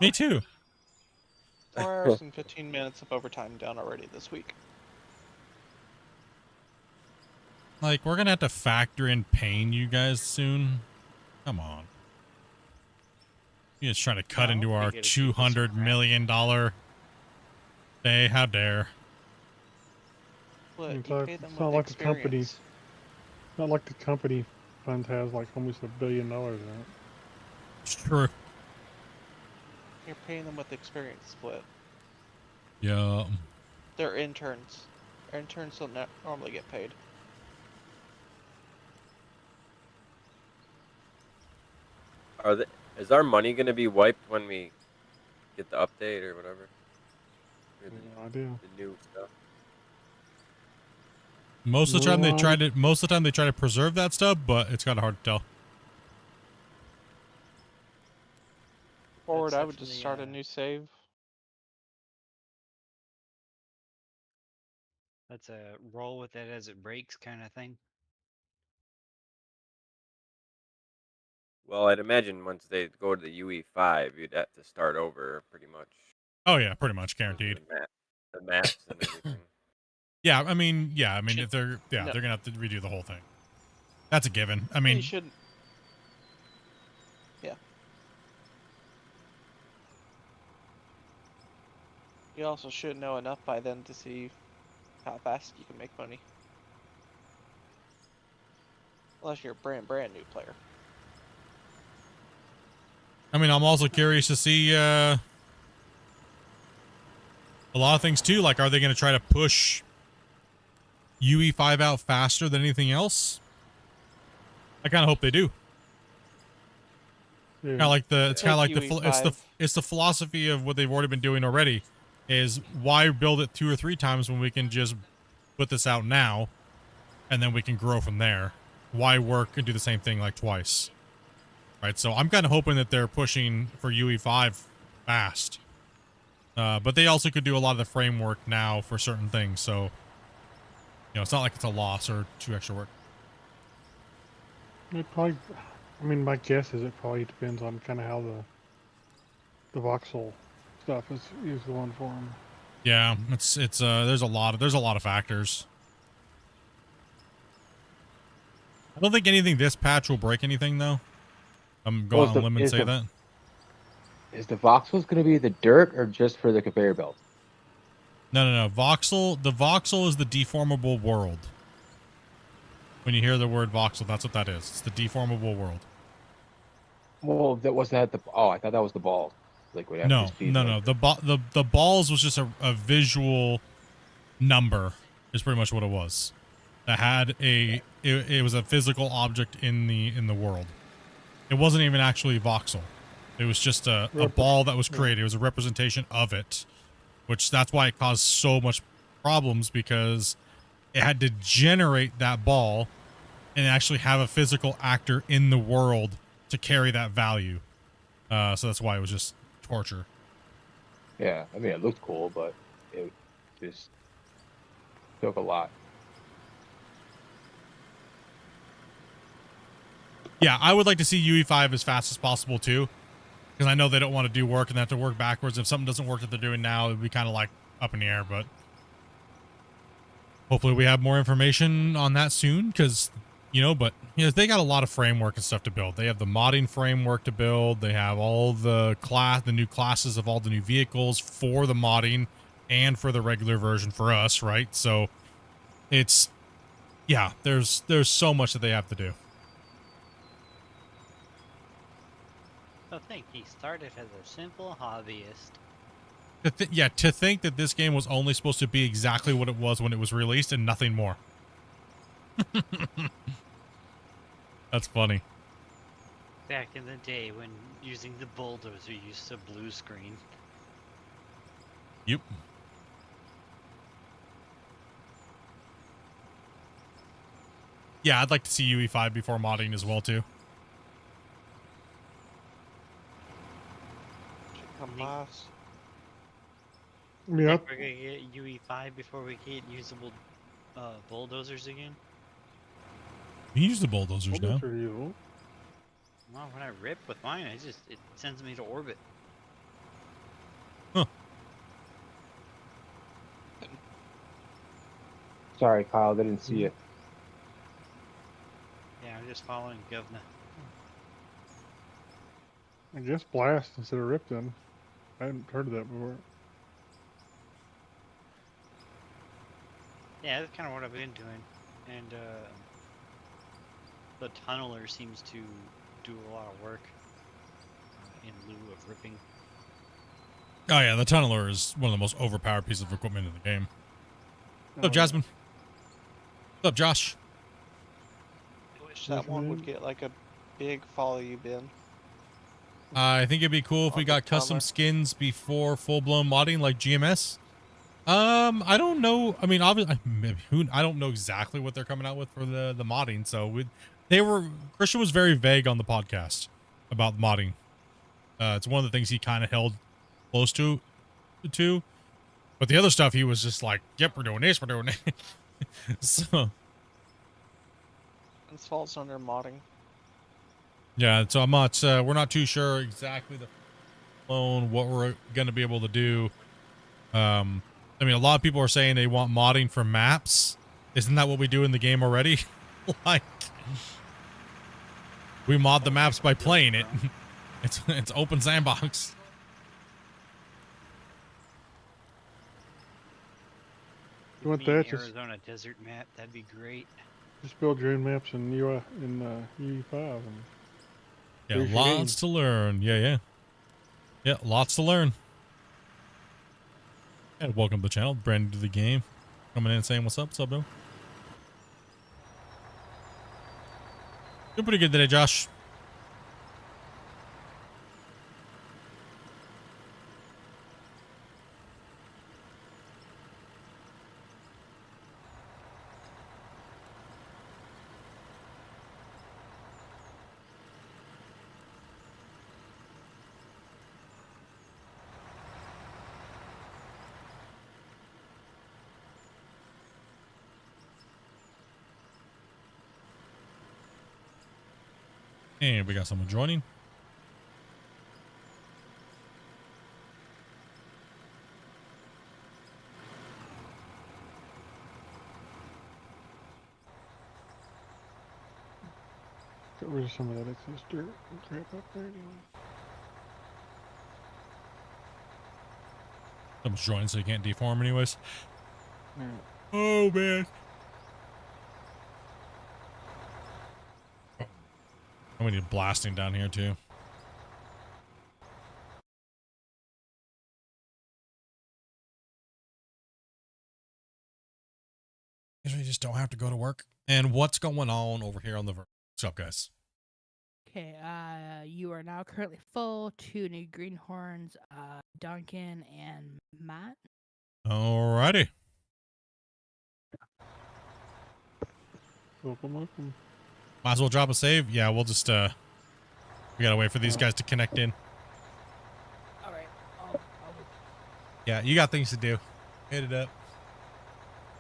B: Me too.
K: 4 hours and 15 minutes of overtime down already this week.
B: Like, we're gonna have to factor in paying you guys soon. Come on. You just trying to cut
J: No,
B: into
J: we
B: our
J: gotta keep this
B: $200
J: around.
B: million day. How dare.
K: But
G: It's
K: you
G: not,
K: pay them
G: it's
K: with
G: not like the company.
K: experience.
G: Not like the company fund has like almost $1 billion in it.
B: It's true.
K: You're paying them with experience split.
B: Yeah.
K: They're interns. Interns don't normally get paid.
H: Is our money gonna be wiped when we get the update or whatever? Or
G: No idea.
H: the new stuff.
B: Most of the time
G: Well,
B: most of the time they try to preserve that stuff, but it's kind of hard to tell.
K: Forward,
J: That's
K: I would just start a
J: definitely,
K: new save.
J: That's a roll with it as it breaks kind of thing.
H: Well, I'd imagine once they go to the UE5, you'd have to start over pretty much.
B: Oh yeah, pretty much guaranteed.
H: The maps and everything.
B: Yeah, I mean,
K: Should-
B: if they're
K: no.
B: they're gonna have to redo the whole thing. That's a given. I
K: You
B: mean,
K: shouldn't. Yeah. You also should know enough by then to see how fast you can make money. Unless you're a brand new player.
B: I'm also curious to see a lot of things too. Like, are they gonna try to push UE5 out faster than anything else? I kind of hope they do.
G: Yeah.
B: Kind of like it's kind of like
K: UE5.
B: it's the philosophy of what they've already been doing already. Is why build it 2 or 3 times when we can just put this out now, and then we can grow from there. Why work and do the same thing like twice? Right. So I'm kind of hoping that they're pushing for UE5 fast. But they also could do a lot of the framework now for certain things. So, it's not like it's a loss or too extra work.
G: It probably, I mean, my guess is it probably depends on kind of how the voxel stuff is going for them.
B: Yeah, it's there's a lot of factors. I don't think anything this patch will break anything though. I'm going on a limb and say that.
I: Is the voxels going to be the dirt or just for the conveyor belt?
B: No. Voxel. The voxel is the deformable world. When you hear the word voxel, that's what that is. It's the deformable world.
I: Well, that wasn't that the. Oh, I thought that was the ball. Like we have
B: No.
I: to feed
B: The balls was just a visual number. Is pretty much what it was. That had it was a physical object in the world. It wasn't even actually voxel. It was just a ball that was created. It was a representation of it, which that's why it caused so much problems, because it had to generate that ball and actually have a physical actor in the world to carry that value. So that's why it was just torture.
I: Yeah, I mean, it looked cool, but it just took a lot.
B: Yeah, I would like to see UE5 as fast as possible too, because I know they don't want to do work and they have to work backwards. If something doesn't work that they're doing now, it'd be kind of like up in the air, but hopefully we have more information on that soon, because, they got a lot of framework and stuff to build. They have the modding framework to build. They have all the new classes of all the new vehicles for the modding and for the regular version for us, right? So there's so much that they have to do.
J: I think he started as a simple hobbyist.
B: To think that this game was only supposed to be exactly what it was when it was released and nothing more. That's funny.
J: Back in the day when using the bulldozer used a blue screen.
B: Yep. Yeah, I'd like to see UE5 before modding as well too.
K: Should come last.
G: I mean, I,
J: We're gonna get UE5 before we get usable bulldozers again.
B: You can use the bulldozers now.
G: for you.
J: Well, when I rip with mine, it sends me to orbit.
B: Huh.
I: Sorry, Kyle, they didn't see it.
J: Yeah, I'm just following Govna.
G: I guess blast instead of rip then. I hadn't heard of that before.
J: Yeah, that's kind of what I've been doing, and the tunneler seems to do a lot of work in lieu of ripping.
B: Oh yeah, the tunneler is one of the most overpowered pieces of equipment in the game. What's up, Jasmine? What's up, Josh?
K: I wish that one would get like a big follow you bin.
B: I think it'd be cool if we
K: On
B: got
K: the
B: custom
K: tunneler.
B: skins before full-blown modding like GMS. I don't know. I mean, obviously, I don't know exactly what they're coming out with for the modding. So Christian was very vague on the podcast about modding. It's one of the things he kind of held close to, but the other stuff he was just like, "Yep, we're doing this, we're doing it." So
K: This falls under modding.
B: yeah, so I'm not. We're not too sure exactly what we're gonna be able to do. I mean, a lot of people are saying they want modding for maps. Isn't that what we do in the game already? Like, we mod the maps by playing it. It's open sandbox.
G: You want
J: Give me an
G: that? Just,
J: Arizona desert map. That'd be great.
G: just build your own maps in UE5. And
B: Yeah,
G: there's your
B: lots
G: game.
B: to learn. Yeah, lots to learn. And welcome to the channel, brand new to the game. Coming in and saying what's up, though. Doing pretty good today, Josh. And we got someone joining.
G: Get rid of some of that excess dirt and crap up there anyway.
B: Someone's joining, so you can't deform anyways.
G: Yeah.
B: Oh, man. And we need blasting down here, too. Because we just don't have to go to work. And what's going on over here on the... What's up, guys?
D: Okay, you are now currently full. 2 new greenhorns, Duncan and Matt.
B: Alrighty.
G: Welcome.
B: Might as well drop a save. Yeah, we'll just, we gotta wait for these guys to connect in.
D: Alright,
B: Yeah, you got things to do. Hit it up.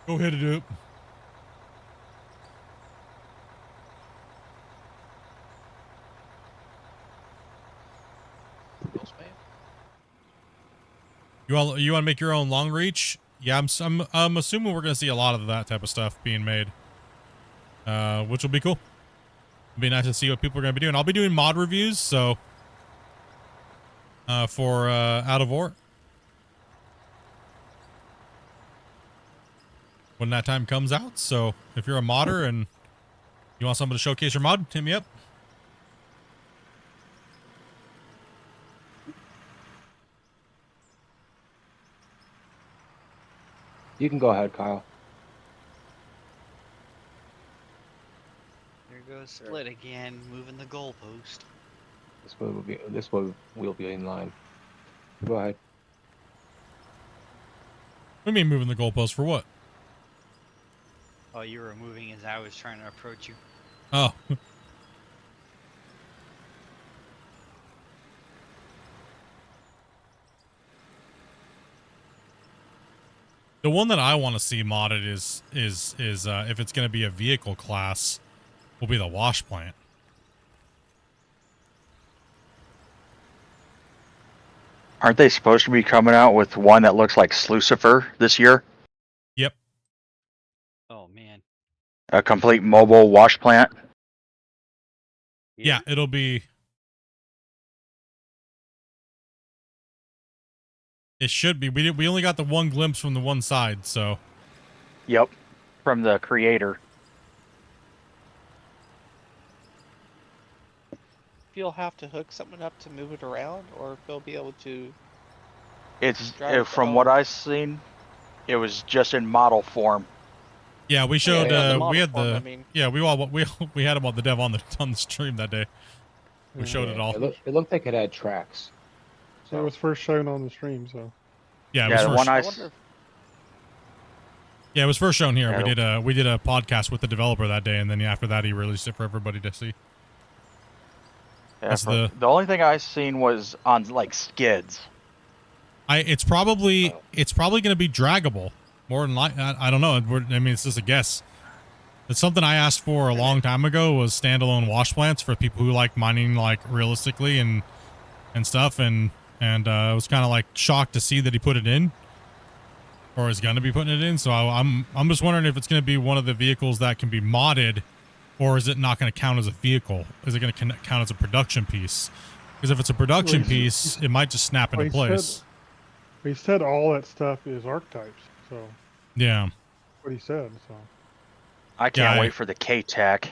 B: Go hit it up. You want to make your own long reach? Yeah, I'm assuming we're gonna see a lot of that type of stuff being made, which will be cool. It'll be nice to see what people are gonna be doing. I'll be doing mod reviews, so for Out of War when that time comes out. So if you're a modder and you want someone to showcase your mod, hit me up.
I: You can go ahead, Kyle.
J: There goes Split again, moving the goalpost.
I: This way we'll be in line. Go ahead.
B: What do you mean moving the goalpost for what?
J: Oh, you were moving as I was trying to approach you.
B: Oh. The one that I want to see modded is if it's going to be a vehicle class, will be the wash plant.
L: Aren't they supposed to be coming out with one that looks like Slucifer this year?
B: Yep.
J: Oh man.
L: A complete mobile wash plant?
B: Yeah, it'll be... It should be. We only got the one glimpse from the one side, so...
L: Yep. From the creator.
K: If you'll have to hook something up to move it around, or if they'll be able to.
L: It's
K: drive
L: from what I've seen, it was just in model form.
B: Yeah, we showed. We had the.
K: I mean.
B: Yeah, we had him on the dev on the stream that day. We showed it all.
I: It looked like it had tracks.
G: So it was first shown on the stream, so.
B: Yeah,
L: Yeah, the one I
B: Yeah, it was first shown here.
L: Yeah,
B: We did a podcast with the developer that day, and then after that, he released it for everybody to see.
L: Yeah,
B: That's the
L: only thing I seen was on like skids.
B: It's probably going to be draggable. More than I don't know. I mean, it's just a guess. It's something I asked for a long time ago, was standalone wash plants for people who like mining like realistically and stuff, and I was kind of like shocked to see that he put it in. or is going to be putting it in. So I'm just wondering if it's going to be one of the vehicles that can be modded, or is it not going to count as a vehicle? Is it going to count as a production piece? Because if it's a production piece, it might just snap into place.
G: He said all that stuff is archetypes. So
B: Yeah.
G: what he said. So
L: I can't wait for the K-Tech.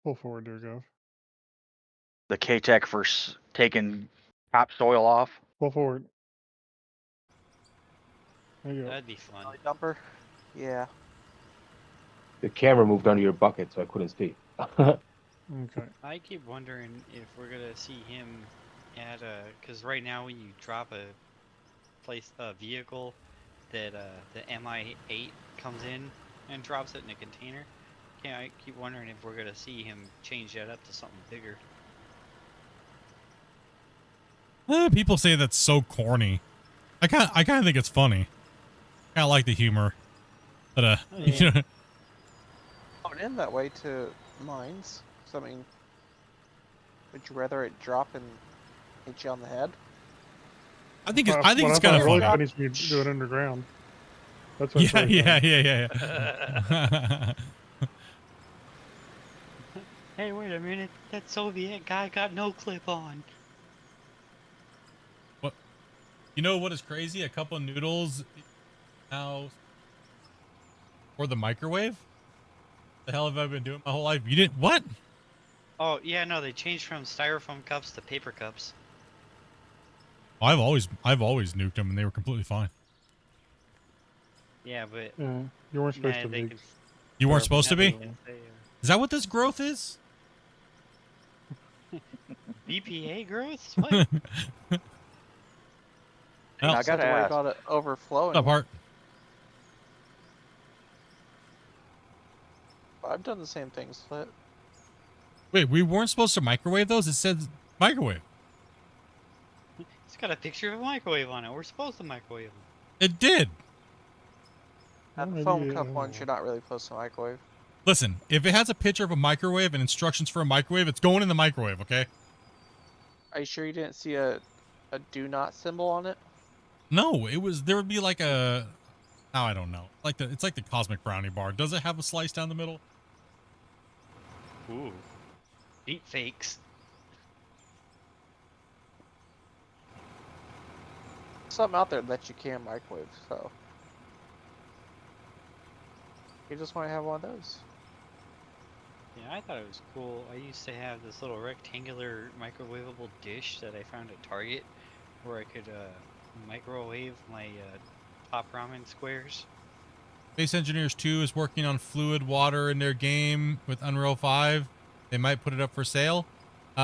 G: pull forward there, Gov.
L: The K-Tech for taking topsoil off.
G: Pull forward. There you go.
J: That'd be fun.
K: Belly dumper. Yeah.
I: The camera moved under your bucket, so I couldn't see.
G: Okay.
J: I keep wondering if we're gonna see him at because right now when you drop a vehicle that the MI8 comes in and drops it in a container. Yeah, I keep wondering if we're gonna see him change that up to something bigger.
B: People say that's so corny. I kind of think it's funny. I kind of like the humor. But you know,
K: Going in that way to mines. So, I mean, would you rather it drop and hit you on the head?
B: I think it's kind of
G: really
B: funny.
G: funny is you do it underground. That's
B: Yeah,
G: really
B: yeah.
J: Hey, wait a minute! That Soviet guy got no clip on.
B: What? You know what is crazy? A couple of noodles now for the microwave. The hell have I been doing my whole life? You didn't what?
J: Oh yeah, no, they changed from styrofoam cups to paper cups.
B: I've always nuked them and they were completely fine.
J: Yeah, but
G: you weren't supposed to be.
B: You weren't supposed to be?
J: They,
B: Is that what this growth is?
J: BPA growth? What?
K: I gotta worry about it overflowing.
B: What's up, Hart?
K: I've done the same thing, Slit.
B: Wait, we weren't supposed to microwave those? It said microwave.
J: It's got a picture of a microwave on it. We're supposed to microwave them.
B: It did.
K: The foam cup ones, you're not really supposed to microwave.
B: Listen, if it has a picture of a microwave and instructions for a microwave, it's going in the microwave, okay?
K: Are you sure you didn't see a do not symbol on it?
B: No, there would be like a, now I don't know. It's like the Cosmic Brownie bar. Does it have a slice down the middle?
J: Ooh. Deep fakes.
K: Something out there that you can microwave, so. You just want to have one of those.
J: Yeah, I thought it was cool. I used to have this little rectangular microwavable dish that I found at Target where I could microwave my top ramen squares.
B: Space Engineers 2 is working on fluid water in their game with Unreal 5. They might put it up for sale.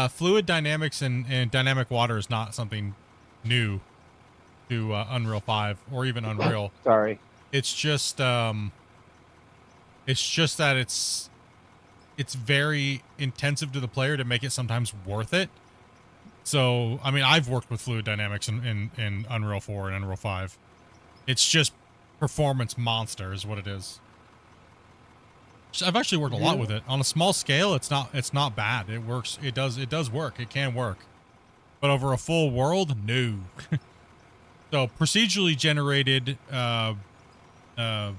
B: Fluid dynamics and dynamic water is not something new to Unreal 5 or even Unreal.
I: Sorry.
B: It's just that it's very intensive to the player to make it sometimes worth it. So, I mean, I've worked with fluid dynamics in Unreal 4 and Unreal 5. It's just performance monster is what it is. I've actually worked a lot with it. On a small scale, it's not bad. It works. It does work. It can work. But over a full world, no. So procedurally generated water.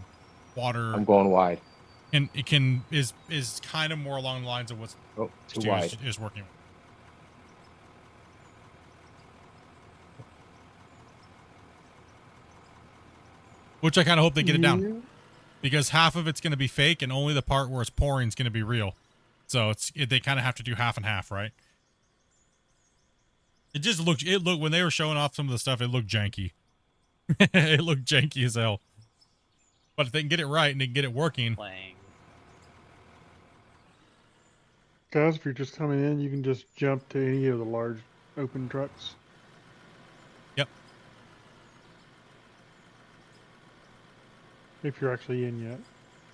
I: I'm going wide.
B: And it is kind of more along the lines of what's
I: too wide.
B: Is working with. Which I kind of hope they get it down, because half of it's going to be fake, and only the part where it's pouring is going to be real. So they kind of have to do half and half, right? It looked when they were showing off some of the stuff, it looked janky. It looked janky as hell. But if they can get it right and they can get it working.
G: Guys, if you're just coming in, you can just jump to any of the large open trucks.
B: Yep.
G: If you're actually in yet.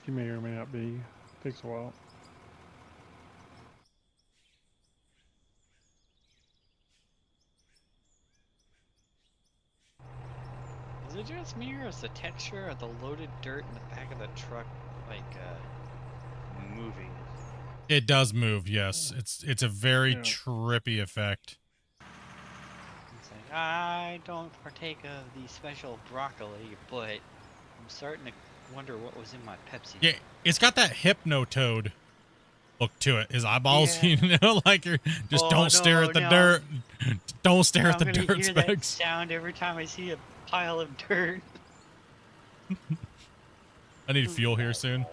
G: You may or may not be. It takes a while.
J: Is it just me or is the texture of the loaded dirt in the back of the truck like moving?
B: It does move, yes. It's a very trippy effect.
J: It's like, I don't partake of the special broccoli, but I'm starting to wonder what was in my Pepsi.
B: Yeah, it's got that Hypnotoad look to it. His eyeballs, you know, like you're just don't stare at the dirt. Don't stare at the dirt
J: hear that
B: specks.
J: sound every time I see a pile of dirt.
B: I need fuel here soon.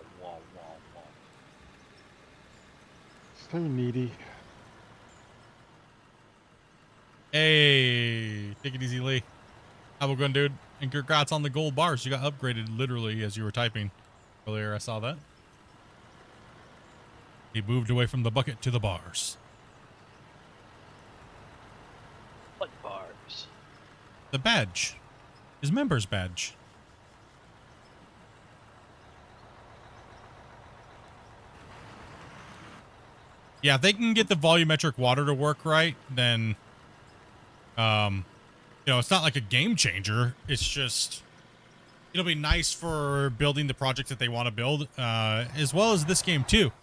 G: So needy.
B: Hey, take it easy, Lee. How we going, dude? And congrats on the gold bars. You got upgraded literally as you were typing earlier. I saw that. He moved away from the bucket to the bars.
J: What bars?
B: The badge. His member's badge. Yeah, if they can get the volumetric water to work right, then, you know, it's not like a game changer. It's just, it'll be nice for building the project that they want to build, as well as this game too.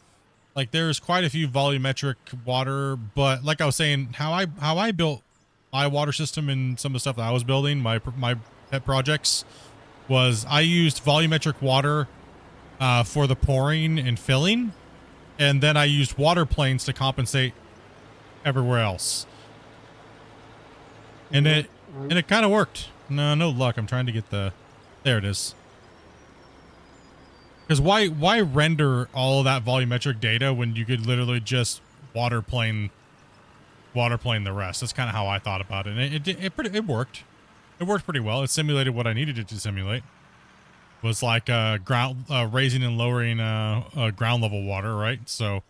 B: Like there's quite a few volumetric water, but like I was saying, how I built my water system and some of the stuff that I was building, my pet projects, was I used volumetric water for the pouring and filling. And then I used water planes to compensate everywhere else. And it kind of worked. No luck. I'm trying to get the, there it is. Because why render all of that volumetric data when you could literally just water plane the rest? That's kind of how I thought about it. And it worked. It worked pretty well. It simulated what I needed it to simulate. Was like ground raising and lowering ground level water, right? So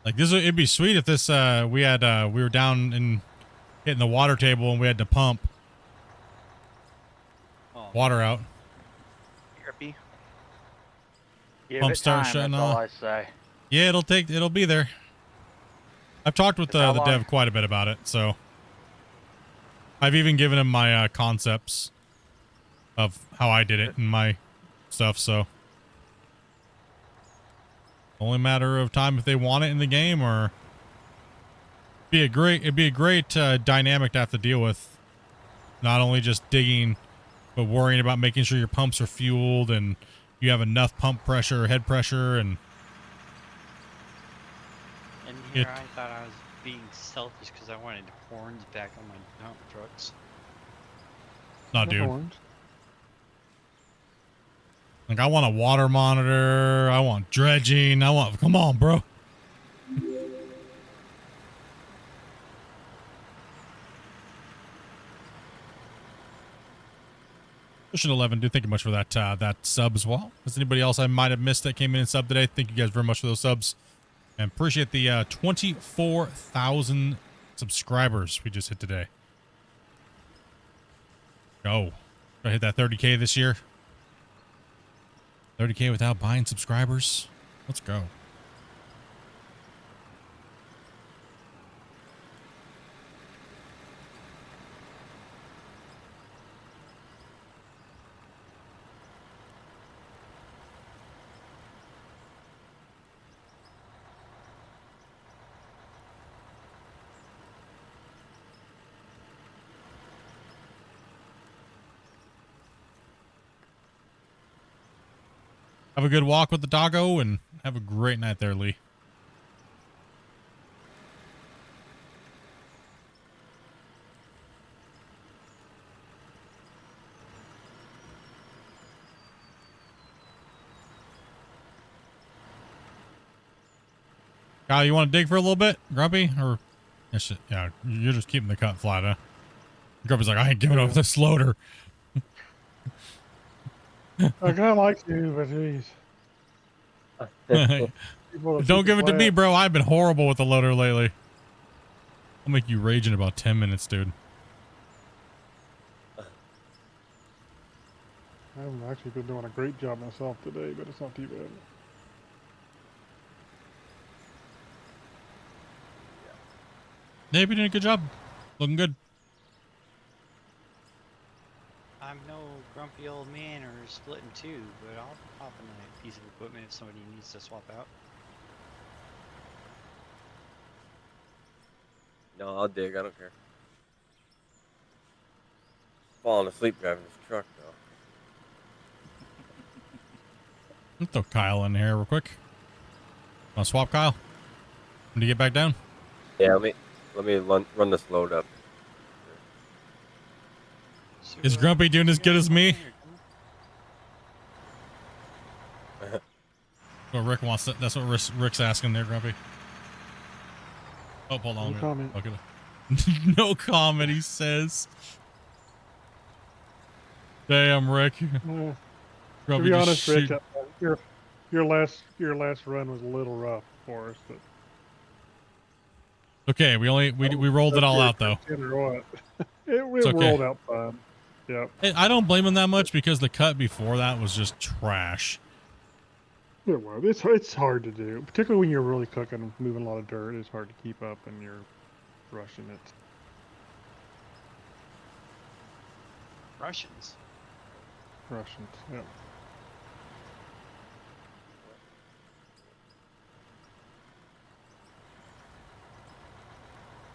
B: like this, it'd be sweet if this we were down and hitting the water table and we had to pump water out. Pump start shutting off.
L: All I say.
B: Yeah, it'll be there. I've talked with the dev quite a bit about it, so I've even given him my concepts of how I did it and my stuff. So only matter of time if they want it in the game, or it'd be a great dynamic to have to deal with. Not only just digging, but worrying about making sure your pumps are fueled and you have enough pump pressure, head pressure, and
J: here I thought I was being selfish because I wanted horns back on my dump trucks.
B: No, dude. Like, I want a water monitor. I want dredging. Come on, bro. Pushing 11, dude. Thank you much for that that sub as well. Is anybody else I might have missed that came in and subbed today? Thank you guys very much for those subs. And appreciate the 24,000 subscribers we just hit today. Go. Try to hit that 30K this year. 30K without buying subscribers. Let's go. Have a good walk with the doggo and have a great night there, Lee. Kyle, you want to dig for a little bit, Grumpy? Or yeah, you're just keeping the cut flat, huh? Grumpy's like, I ain't giving up this loader.
G: I kind of like you, but geez.
B: Don't give it to me, bro. I've been horrible with the loader lately. I'll make you rage in about 10 minutes, dude.
G: I haven't actually been doing a great job myself today, but it's not too bad.
B: Yeah, you're doing a good job. Looking good.
J: I'm no grumpy old man or splitting two, but I'll hop in a piece of equipment if somebody needs to swap out.
H: No, I'll dig. I don't care. Falling asleep driving this truck though.
B: Let's throw Kyle in here real quick. Want to swap Kyle? When do you get back down?
H: Yeah, let me run this load up.
B: Is Grumpy doing as good as me? What Rick wants. That's what Rick's asking there, Grumpy. Oh, hold on.
G: No comment.
B: Okay. No comment, he says. Damn, Rick.
G: To
B: Grumpy
G: be
B: just
G: honest, Rick,
B: shoot-
G: your last run was a little rough for us, but
B: Okay, we rolled it all out though.
G: Or what? it
B: It's okay.
G: rolled out fine. Yep.
B: I don't blame him that much because the cut before that was just trash.
G: It was. It's hard to do, particularly when you're really cooking and moving a lot of dirt. It's hard to keep up and you're rushing it.
J: Russians.
G: Russians. Yep.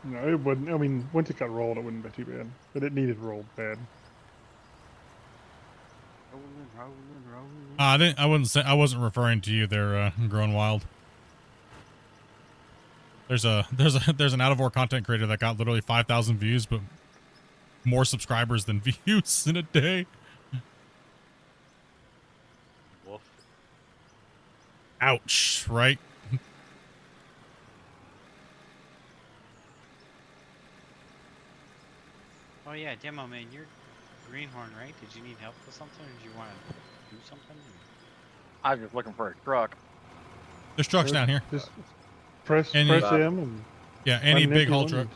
G: No, it wouldn't. I mean, once it got rolled, it wouldn't be too bad, but it needed rolled bad.
B: I wouldn't say. I wasn't referring to you there, Grown Wild. There's an out of war content creator that got literally 5,000 views, but more subscribers than views in a day.
J: Wolf.
B: Ouch! Right?
J: Oh yeah, Demo Man, you're Greenhorn, right? Did you need help with something, or did you want to do something?
L: I was just looking for a truck.
B: There's trucks down here.
G: Just press
B: And
G: M
B: you-
G: and
B: Yeah, any
G: find an
B: big
G: empty
B: haul
G: one
B: truck.
G: and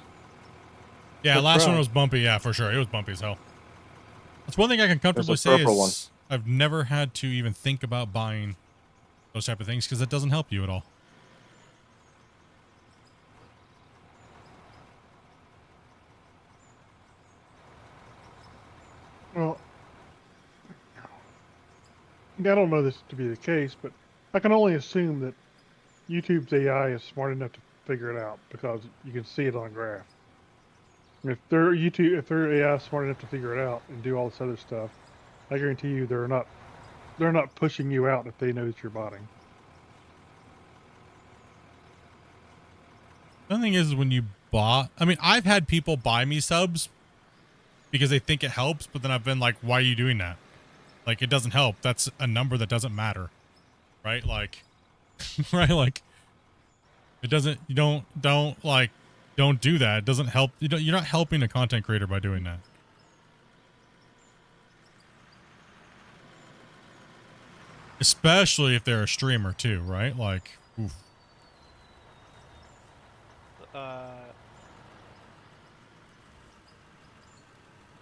B: Yeah,
G: Good
B: last one
G: job.
B: was bumpy. Yeah, for sure. It was bumpy as hell. That's one thing I can comfortably
I: a
B: say
I: purple
B: is I've never had to even think about buying those type of things because it doesn't help you at all.
G: Well, I don't know this to be the case, but I can only assume that YouTube's AI is smart enough to figure it out because you can see it on a graph. If their AI is smart enough to figure it out and do all this other stuff, I guarantee you they're not pushing you out if they know that you're botting.
B: The thing is when you bought, I mean, I've had people buy me subs because they think it helps, but then I've been like, why are you doing that? Like, it doesn't help. That's a number that doesn't matter. Right? Like, right? Like, it doesn't, you don't do that. It doesn't help. You're not helping a content creator by doing that. Especially if they're a streamer too, right? Like, oof.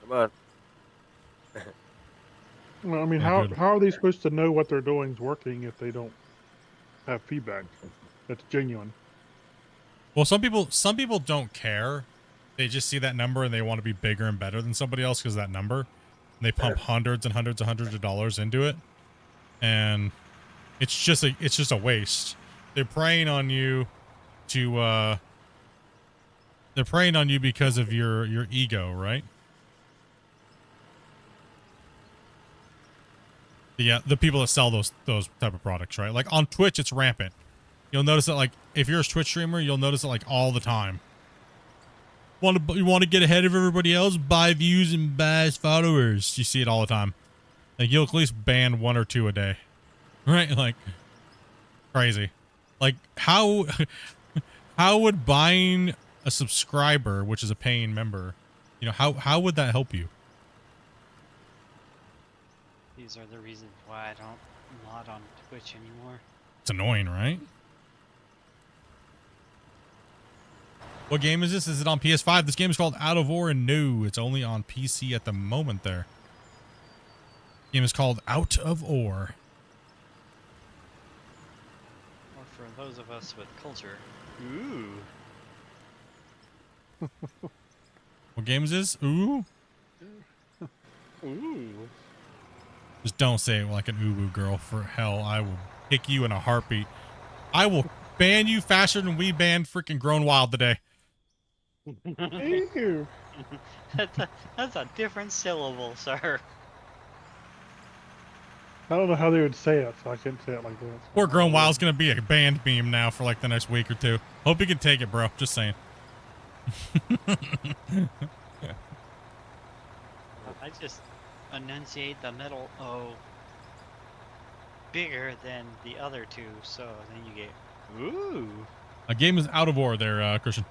H: Come on.
G: Well, I mean,
B: Oh, good.
G: how are they supposed to know what they're doing is working if they don't have feedback that's genuine?
B: Well, some people don't care. They just see that number and they want to be bigger and better than somebody else because of that number. And they pump hundreds and hundreds and hundreds of dollars into it, and it's just a waste. They're preying on you to they're preying on you because of your ego, right? The people that sell those type of products, right? Like on Twitch, it's rampant. You'll notice that, like, if you're a Twitch streamer, you'll notice it like all the time. You want to get ahead of everybody else? Buy views and buy followers. You see it all the time. Like, you'll at least ban 1 or 2 a day, right? Like, crazy. Like, how would buying a subscriber, which is a paying member, how would that help you?
J: These are the reasons why I don't mod on Twitch anymore.
B: It's annoying, right? What game is this? Is it on PS5? This game is called Out of War, and no, it's only on PC at the moment there. Game is called Out of War.
J: Or for those of us with culture. Ooh.
B: What game is this? Ooh.
K: Ooh.
B: Just don't say it like an uwu girl. For hell, I will kick you in a heartbeat. I will ban you faster than we banned freaking Grown Wild today.
G: Ew.
J: That's a different syllable, sir.
G: I don't know how they would say it, so I can't say it like that.
B: Poor Grown Wild's gonna be a banned meme now for like the next week or two. Hope you can take it, bro. Just saying.
J: I just enunciate the middle O bigger than the other two, so then you get ooh.
B: A game is out of order there, Christian.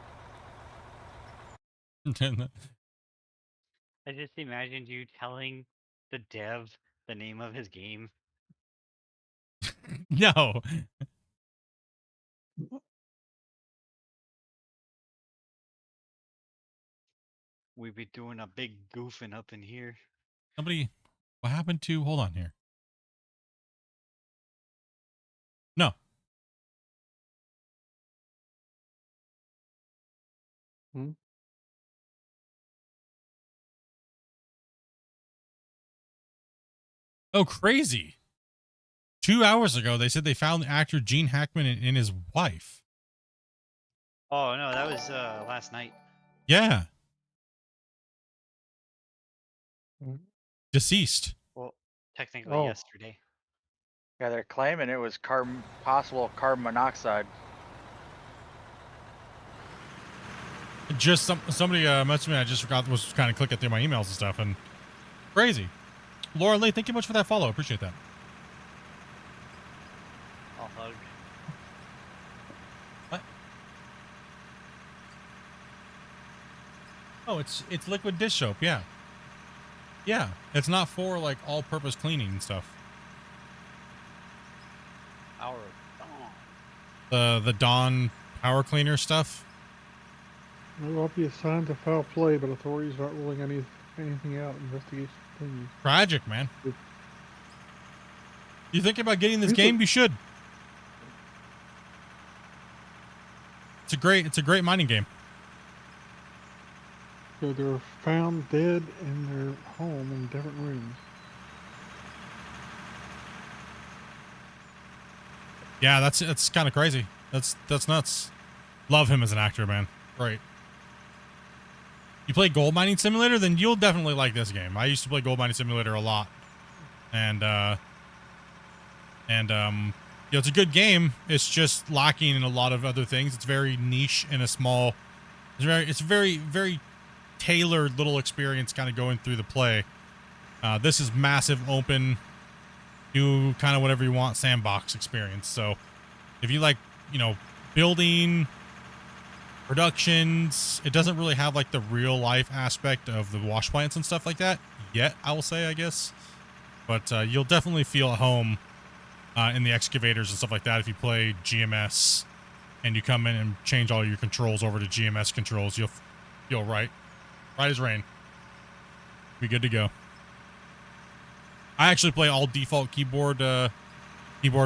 J: I just imagined you telling the dev the name of his game.
B: No.
J: We be doing a big goofing up in here.
B: Somebody, what happened to? Hold on here. No.
G: Hmm?
B: Oh, crazy. 2 hours ago, they said they found the actor Gene Hackman and his wife.
J: Oh no, that was last night.
B: Yeah.
G: Hmm?
B: Deceased.
J: Well, technically
G: Oh.
J: yesterday.
L: Yeah, they're claiming it was possible carbon monoxide.
B: Just somebody messaged me. I just forgot, was kind of clicking through my emails and stuff, and crazy. Laura Lee, thank you much for that follow. Appreciate that.
J: I'll hug.
B: What? Oh, it's liquid dish soap. Yeah. Yeah, it's not for like all-purpose cleaning and stuff.
J: Our Dawn.
B: The Dawn power cleaner stuff.
G: No obvious signs of foul play, but authorities aren't ruling anything out. Investigation continues.
B: Tragic, man. You thinking about getting this
G: These
B: game? You should. It's a great mining game.
G: So they're found dead in their home in different rooms.
B: Yeah, that's kind of crazy. That's nuts. Love him as an actor, man. Great. You play Gold Mining Simulator, then you'll definitely like this game. I used to play Gold Mining Simulator a lot, and you know, it's a good game. It's just lacking in a lot of other things. It's very niche and a small. It's very tailored little experience, kind of going through the play. This is massive, open, do kind of whatever you want sandbox experience. So, if you like, you know, building. Productions, it doesn't really have like the real life aspect of the wash plants and stuff like that yet, I will say, I guess. But you'll definitely feel at home in the excavators and stuff like that if you play GMS and you come in and change all your controls over to GMS controls. You'll feel right as rain. Be good to go. I actually play all default keyboard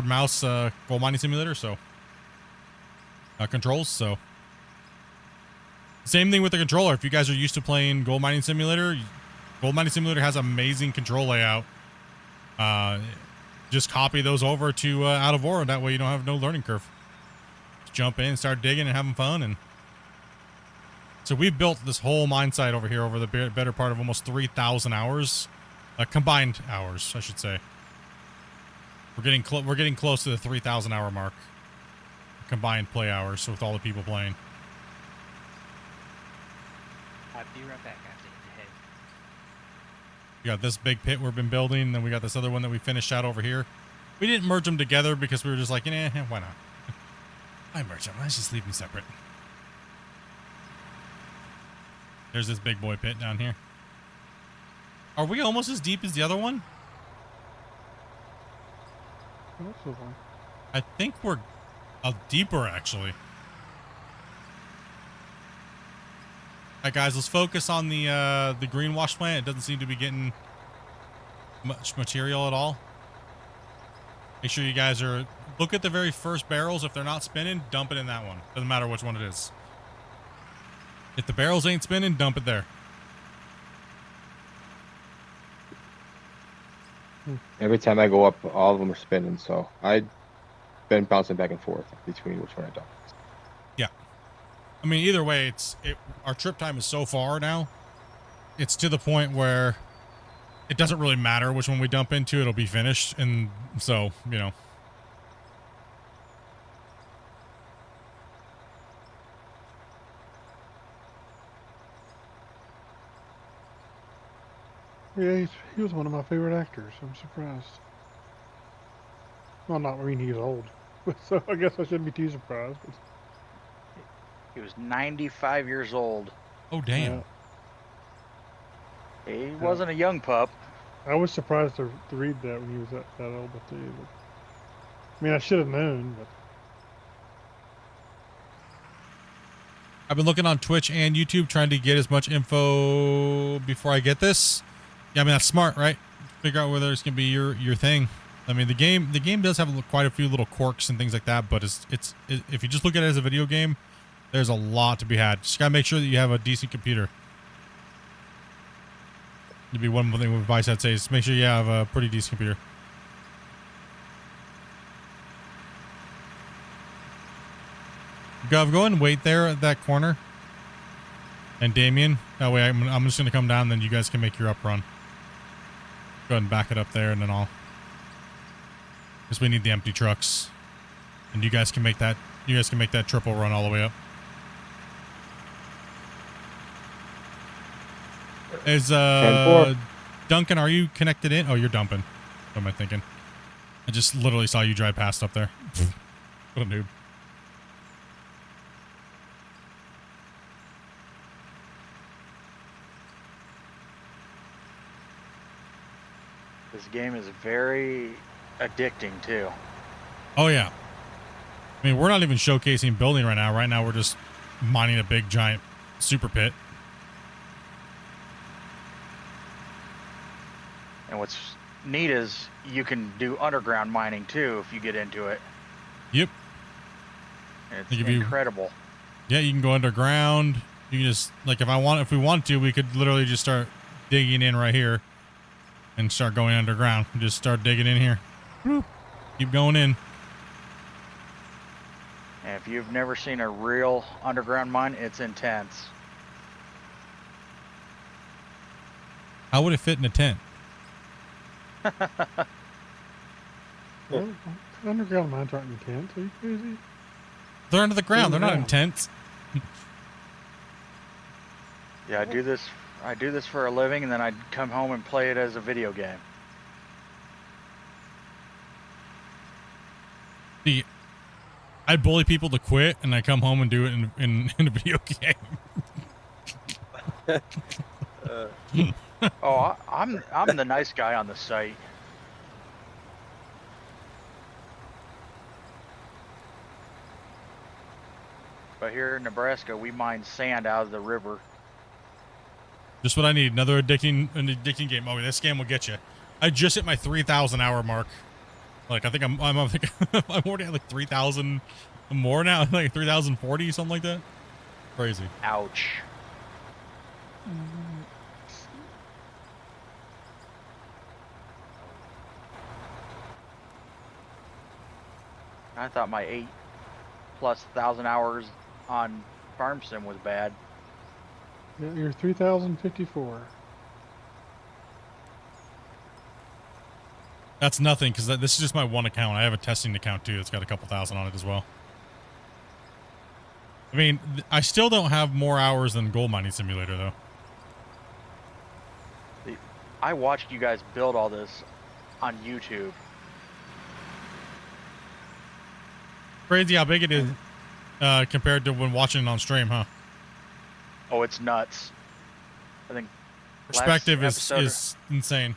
B: mouse Gold Mining Simulator, so controls, so same thing with the controller. If you guys are used to playing Gold Mining Simulator, Gold Mining Simulator has amazing control layout. Just copy those over to Out of Order. That way you don't have no learning curve. Just jump in, start digging and having fun. And so we've built this whole mine site over here over the better part of almost 3,000 hours. Combined hours, I should say. We're getting close to the 3,000 hour mark. Combined play hours with all the people playing.
J: I'll be right back after the head.
B: We got this big pit we've been building, then we got this other one that we finished out over here. We didn't merge them together because we were just like, why not? I merge them. Let's just leave them separate. There's this big boy pit down here. Are we almost as deep as the other one? I think we're deeper, actually. All right, guys, let's focus on the green wash plant. It doesn't seem to be getting much material at all. Make sure you guys look at the very first barrels. If they're not spinning, dump it in that one. Doesn't matter which one it is. If the barrels ain't spinning, dump it there.
I: Every time I go up, all of them are spinning. So I've been bouncing back and forth between which one I dump.
B: Yeah. I mean, either way, our trip time is so far now. It's to the point where it doesn't really matter which one we dump into. It'll be finished. And so, you know.
G: Yeah, he was one of my favorite actors. I'm surprised. Well, not I mean he's old, so I guess I shouldn't be too surprised. But
L: He was 95 years old.
B: Oh, damn.
L: He wasn't a young pup.
G: I was surprised to read that when he was that old. But I mean, I should have known. But
B: I've been looking on Twitch and YouTube trying to get as much info before I get this. Yeah, I mean, that's smart, right? Figure out whether it's going to be your thing. I mean, the game does have quite a few little quirks and things like that, but if you just look at it as a video game, there's a lot to be had. Just got to make sure that you have a decent computer. It'd be one thing with advice I'd say is make sure you have a pretty decent computer. Gov, go and wait there at that corner. And Damien, that way I'm just going to come down, then you guys can make your up run. Go ahead and back it up there, and then I'll... Because we need the empty trucks. And you guys can make that triple run all the way up. Is, Duncan, are you connected in? Oh, you're dumping. What am I thinking? I just literally saw you drive past up there. What a noob.
L: This game is very addicting too.
B: Oh yeah. I mean, we're not even showcasing building right now. Right now, we're just mining a big giant super pit.
L: And what's neat is you can do underground mining too if you get into it.
B: Yep.
L: And it's incredible.
B: Yeah, you can go underground. You can just, like, if we want to, we could literally just start digging in right here and start going underground. Just start digging in here. Woo. Keep going in.
L: And if you've never seen a real underground mine, it's intense.
B: How would it fit in a tent?
G: well, underground mines aren't intense. Are you crazy?
B: They're under the ground. They're not intense.
L: Yeah, I do this for a living, and then I'd come home and play it as a video game.
B: See, I bully people to quit, and I come home and do it in a video game.
L: Oh, I'm the nice guy on the site. But here in Nebraska, we mine sand out of the river.
B: Just what I need. Another addicting game. Oh, this game will get you. I just hit my 3,000 hour mark. Like, I think I'm already at like 3,000 more now. Like 3,040, something like that. Crazy.
L: Ouch. I thought my 8,000+ hours on Farm Sim was bad.
G: Yeah, you're 3,054.
B: That's nothing, because this is just my one account. I have a testing account, too. It's got a couple thousand on it as well. I mean, I still don't have more hours than Gold Mining Simulator, though.
L: I watched you guys build all this on YouTube.
B: Crazy how big it is compared to when watching it on stream, huh?
L: Oh, it's nuts. I think
B: perspective is insane.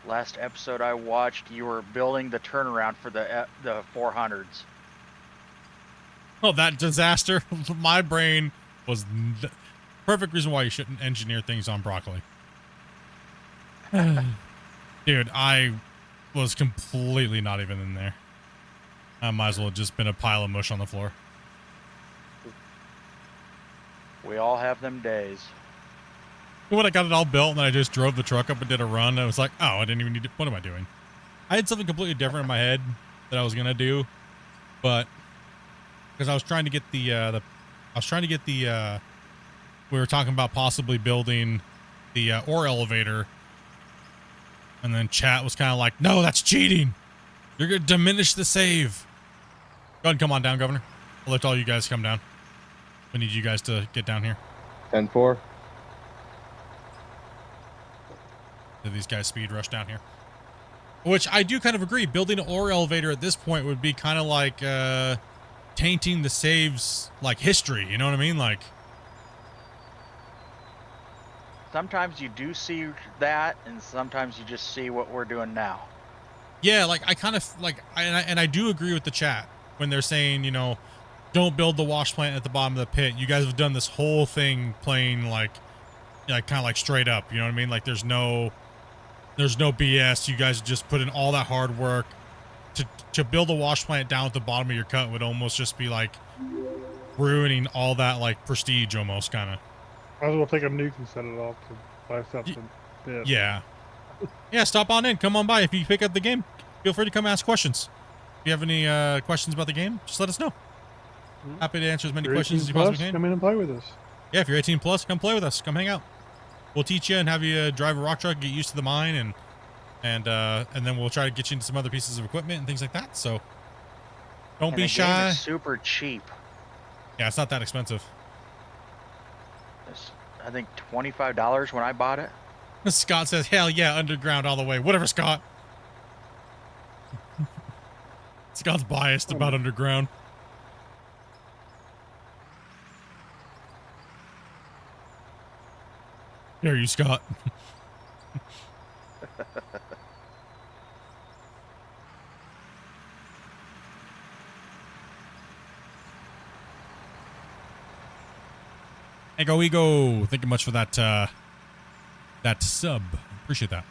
L: Last episode I watched, you were building the turnaround for the 400s.
B: Oh, that disaster! My brain was perfect reason why you shouldn't engineer things on broccoli. Dude, I was completely not even in there. I might as well have just been a pile of mush on the floor.
L: We all have them days.
B: when I got it all built and then I just drove the truck up and did a run, I was like, oh, I didn't even need to, what am I doing? I had something completely different in my head that I was going to do, but because I was trying to get we were talking about possibly building the ore elevator, and then chat was kind of like, no, that's cheating. You're going to diminish the save. Go ahead and come on down, Governor. I'll let all you guys come down. We need you guys to get down here.
I: 10-4.
B: Did these guys speed rush down here? Which I do kind of agree. Building an ore elevator at this point would be kind of like tainting the saves, like history. You know what I mean? Like,
L: Sometimes you do see that, and sometimes you just see what we're doing now.
B: yeah, like I kind of like, and I do agree with the chat when they're saying, you know, don't build the wash plant at the bottom of the pit. You guys have done this whole thing playing like kind of like straight up. You know what I mean? Like there's no BS. You guys just put in all that hard work to build a wash plant down at the bottom of your cut would almost just be like ruining all that like prestige almost kind of.
G: Might as well take a nuke and set it off to buy something.
B: Yeah. Yeah, stop on in. Come on by. If you pick up the game, feel free to come ask questions. If you have any questions about the game, just let us know. Happy to answer as many questions as you possibly can.
G: Come in and play with us.
B: Yeah, if you're 18 plus, come play with us. Come hang out. We'll teach you and have you drive a rock truck, get used to the mine, and then we'll try to get you into some other pieces of equipment and things like that. So don't be
L: The
B: shy.
L: game is super cheap.
B: Yeah, it's not that expensive.
L: It's, I think $25 when I bought it.
B: Scott says, hell yeah, underground all the way. Whatever, Scott. Scott's biased about underground. Here you, Scott. Ego. Thank you much for that that sub. Appreciate that.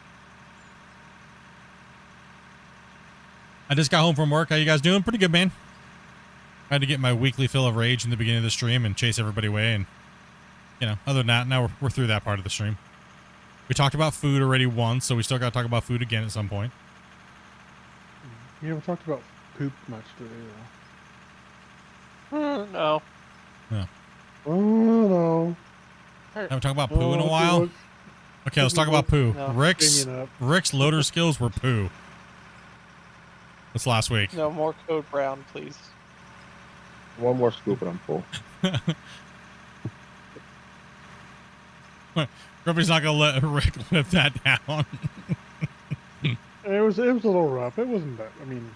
B: I just got home from work. How you guys doing? Pretty good, man. I had to get my weekly fill of rage in the beginning of the stream and chase everybody away, and you know, other than that, now we're through that part of the stream. We talked about food already once, so we still got to talk about food again at some point.
G: You haven't talked about poop much today,
K: No.
B: Yeah.
G: though. Oh, no.
B: Haven't talked about poo in a while. Okay, let's talk about poo.
K: No.
B: Rick's loader skills were poo. That's last week.
K: No more Code Brown, please.
I: One more scoop and I'm full.
B: Everybody's not gonna let Rick live that down.
G: It was a little rough. It wasn't that. I mean,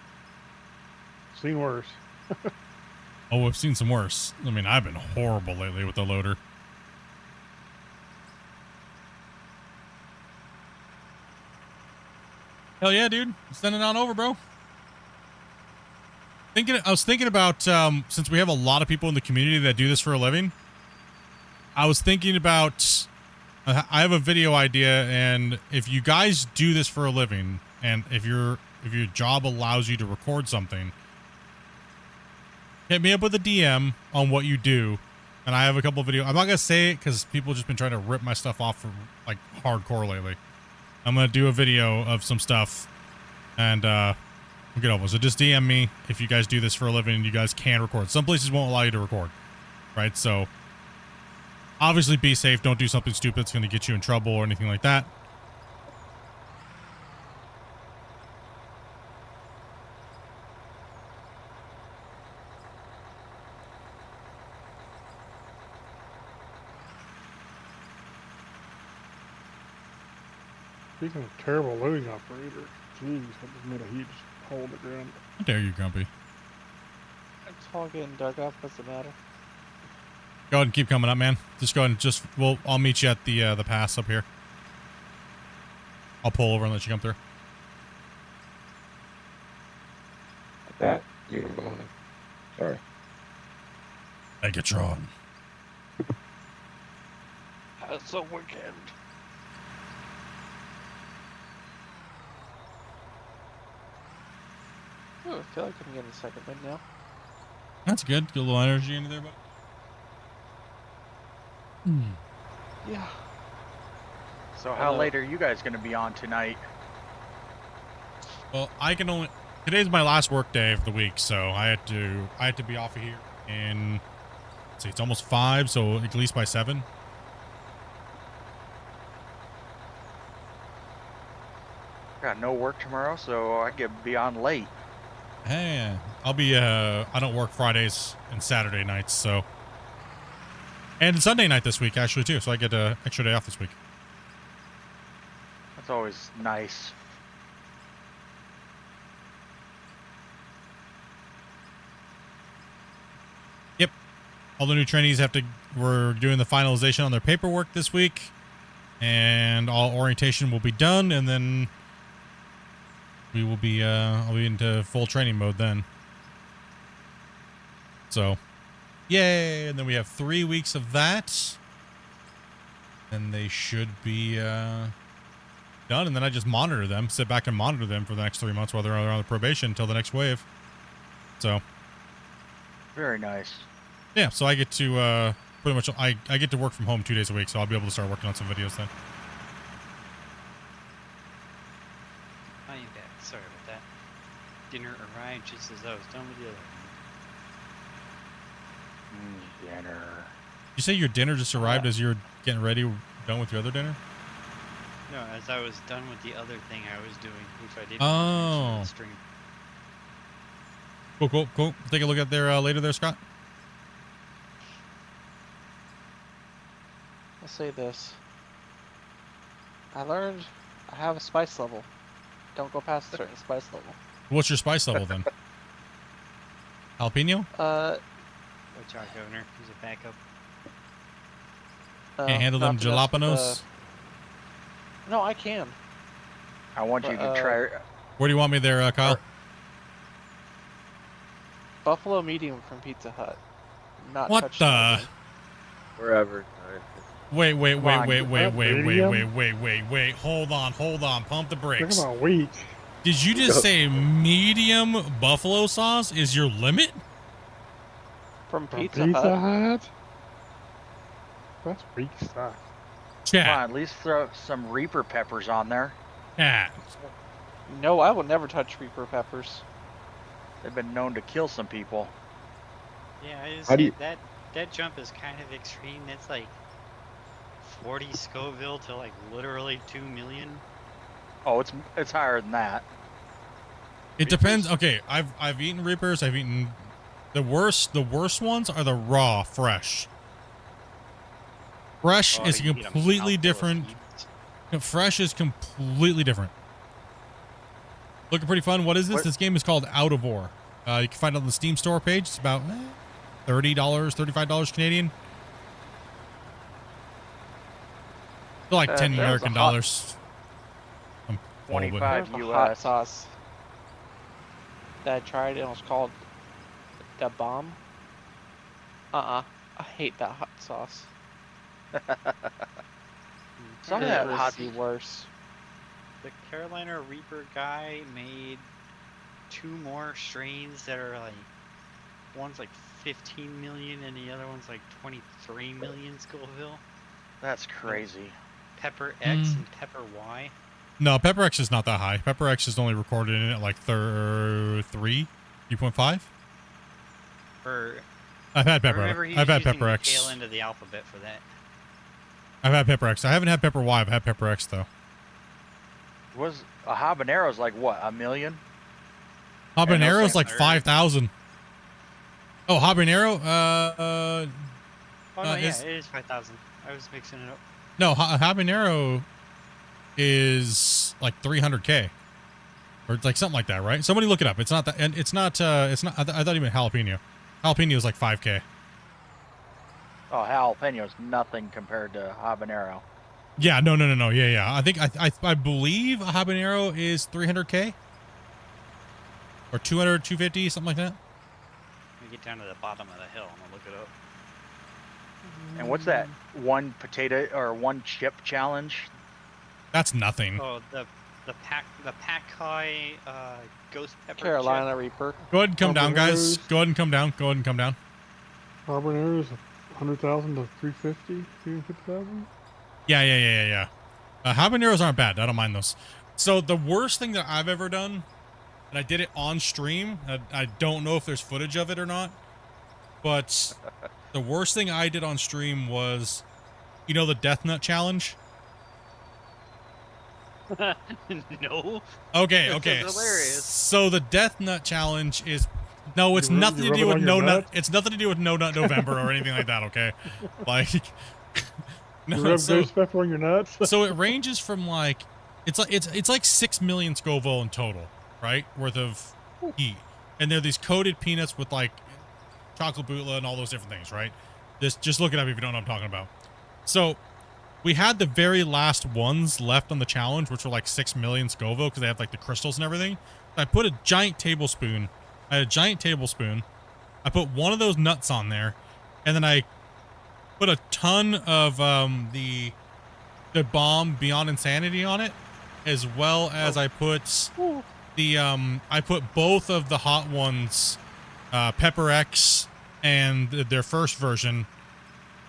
G: seen worse.
B: Oh, we've seen some worse. I mean, I've been horrible lately with the loader. Hell yeah, dude. Send it on over, bro. I was thinking about, since we have a lot of people in the community that do this for a living, I was thinking about, I have a video idea, and if you guys do this for a living, and if your job allows you to record something, hit me up with a DM on what you do, and I have a couple of videos. I'm not gonna say it because people have just been trying to rip my stuff off for like hardcore lately. I'm gonna do a video of some stuff, and we'll get over. So just DM me if you guys do this for a living and you guys can record. Some places won't allow you to record, right? So obviously be safe. Don't do something stupid that's gonna get you in trouble or anything like that.
G: Speaking of terrible loading operator, jeez, that just made a huge hole in the ground.
B: How dare you, Grumpy?
K: It's all getting dug up. What's the matter?
B: Go ahead and keep coming up, man. Just go ahead and I'll meet you at the pass up here. I'll pull over and let you come through.
I: That you were going. Sorry.
B: Megatron.
K: How's the weekend? Oh, I feel like I'm getting a second wind now.
B: That's good. Get a little energy into there, bud.
K: Yeah.
L: So how late are you guys going to be on tonight?
B: Well, I can only. Today's my last work day of the week, so I had to be off of here. And let's see, it's almost 5, so at least by 7.
L: Got no work tomorrow, so I get be on late.
B: Hey, I'll be. I don't work Fridays and Saturday nights, so. And Sunday night this week, actually, too. So I get an extra day off this week.
L: That's always nice.
B: Yep. All the new trainees we're doing the finalization on their paperwork this week. And all orientation will be done, and then we will be, I'll be into full training mode then. So, yay! And then we have 3 weeks of that. And they should be, done. And then I just monitor them, sit back and monitor them for the next 3 months while they're on the probation until the next wave. So.
L: Very nice.
B: Yeah, so I get to, pretty much, I get to work from home 2 days a week, so I'll be able to start working on some videos then.
J: I ain't bad. Sorry about that. Dinner arrived just as I was done with the other one.
L: Dinner.
B: You say your dinner just arrived as you're getting ready, done with your other dinner?
J: No, as I was done with the other thing I was doing, which I didn't
B: Oh.
J: mention on the stream.
B: Cool. Take a look at there later there, Scott.
K: I'll say this. I learned I have a spice level. Don't go past a certain spice level.
B: What's your spice level then? Jalapeno?
J: Watch out, Governor. He's a backup.
B: Can't handle them
K: not to mess with
B: jalapenos?
K: No, I can.
L: I want you to try.
B: Where do you want me there, Kyle?
K: Buffalo medium from Pizza Hut. Not
B: What
K: touched
B: the?
K: anything.
H: Wherever.
B: Wait.
G: Come on,
B: Wait. Hold on. Pump the brakes.
G: Talk about wheat.
B: Did you just say medium buffalo sauce is your limit?
K: From
G: From
K: Pizza,
G: Pizza
K: Hut.
G: Hut? That's weak stuff.
L: Come
B: Chat.
L: on, at least throw some Reaper peppers on there.
B: Chat.
K: No, I will never touch Reaper peppers.
L: They've been known to kill some people.
J: Yeah, I just
I: How do
J: say
I: you-
J: that jump is kind of extreme. It's like 40 Scoville to like literally 2 million.
L: Oh, it's higher than that.
B: It depends. Okay, I've eaten Reapers. I've eaten the worst ones are the raw fresh. Fresh is
J: you eat 'em
B: completely
J: mouthful of
B: different.
J: heat.
B: Fresh is completely different. Looking pretty fun. What is this?
L: What?
B: This game is called Out of War. You can find it on the Steam store page. It's about $30, $35 Canadian. They're like 10
K: there's a
B: American
K: hot-
B: dollars. I'm full, but-
L: 25
K: There's a hot
L: US.
K: sauce that I tried and it was called the bomb. I hate that hot sauce.
L: Some of
K: It
L: that
K: was
L: hot.
K: the worst.
J: The Carolina Reaper guy made 2 more strains that are like, one's like 15 million and the other one's like 23 million Scoville.
L: That's crazy.
J: Pepper X and Pepper Y.
B: No, Pepper X is not that high. Pepper X is only recorded in at like 3.5.
J: Or
B: I've had
J: I
B: Pepper.
J: remember he was
B: I've had
J: using
B: Pepper
J: the
B: X.
J: tail end of the alphabet for that.
B: I've had Pepper X. I haven't had Pepper Y. I've had Pepper X though.
L: Was a habanero's like what, 1 million?
B: Habanero's like
J: Or-
B: 5,000. Oh, habanero.
J: Oh no, yeah,
B: is-
J: it is 5,000. I was mixing it up.
B: No, habanero is like 300K, or it's like something like that, right? Somebody look it up. It's not that, and it's not. It's not. I thought you meant jalapeno. Jalapeno is like 5K.
L: Oh, jalapeno's nothing compared to habanero.
B: Yeah, no. Yeah. I think I believe a habanero is 300K or 200, 250, something like that.
J: Let me get down to the bottom of the hill. I'm gonna look it up.
L: And what's that? One potato or one chip challenge?
B: That's nothing.
J: Oh, the pack high ghost pepper.
K: Carolina
J: chip.
K: Reaper.
B: Go ahead and come down, guys.
G: Habaneros.
B: Go ahead and come down. Go ahead and come down.
G: Habaneros, 100,000 to 350, 350,000.
B: Yeah. Habaneros aren't bad. I don't mind those. So the worst thing that I've ever done, and I did it on stream. I don't know if there's footage of it or not, but the worst thing I did on stream was, you know, the Death Nut Challenge.
J: No.
B: Okay,
J: That
B: okay.
J: sounds hilarious.
B: So the Death Nut Challenge is it's
G: You
B: nothing to
G: rub
B: do
G: it
B: with
G: on
B: no
G: your
B: nut.
G: nut?
B: It's nothing to do with No Nut November or anything like that. Okay, like
G: You
B: no.
G: rub
B: So,
G: ghost pepper on your nuts?
B: so it ranges from like it's like 6 million Scoville in total, right? Worth of heat, and they're these coated peanuts with like chocolate bootla and all those different things, right? Just look it up if you don't know what I'm talking about. So we had the very last ones left on the challenge, which were like 6 million Scoville because they have like the crystals and everything. I put a giant tablespoon. I had a giant tablespoon. I put one of those nuts on there, and then I put a ton of the bomb Beyond Insanity on it, as well as I put the I put both of the hot ones, Pepper X and their first version,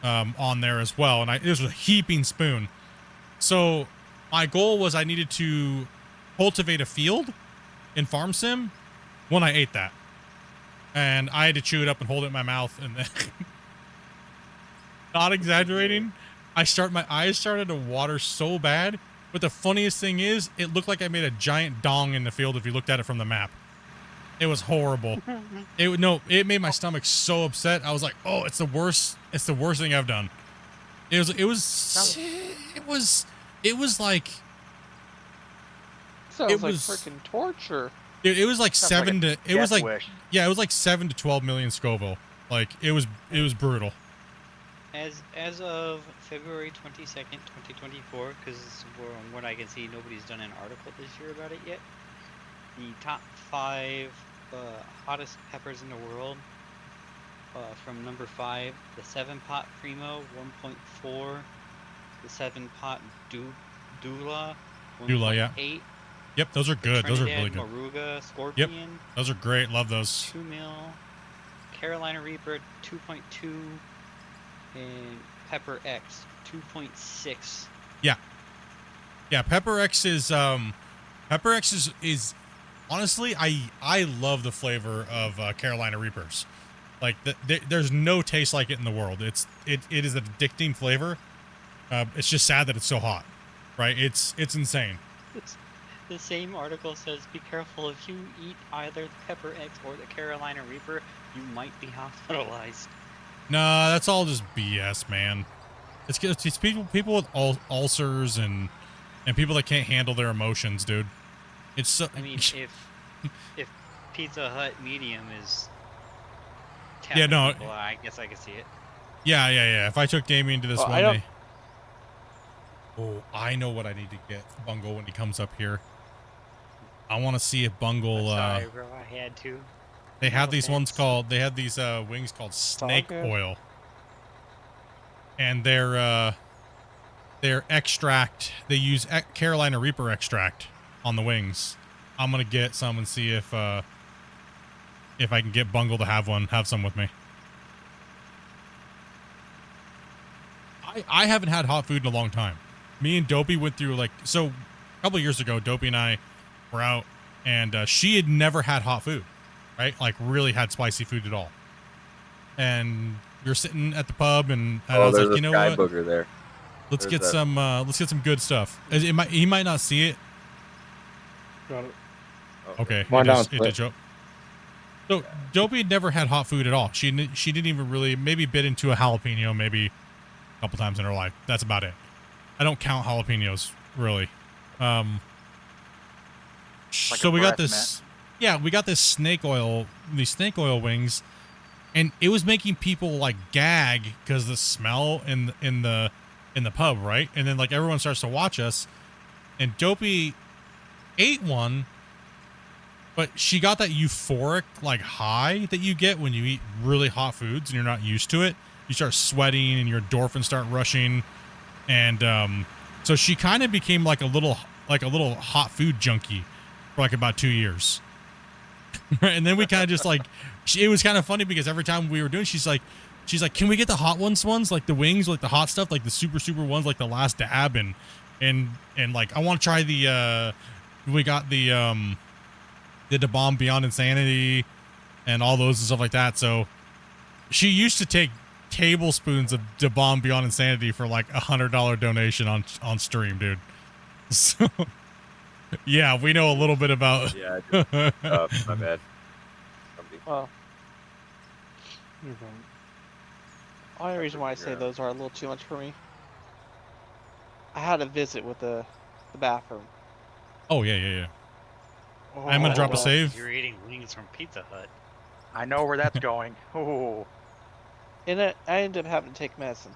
B: on there as well, and it was a heaping spoon. So my goal was I needed to cultivate a field in Farm Sim when I ate that, and I had to chew it up and hold it in my mouth, and then not exaggerating, my eyes started to water so bad. But the funniest thing is, it looked like I made a giant dong in the field if you looked at it from the map. It was horrible. It made my stomach so upset. I was like, oh, it's the worst thing I've done. It was like
K: Sounds like freaking torture.
B: it was like
L: Sounds like
B: 7
L: a
B: to it was
L: death
B: like
L: wish.
B: yeah, it was like 7 to 12 million Scoville. Like it was brutal.
J: As of February 22nd, 2024, because from what I can see, nobody's done an article this year about it yet. The top 5 hottest peppers in the world. From number 5, the 7-pot Primo, 1.4. The 7-pot Dula, 1.8.
B: Dula, yeah. Yep, those are good. Those are really good.
J: Moruga, Scorpion.
B: Yep, those are great. Love those.
J: 2 mil. Carolina Reaper, 2.2. And Pepper X, 2.6.
B: Yeah, Pepper X is honestly, I love the flavor of Carolina Reapers. Like there's no taste like it in the world. It is an addicting flavor. It's just sad that it's so hot, right? It's insane.
J: The same article says, be careful if you eat either the Pepper X or the Carolina Reaper, you might be hospitalized.
B: Nah, that's all just BS, man. It's people with ulcers and people that can't handle their emotions, dude. It's so.
J: I mean, if Pizza Hut medium is
B: yeah, no.
J: people, I guess I can see it.
B: Yeah. If I took Damien to this one
K: I don't...
B: day. Oh, I know what I need to get Bungle when he comes up here. I want to see if Bungle.
J: Sorry, bro. I had to.
B: They have these ones called. They have these wings called snake oil, and their extract. They use Carolina Reaper extract on the wings. I'm gonna get some and see if I can get Bungle to have some with me. I haven't had hot food in a long time. Me and Dopey went through a couple of years ago. Dopey and I were out, and she had never had hot food. Right, like really had spicy food at all, and we were sitting at the pub, and I was like, you know what?
H: Booger there.
B: Let's get some good stuff. He might not see it.
G: Got it.
B: Okay,
I: It
B: did show up. So Dopey had never had hot food at all. She didn't even really maybe bit into a jalapeno maybe a couple times in her life. That's about it. I don't count jalapenos really. So we got this. Yeah, we got these snake oil wings, and it was making people like gag because the smell in the pub, right? And then like everyone starts to watch us, and Dopey ate one, but she got that euphoric like high that you get when you eat really hot foods and you're not used to it. You start sweating and your endorphins start rushing, and so she kind of became like a little hot food junkie for like about 2 years. And then we kind of just like, it was kind of funny because every time we were doing, she's like, can we get the hot ones, like the wings, like the hot stuff, like the super ones, like the last dab, and and like I want to try the we got the bomb Beyond Insanity and all those and stuff like that. So she used to take tablespoons of Da Bomb Beyond Insanity for like $100 donation on stream, dude. So yeah, we know a little bit about.
H: Yeah, my bad.
K: Well, only reason why I say those are a little too much for me. I had a visit with the bathroom.
B: Oh yeah. I'm gonna drop a save.
J: You're eating wings from Pizza Hut.
L: I know where that's going. Oh.
K: And I ended up having to take medicine.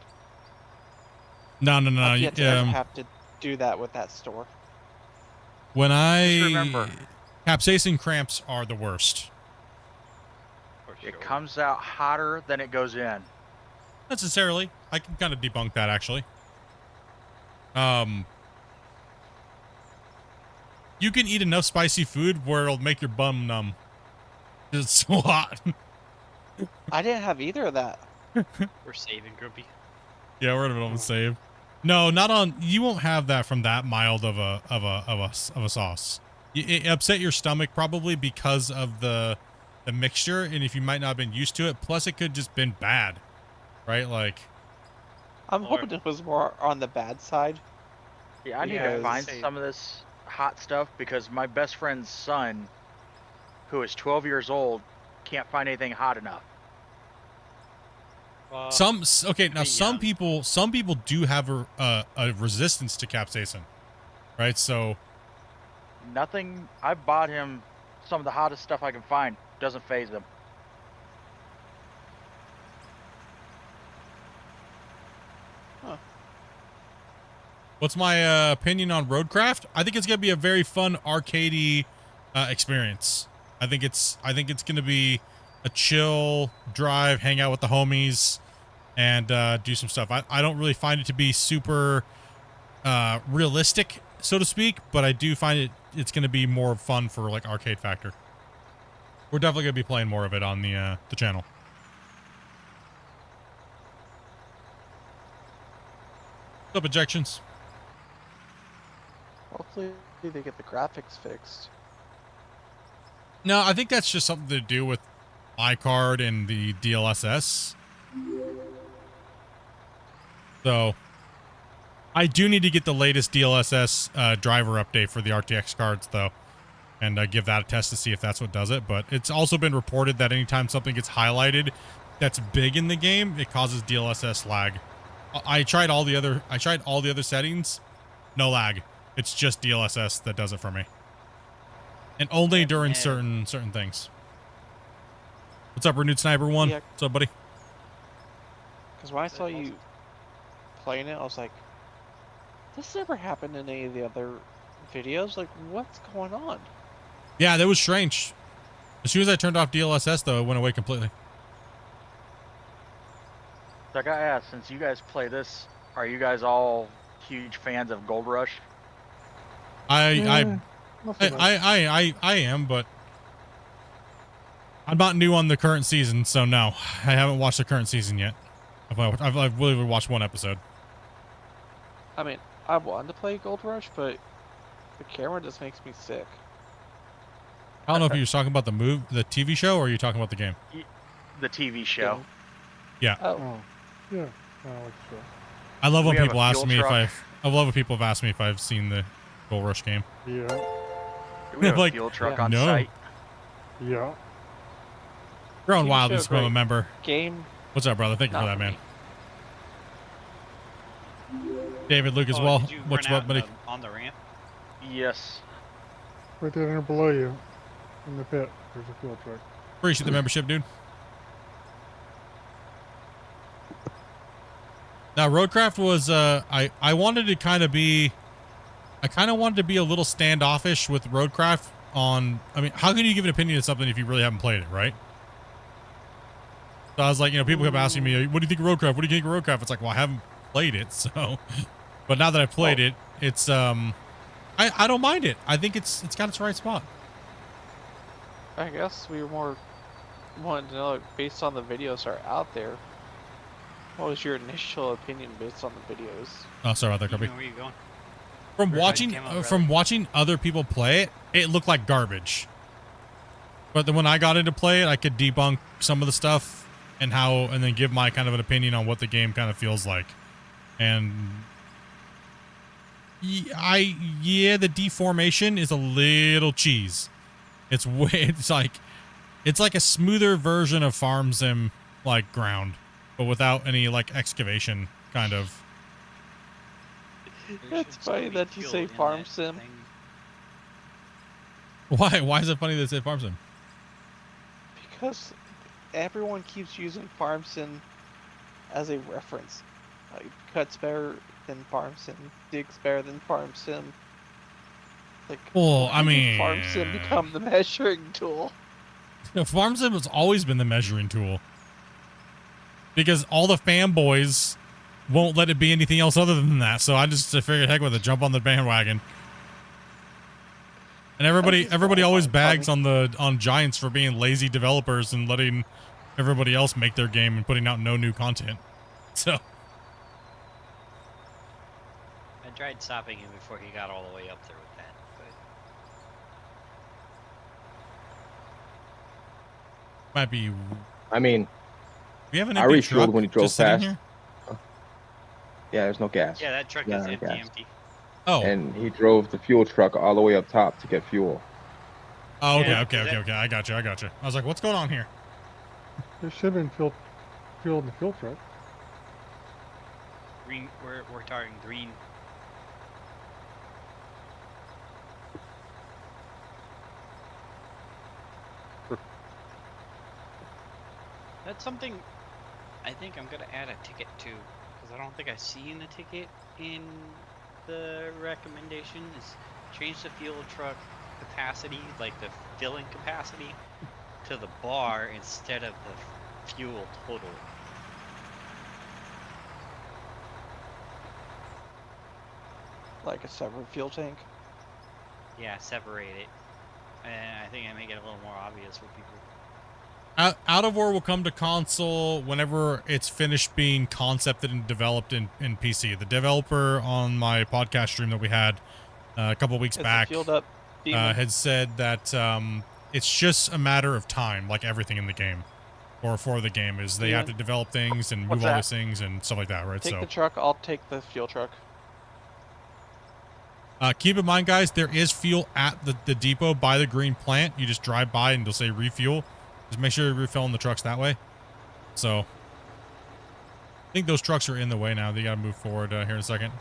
B: No.
K: You have to do that with that store.
B: When
L: Just remember,
B: capsaicin cramps are the worst.
L: it comes out hotter than it goes in.
B: Necessarily, I can kind of debunk that actually. You can eat enough spicy food where it'll make your bum numb. It's so hot.
K: I didn't have either of that.
J: We're saving Grumpy.
B: Yeah, we're gonna save. No, not on. You won't have that from that mild of a sauce. It upset your stomach probably because of the mixture, and if you might not have been used to it. Plus, it could just been bad, right? Like,
K: I'm hoping it was more on the bad side.
L: Yeah, I need to find some of this hot stuff because my best friend's son, who is 12 years old, can't find anything hot enough.
B: some people do have a resistance to capsaicin, right? So
L: Nothing. I bought him some of the hottest stuff I can find. Doesn't phase him.
B: what's my opinion on Roadcraft? I think it's gonna be a very fun arcadey experience. I think it's gonna be a chill drive, hang out with the homies, and do some stuff. I don't really find it to be super realistic, so to speak, but I do find it's gonna be more fun for like arcade factor. We're definitely gonna be playing more of it on the channel. What's up, objections?
K: Hopefully they get the graphics fixed.
B: No, I think that's just something to do with iCard and the DLSS. So I do need to get the latest DLSS driver update for the RTX cards, though, and give that a test to see if that's what does it. But it's also been reported that anytime something gets highlighted that's big in the game, it causes DLSS lag. I tried all the other settings, no lag. It's just DLSS that does it for me, and only during certain things. What's up, Renewed Sniper 1?
K: Yeah.
B: What's up, buddy?
K: Because when I saw you playing it, I was like, this never happened in any of the other videos. Like, what's going on?
B: Yeah, that was strange. As soon as I turned off DLSS, though, it went away completely.
L: So I gotta ask, since you guys play this, are you guys all huge fans of Gold Rush?
B: I am, but I'm not new on the current season, so no, I haven't watched the current season yet. I've really watched one episode.
K: I mean, I wanted to play Gold Rush, but the camera just makes me sick.
B: I don't know if you're talking about the TV show, or are you talking about the game?
L: The TV show.
B: Yeah.
G: Oh, yeah.
B: I love when
L: We have
B: people
L: a
B: ask
L: fuel
B: me
L: truck.
B: I love when people have asked me if I've seen the Gold Rush game.
G: Yeah.
L: Do we have
B: Like,
L: a fuel truck
K: yeah.
L: on
B: No.
L: site?
G: Yeah.
B: Growing
K: TV
B: Wild
K: show,
B: is from a
K: great.
B: member.
K: Game.
B: What's up, brother? Thank you for
K: Not
B: that,
K: for
B: man. David, Luke as well.
J: Did you
B: What's
J: run
B: up,
J: out
B: buddy?
J: on the ramp?
L: Yes.
G: Right there below you, in the pit, there's a fuel truck.
B: Appreciate the membership, dude. Now, Roadcraft was, I wanted to kind of be, wanted to be a little standoffish with Roadcraft on, I mean, how can you give an opinion of something if you really haven't played it, right? So I was like, people kept asking me, what do you think of Roadcraft? What do you think of Roadcraft? It's like, well, I haven't played it, so, but now that I've played it, it's, I don't mind it. I think it's got its right spot.
K: I guess we were more wanting to know, like, based on the videos that are out there, what was your initial opinion based on the videos?
B: Oh, sorry about that, Kirby.
J: Where are you going?
B: From
J: Or
B: watching
J: demo, rather.
B: from watching other people play it, it looked like garbage. But then when I got into play it, I could debunk some of the stuff and then give my kind of an opinion on what the game kind of feels like. And yeah, the deformation is a little cheese. It's like a smoother version of Farm Sim like ground, but without any like excavation kind of.
K: It's funny that you say farm sim.
B: Why is it funny that say Farm Sim?
K: Because everyone keeps using farm sim as a reference. Like, cuts better than farm sim, digs better than farm sim. Like,
B: well, I
K: when did
B: mean,
K: farm sim become the measuring tool.
B: Farm Sim has always been the measuring tool because all the fanboys won't let it be anything else other than that. So I just figured, heck with it, jump on the bandwagon. And everybody always bags on Giants for being lazy developers and letting everybody else make their game and putting out no new content. So
J: I tried stopping him before he got all the way up there with that, but
B: might be.
I: I mean,
B: we have an
I: I
B: empty
I: refueled
B: truck
I: when he drove
B: just sitting
I: past.
B: here?
I: Yeah, there's no gas.
J: yeah, that truck
I: Yeah,
J: is empty,
I: gas.
J: empty.
B: Oh.
I: And he drove the fuel truck all the way up top to get fuel.
B: Oh, okay,
J: Yeah,
B: okay. I got you. I was like, what's going on here?
G: There should have been fuel in the fuel truck.
J: Green, we're targeting green. That's something I think I'm gonna add a ticket to, because I don't think I've seen the ticket in the recommendation. Is change the fuel truck capacity, like the filling capacity, to the bar instead of the fuel total.
K: Like a separate fuel tank.
J: Yeah, separate it. And I think I make it a little more obvious for people.
B: Out of War will come to console whenever it's finished being concepted and developed in PC. The developer on my podcast stream that we had a couple weeks back
K: Fueled up
B: had said that it's just a matter of time, like everything in the game, or for the game, is they have to develop things and move all these things and stuff like that, right?
K: Take the truck, I'll take the fuel truck.
B: Keep in mind, guys, there is fuel at the depot by the green plant. You just drive by and it'll say refuel. Just make sure you're refilling the trucks that way. So, I think those trucks are in the way now. They got to move forward here in a second.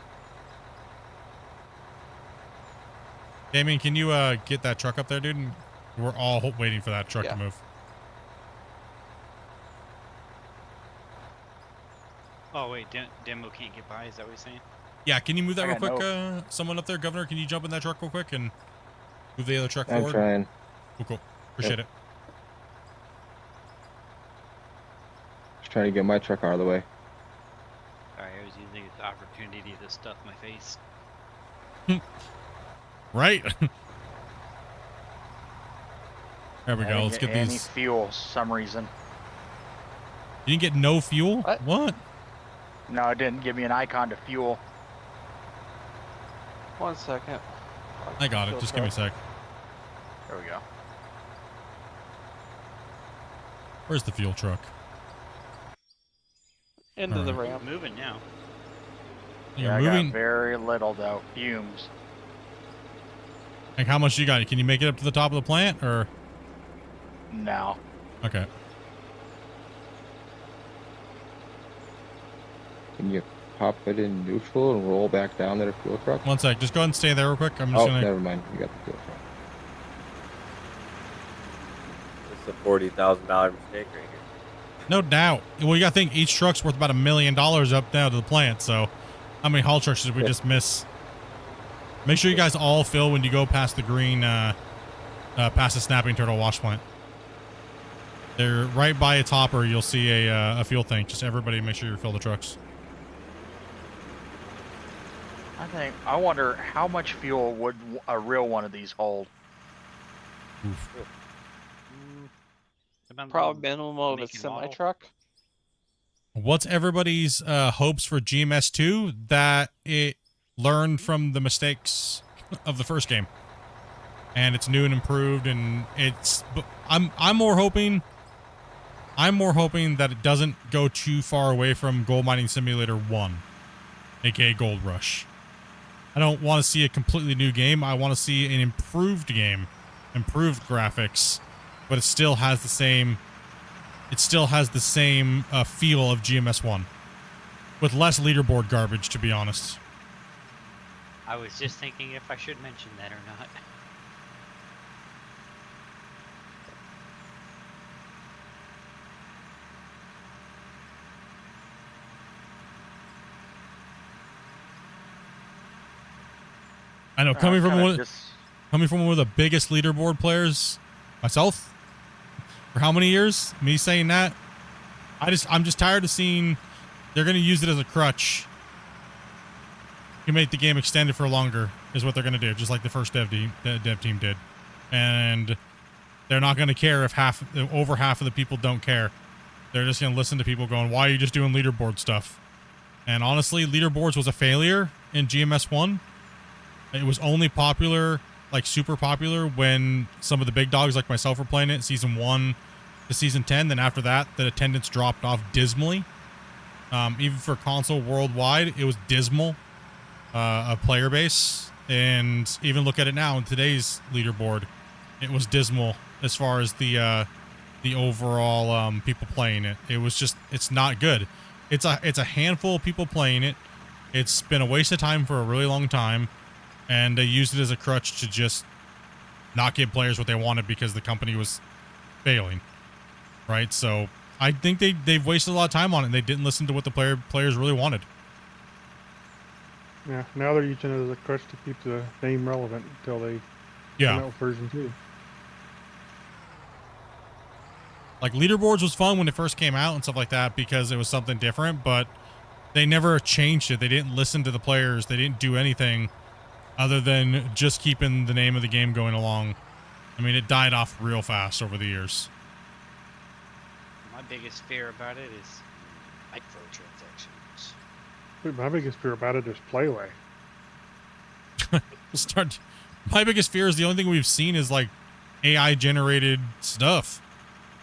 B: Damien, can you get that truck up there, dude? We're all waiting for that truck to move.
J: Oh wait, Demo can't get by. Is that what you're saying?
B: Yeah, can you move that real quick? Someone up there, Governor, can you jump in that truck real quick and move the other truck forward?
I: I'm trying.
B: Cool. Appreciate it.
I: Just trying to get my truck out of the way.
J: Sorry, I was using the opportunity to stuff my face.
B: Right? There we
L: I
B: go.
L: didn't
B: Let's get
L: any
B: these.
L: fuel for some reason.
B: You didn't get no fuel? What?
L: No, it didn't give me an icon to fuel.
K: 1 second.
B: I got it. Just give me a sec.
L: There we go.
B: Where's the fuel truck?
K: Into the ramp.
J: Moving now.
B: You're
L: I
B: moving.
L: got very little though. Fumes.
B: Like, how much you got? Can you make it up to the top of the plant, or?
L: No.
B: Okay.
I: Can you pop it in neutral and roll back down to the fuel truck?
B: 1 sec. Just go ahead and stay there real quick. I'm just gonna.
I: Never mind. You got the fuel truck.
H: It's a $40,000 mistake right here.
B: No doubt. Well, you got to think each truck's worth about $1 million up down to the plant. So, how many haul trucks did we just miss? Make sure you guys all fill when you go past the green, past the snapping turtle wash plant. They're right by its hopper. You'll see a fuel tank. Just everybody, make sure you fill the trucks.
L: I wonder how much fuel would a real one of these hold.
B: Oof.
K: Probably minimum of a semi truck.
B: What's everybody's hopes for GMS2? That it learned from the mistakes of the first game, and it's new and improved, and I'm more hoping that it doesn't go too far away from Gold Mining Simulator 1, aka Gold Rush. I don't want to see a completely new game. I want to see an improved game, improved graphics, but it still has the same feel of GMS1 with less leaderboard garbage, to be honest.
J: I was just thinking if I should mention that or not.
B: I know, coming from one of the biggest leaderboard players myself, for how many years? Me saying that, I'm just tired of seeing they're going to use it as a crutch to make the game extended for longer, is what they're going to do, just like the first dev team did. And they're not going to care if over half of the people don't care. They're just going to listen to people going, why are you just doing leaderboard stuff? And honestly, leaderboards was a failure in GMS1. It was only popular, like super popular, when some of the big dogs like myself were playing it, season 1 to season 10. Then after that, the attendance dropped off dismally. Even for console worldwide, it was dismal, a player base. And even look at it now in today's leaderboard, it was dismal as far as the overall people playing it. It was just, it's not good. It's a handful of people playing it. It's been a waste of time for a really long time. And they used it as a crutch to just not give players what they wanted because the company was failing, right? So I think they've wasted a lot of time on it, and they didn't listen to what the players really wanted.
G: Yeah, now they're using it as a crutch to keep the name relevant until they come out with version 2.
B: Like, leaderboards was fun when it first came out and stuff like that because it was something different, but they never changed it. They didn't listen to the players. They didn't do anything other than just keeping the name of the game going along. I mean, it died off real fast over the years.
J: My biggest fear about it is microtransactions.
G: My biggest fear about it is Playway.
B: My biggest fear is the only thing we've seen is like AI generated stuff.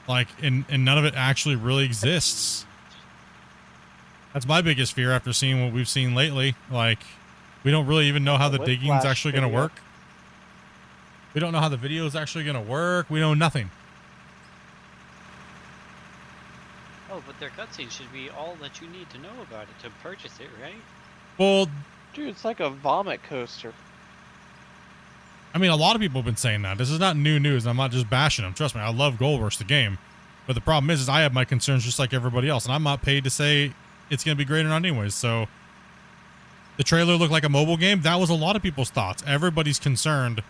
B: Like, and none of it actually really exists. That's my biggest fear after seeing what we've seen lately. Like, we don't really even know how the digging's actually going to work. We don't know how the video is actually going to work. We know nothing.
J: Oh, but their cutscene should be all that you need to know about it to purchase it, right?
B: Well,
K: dude, it's like a vomit coaster.
B: I mean, a lot of people have been saying that. This is not new news. I'm not just bashing them. Trust me, I love Gold Rush, the game. But the problem is I have my concerns just like everybody else, and I'm not paid to say it's going to be great or not anyways. So the trailer looked like a mobile game. That was a lot of people's thoughts. Everybody's concerned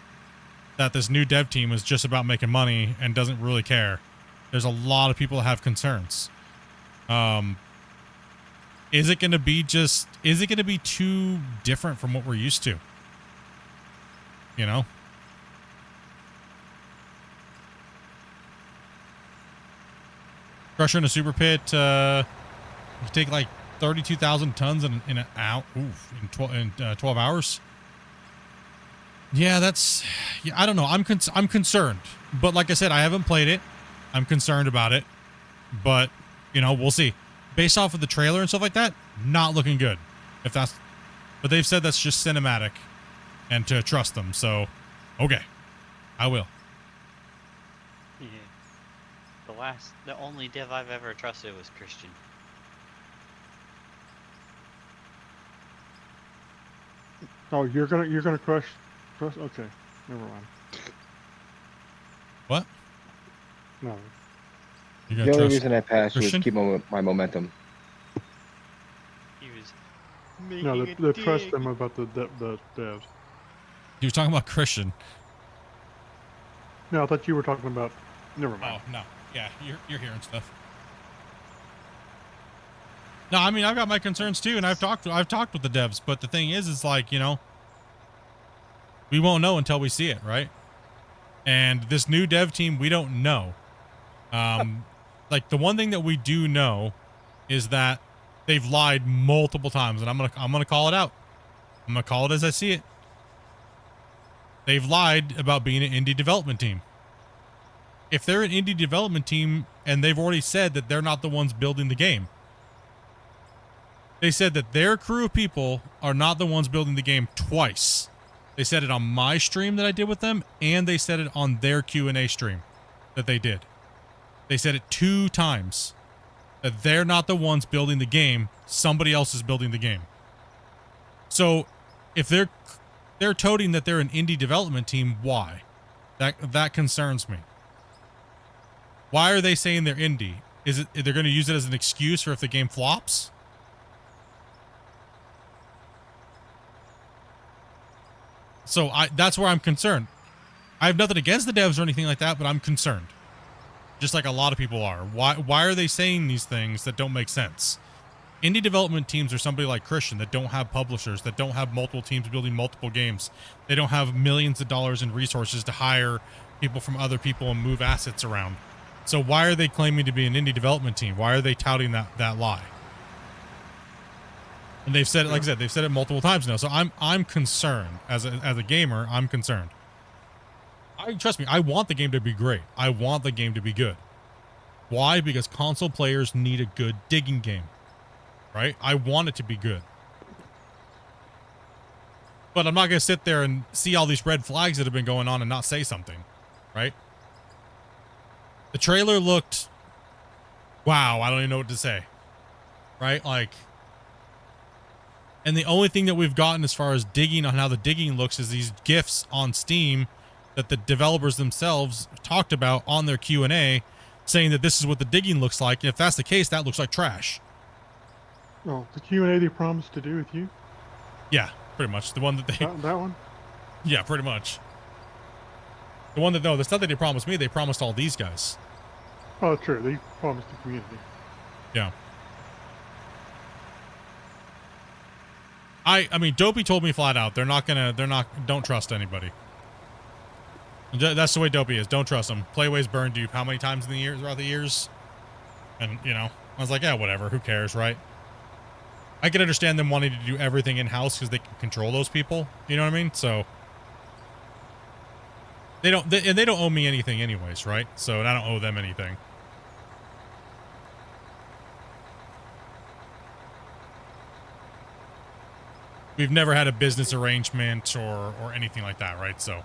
B: that this new dev team is just about making money and doesn't really care. There's a lot of people that have concerns. Is it going to be too different from what we're used to? You know? Crusher in a super pit, you take like 32,000 tons in 12 hours. Yeah, I don't know. I'm concerned, but like I said, I haven't played it. I'm concerned about it, but you know, we'll see. Based off of the trailer and stuff like that, not looking good. But they've said that's just cinematic, and to trust them. So, okay, I will.
J: Yeah. The only dev I've ever trusted was Christian.
G: Oh, you're gonna crush. Okay, never mind.
B: What?
G: No.
I: The only reason I passed was to keep my momentum.
J: He was
G: No, the trust them about the devs.
B: You were talking about Christian.
G: No, I thought you were talking about. Never mind.
B: Oh no, yeah, you're hearing stuff. No, I mean, I've got my concerns too, and I've talked with the devs, but the thing is like, you know, we won't know until we see it, right? And this new dev team, we don't know. Like, the one thing that we do know is that they've lied multiple times, and I'm gonna call it out. I'm gonna call it as I see it. They've lied about being an indie development team. If they're an indie development team and they've already said that they're not the ones building the game, they said that their crew of people are not the ones building the game twice. They said it on my stream that I did with them, and they said it on their Q&A stream that they did. They said it 2 times. That they're not the ones building the game, somebody else is building the game. So, if they're toting that they're an indie development team, why? That concerns me. Why are they saying they're indie? Is it they're going to use it as an excuse for if the game flops? So that's where I'm concerned. I have nothing against the devs or anything like that, but I'm concerned. Just like a lot of people are. Why are they saying these things that don't make sense? Indie development teams are somebody like Christian that don't have publishers, that don't have multiple teams building multiple games. They don't have millions of dollars in resources to hire people from other people and move assets around. So why are they claiming to be an indie development team? Why are they touting that lie? And they've said it, like I said, they've said it multiple times now. So I'm concerned as a gamer. I'm concerned. Trust me, I want the game to be great. I want the game to be good. Why? Because console players need a good digging game, right? I want it to be good. But I'm not going to sit there and see all these red flags that have been going on and not say something, right? The trailer looked, wow, I don't even know what to say, right? Like, and the only thing that we've gotten as far as digging on how the digging looks is these GIFs on Steam that the developers themselves talked about on their Q&A, saying that this is what the digging looks like. And if that's the case, that looks like trash.
G: Oh, the Q&A they promised to do with you?
B: Yeah, pretty much. The one that they...
G: That one?
B: Yeah, pretty much. The one that, no, that's not that they promised me. They promised all these guys.
G: Oh, true. They promised the community.
B: Yeah. I mean, Dopey told me flat out, don't trust anybody. That's the way Dopey is. Don't trust them. Playways burned you how many times throughout the years? And, you know, I was like, yeah, whatever. Who cares, right? I can understand them wanting to do everything in-house because they can control those people. You know what I mean? So, they don't owe me anything anyways, right? So, and I don't owe them anything. We've never had a business arrangement or anything like that, right? So.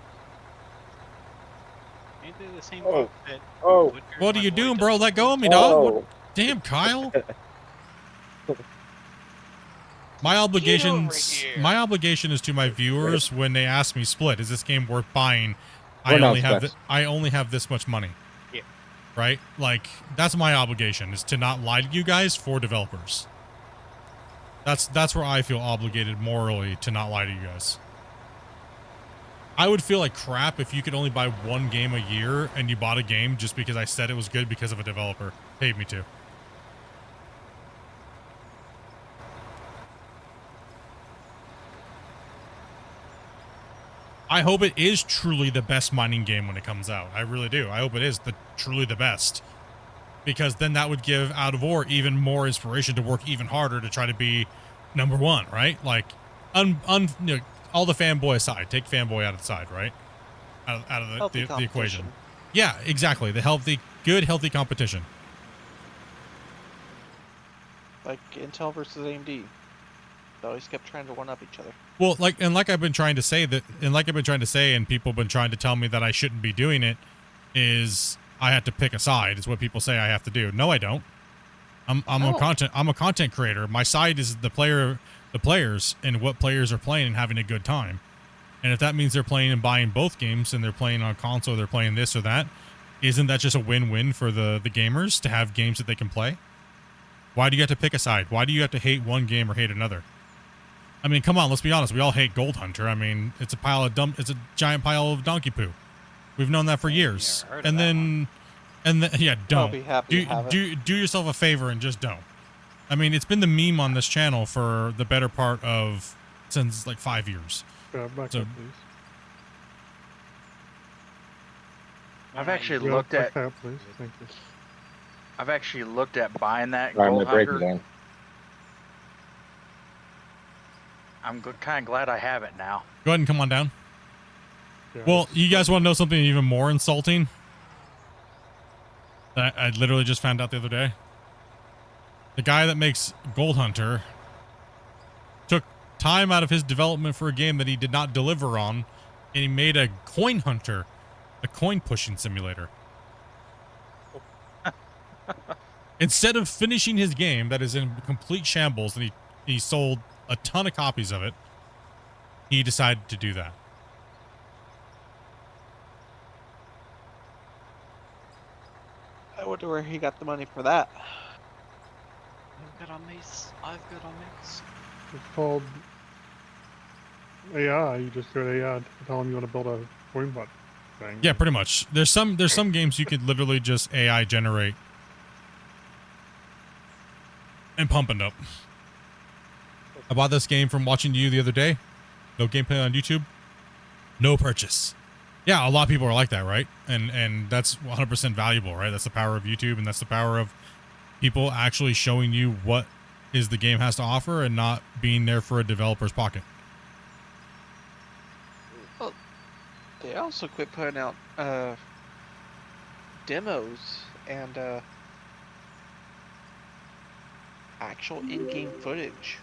J: Ain't they the same
H: Oh.
J: that
H: Oh.
J: Woodkirk,
B: What are
J: my
B: you
J: boy,
B: doing,
J: does?
B: bro? Let go of me, dog.
H: Oh.
B: What? Damn, Kyle. My obligation is to my viewers when they ask me, Split, is this game worth buying? I only have this much money.
J: Yeah.
B: Right? Like, that's my obligation, is to not lie to you guys for developers. That's where I feel obligated morally to not lie to you guys. I would feel like crap if you could only buy one game a year and you bought a game just because I said it was good because of a developer paid me to. I hope it is truly the best mining game when it comes out. I really do. I hope it is truly the best. Because then that would give Out of War even more inspiration to work even harder to try to be number one, right? Like, you know, all the fanboy aside. Take fanboy out of the side, right? Out of the equation. Yeah, exactly. The good, healthy competition.
K: Like Intel versus AMD. They always kept trying to one-up each other.
B: Well, like I've been trying to say, and people have been trying to tell me that I shouldn't be doing it, is I have to pick a side. Is what people say I have to do. No, I don't. I'm a content creator. My side is the players, and what players are playing and having a good time. And if that means they're playing and buying both games, and they're playing on console, they're playing this or that, isn't that just a win-win for the gamers to have games that they can play? Why do you have to pick a side? Why do you have to hate one game or hate another? I mean, come on, let's be honest. We all hate Gold Hunter. I mean, it's a giant pile of donkey poo. We've known that for years. Don't.
K: I'll be happy to have it.
B: Do yourself a favor and just don't. I mean, it's been the meme on this channel for the better part of since like 5 years.
G: Back up, please.
L: I've actually
G: Yeah,
L: looked at.
G: back up, please. Thank you.
L: I've actually looked at buying that
I: Sorry,
L: Gold
I: my break
L: Hunter.
I: again.
L: I'm kind of glad I have it now.
B: Go ahead and come on down.
G: Yeah,
B: Well, you guys want to know something even more insulting? That I literally just found out the other day. The guy that makes Gold Hunter took time out of his development for a game that he did not deliver on, and he made a coin hunter, a coin pushing simulator. Instead of finishing his game that is in complete shambles, and he sold a ton of copies of it, he decided to do that.
K: I wonder where he got the money for that.
J: I've got a mace. I've got a mace.
G: It's called AI. You just go to AI and tell them you want to build a coin bot thing.
B: Yeah, pretty much. There's some games you could literally just AI generate and pump it up. I bought this game from watching you the other day. No gameplay on YouTube. No purchase. Yeah, a lot of people are like that, right? And that's 100% valuable, right? That's the power of YouTube, and that's the power of people actually showing you what is the game has to offer and not being there for a developer's pocket.
K: Well, they also quit putting out demos and actual in-game footage.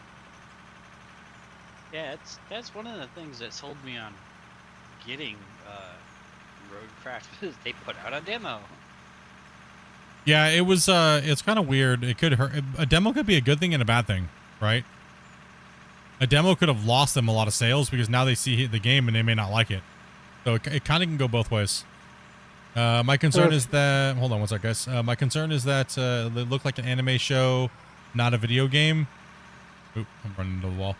J: Yeah, that's one of the things that sold me on getting Roadcraft is they put out a demo.
B: Yeah, it was it's kind of weird. It could hurt. A demo could be a good thing and a bad thing, right? A demo could have lost them a lot of sales because now they see the game and they may not like it. So it kind of can go both ways. My concern is that, hold on one sec, guys. My concern is that it looked like an anime show, not a video game. Oop, I'm running into the wall.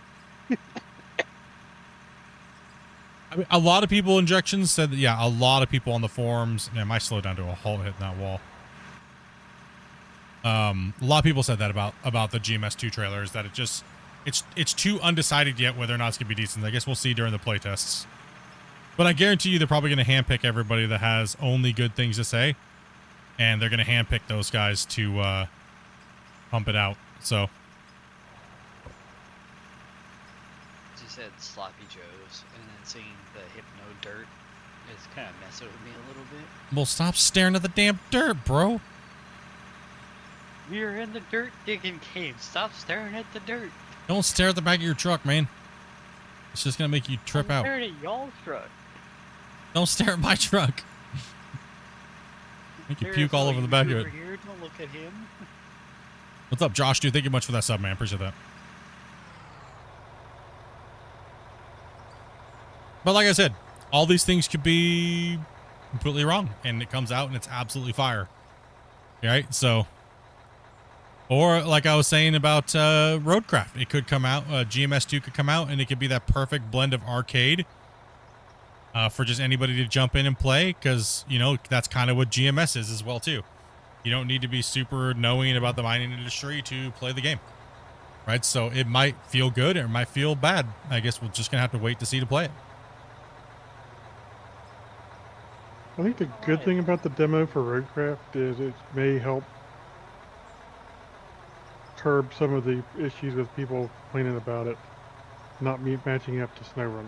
B: I mean, a lot of people injections said that, yeah, a lot of people on the forums, and I might slow down to a halt hitting that wall. A lot of people said that about the GMS2 trailers, that it's too undecided yet whether or not it's gonna be decent. I guess we'll see during the playtests. But I guarantee you they're probably gonna handpick everybody that has only good things to say, and they're gonna handpick those guys to pump it out. So
J: As you said, sloppy joes, and then seeing the hypno dirt is kind of messing with me a little bit.
B: well, stop staring at the damn dirt, bro.
J: We're in the dirt digging cave. Stop staring at the dirt.
B: Don't stare at the back of your truck, man. It's just gonna make you trip
J: I'm
B: out.
J: staring at y'all's truck.
B: Don't stare at my truck. Make you puke all over the back of it.
J: Here, don't look at him.
B: What's up, Josh, dude? Thank you much for that sub, man. Appreciate that. But like I said, all these things could be completely wrong, and it comes out and it's absolutely fire. Right? So, or like I was saying about Roadcraft, it could come out, GMS2 could come out, and it could be that perfect blend of arcade for just anybody to jump in and play, because, you know, that's kind of what GMS is as well, too. You don't need to be super knowing about the mining industry to play the game. Right? So it might feel good or it might feel bad. I guess we're just going to have to wait to see to play it.
G: I think the good thing about the demo for Roadcraft is it may help curb some of the issues with people complaining about it not matching up to SnowRunner.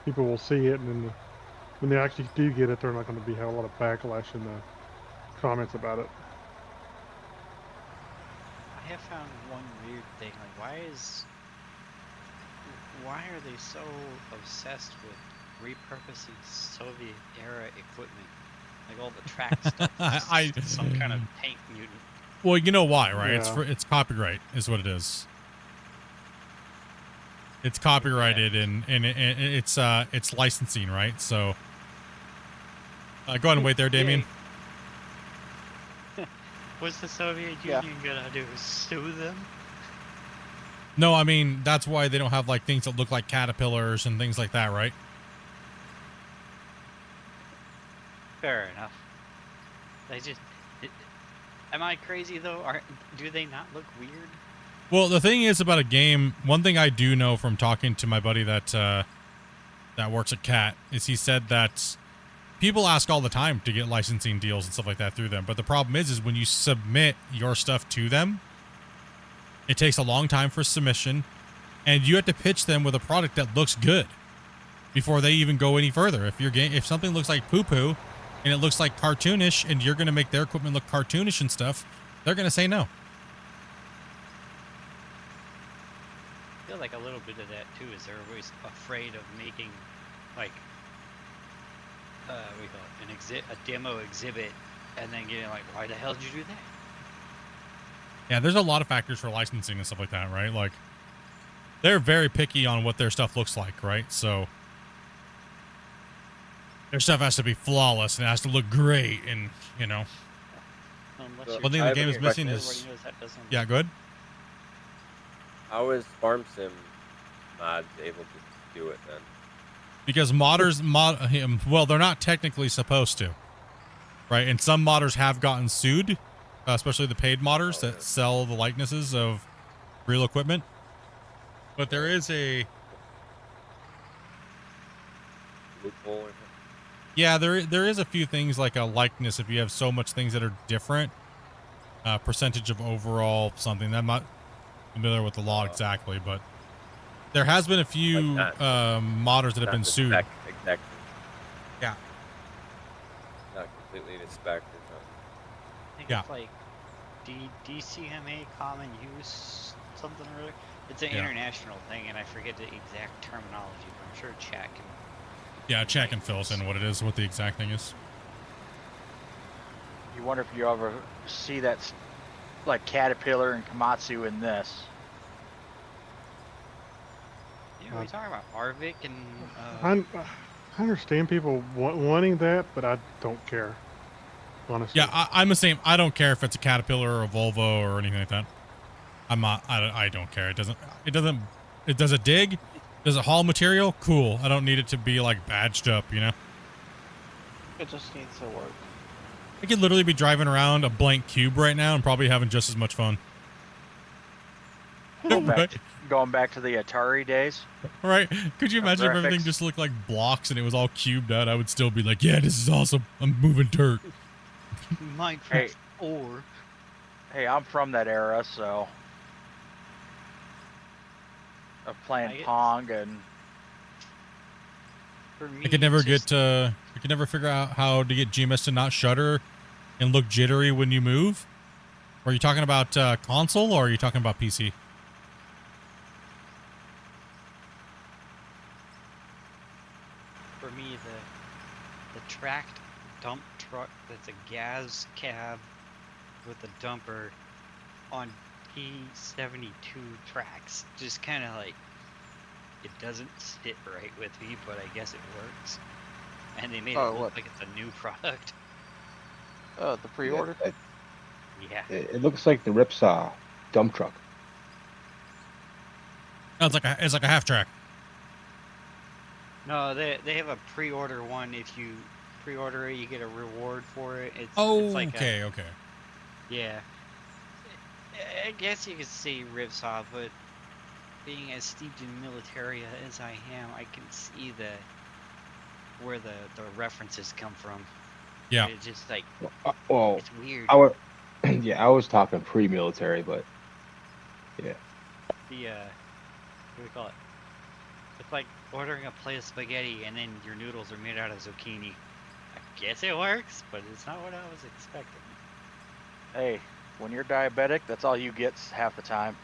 G: People will see it, and then when they actually do get it, they're not going to have a lot of backlash in the comments about it.
J: I have found one weird thing. Like, why are they so obsessed with repurposing Soviet era equipment? Like all the track stuff. Is some kind of tank mutant.
B: Well, you know why, right?
G: Yeah.
B: It's copyright is what it is. It's copyrighted and it's licensing, right? So go ahead and wait there, Damien.
J: What's the Soviet Union gonna do? Sue them?
B: No, I mean, that's why they don't have like things that look like caterpillars and things like that, right?
J: Fair enough. They just. Am I crazy though? Do they not look weird?
B: Well, the thing is about a game, one thing I do know from talking to my buddy that works at Cat is he said that people ask all the time to get licensing deals and stuff like that through them. But the problem is when you submit your stuff to them, it takes a long time for submission. and you have to pitch them with a product that looks good before they even go any further. If something looks like poo-poo and it looks like cartoonish, and you're going to make their equipment look cartoonish and stuff, they're going to say no.
J: I feel like a little bit of that too is they're always afraid of making like we call it a demo exhibit, and then getting like, why the hell did you do that?
B: Yeah, there's a lot of factors for licensing and stuff like that, right? Like, they're very picky on what their stuff looks like, right? So their stuff has to be flawless and it has to look great, and you know. One thing the game is missing is yeah, good.
H: How is Farm Sim mods able to do it then?
B: Because modders well, they're not technically supposed to, right? And some modders have gotten sued, especially the paid modders that sell the likenesses of real equipment. But there is a
H: loophole. Or something?
B: Yeah, there is a few things like a likeness. If you have so much things that are different, percentage of overall something. I'm not familiar with the law exactly, but there has been a few modders that have been sued.
H: Exactly.
B: Yeah.
H: Not completely to spec or something.
J: I think it's like DCMA common use something or other. It's an international thing, and I forget the exact terminology, but I'm sure Chad can.
B: Yeah, Chad can fill us in what it is, what the exact thing is.
L: You wonder if you ever see that, like Caterpillar and Komatsu in this.
J: Yeah, we talking about Arvik and.
G: I understand people wanting that, but I don't care. Honestly.
B: Yeah, I'm the same. I don't care if it's a Caterpillar or a Volvo or anything like that. I'm not. I don't care. It doesn't. It does it dig? Does it haul material? Cool. I don't need it to be like badged up, you know?
K: It just needs to work.
B: I could literally be driving around a blank cube right now and probably having just as much fun.
L: Going back to the Atari days.
B: Right? Could you imagine if everything just looked like blocks and it was all cubed out? I would still be like, yeah, this is awesome. I'm moving dirt.
J: Minecraft or.
L: Hey, I'm from that era, so. Of playing Pong and.
J: For me,
B: I could never figure out how to get GMS to not shutter and look jittery when you move. Are you talking about console or are you talking about PC?
J: For me, the tracked dump truck that's a gas cab with a dumper on P72 tracks just kind of like, it doesn't sit right with me, but I guess it works. And they made it look like it's a new product.
K: Oh, the pre-order?
J: Yeah.
I: It looks like the Ripsaw dump truck.
B: Oh, it's like a half track.
J: No, they have a pre-order one. If you pre-order it, you get a reward for it. It's like
B: okay.
J: Yeah. I guess you could say Ripsaw, but being as steeped in militaria as I am, I can see where the references come from.
B: Yeah.
J: It's just like,
I: well,
J: it's weird.
I: I was talking pre-military, but yeah.
J: The what do we call it? It's like ordering a plate of spaghetti and then your noodles are made out of zucchini. I guess it works, but it's not what I was expecting.
L: Hey, when you're diabetic, that's all you get half the time.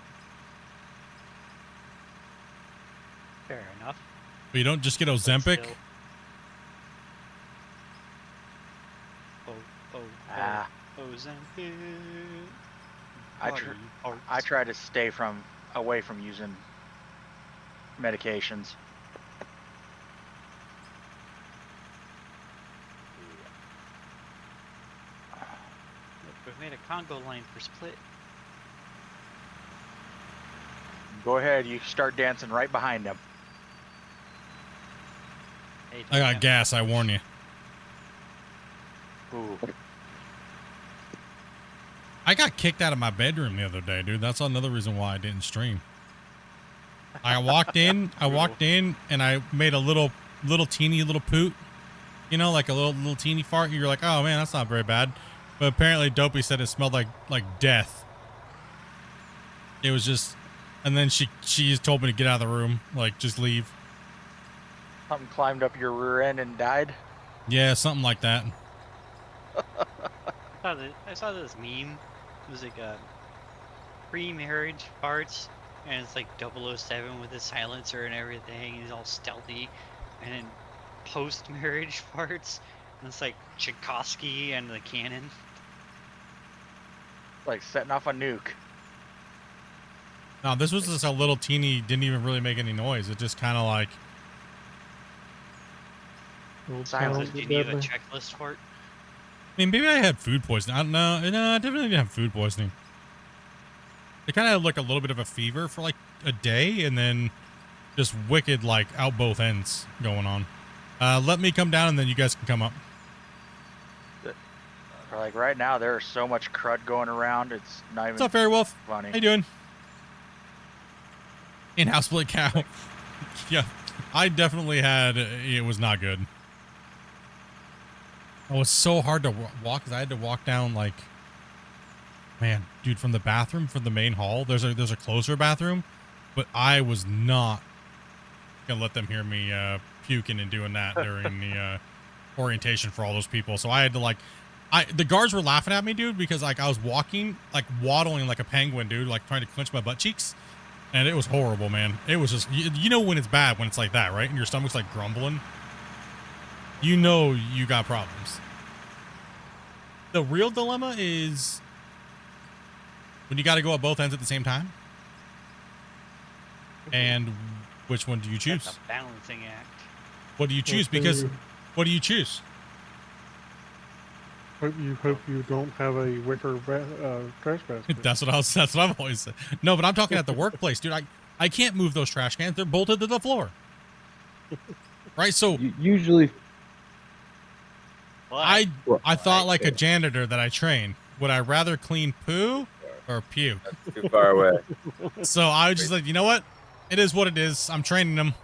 J: Fair enough.
B: But you don't just get Ozempic?
J: Ozempic.
L: I try to stay away from using medications.
J: We've made a Congo line for Split.
L: Go ahead, you start dancing right behind them.
J: Hey,
B: I got gas, I warn you.
L: Ooh.
B: I got kicked out of my bedroom the other day, dude. That's another reason why I didn't stream. I walked in and I made a little teeny little poot. You know, like a little teeny fart. You're like, oh man, that's not very bad. But apparently Dopey said it smelled like death. It was just And then she just told me to get out of the room, like just leave.
L: Something climbed up your rear end and died.
B: Yeah, something like that.
J: I saw this meme. It was like pre-marriage farts, and it's like 007 with his silencer and everything. He's all stealthy, and then post-marriage farts, and it's like Tchaikovsky and the cannon.
L: Like setting off a nuke.
B: No, this was just a little teeny, didn't even really make any noise. It just kind of like.
L: Silent.
J: Do you need a checklist for it?
B: I mean, maybe I had food poisoning. I don't know. No, I definitely didn't have food poisoning. It kind of had like a little bit of a fever for like a day, and then just wicked like out both ends going on. Let me come down, and then you guys can come up.
L: Like right now, there's so much crud going around. It's not even.
B: What's up, Fairy Wolf?
L: Funny.
B: How you doing? In-house split cow. Yeah, I definitely had. It was not good. It was so hard to walk because I had to walk down like, man, dude, from the bathroom from the main hall. There's a closer bathroom, but I was not gonna let them hear me puking and doing that during the orientation for all those people. So I had to like, the guards were laughing at me, dude, because like I was walking like waddling like a penguin, dude, like trying to clench my butt cheeks, and it was horrible, man. It was just you know when it's bad when it's like that, right? And your stomach's like grumbling. You know you got problems. The real dilemma is when you got to go at both ends at the same time. And which one do you choose?
J: That's a balancing act.
B: What do you choose? Because what do you choose?
G: Hope you don't have a wicker trash basket.
B: That's what I've always said. No, but I'm talking at the workplace, dude. I can't move those trash cans. They're bolted to the floor. Right? So
I: Usually,
B: I thought like a janitor that I trained. Would I rather clean poo or puke?
H: That's too far away.
B: So I was just like, you know what? It is what it is. I'm training them.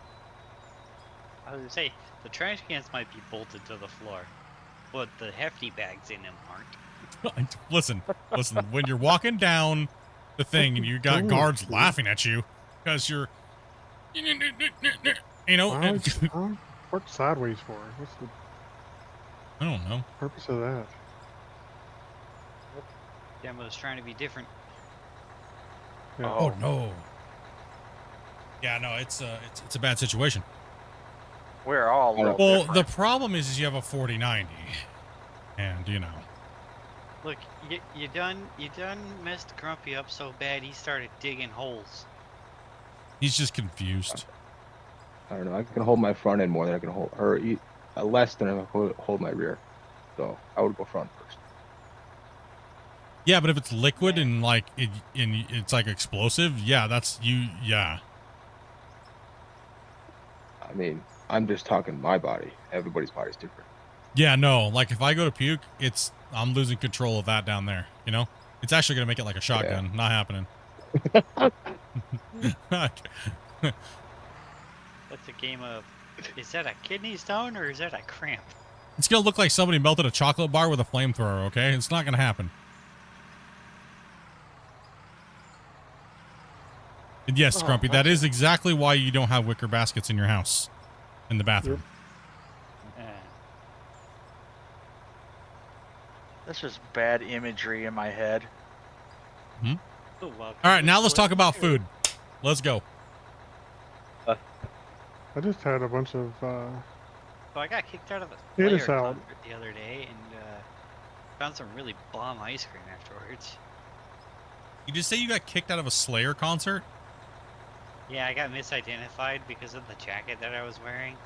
J: I was gonna say the trash cans might be bolted to the floor, but the hefty bags in them aren't.
B: Listen. When you're walking down the thing and you got guards laughing at you because you're, you know,
G: Why work sideways for? What's the
B: I don't know.
G: purpose of that?
J: Demo's trying to be different.
G: Yeah.
B: Oh no. Yeah, no, it's a bad situation.
L: We're all.
B: Well, the problem is you have a 4090, and you know.
J: Look, you done messed Grumpy up so bad he started digging holes.
B: He's just confused.
I: I don't know. I can hold my front end more than I can hold, or less than I can hold my rear. So I would go front first.
B: Yeah, but if it's liquid and like it's like explosive, yeah, that's you. Yeah.
I: I mean, I'm just talking my body. Everybody's body's different.
B: Yeah, no. Like if I go to puke, I'm losing control of that down there. You know, it's actually gonna make it like a shotgun. Not happening.
J: That's a game of, is that a kidney stone or is that a cramp?
B: It's gonna look like somebody melted a chocolate bar with a flamethrower. Okay, it's not gonna happen. And yes, Grumpy, that is exactly why you don't have wicker baskets in your house, in the bathroom.
L: That's just bad imagery in my head.
B: Hmm? All right, now let's talk about food. Let's go.
G: I just had a bunch of.
J: So I got kicked out of a
G: Potato
J: Slayer
G: salad.
J: concert the other day and found some really bomb ice cream afterwards.
B: You just say you got kicked out of a Slayer concert?
J: Yeah, I got misidentified because of the jacket that I was wearing.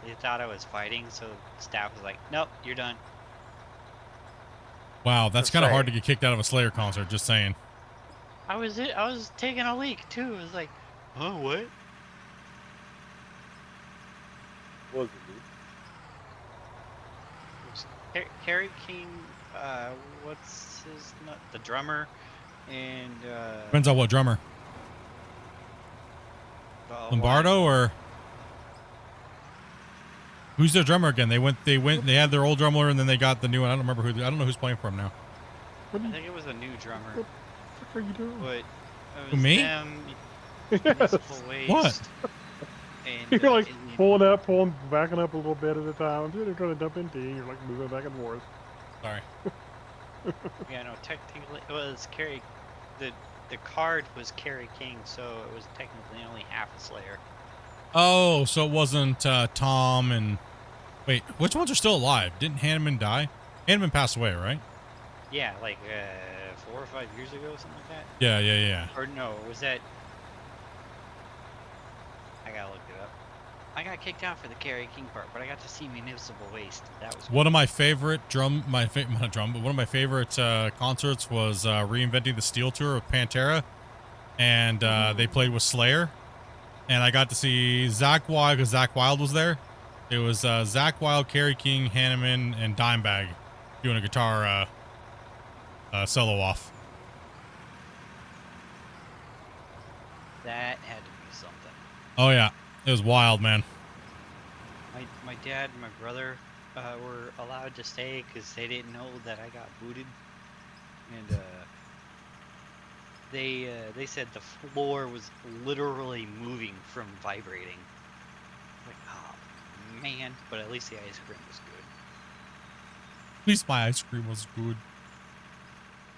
J: They thought I was fighting, so staff was like, "Nope, you're done."
B: Wow, that's kind of hard to get kicked out of a Slayer concert. Just saying.
J: I was taking a leak too. It was like, "Oh, what?"
H: What was it?
J: Harry King, what's his the drummer, and
B: Depends on what drummer. Lombardo or who's their drummer again? They had their old drummer and then they got the new one. I don't remember who. I don't know who's playing for them now.
J: I think it was a new drummer.
G: What are you doing?
J: But it
B: Who,
J: was
B: me?
J: them. municipal waste.
B: What?
J: And
G: You're like
J: and
G: backing up a little bit at a time. They're trying to dump in tea. You're like moving back and forth.
B: Sorry.
J: yeah, no, technically it was Kerry. The card was Kerry King, so it was technically only half a Slayer.
B: Oh, so it wasn't Tom and... Wait, which ones are still alive? Didn't Hanneman die? Hanneman passed away, right?
J: Yeah, like 4 or 5 years ago, something like that.
B: Yeah.
J: Or no, was that? I gotta look it up. I got kicked out for the Kerry King part, but I got to see municipal waste. That was
B: One of my favorite but one of my favorite concerts was Reinventing the Steel Tour with Pantera, and they played with Slayer, and I got to see Zakk Wylde because Zakk Wylde was there. It was Zakk Wylde, Kerry King, Hanneman, and Dimebag doing a guitar solo off.
J: That had to be something.
B: Oh yeah, it was wild, man.
J: My dad and my brother were allowed to stay because they didn't know that I got booted, and they said the floor was literally moving from vibrating. Like, oh man, but at least the ice cream was good.
B: At least my ice cream was good.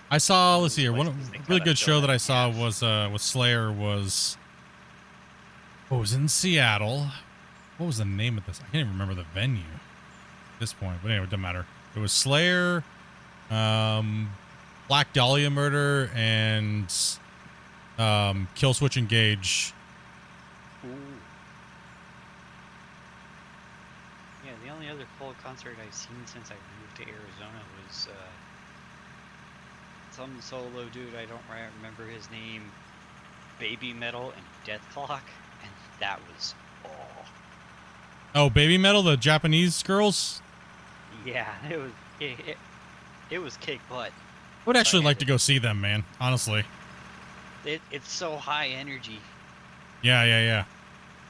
B: I saw, let's see here, one really good show that I saw was with Slayer was, it was in Seattle. What was the name of this? I can't even remember the venue at this point, but anyway, it doesn't matter. It was Slayer, Black Dahlia Murder, and Killswitch Engage.
J: Ooh. Yeah, the only other full concert I've seen since I moved to Arizona was some solo dude, I don't remember his name, Baby Metal and Death Clock, and that was
B: Oh, Baby Metal, the Japanese girls?
J: yeah, it was kick butt.
B: I would actually like to go see them, man, honestly.
J: It's so high energy.
B: Yeah.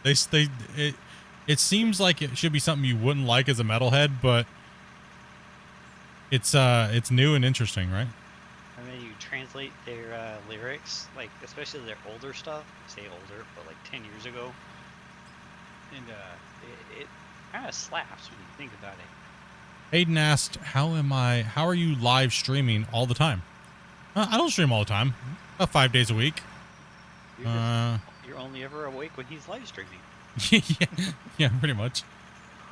B: It seems like it should be something you wouldn't like as a metalhead, but it's new and interesting, right?
J: And then you translate their lyrics, like especially their older stuff. I say older, but like 10 years ago. And it kind of slaps when you think about it.
B: Hayden asked, how are you live streaming all the time? I don't stream all the time. About 5 days a week.
J: You're only ever awake when he's live streaming.
B: yeah, pretty much.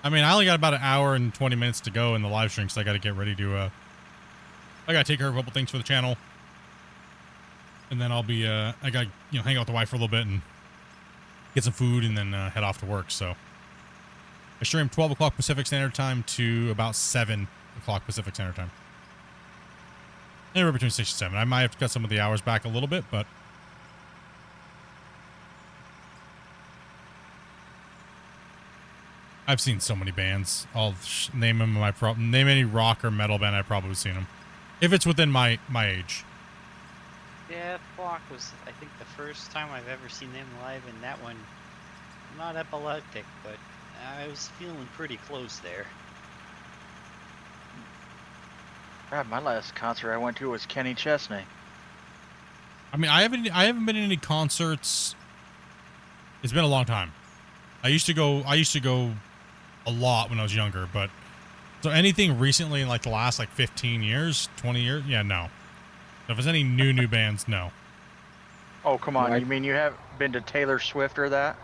B: I mean, I only got about an hour and 20 minutes to go in the live stream, so I got to get ready to, I got to take care of a couple things for the channel. And then I'll be, I got to, hang out with the wife for a little bit and get some food and then head off to work. So I stream 12 o'clock Pacific Standard Time to about 7 o'clock Pacific Standard Time. Anywhere between 6 and 7. I might have to cut some of the hours back a little bit, but I've seen so many bands. I'll name them name any rock or metal band I've probably seen them, if it's within my age.
J: Yeah, Flock was, I think, the first time I've ever seen them live, and that one, I'm not epileptic, but I was feeling pretty close there.
L: God, my last concert I went to was Kenny Chesney.
B: I mean, I haven't been in any concerts. It's been a long time. I used to go a lot when I was younger, but so anything recently in like the last like 15 years, 20 years, yeah, no. If there's any new bands, no.
L: Oh, come on. You mean you haven't been to Taylor Swift or that?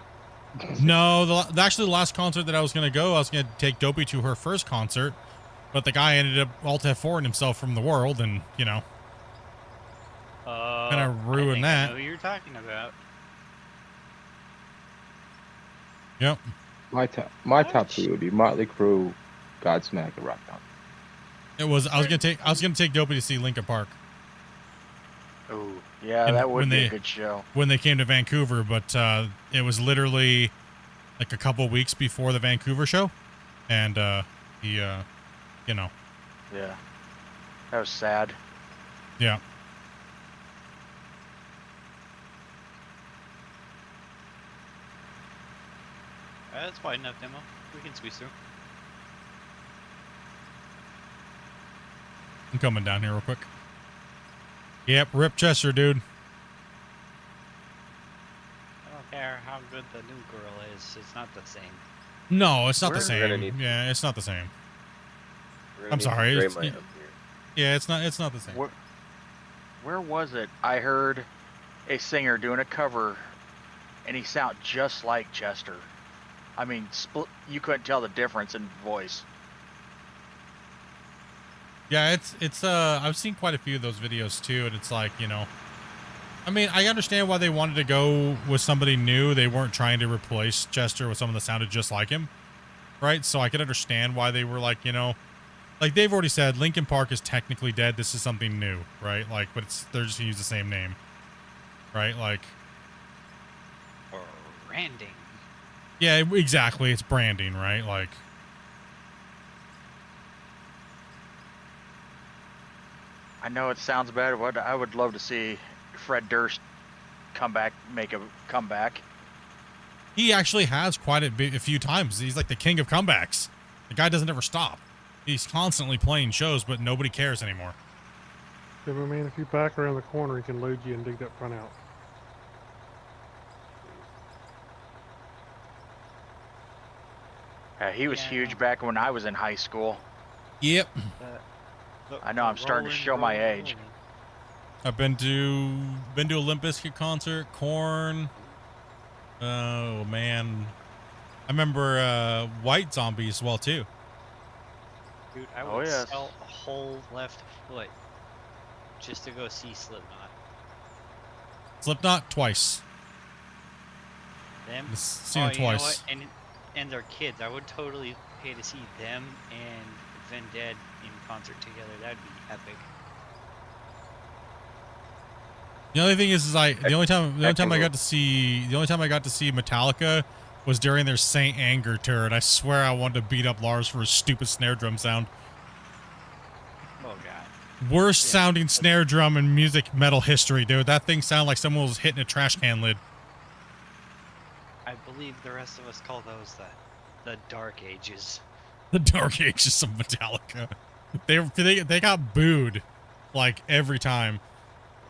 B: No, actually the last concert that I was going to take Dopey to her first concert, but the guy ended up Alt F4ing himself from the world, and, kind of ruined that.
J: I know who you're talking about.
B: Yep.
I: My top three would be Motley Crue, Godsmack, and Rockdown.
B: I was gonna take Dopey to see Linkin Park.
L: Oh, yeah, that would be a good show. When
B: they came to Vancouver, but it was literally like a couple weeks before the Vancouver show, and he,
L: Yeah. That was sad.
B: Yeah.
J: That's wide enough demo. We can squeeze through.
B: I'm coming down here real quick. Yep, Rip Chester, dude.
J: how good the new girl is. It's not the same.
B: No, it's not the
H: We're gonna
B: same.
H: need-
B: Yeah, it's not the same.
H: We're gonna
B: I'm
H: need some
B: sorry.
H: gray
B: It's,
H: light up here.
B: yeah, it's not the same.
L: Where was it? I heard a singer doing a cover, and he sounded just like Chester. I mean, you couldn't tell the difference in voice.
B: Yeah, it's I've seen quite a few of those videos too, and it's like, you know, I mean, I understand why they wanted to go with somebody new. They weren't trying to replace Chester with someone that sounded just like him, right? So I could understand why they were like, you know, like they've already said Linkin Park is technically dead. This is something new, right? Like, but they're just gonna use the same name, right? Like,
J: Or branding.
B: yeah, exactly. It's branding, right? Like,
L: I know it sounds bad, but I would love to see Fred Durst make a comeback.
B: he actually has quite a few times. He's like the king of comebacks. The guy doesn't ever stop. He's constantly playing shows, but nobody cares anymore.
G: Yeah, but man, if you back around the corner, he can load you and dig that front out.
L: He was huge back when I was in high school.
B: Yep.
L: I know I'm starting to show my age.
B: I've been to a Limp Bizkit concert, Korn. Oh man, I remember White Zombie as well too.
J: Dude, I would sell a whole left foot just to go see Slipknot.
B: Slipknot twice.
J: Them?
B: Seen it
J: you know
B: twice.
J: what? And their kids. I would totally pay to see them and Vended in concert together. That'd be epic.
B: The only thing is the only time I got to see Metallica was during their Saint Anger tour, and I swear I wanted to beat up Lars for his stupid snare drum sound.
J: Oh god.
B: Worst sounding snare drum in music metal history, dude. That thing sounded like someone was hitting a trash can lid.
J: I believe the rest of us call those the Dark Ages.
B: The Dark Ages of Metallica. They got booed like every time.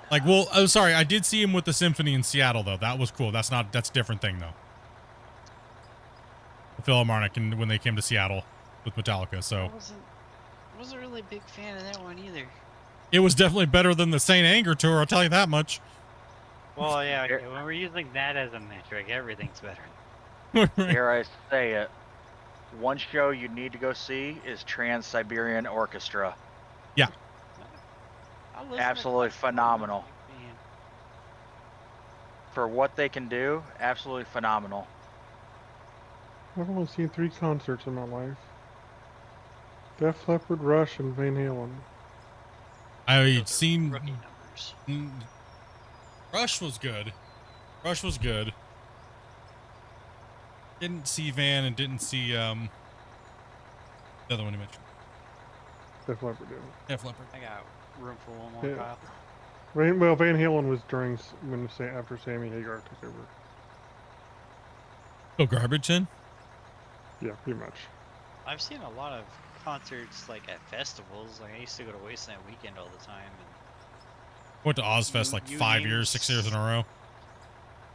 B: Like, well, oh, sorry, I did see him with the symphony in Seattle though. That was cool. That's a different thing though. The Philharmonic, and when they came to Seattle with Metallica, so
J: I wasn't really a big fan of that one either.
B: it was definitely better than the Saint Anger tour. I'll tell you that much.
J: Well, yeah, okay, when we're using that as a metric, everything's better.
L: Here I say it. One show you need to go see is Trans-Siberian Orchestra.
B: Yeah.
L: Absolutely phenomenal. For what they can do, absolutely phenomenal.
G: I've only seen 3 concerts in my life. Def Leppard, Rush, and Van Halen.
B: I'd seen
J: Rookie numbers.
B: Rush was good. Rush was good. Didn't see Van and didn't see the other one you mentioned.
G: Def Leppard did.
B: Def Leppard.
J: I got room for one more,
G: Yeah.
J: Kyle.
G: Well, Van Halen was after Sammy Hagar took over.
B: Oh, garbage in?
G: Yeah, pretty much.
J: I've seen a lot of concerts like at festivals. Like I used to go to Wasteland Weekend all the time. And
B: Went to Ozfest like 6 years in a row.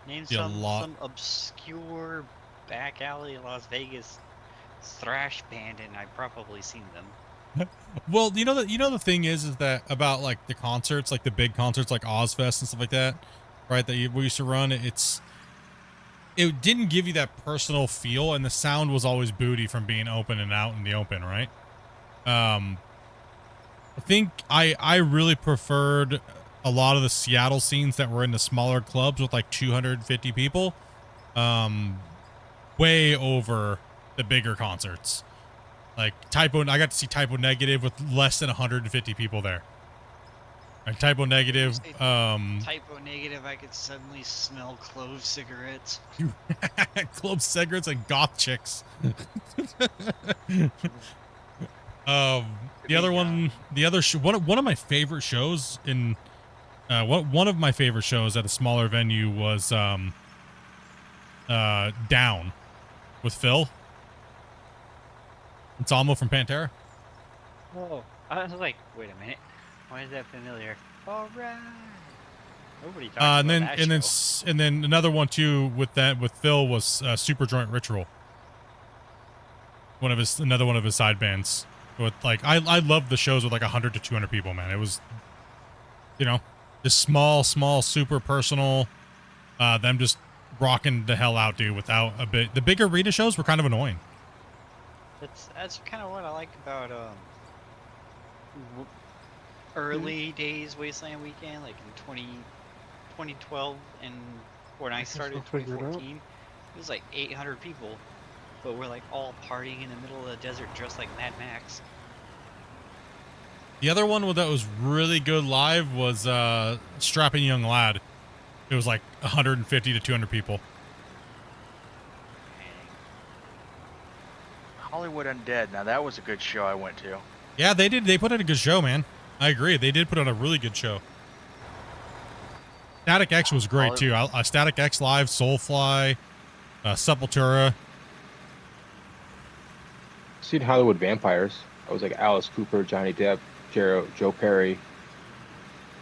J: name
B: See a lot.
J: some obscure back alley Las Vegas thrash band, and I've probably seen them.
B: Well, you know the thing is that about like the concerts, like the big concerts like Ozfest and stuff like that, right? That we used to run. It didn't give you that personal feel, and the sound was always booty from being open and out in the open, right? I think I really preferred a lot of the Seattle scenes that were in the smaller clubs with like 250 people, way over the bigger concerts. Like I got to see Typo Negative with less than 150 people there. And Typo Negative,
J: Typo Negative, I could suddenly smell clove cigarettes.
B: club cigarettes and goth chicks. The other one, one of my favorite shows in, one of my favorite shows at a smaller venue was Down with Phil. It's Almo from Pantera.
J: Oh, I was like, wait a minute, why is that familiar? All right. Nobody talks
B: And
J: about
B: then
J: that
B: and then
J: show.
B: and then another one too with Phil was Super Joint Ritual. Another one of his side bands. With like I love the shows with like 100 to 200 people, man. It was, you know, just small, super personal. Them just rocking the hell out, dude. Without a bit, the big arena shows were kind of annoying.
J: That's kind of what I like about early days Wasteland Weekend, like in 2012, and when I started in 2014, it was like 800 people, but we're like all partying in the middle of the desert dressed like Mad Max.
B: The other one that was really good live was Strapping Young Lad. It was like 150 to 200 people.
L: Hollywood Undead. Now that was a good show I went to.
B: Yeah, they did. They put on a good show, man. I agree. They did put on a really good show. Static X was great too. Static X Live, Soulfly, Sepultura.
I: Seen Hollywood Vampires. I was like Alice Cooper, Johnny Depp, Joe Perry.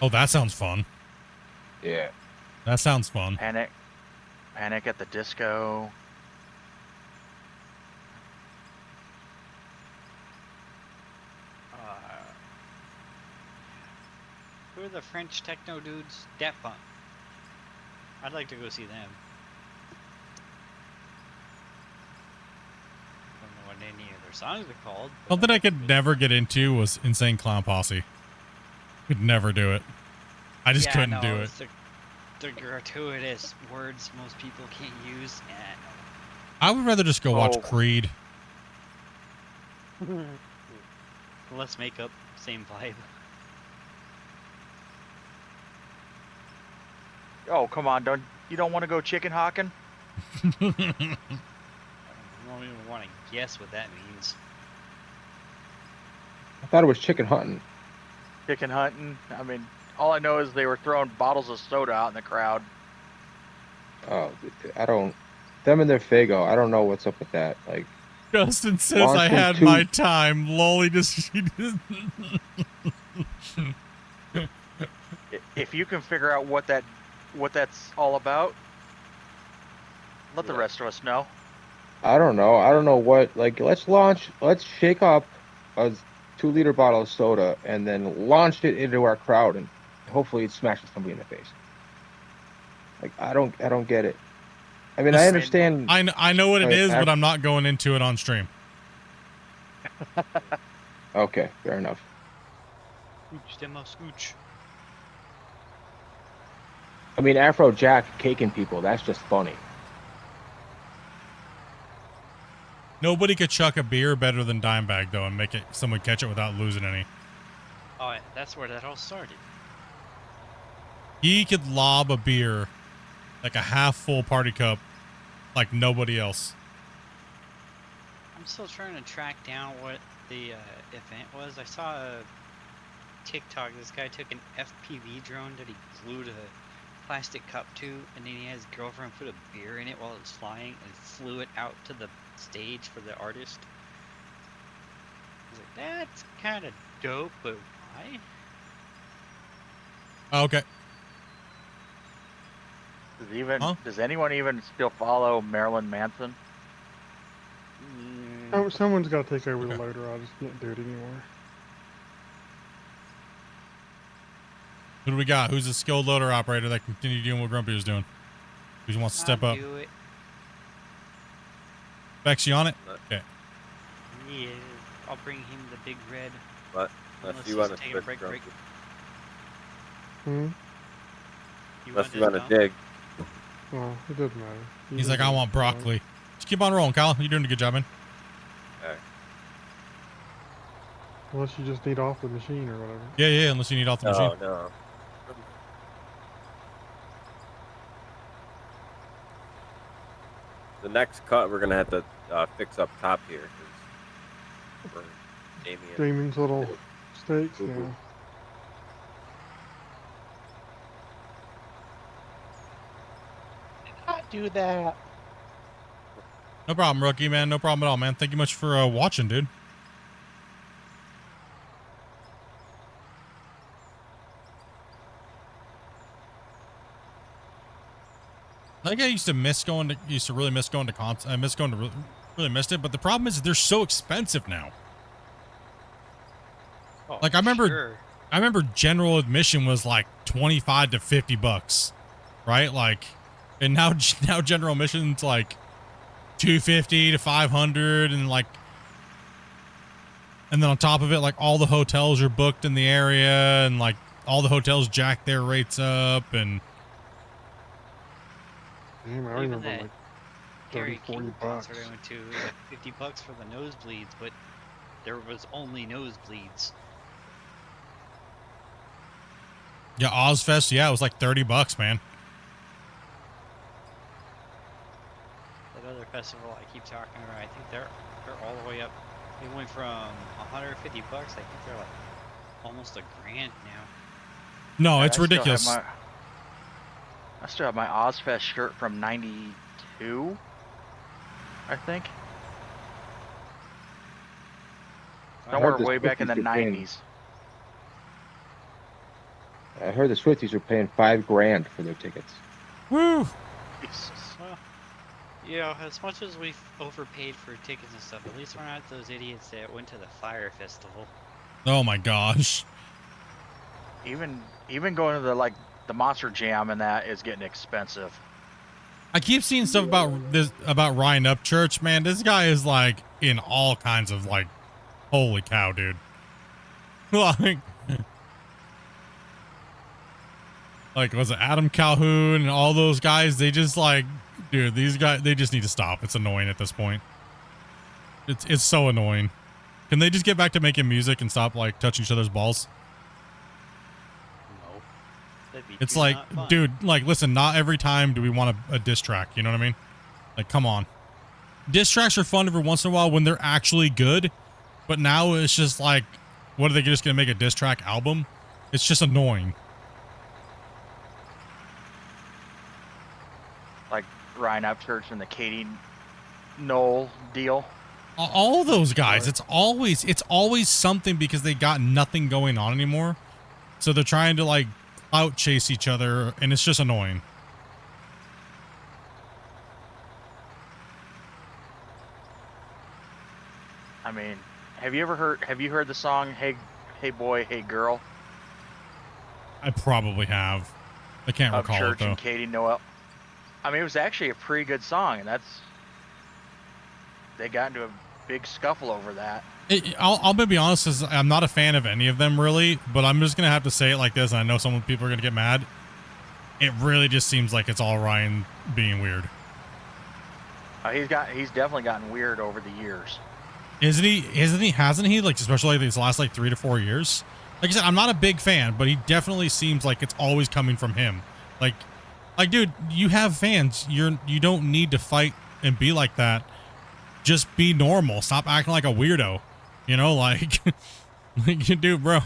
B: Oh, that sounds fun.
I: Yeah.
B: That sounds fun.
L: Panic at the Disco.
J: Who are the French techno dudes? Daft Punk. I'd like to go see them. Don't know what any of their songs are called.
B: Something I could never get into was Insane Clown Posse. Could never do it. I just couldn't do it.
J: The gratuitous words most people can't use.
B: I would rather just go watch Creed.
J: Less makeup, same vibe.
L: Oh, come on, you don't want to go chicken hawking?
J: I don't even want to guess what that means.
I: I thought it was chicken hunting.
L: Chicken hunting. I mean, all I know is they were throwing bottles of soda out in the crowd.
I: Oh, I don't. Them and their Fago. I don't know what's up with that. Like,
B: Justin says I had my time. Lolly just.
L: If you can figure out what that's all about, let the rest of us know.
I: I don't know. I don't know what. Like, let's shake up a 2-liter bottle of soda and then launch it into our crowd, and hopefully it smashes somebody in the face. Like, I don't get it. I mean, I understand.
B: I know what it is, but I'm not going into it on stream.
I: Okay, fair enough.
J: Scooch, demo scooch.
I: I mean, Afro Jack caking people, that's just funny.
B: Nobody could chuck a beer better than Dimebag, though, and make it someone catch it without losing any.
J: Oh, that's where that all started.
B: He could lob a beer, like a half-full party cup, like nobody else.
J: I'm still trying to track down what the event was. I saw a TikTok. This guy took an FPV drone that he glued a plastic cup to, and then he had his girlfriend put a beer in it while it was flying and flew it out to the stage for the artist. I was like, that's kind of dope, but why?
B: Oh, okay.
L: Does anyone even still follow Marilyn Manson?
G: Oh, someone's got to take over the loader. I just can't do it anymore.
B: Who do we got? Who's a skilled loader operator that can continue doing what Grumpy was doing? Who wants to step up?
J: Do it.
B: Bex, you on it?
H: Okay.
J: Yeah, I'll bring him the big red.
H: But unless you want to
J: take a break.
H: Unless you want to dig.
G: Well, it doesn't matter.
B: He's like, I want broccoli. Just keep on rolling, Kyle. You're doing a good job, man.
H: Alright.
G: Unless you just need off the machine or whatever.
B: Yeah, unless you need off the machine.
H: Oh, no. The next cut, we're going to have to fix up top here. For
G: Damien's little steaks, yeah.
K: Do that.
B: No problem, rookie, man. No problem at all, man. Thank you much for watching, dude. I used to really miss going to cons. I miss going to really missed it, but the problem is they're so expensive now.
J: Oh,
B: Like I remember,
J: sure.
B: general admission was like $25 to $50, right? Like, and now general admission's like $250 to $500, and like, and then on top of it, like all the hotels are booked in the area, and like all the hotels jack their rates up, and
G: Damn, I
J: Even
G: remember
J: that
G: like 30,
J: Gary
G: 40
J: King
G: bucks.
J: concert I went to, it was like $50 for the nosebleeds, but there was only nosebleeds.
B: yeah, Ozfest, yeah, it was like $30, man.
J: That other festival I keep talking about, I think they're all the way up. They went from $150. I think they're like almost $1,000 now.
B: No,
L: Yeah,
B: it's ridiculous.
L: I still have my Ozfest shirt from '92, I think. Somewhere
I: the
L: way back in the
I: Swifties were paying-
L: '90s.
I: I heard the Swifties are paying $5,000 for their tickets.
B: Woo!
J: Well, you know, as much as we've overpaid for tickets and stuff, at least we're not those idiots that went to the Fire Festival.
B: Oh my gosh.
L: Even going to the Monster Jam and that is getting expensive.
B: I keep seeing stuff about Ryan Upchurch, man. This guy is like in all kinds of like, holy cow, dude. Like was it Adam Calhoun and all those guys? They just like, dude, these guys, they just need to stop. It's annoying at this point. It's so annoying. Can they just get back to making music and stop like touching each other's balls?
J: No. That'd be
B: It's
J: too
B: like,
J: not fun.
B: dude, like, listen, not every time do we want a diss track. You know what I mean? Like, come on. Diss tracks are fun every once in a while when they're actually good. But now it's just like, what are they just going to make a diss track album? It's just annoying.
L: Like Ryan Upchurch and the Katie Knoll deal.
B: All those guys, it's always something because they got nothing going on anymore. So they're trying to like out chase each other, and it's just annoying.
L: I mean, have you heard the song Hey Boy, Hey Girl?
B: I probably have. I can't recall it
L: Upchurch
B: though.
L: and Katie Noel. I mean, it was actually a pretty good song, and they got into a big scuffle over that.
B: I'll be honest, is I'm not a fan of any of them really, but I'm just gonna have to say it like this, and I know some people are gonna get mad. It really just seems like it's all Ryan being weird.
L: He's definitely gotten weird over the years.
B: Hasn't he? Like, especially like these last like 3 to 4 years. Like I said, I'm not a big fan, but he definitely seems like it's always coming from him. Like, dude, you have fans. You don't need to fight and be like that. Just be normal. Stop acting like a weirdo. You know, like, like you do, bro.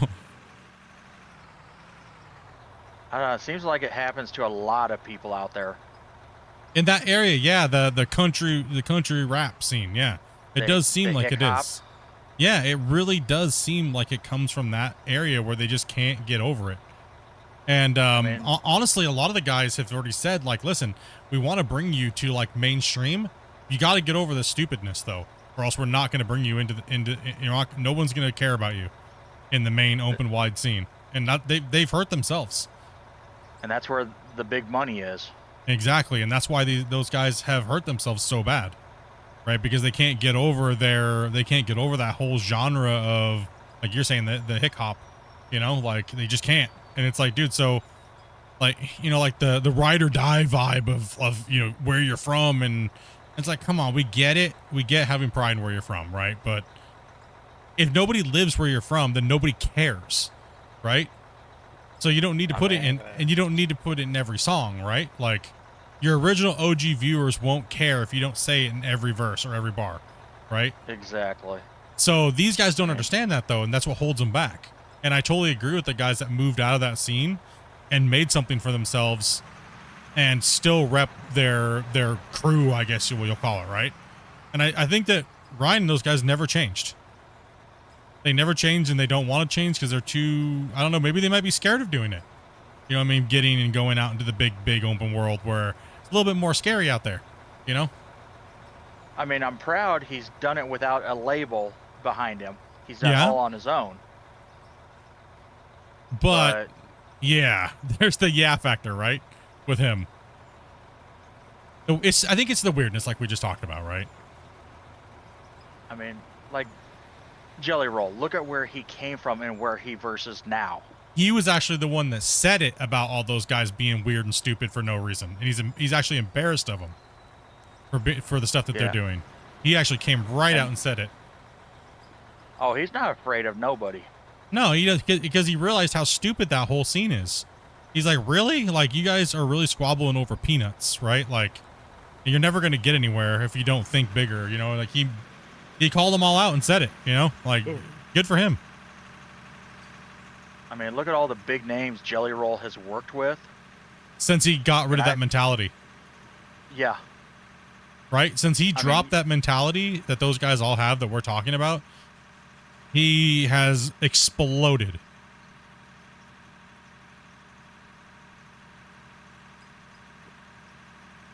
L: I don't know. It seems like it happens to a lot of people out there.
B: In that area, yeah, the country rap scene, yeah. It does seem like it is. Yeah, it really does seem like it comes from that area where they just can't get over it. And honestly, a lot of the guys have already said, like, listen, we want to bring you to like mainstream. You got to get over the stupidness though, or else we're not going to bring you into no one's going to care about you in the main open wide scene. And they've hurt themselves.
L: And that's where the big money is.
B: Exactly, and that's why those guys have hurt themselves so bad, right? Because they can't get over that whole genre of, like you're saying, the hip hop, you know, like they just can't. And it's like, dude, so like, you know, like the ride or die vibe of you know where you're from, and it's like, come on, we get it, we get having pride in where you're from, right? But if nobody lives where you're from, then nobody cares, right? So you don't need to put it in, and you don't need to put it in every song, right? Like, your original OG viewers won't care if you don't say it in every verse or every bar, right?
L: Exactly.
B: So these guys don't understand that though, and that's what holds them back. And I totally agree with the guys that moved out of that scene and made something for themselves and still rep their crew, I guess you'll call it, right? And I think that Ryan and those guys never changed. They never changed, and they don't want to change because they're too, I don't know, maybe they might be scared of doing it. You know what I mean? Getting and going out into the big open world where, a little bit more scary out there, you know?
L: I mean, I'm proud he's done it without a label behind him. He's done it
B: Yeah.
L: all on his own.
B: But yeah, there's the yeah factor, right? With him. I think it's the weirdness like we just talked about, right?
L: I mean, like Jelly Roll, look at where he came from and where he versus now.
B: He was actually the one that said it about all those guys being weird and stupid for no reason. And he's actually embarrassed of them for the stuff that they're doing. He actually came right out and said it.
L: Oh, he's not afraid of nobody.
B: No, he does, because he realized how stupid that whole scene is. He's like, really? Like, you guys are really squabbling over peanuts, right? Like, you're never going to get anywhere if you don't think bigger, you know? Like, he called them all out and said it, you know? Like, good for him.
L: I mean, look at all the big names Jelly Roll has worked with.
B: Since he got rid of that mentality.
L: Yeah.
B: Right? Since he dropped that mentality that those guys all have that we're talking about, he has exploded.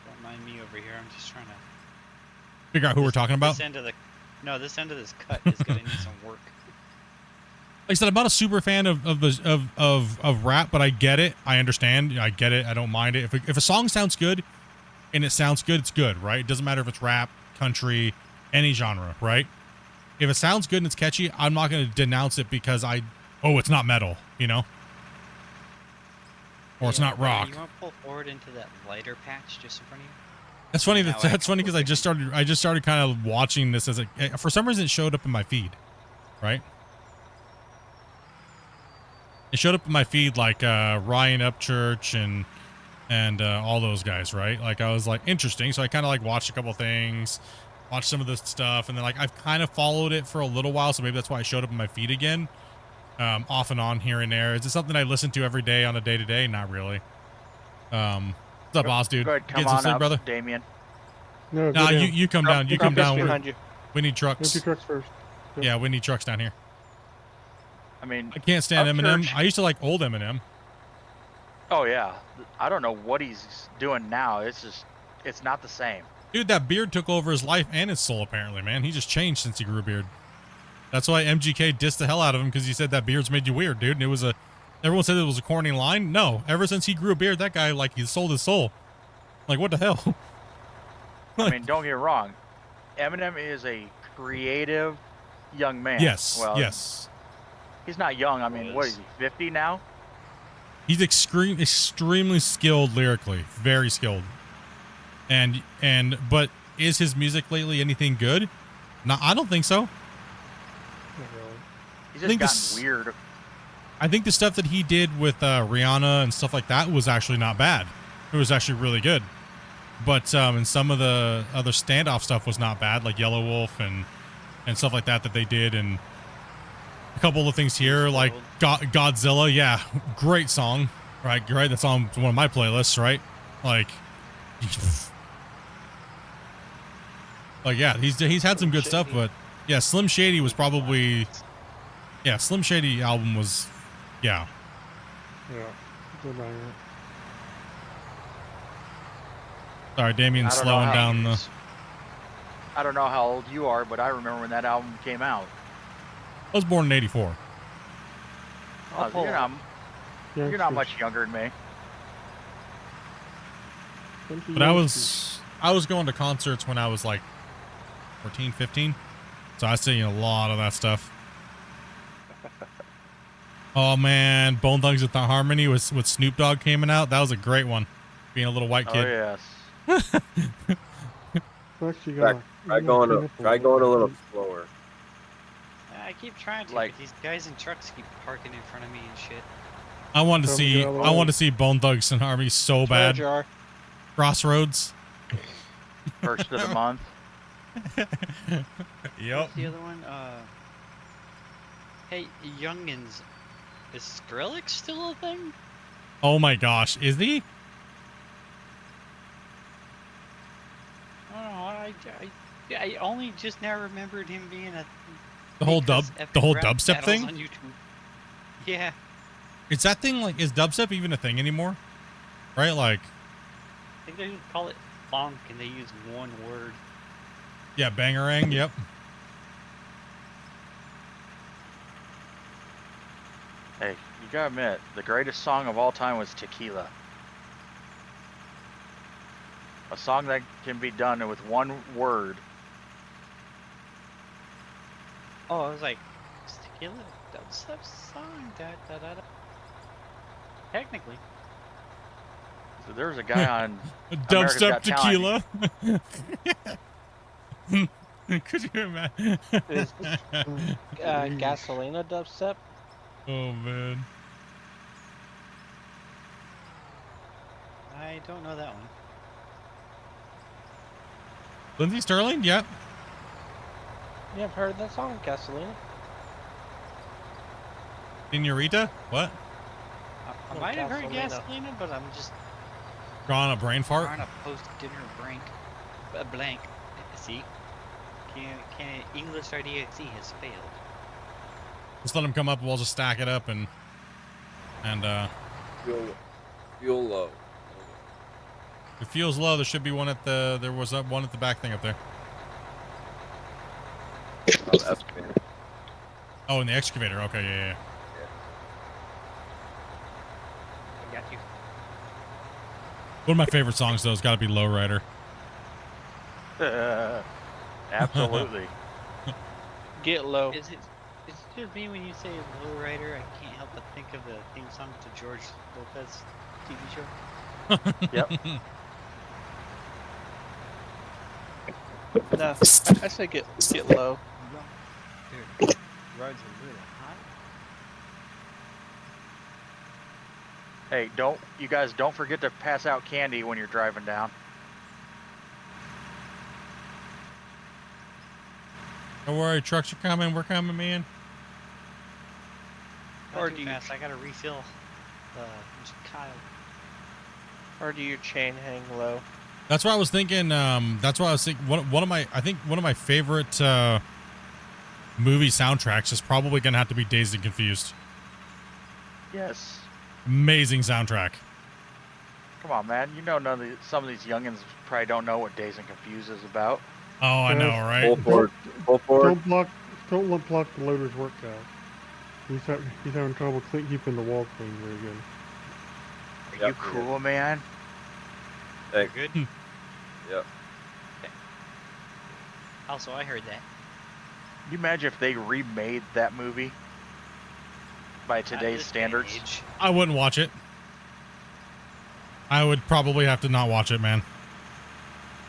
J: Don't mind me over here. I'm just trying to
B: Figure out who we're talking about.
J: This end of this cut is gonna need some work.
B: Like I said, I'm not a super fan of rap, but I get it. I understand. I get it. I don't mind it. If a song sounds good and it sounds good, it's good, right? It doesn't matter if it's rap, country, any genre, right? If it sounds good and it's catchy, I'm not going to denounce it because it's not metal, you know? Or it's not rock.
J: You want to pull forward into that lighter patch just in front of you?
B: That's funny. That's funny because I just started kind of watching this as for some reason it showed up in my feed, right? It showed up in my feed like Ryan Upchurch and all those guys, right? Like I was like interesting, so I kind of like watched a couple things, watched some of this stuff, and then like I've kind of followed it for a little while, so maybe that's why it showed up in my feed again, off and on here and there. Is it something I listen to every day on a day-to-day? Not really. What's up, boss dude?
L: Go ahead, come
B: Get some
L: on
B: sleep,
L: up,
B: brother.
L: Damien.
G: No,
B: Nah, you come down. You come down.
G: Behind you.
B: We need trucks.
G: Empty trucks first.
B: Yeah, we need trucks down here.
L: I mean,
B: I can't stand Eminem.
L: Upchurch-
B: I used to like old Eminem.
L: Oh yeah, I don't know what he's doing now. It's not the same.
B: Dude, that beard took over his life and his soul, apparently, man. He just changed since he grew a beard. That's why MGK dissed the hell out of him, because he said that beard's made you weird, dude. And everyone said it was a corny line. No, ever since he grew a beard, that guy, like, he sold his soul. Like, what the hell?
L: I mean, don't get me wrong. Eminem is a creative young man.
B: Yes,
L: Well,
B: yes.
L: He's not young. I mean, what is he, 50 now?
B: He's extremely skilled lyrically. Very skilled. But is his music lately anything good? No, I don't think so.
L: He's just gotten weird.
B: I think the stuff that he did with Rihanna and stuff like that was actually not bad. It was actually really good. But and some of the other standoff stuff was not bad, like Yellow Wolf and stuff like that they did, and a couple of things here, like Godzilla. Yeah, great song, right? Right, that's on one of my playlists, right? Like yeah, he's had some good stuff, but yeah, Slim Shady was probably Slim Shady album was
G: Yeah. Good banger.
B: Sorry, Damien's
L: I don't know
B: slowing
L: how
B: down the.
L: I don't know how old you are, but I remember when that album came out.
B: I was born in '84.
L: You're not much younger than me.
B: But I was going to concerts when I was like 14, 15. So I was seeing a lot of that stuff. Oh man, Bone Thugs with the Harmony with Snoop Dogg came out. That was a great one. Being a little white kid.
L: Oh yes.
H: Try going a little slower.
J: I keep trying to, but these guys in trucks keep parking in front of me and shit.
B: I wanted to see Bone Thugs and Harmony so bad. Crossroads.
L: First of the month.
B: Yep.
J: What's the other one? Hey, youngins, is Skrillex still a thing?
B: Oh my gosh, is he?
J: I don't know. I only just now remembered him being a
B: The whole dubstep thing?
J: On YouTube. Yeah.
B: Is that thing is dubstep even a thing anymore? Right, like.
J: think they call it bonk, and they use one word.
B: Yeah, bangerang. Yep.
L: Hey, you gotta admit, the greatest song of all time was Tequila. A song that can be done with one word.
J: Oh, I was like, is Tequila a dubstep song? Da, da, da, da. Technically.
L: So there's a guy on America's
B: Dubstep
L: Got Talent.
B: tequila. Could you imagine?
K: Is Gasolina dubstep?
B: Oh man.
J: I don't know that one.
B: Lindsey Sterling? Yep.
K: Yeah, I've heard that song, Gasolina.
B: Senorita? What?
J: I
K: Oh,
J: might have heard
K: Gasolina.
J: Gasolina, but I'm just
B: Drawing a brain fart?
J: on a post-dinner blank. See? Can English RDXE has failed.
B: Just let him come up. We'll just stack it up and
H: Fuel low.
B: if it feels low, there should be one at the. There was one at the back thing up there.
H: Oh, the excavator.
B: Oh, in the excavator. Okay, yeah.
J: I got you.
B: One of my favorite songs though has got to be Lowrider.
L: Absolutely.
K: Get low.
J: Is it just me when you say lowrider? I can't help but think of the theme song to George Lopez TV show.
L: Yep.
K: No, I say get low.
J: Dude, roads are really hot.
L: Hey, you guys don't forget to pass out candy when you're driving down.
B: Don't worry, trucks are coming. We're coming, man.
J: Not
K: Or
J: too
K: do you-
J: fast. I gotta refill Kyle.
K: Or do your chain hang low?
B: That's what I was thinking. That's what I was thinking. One of my favorite movie soundtracks is probably gonna have to be Dazed and Confused.
L: Yes.
B: Amazing soundtrack.
L: Come on, man. You know some of these youngins probably don't know what Dazed and Confused is about.
B: Oh, I know, right?
H: Full forward. Full forward.
G: Don't block the loader's workout. He's having trouble keeping the wall clean very good.
L: Are you cool, man?
H: Hey,
J: Good.
H: yep.
J: Also, I heard that.
L: Can you imagine if they remade that movie by
J: Not
L: today's
J: this day
L: standards?
J: and age.
B: I wouldn't watch it. I would probably have to not watch it, man.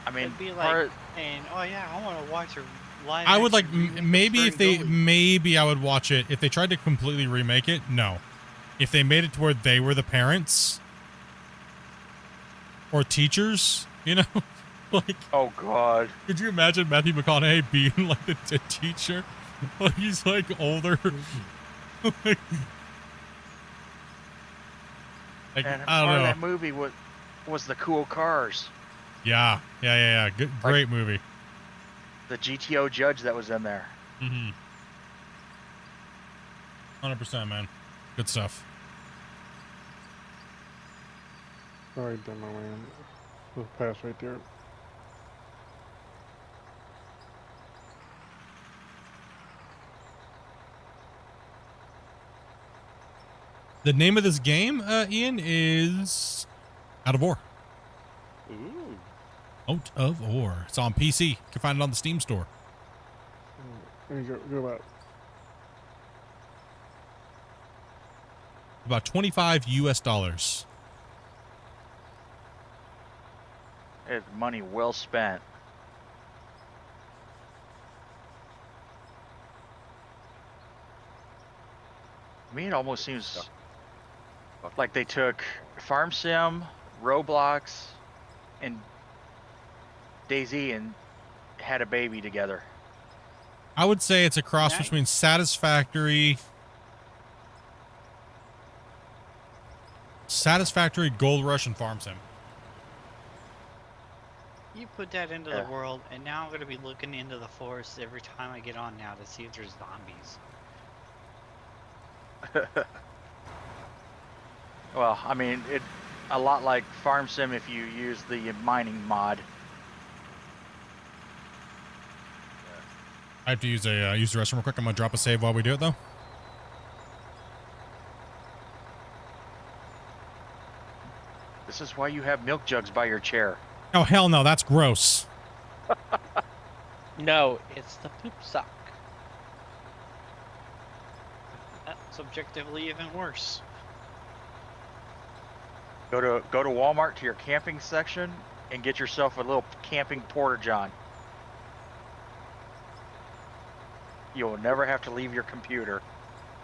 L: I mean,
J: It'd be like saying, "Oh yeah, I want to watch a live."
B: I would like
J: action remake of
B: maybe if they
J: Ferngully."
B: maybe I would watch it if they tried to completely remake it. No, if they made it to where they were the parents or teachers, you know, like
L: Oh God.
B: could you imagine Matthew McConaughey being like the teacher? Like he's like older. like,
L: And
B: I don't
L: part of
B: know.
L: that movie was the cool cars.
B: Yeah. Good, great movie.
L: The GTO judge that was in there.
B: 100%, man. Good stuff.
G: All right, demo man. We'll pass right there.
B: The name of this game, Ian, is Out of Ore.
K: Ooh.
B: Out of Ore. It's on PC. You can find it on the Steam store.
G: There you go about
B: About $25 US.
L: It's money well spent. To me, it almost seems like they took Farm Sim, Roblox, and DayZ and had a baby together.
B: I would say it's a cross
J: Nice.
B: between Satisfactory, Gold Rush, and Farm Sim.
J: You put that into
L: Yeah.
J: the world, and now I'm gonna be looking into the forest every time I get on now to see if there's zombies.
L: Well, I mean, a lot like Farm Sim if you use the mining mod.
B: I have to use a use the restroom real quick. I'm gonna drop a save while we do it though.
L: This is why you have milk jugs by your chair.
B: Oh hell no, that's gross.
K: No, it's the poop sock.
J: That's objectively even worse.
L: Go to Walmart to your camping section and get yourself a little camping porta john. You'll never have to leave your computer.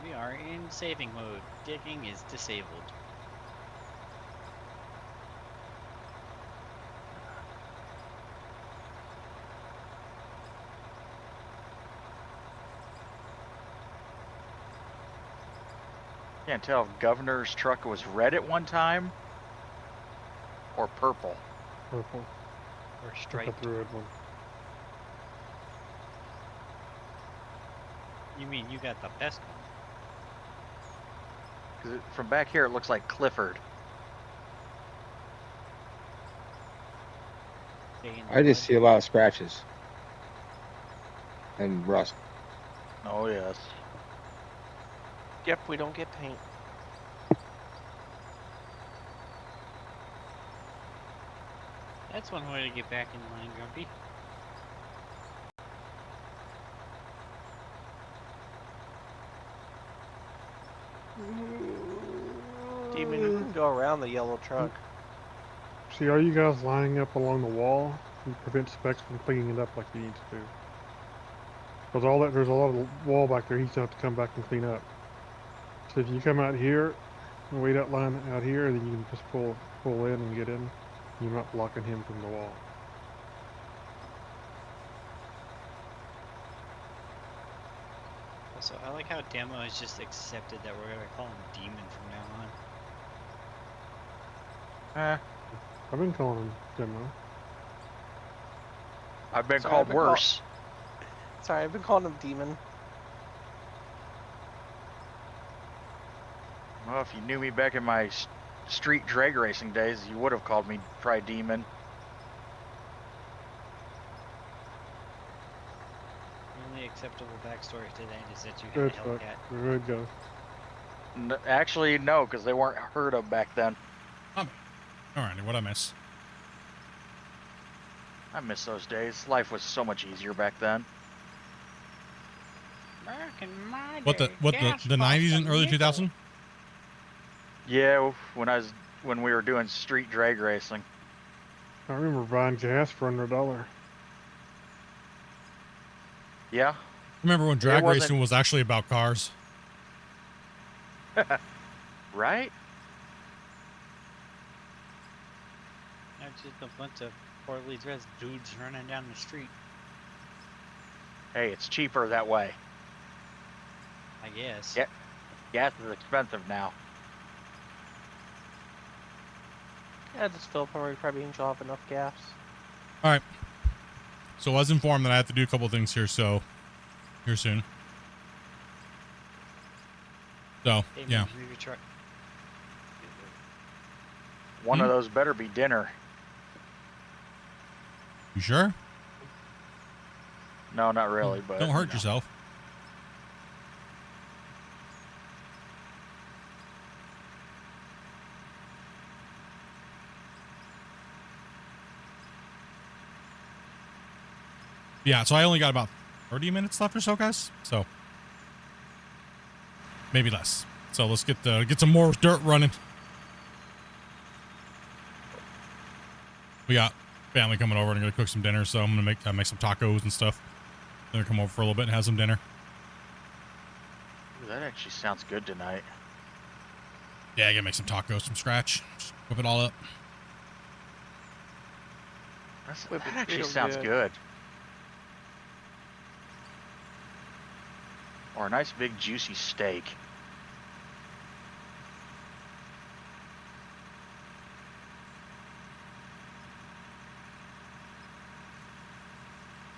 J: We are in saving mode. Digging is disabled.
L: Can't tell if Governor's truck was red at one time or purple.
G: Purple.
J: Or
G: Pick
J: striped.
G: up the red one.
J: You mean you got the best one?
L: 'Cause from back here it looks like Clifford.
J: Stay in the
I: I just
J: mud.
I: see a lot of scratches and rust.
L: Oh yes.
K: Yep, we don't get paint.
J: That's one way to get back in line, Grumpy.
K: Demon, you can go around the yellow truck.
G: See, are you guys lining up along the wall to prevent Specs from cleaning it up like he needs to? Because there's a lot of wall back there he's gonna have to come back and clean up. So if you come out here and wait out line out here, then you can just pull in and get in. You're not blocking him from the wall.
J: Also, I like how Demo has just accepted that we're gonna call him Demon from now on.
G: I've been calling him Demo.
L: I've been
K: Sorry,
L: called
K: I've been
L: worse.
K: Sorry, I've been calling him Demon.
L: Well, if you knew me back in my street drag racing days, you would have called me Pride Demon.
J: The only acceptable backstory to that is that you had
G: Good
J: a
G: fuck.
J: Hellcat.
G: Good go.
L: Actually, no, because they weren't heard of back then.
B: Alrighty, what'd I miss?
L: I miss those days. Life was so much easier back then.
J: Back in my
B: What
J: day,
B: the
J: gas
B: 90s
J: cost
B: and
J: a
B: early
J: nickel.
B: 2000s?
L: Yeah, when we were doing street drag racing.
G: I remember buying gas for under $1.
L: Yeah.
B: Remember when drag
L: wasn't-
B: racing was actually about cars?
L: Right?
J: Not just a bunch of poorly dressed dudes running down the street.
L: Hey, it's cheaper that way.
J: I guess.
L: Yeah. Gas is expensive now.
K: Yeah, just fill up where we probably until have enough gas.
B: Alright. So I was informed that I have to do a couple things here soon. So,
J: Hey,
B: yeah.
J: maybe your truck.
L: One of those better be dinner.
B: You sure?
L: No, not really, but
B: Don't hurt
L: you know.
B: yourself. Yeah, so I only got about 30 minutes left or so, guys. So maybe less. So let's get some more dirt running. We got family coming over and gonna cook some dinner, so I'm gonna make some tacos and stuff. Then come over for a little bit and have some dinner.
L: Ooh, that actually sounds good tonight.
B: Yeah, I gotta make some tacos from scratch. Just whip it all up.
K: Whip
L: That
K: it
L: actually
K: real
L: sounds
K: good.
L: good. Or a nice big juicy steak.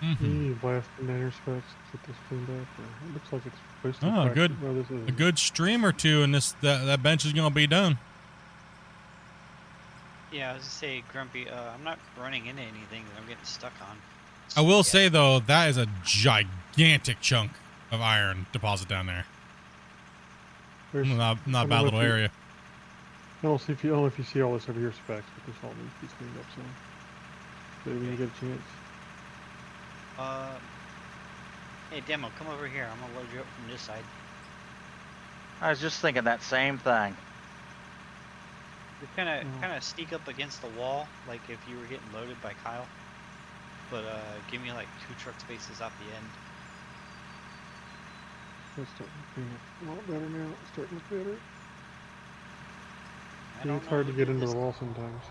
G: He blasting dinner Specs. Get this cleaned up. Or it looks like it's supposed to.
B: Oh,
G: crack-
B: good.
G: No, this isn't.
B: A good stream or two, and that bench is gonna be done.
J: Yeah, I was gonna say, Grumpy. I'm not running into anything that I'm getting stuck on.
B: I will
J: Yeah.
B: say though, that is a gigantic chunk of iron deposit down there.
G: There's
B: Not
G: I
B: a
G: don't
B: bad
G: know
B: little
G: if you-
B: area.
G: I don't see if you, I don't know if you see all this over here specs, but this all needs to be cleaned up soon. So when you get a chance.
J: Hey, Demo, come over here. I'm gonna load you up from this side.
L: I was just thinking that same thing.
J: You're kind of sneak up against the wall, like if you were getting loaded by Kyle. But give me like 2 truck spaces off the end.
G: That's starting to clean up a lot better now. It's starting to look better.
J: I
G: Yeah,
J: don't
G: it's
J: know
G: hard
J: who
G: to get
J: did
G: into
J: this.
G: the wall sometimes.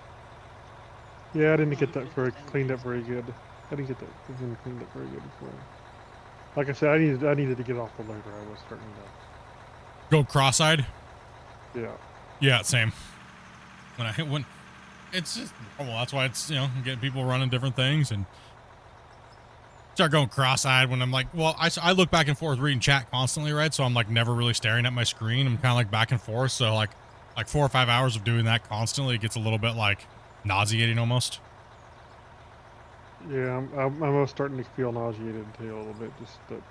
G: Yeah, I didn't get
J: who
G: that
J: did
G: very
J: this
G: cleaned up very good. I didn't get that thing cleaned up very good before. Like I said, I needed to get off the loader. I was starting
B: Go cross-eyed.
G: to. Yeah.
B: Yeah, same. When it's just normal. That's why it's, you know, getting people running different things and start going cross-eyed when I'm like, well, I look back and forth reading chat constantly, right? So I'm like never really staring at my screen. I'm kind of like back and forth. So like 4 or 5 hours of doing that constantly, it gets a little bit like nauseating almost.
G: Yeah, I'm almost starting to feel nauseated too a little bit. Just that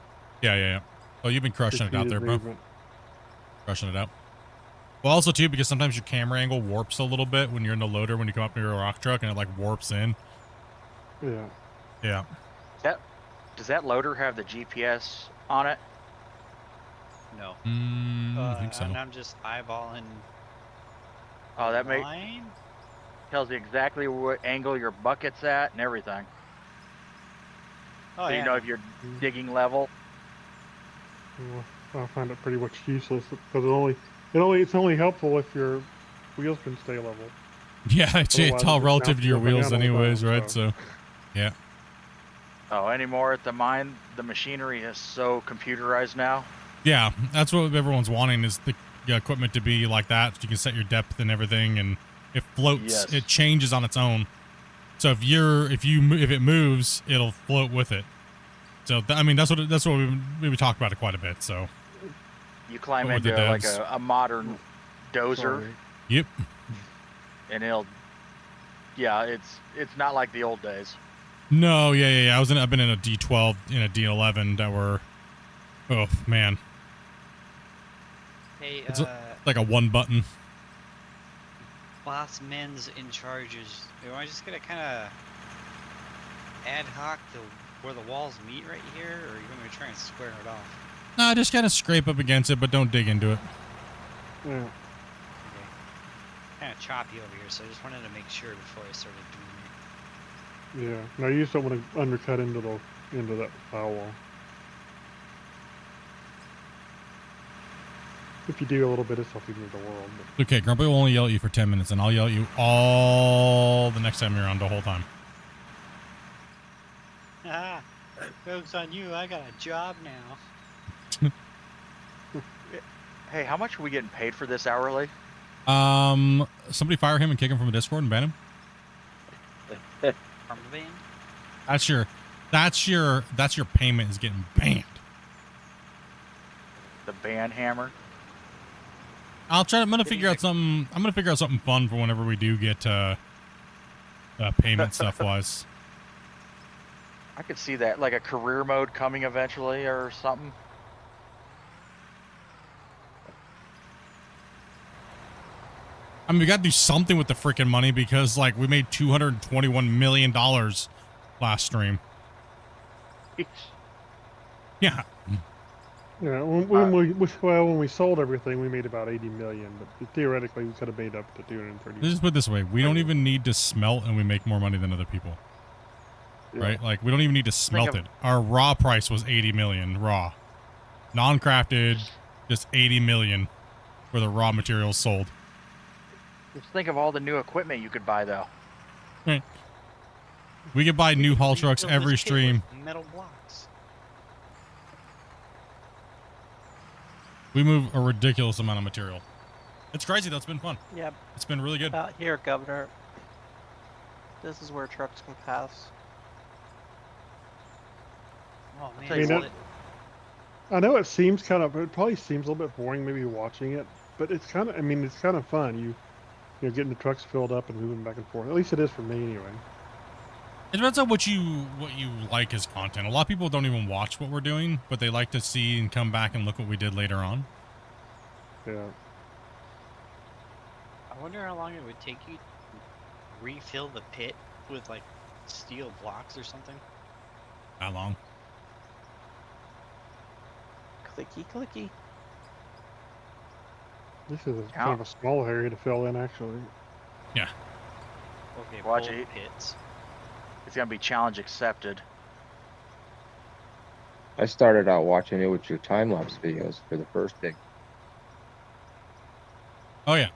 B: Yeah. Oh, you've been crushing it out
G: repeated
B: there, bro.
G: movement.
B: Crushing it out. Well, also too, because sometimes your camera angle warps a little bit when you're in the loader, when you come up near a rock truck and it like warps in.
G: Yeah.
B: Yeah.
L: Does that loader have the GPS on it?
J: No.
B: I think so.
J: And I'm just eyeballing.
L: Oh, that
J: line.
L: tells you exactly what angle your bucket's at and everything.
J: Oh
L: So
J: yeah.
L: you know if you're digging level.
G: Well, I find it pretty much useless because it's only helpful if your wheels can stay level.
B: Yeah, it's
G: Otherwise,
B: all
G: it just
B: relative to your
G: bounces up and
B: wheels
G: down all the
B: anyways,
G: time,
B: right? So, yeah.
L: Oh, anymore at the mine, the machinery is so computerized now.
B: Yeah, that's what everyone's wanting is the equipment to be like that. So you can set your depth and everything, and it floats.
L: Yes.
B: It changes on its own. So if it moves, it'll float with it. So I mean, that's what we talked about it quite a bit. So
L: You climb
B: With the
L: into like
B: devs.
L: a modern dozer,
G: Sorry.
B: yep.
L: and it's not like the old days.
B: No, yeah. I've been in a D12 in a D11 that were, oh man,
J: Hey,
B: it's like a one button.
J: boss men's in charges. Am I just gonna kind of ad hoc to where the walls meet right here, or are you going to try and square it off?
B: No, just kind of scrape up against it, but don't dig into it.
G: Yeah.
J: Okay. Kind of choppy over here, so I just wanted to make sure before I started doing it.
G: Yeah. No, you just don't want to undercut into that foul wall. If you do a little bit, it's nothing in the world. But
B: Okay, Grumpy will only yell at you for 10 minutes, and I'll yell at you all the next time you're on the whole time.
J: Ah, joke's on you. I got a job now.
L: Hey, how much are we getting paid for this hourly?
B: Somebody fire him and kick him from a Discord and ban him.
J: From the band?
B: That's your payment is getting banned.
L: The band hammer.
B: I'm gonna figure out something fun for whenever we do get payment stuff wise.
L: I could see that, like a career mode coming eventually or something.
B: I mean, we got to do something with the freaking money because, like, we made $221 million last stream. Yeah.
G: yeah, when we sold everything, we made about 80 million. But theoretically, we could have made up to 230.
B: Let's just put it this way: we don't even need to smelt, and we make more money than other people.
G: Yeah.
B: Right? Like, we don't even need to smelt it. Our raw price was 80 million raw, non-crafted, just 80 million for the raw materials sold.
L: Just think of all the new equipment you could buy, though.
B: Right. We could buy new haul trucks
J: Fill
B: every
J: this kit
B: stream.
J: with metal blocks.
B: We move a ridiculous amount of material. It's crazy though. It's been fun.
K: Yep.
B: It's been really good.
K: Here, Governor. This is where trucks can pass.
J: Oh
L: tell
J: man,
L: you
J: is
G: what.
J: it-
G: I know it probably seems a little bit boring maybe watching it, but it's kind of fun. getting the trucks filled up and moving back and forth. At least it is for me anyway.
B: It depends on what you like as content. A lot of people don't even watch what we're doing, but they like to see and come back and look what we did later on.
G: Yeah.
J: I wonder how long it would take you to refill the pit with like steel blocks or something.
B: How long?
K: Clicky, clicky.
G: This is kind of a small area to fill in, actually.
B: Yeah.
J: Okay,
L: Watch
J: both
L: it.
J: pits.
L: It's gonna be challenge accepted.
I: I started out watching it with your time lapse videos for the first thing.
B: Oh yeah.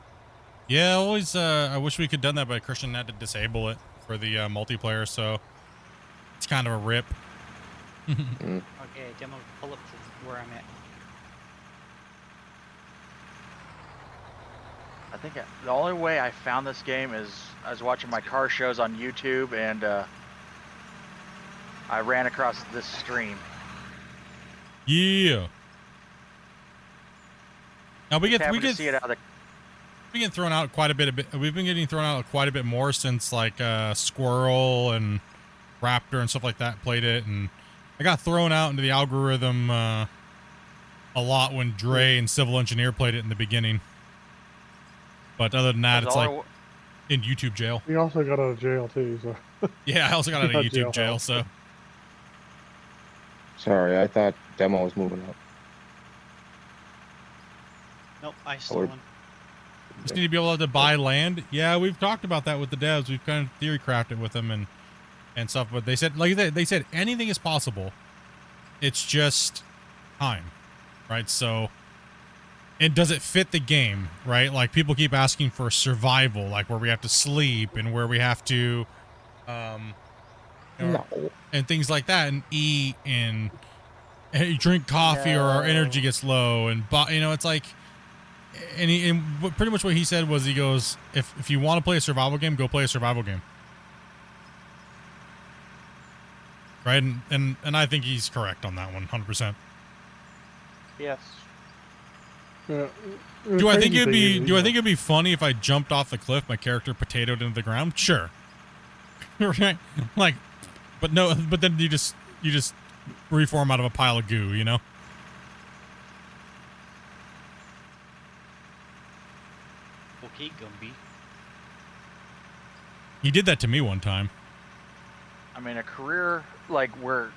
B: Yeah, always I wish we could done that, but Christian had to disable it for the multiplayer, so it's kind of a rip.
J: Okay, demo, pull up to where I'm at.
L: I think the only way I found this game is I was watching my car shows on YouTube, and I ran across this stream.
B: Yeah. Now we
L: Just
B: get
L: happened to see it out of the.
B: we get thrown out quite a bit. We've been getting thrown out quite a bit more since like Squirrel and Raptor and stuff like that played it, and I got thrown out into the algorithm a lot when Dre and Civil Engineer played it in the beginning. But other than that, it's like in YouTube jail.
G: We also got out of jail too, so.
B: Yeah, I also got out of YouTube jail, so.
I: Sorry, I thought demo was moving up.
J: Nope, I stole one.
B: Just need to be able to buy land. Yeah, we've talked about that with the devs. We've kind of theory crafted with them and stuff. But they said, like they said, anything is possible. It's just time, right? So, and does it fit the game, right? Like people keep asking for survival, like where we have to sleep and where we have to,
I: No.
B: and things like that, and eat and you drink coffee or our energy gets low, and it's like. And pretty much what he said was, he goes, if you want to play a survival game, go play a survival game. Right? And I think he's correct on that one, 100%.
K: Yes.
B: Do I think it'd be funny if I jumped off the cliff, my character potatoed into the ground? Sure. Right? Like, but no, but then you just reform out of a pile of goo, you know?
J: Okay, Gumby.
B: He did that to me one time.
L: I mean, a career like we're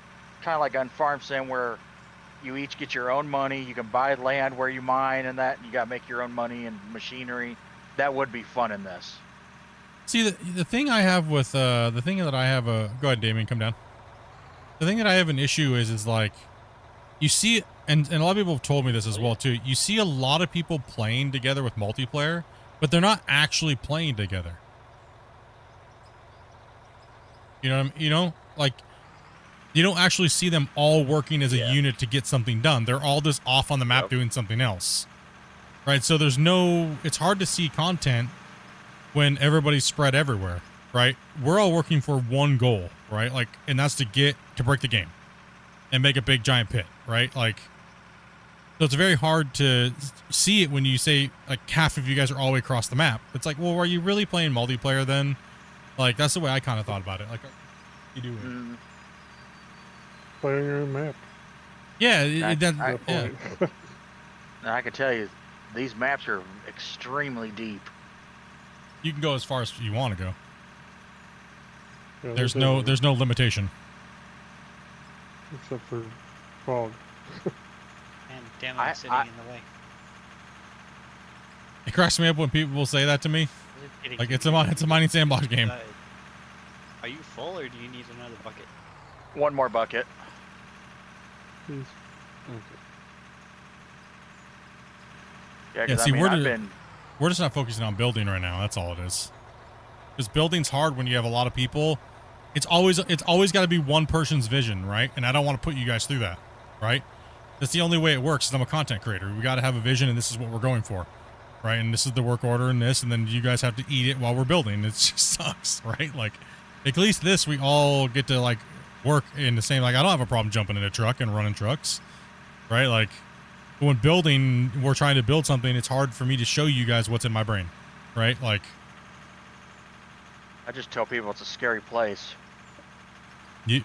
L: kind of like on Farm Sim, where you each get your own money. You can buy land where you mine and that. You got to make your own money and machinery. That would be fun in this.
B: See, the thing I have with the thing that I have go ahead, Damien, come down. The thing that I have an issue is like, you see, and a lot of people have told me this as well too. You see a lot of people playing together with multiplayer, but they're not actually playing together. You know what I mean? You know, like you don't actually see them all working as a unit to get something done. They're all just off on the map doing something else. Right? So it's hard to see content when everybody's spread everywhere, right? We're all working for one goal, right? Like, and that's to break the game and make a big giant pit, right? Like, so it's very hard to see it when you say like half of you guys are all the way across the map. It's like, well, are you really playing multiplayer then? Like, that's the way I kind of thought about it. Like, you do it.
G: Play on your own map.
B: Yeah,
L: I can tell you, these maps are extremely deep.
B: You can go as far as you want to go.
G: Yeah,
B: there's no limitation.
G: Except for fog.
J: And damn it, sitting in the way.
B: It cracks me up when people will say that to me. Like, it's a mining sandbox game.
J: Are you full, or do you need another bucket?
L: One more bucket.
G: Please.
L: Okay.
B: Yeah, see, we're just not focusing on building right now. That's all it is. Because building's hard when you have a lot of people. It's always got to be one person's vision, right? And I don't want to put you guys through that, right? That's the only way it works. Is I'm a content creator. We got to have a vision, and this is what we're going for, right? And this is the work order, and this, and then you guys have to eat it while we're building. It just sucks, right? Like, at least this, we all get to like work in the same. Like, I don't have a problem jumping in a truck and running trucks, right? Like, when building, we're trying to build something. It's hard for me to show you guys what's in my brain. right? Like,
L: I just tell people it's a scary place.
B: you,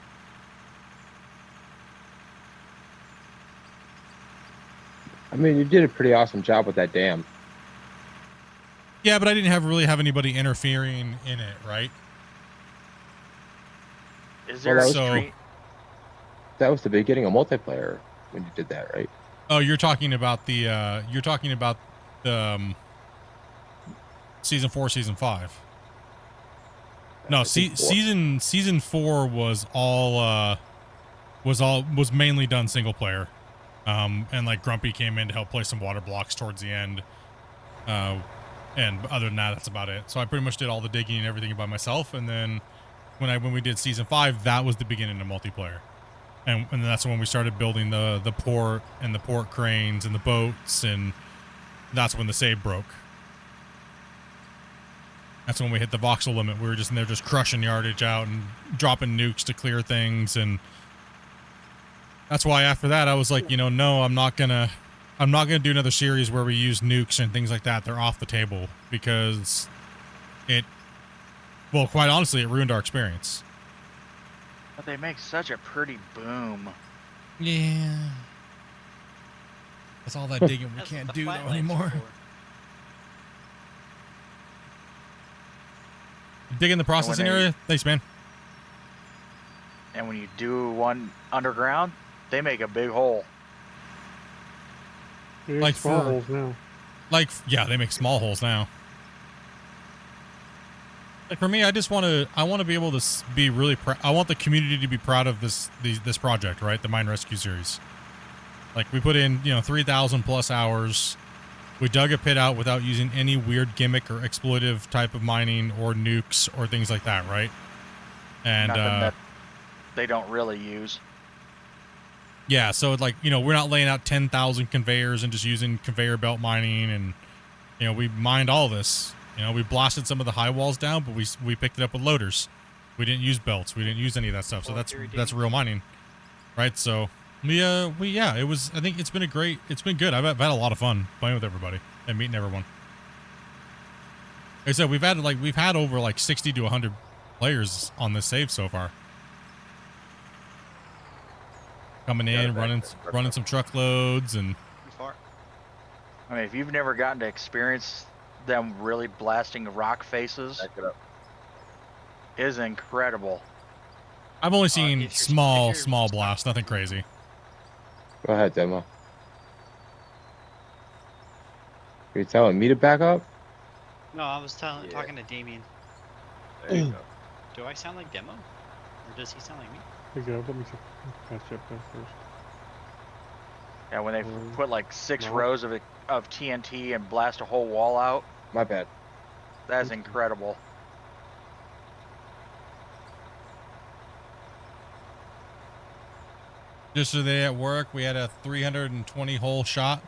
I: I mean, you did a pretty awesome job with that dam.
B: yeah, but I didn't really have anybody interfering in it, right?
L: Is
I: Well,
L: there
I: that
L: a
I: was
L: street?
I: That was the beginning of multiplayer when you did that, right?
B: Oh, you're talking about the season 4, season 5. No,
I: I think four.
B: season 4 was was mainly done single player. And like Grumpy came in to help play some water blocks towards the end. And other than that, that's about it. So I pretty much did all the digging and everything by myself. And then when we did season 5, that was the beginning of multiplayer. And that's when we started building the port and the port cranes and the boats, and that's when the save broke. That's when we hit the voxel limit. We were just in there just crushing yardage out and dropping nukes to clear things, and that's why after that I was like, no, I'm not gonna do another series where we use nukes and things like that. They're off the table because quite honestly, it ruined our experience.
L: But they make such a pretty boom.
B: Yeah. That's all that digging we
J: That's
B: can't
J: what the
B: do though
J: flat lights are
B: anymore.
J: for.
B: Digging the processing area? Thanks, man.
L: And when you do one underground, they make a big hole.
G: There's
B: Like
G: small
B: for-
G: holes now.
B: Like, yeah, they make small holes now. Like for me, I want to be able to be really I want the community to be proud of this project, right? The mine rescue series. Like we put in, 3,000 plus hours. We dug a pit out without using any weird gimmick or exploitive type of mining or nukes or things like that, right? And
L: Nothing that they don't really use.
B: yeah, so like, we're not laying out 10,000 conveyors and just using conveyor belt mining, and we mined all this. We blasted some of the high walls down, but we picked it up with loaders. We didn't use belts. We didn't use any of that stuff. So that's real mining, right? So it was. I think it's been good. I've had a lot of fun playing with everybody and meeting everyone. Like I said, we've had over like 60 to 100 players on this save so far. Coming in, running some truckloads and.
L: I mean, if you've never gotten to experience them really blasting rock faces, is incredible.
B: I've only seen small blasts, nothing crazy.
I: Go ahead, Demo. Are you telling me to back up?
J: No, I was talking to Damien.
H: There you go.
J: Do I sound like Demo? Or does he sound like me?
G: Here you go. Let me catch up there first.
L: Yeah, when they put like 6 rows of TNT and blast a whole wall out.
I: My bad.
L: That's incredible.
B: Just today at work, we had a 320 hole shot.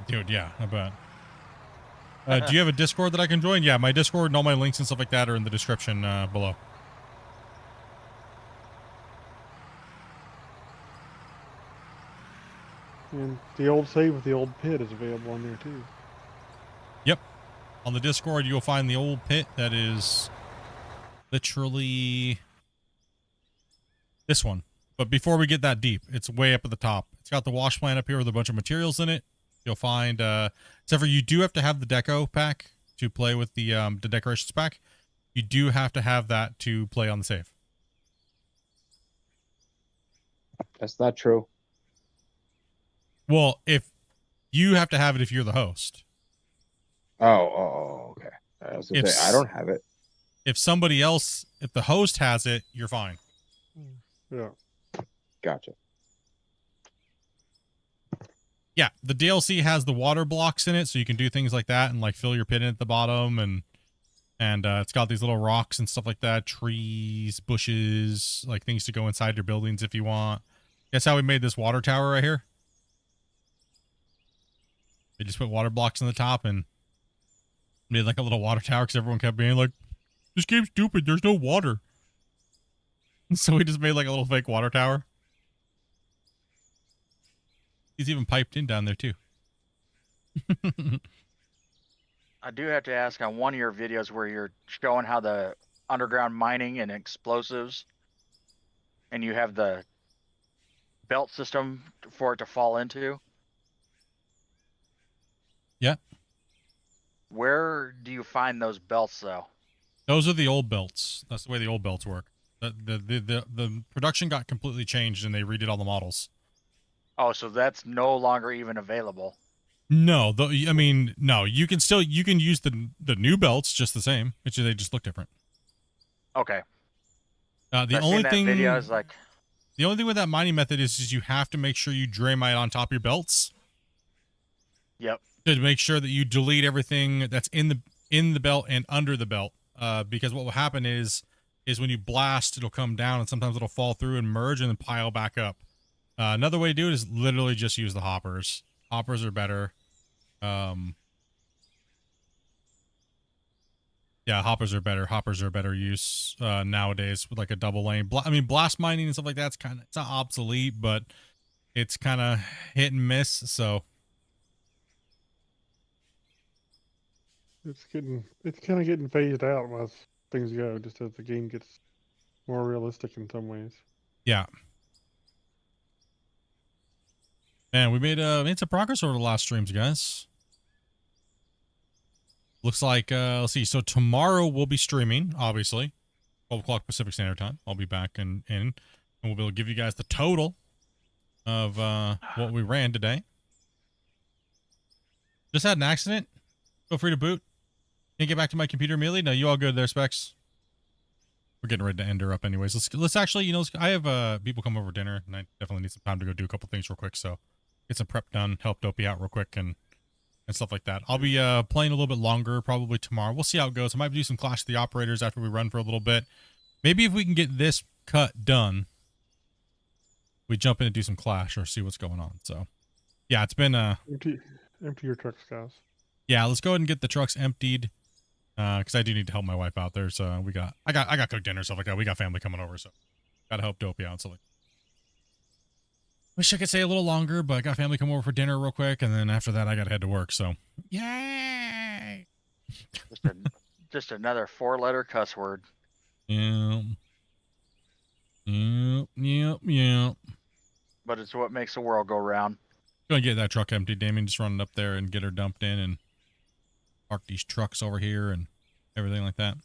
B: Dude, yeah, I bet. Do you have a Discord that I can join? Yeah, my Discord and all my links and stuff like that are in the description below.
G: And the old save with the old pit is available on there too.
B: Yep. On the Discord, you'll find the old pit that is literally this one. But before we get that deep, it's way up at the top. It's got the wash plant up here with a bunch of materials in it. You'll find, except for you do have to have the deco pack to play with the decorations pack. You do have to have that to play on the save.
I: That's not true.
B: Well, if you have to have it if you're the host.
I: Oh, okay. I was gonna say I don't have it.
B: If somebody else, if the host has it, you're fine.
G: Yeah.
I: Gotcha.
B: Yeah, the DLC has the water blocks in it, so you can do things like that and like fill your pit in at the bottom, and it's got these little rocks and stuff like that, trees, bushes, like things to go inside your buildings if you want. Guess how we made this water tower right here? They just put water blocks on the top and made like a little water tower because everyone kept being like, "This game's stupid. There's no water." So we just made like a little fake water tower. He's even piped in down there too.
L: I do have to ask on one of your videos where you're showing how the underground mining and explosives, and you have the belt system for it to fall into.
B: Yeah.
L: Where do you find those belts, though?
B: Those are the old belts. That's the way the old belts work. The production got completely changed and they redid all the models.
L: Oh, so that's no longer even available.
B: No, I mean, no. You can use the new belts just the same. They just look different.
L: Okay.
B: The only thing
L: video is like
B: the only thing with that mining method is you have to make sure you draymite on top of your belts.
L: Yep.
B: To make sure that you delete everything that's in the belt and under the belt. Because what will happen is when you blast, it'll come down and sometimes it'll fall through and merge and then pile back up. Another way to do it is literally just use the hoppers. Hoppers are better. Yeah, hoppers are better. Hoppers are better use nowadays with like a double lane. I mean, blast mining and stuff like that's it's not obsolete, but it's kind of hit and miss. So
G: It's kind of getting phased out as things go, just as the game gets more realistic in some ways.
B: yeah. Man, we made some progress over the last streams, guys. Looks like let's see. So tomorrow we'll be streaming, obviously, 12 o'clock Pacific Standard Time. I'll be back and we'll be able to give you guys the total of what we ran today. Just had an accident. Feel free to boot. Can't get back to my computer immediately. No, you all good there, Specs? We're getting ready to end her up anyways. Let's actually, I have people come over for dinner, and I definitely need some time to go do a couple things real quick. So get some prep done, help Dopey out real quick, and stuff like that. I'll be playing a little bit longer probably tomorrow. We'll see how it goes. I might do some Clash of the Operators after we run for a little bit. Maybe if we can get this cut done, we jump in and do some Clash or see what's going on. So yeah, it's been
G: empty your trucks, guys.
B: Yeah, let's go ahead and get the trucks emptied. Because I do need to help my wife out. There's I got cooked dinner, stuff like that. We got family coming over, so gotta help Dopey out. So like, wish I could stay a little longer, but I got family come over for dinner real quick, and then after that I gotta head to work. So yay!
L: just another 4-letter cuss word.
B: Yeah. Yep.
L: But it's what makes the world go round.
B: Gonna get that truck empty, Damien. Just run it up there and get her dumped in and park these trucks over here and everything like that.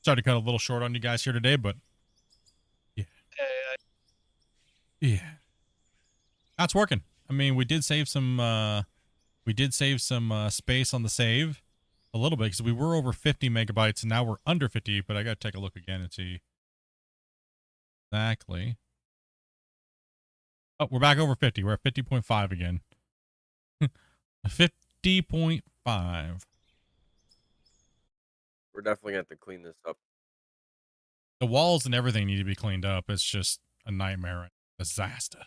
B: Sorry to cut a little short on you guys here today, but yeah, that's working. I mean, we did save some space on the save a little bit because we were over 50 megabytes and now we're under 50. But I gotta take a look again and see exactly. Oh, we're back over 50. We're at 50.5 again. 50.5.
H: We're definitely going to have to clean this up.
B: The walls and everything need to be cleaned up. It's just a nightmare. Disaster.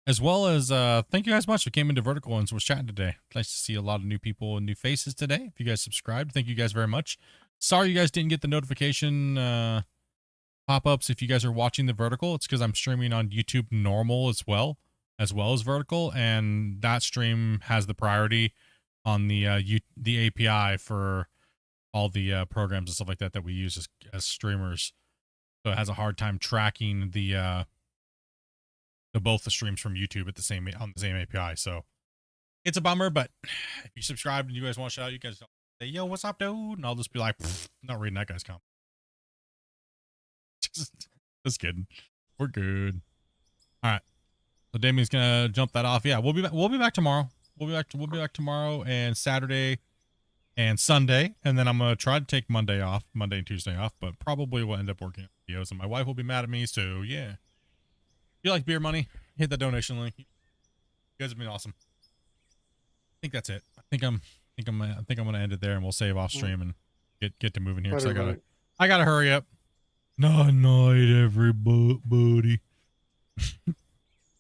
B: As well as, thank you guys much for came into Vertical and was chatting today. Nice to see a lot of new people and new faces today. If you guys subscribed, thank you guys very much. Sorry you guys didn't get the notification pop-ups if you guys are watching the Vertical. It's because I'm streaming on YouTube normal as well as Vertical, and that stream has the priority on the API for all the programs and stuff like that we use as streamers. So it has a hard time tracking the both the streams from YouTube on the same API. So it's a bummer, but if you subscribe and you guys want to shout out, you guys say, "Yo, what's up, dude?" And I'll just be like, not reading that guy's comment. Just kidding. We're good. All right. So Damien's gonna jump that off. Yeah, we'll be back. We'll be back tomorrow. We'll be back tomorrow and Saturday and Sunday, and then I'm gonna try to take Monday and Tuesday off, but probably will end up working on videos, and my wife will be mad at me. So yeah, if you like beer money, hit that donation link. You guys have been awesome. I think that's it. I think I'm gonna end it there, and we'll save off stream and get to moving here. So I gotta hurry up. Night, everybody.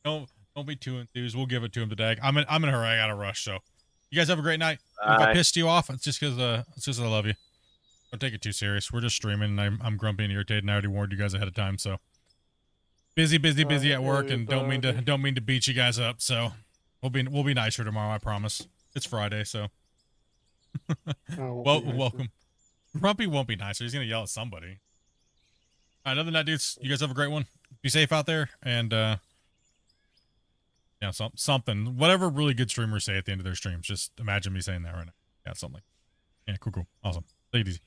B: Don't be too enthused. We'll give it to him today. I'm in a hurry. I gotta rush. So, you guys have a great night. If I pissed you off, it's just because I love you. Don't take it too serious. We're just streaming, and I'm grumpy and irritated. And I already warned you guys ahead of time. So, busy at work, and don't mean to beat you guys up. So, we'll be nicer tomorrow. I promise. It's Friday, so.
G: Oh,
B: Well,
G: be nicer.
B: welcome. Grumpy won't be nicer. He's gonna yell at somebody. All right, other than that, dudes, you guys have a great one. Be safe out there, and yeah, something, whatever really good streamers say at the end of their streams. Just imagine me saying that right now. Yeah, something. Yeah, cool, awesome. Take it easy.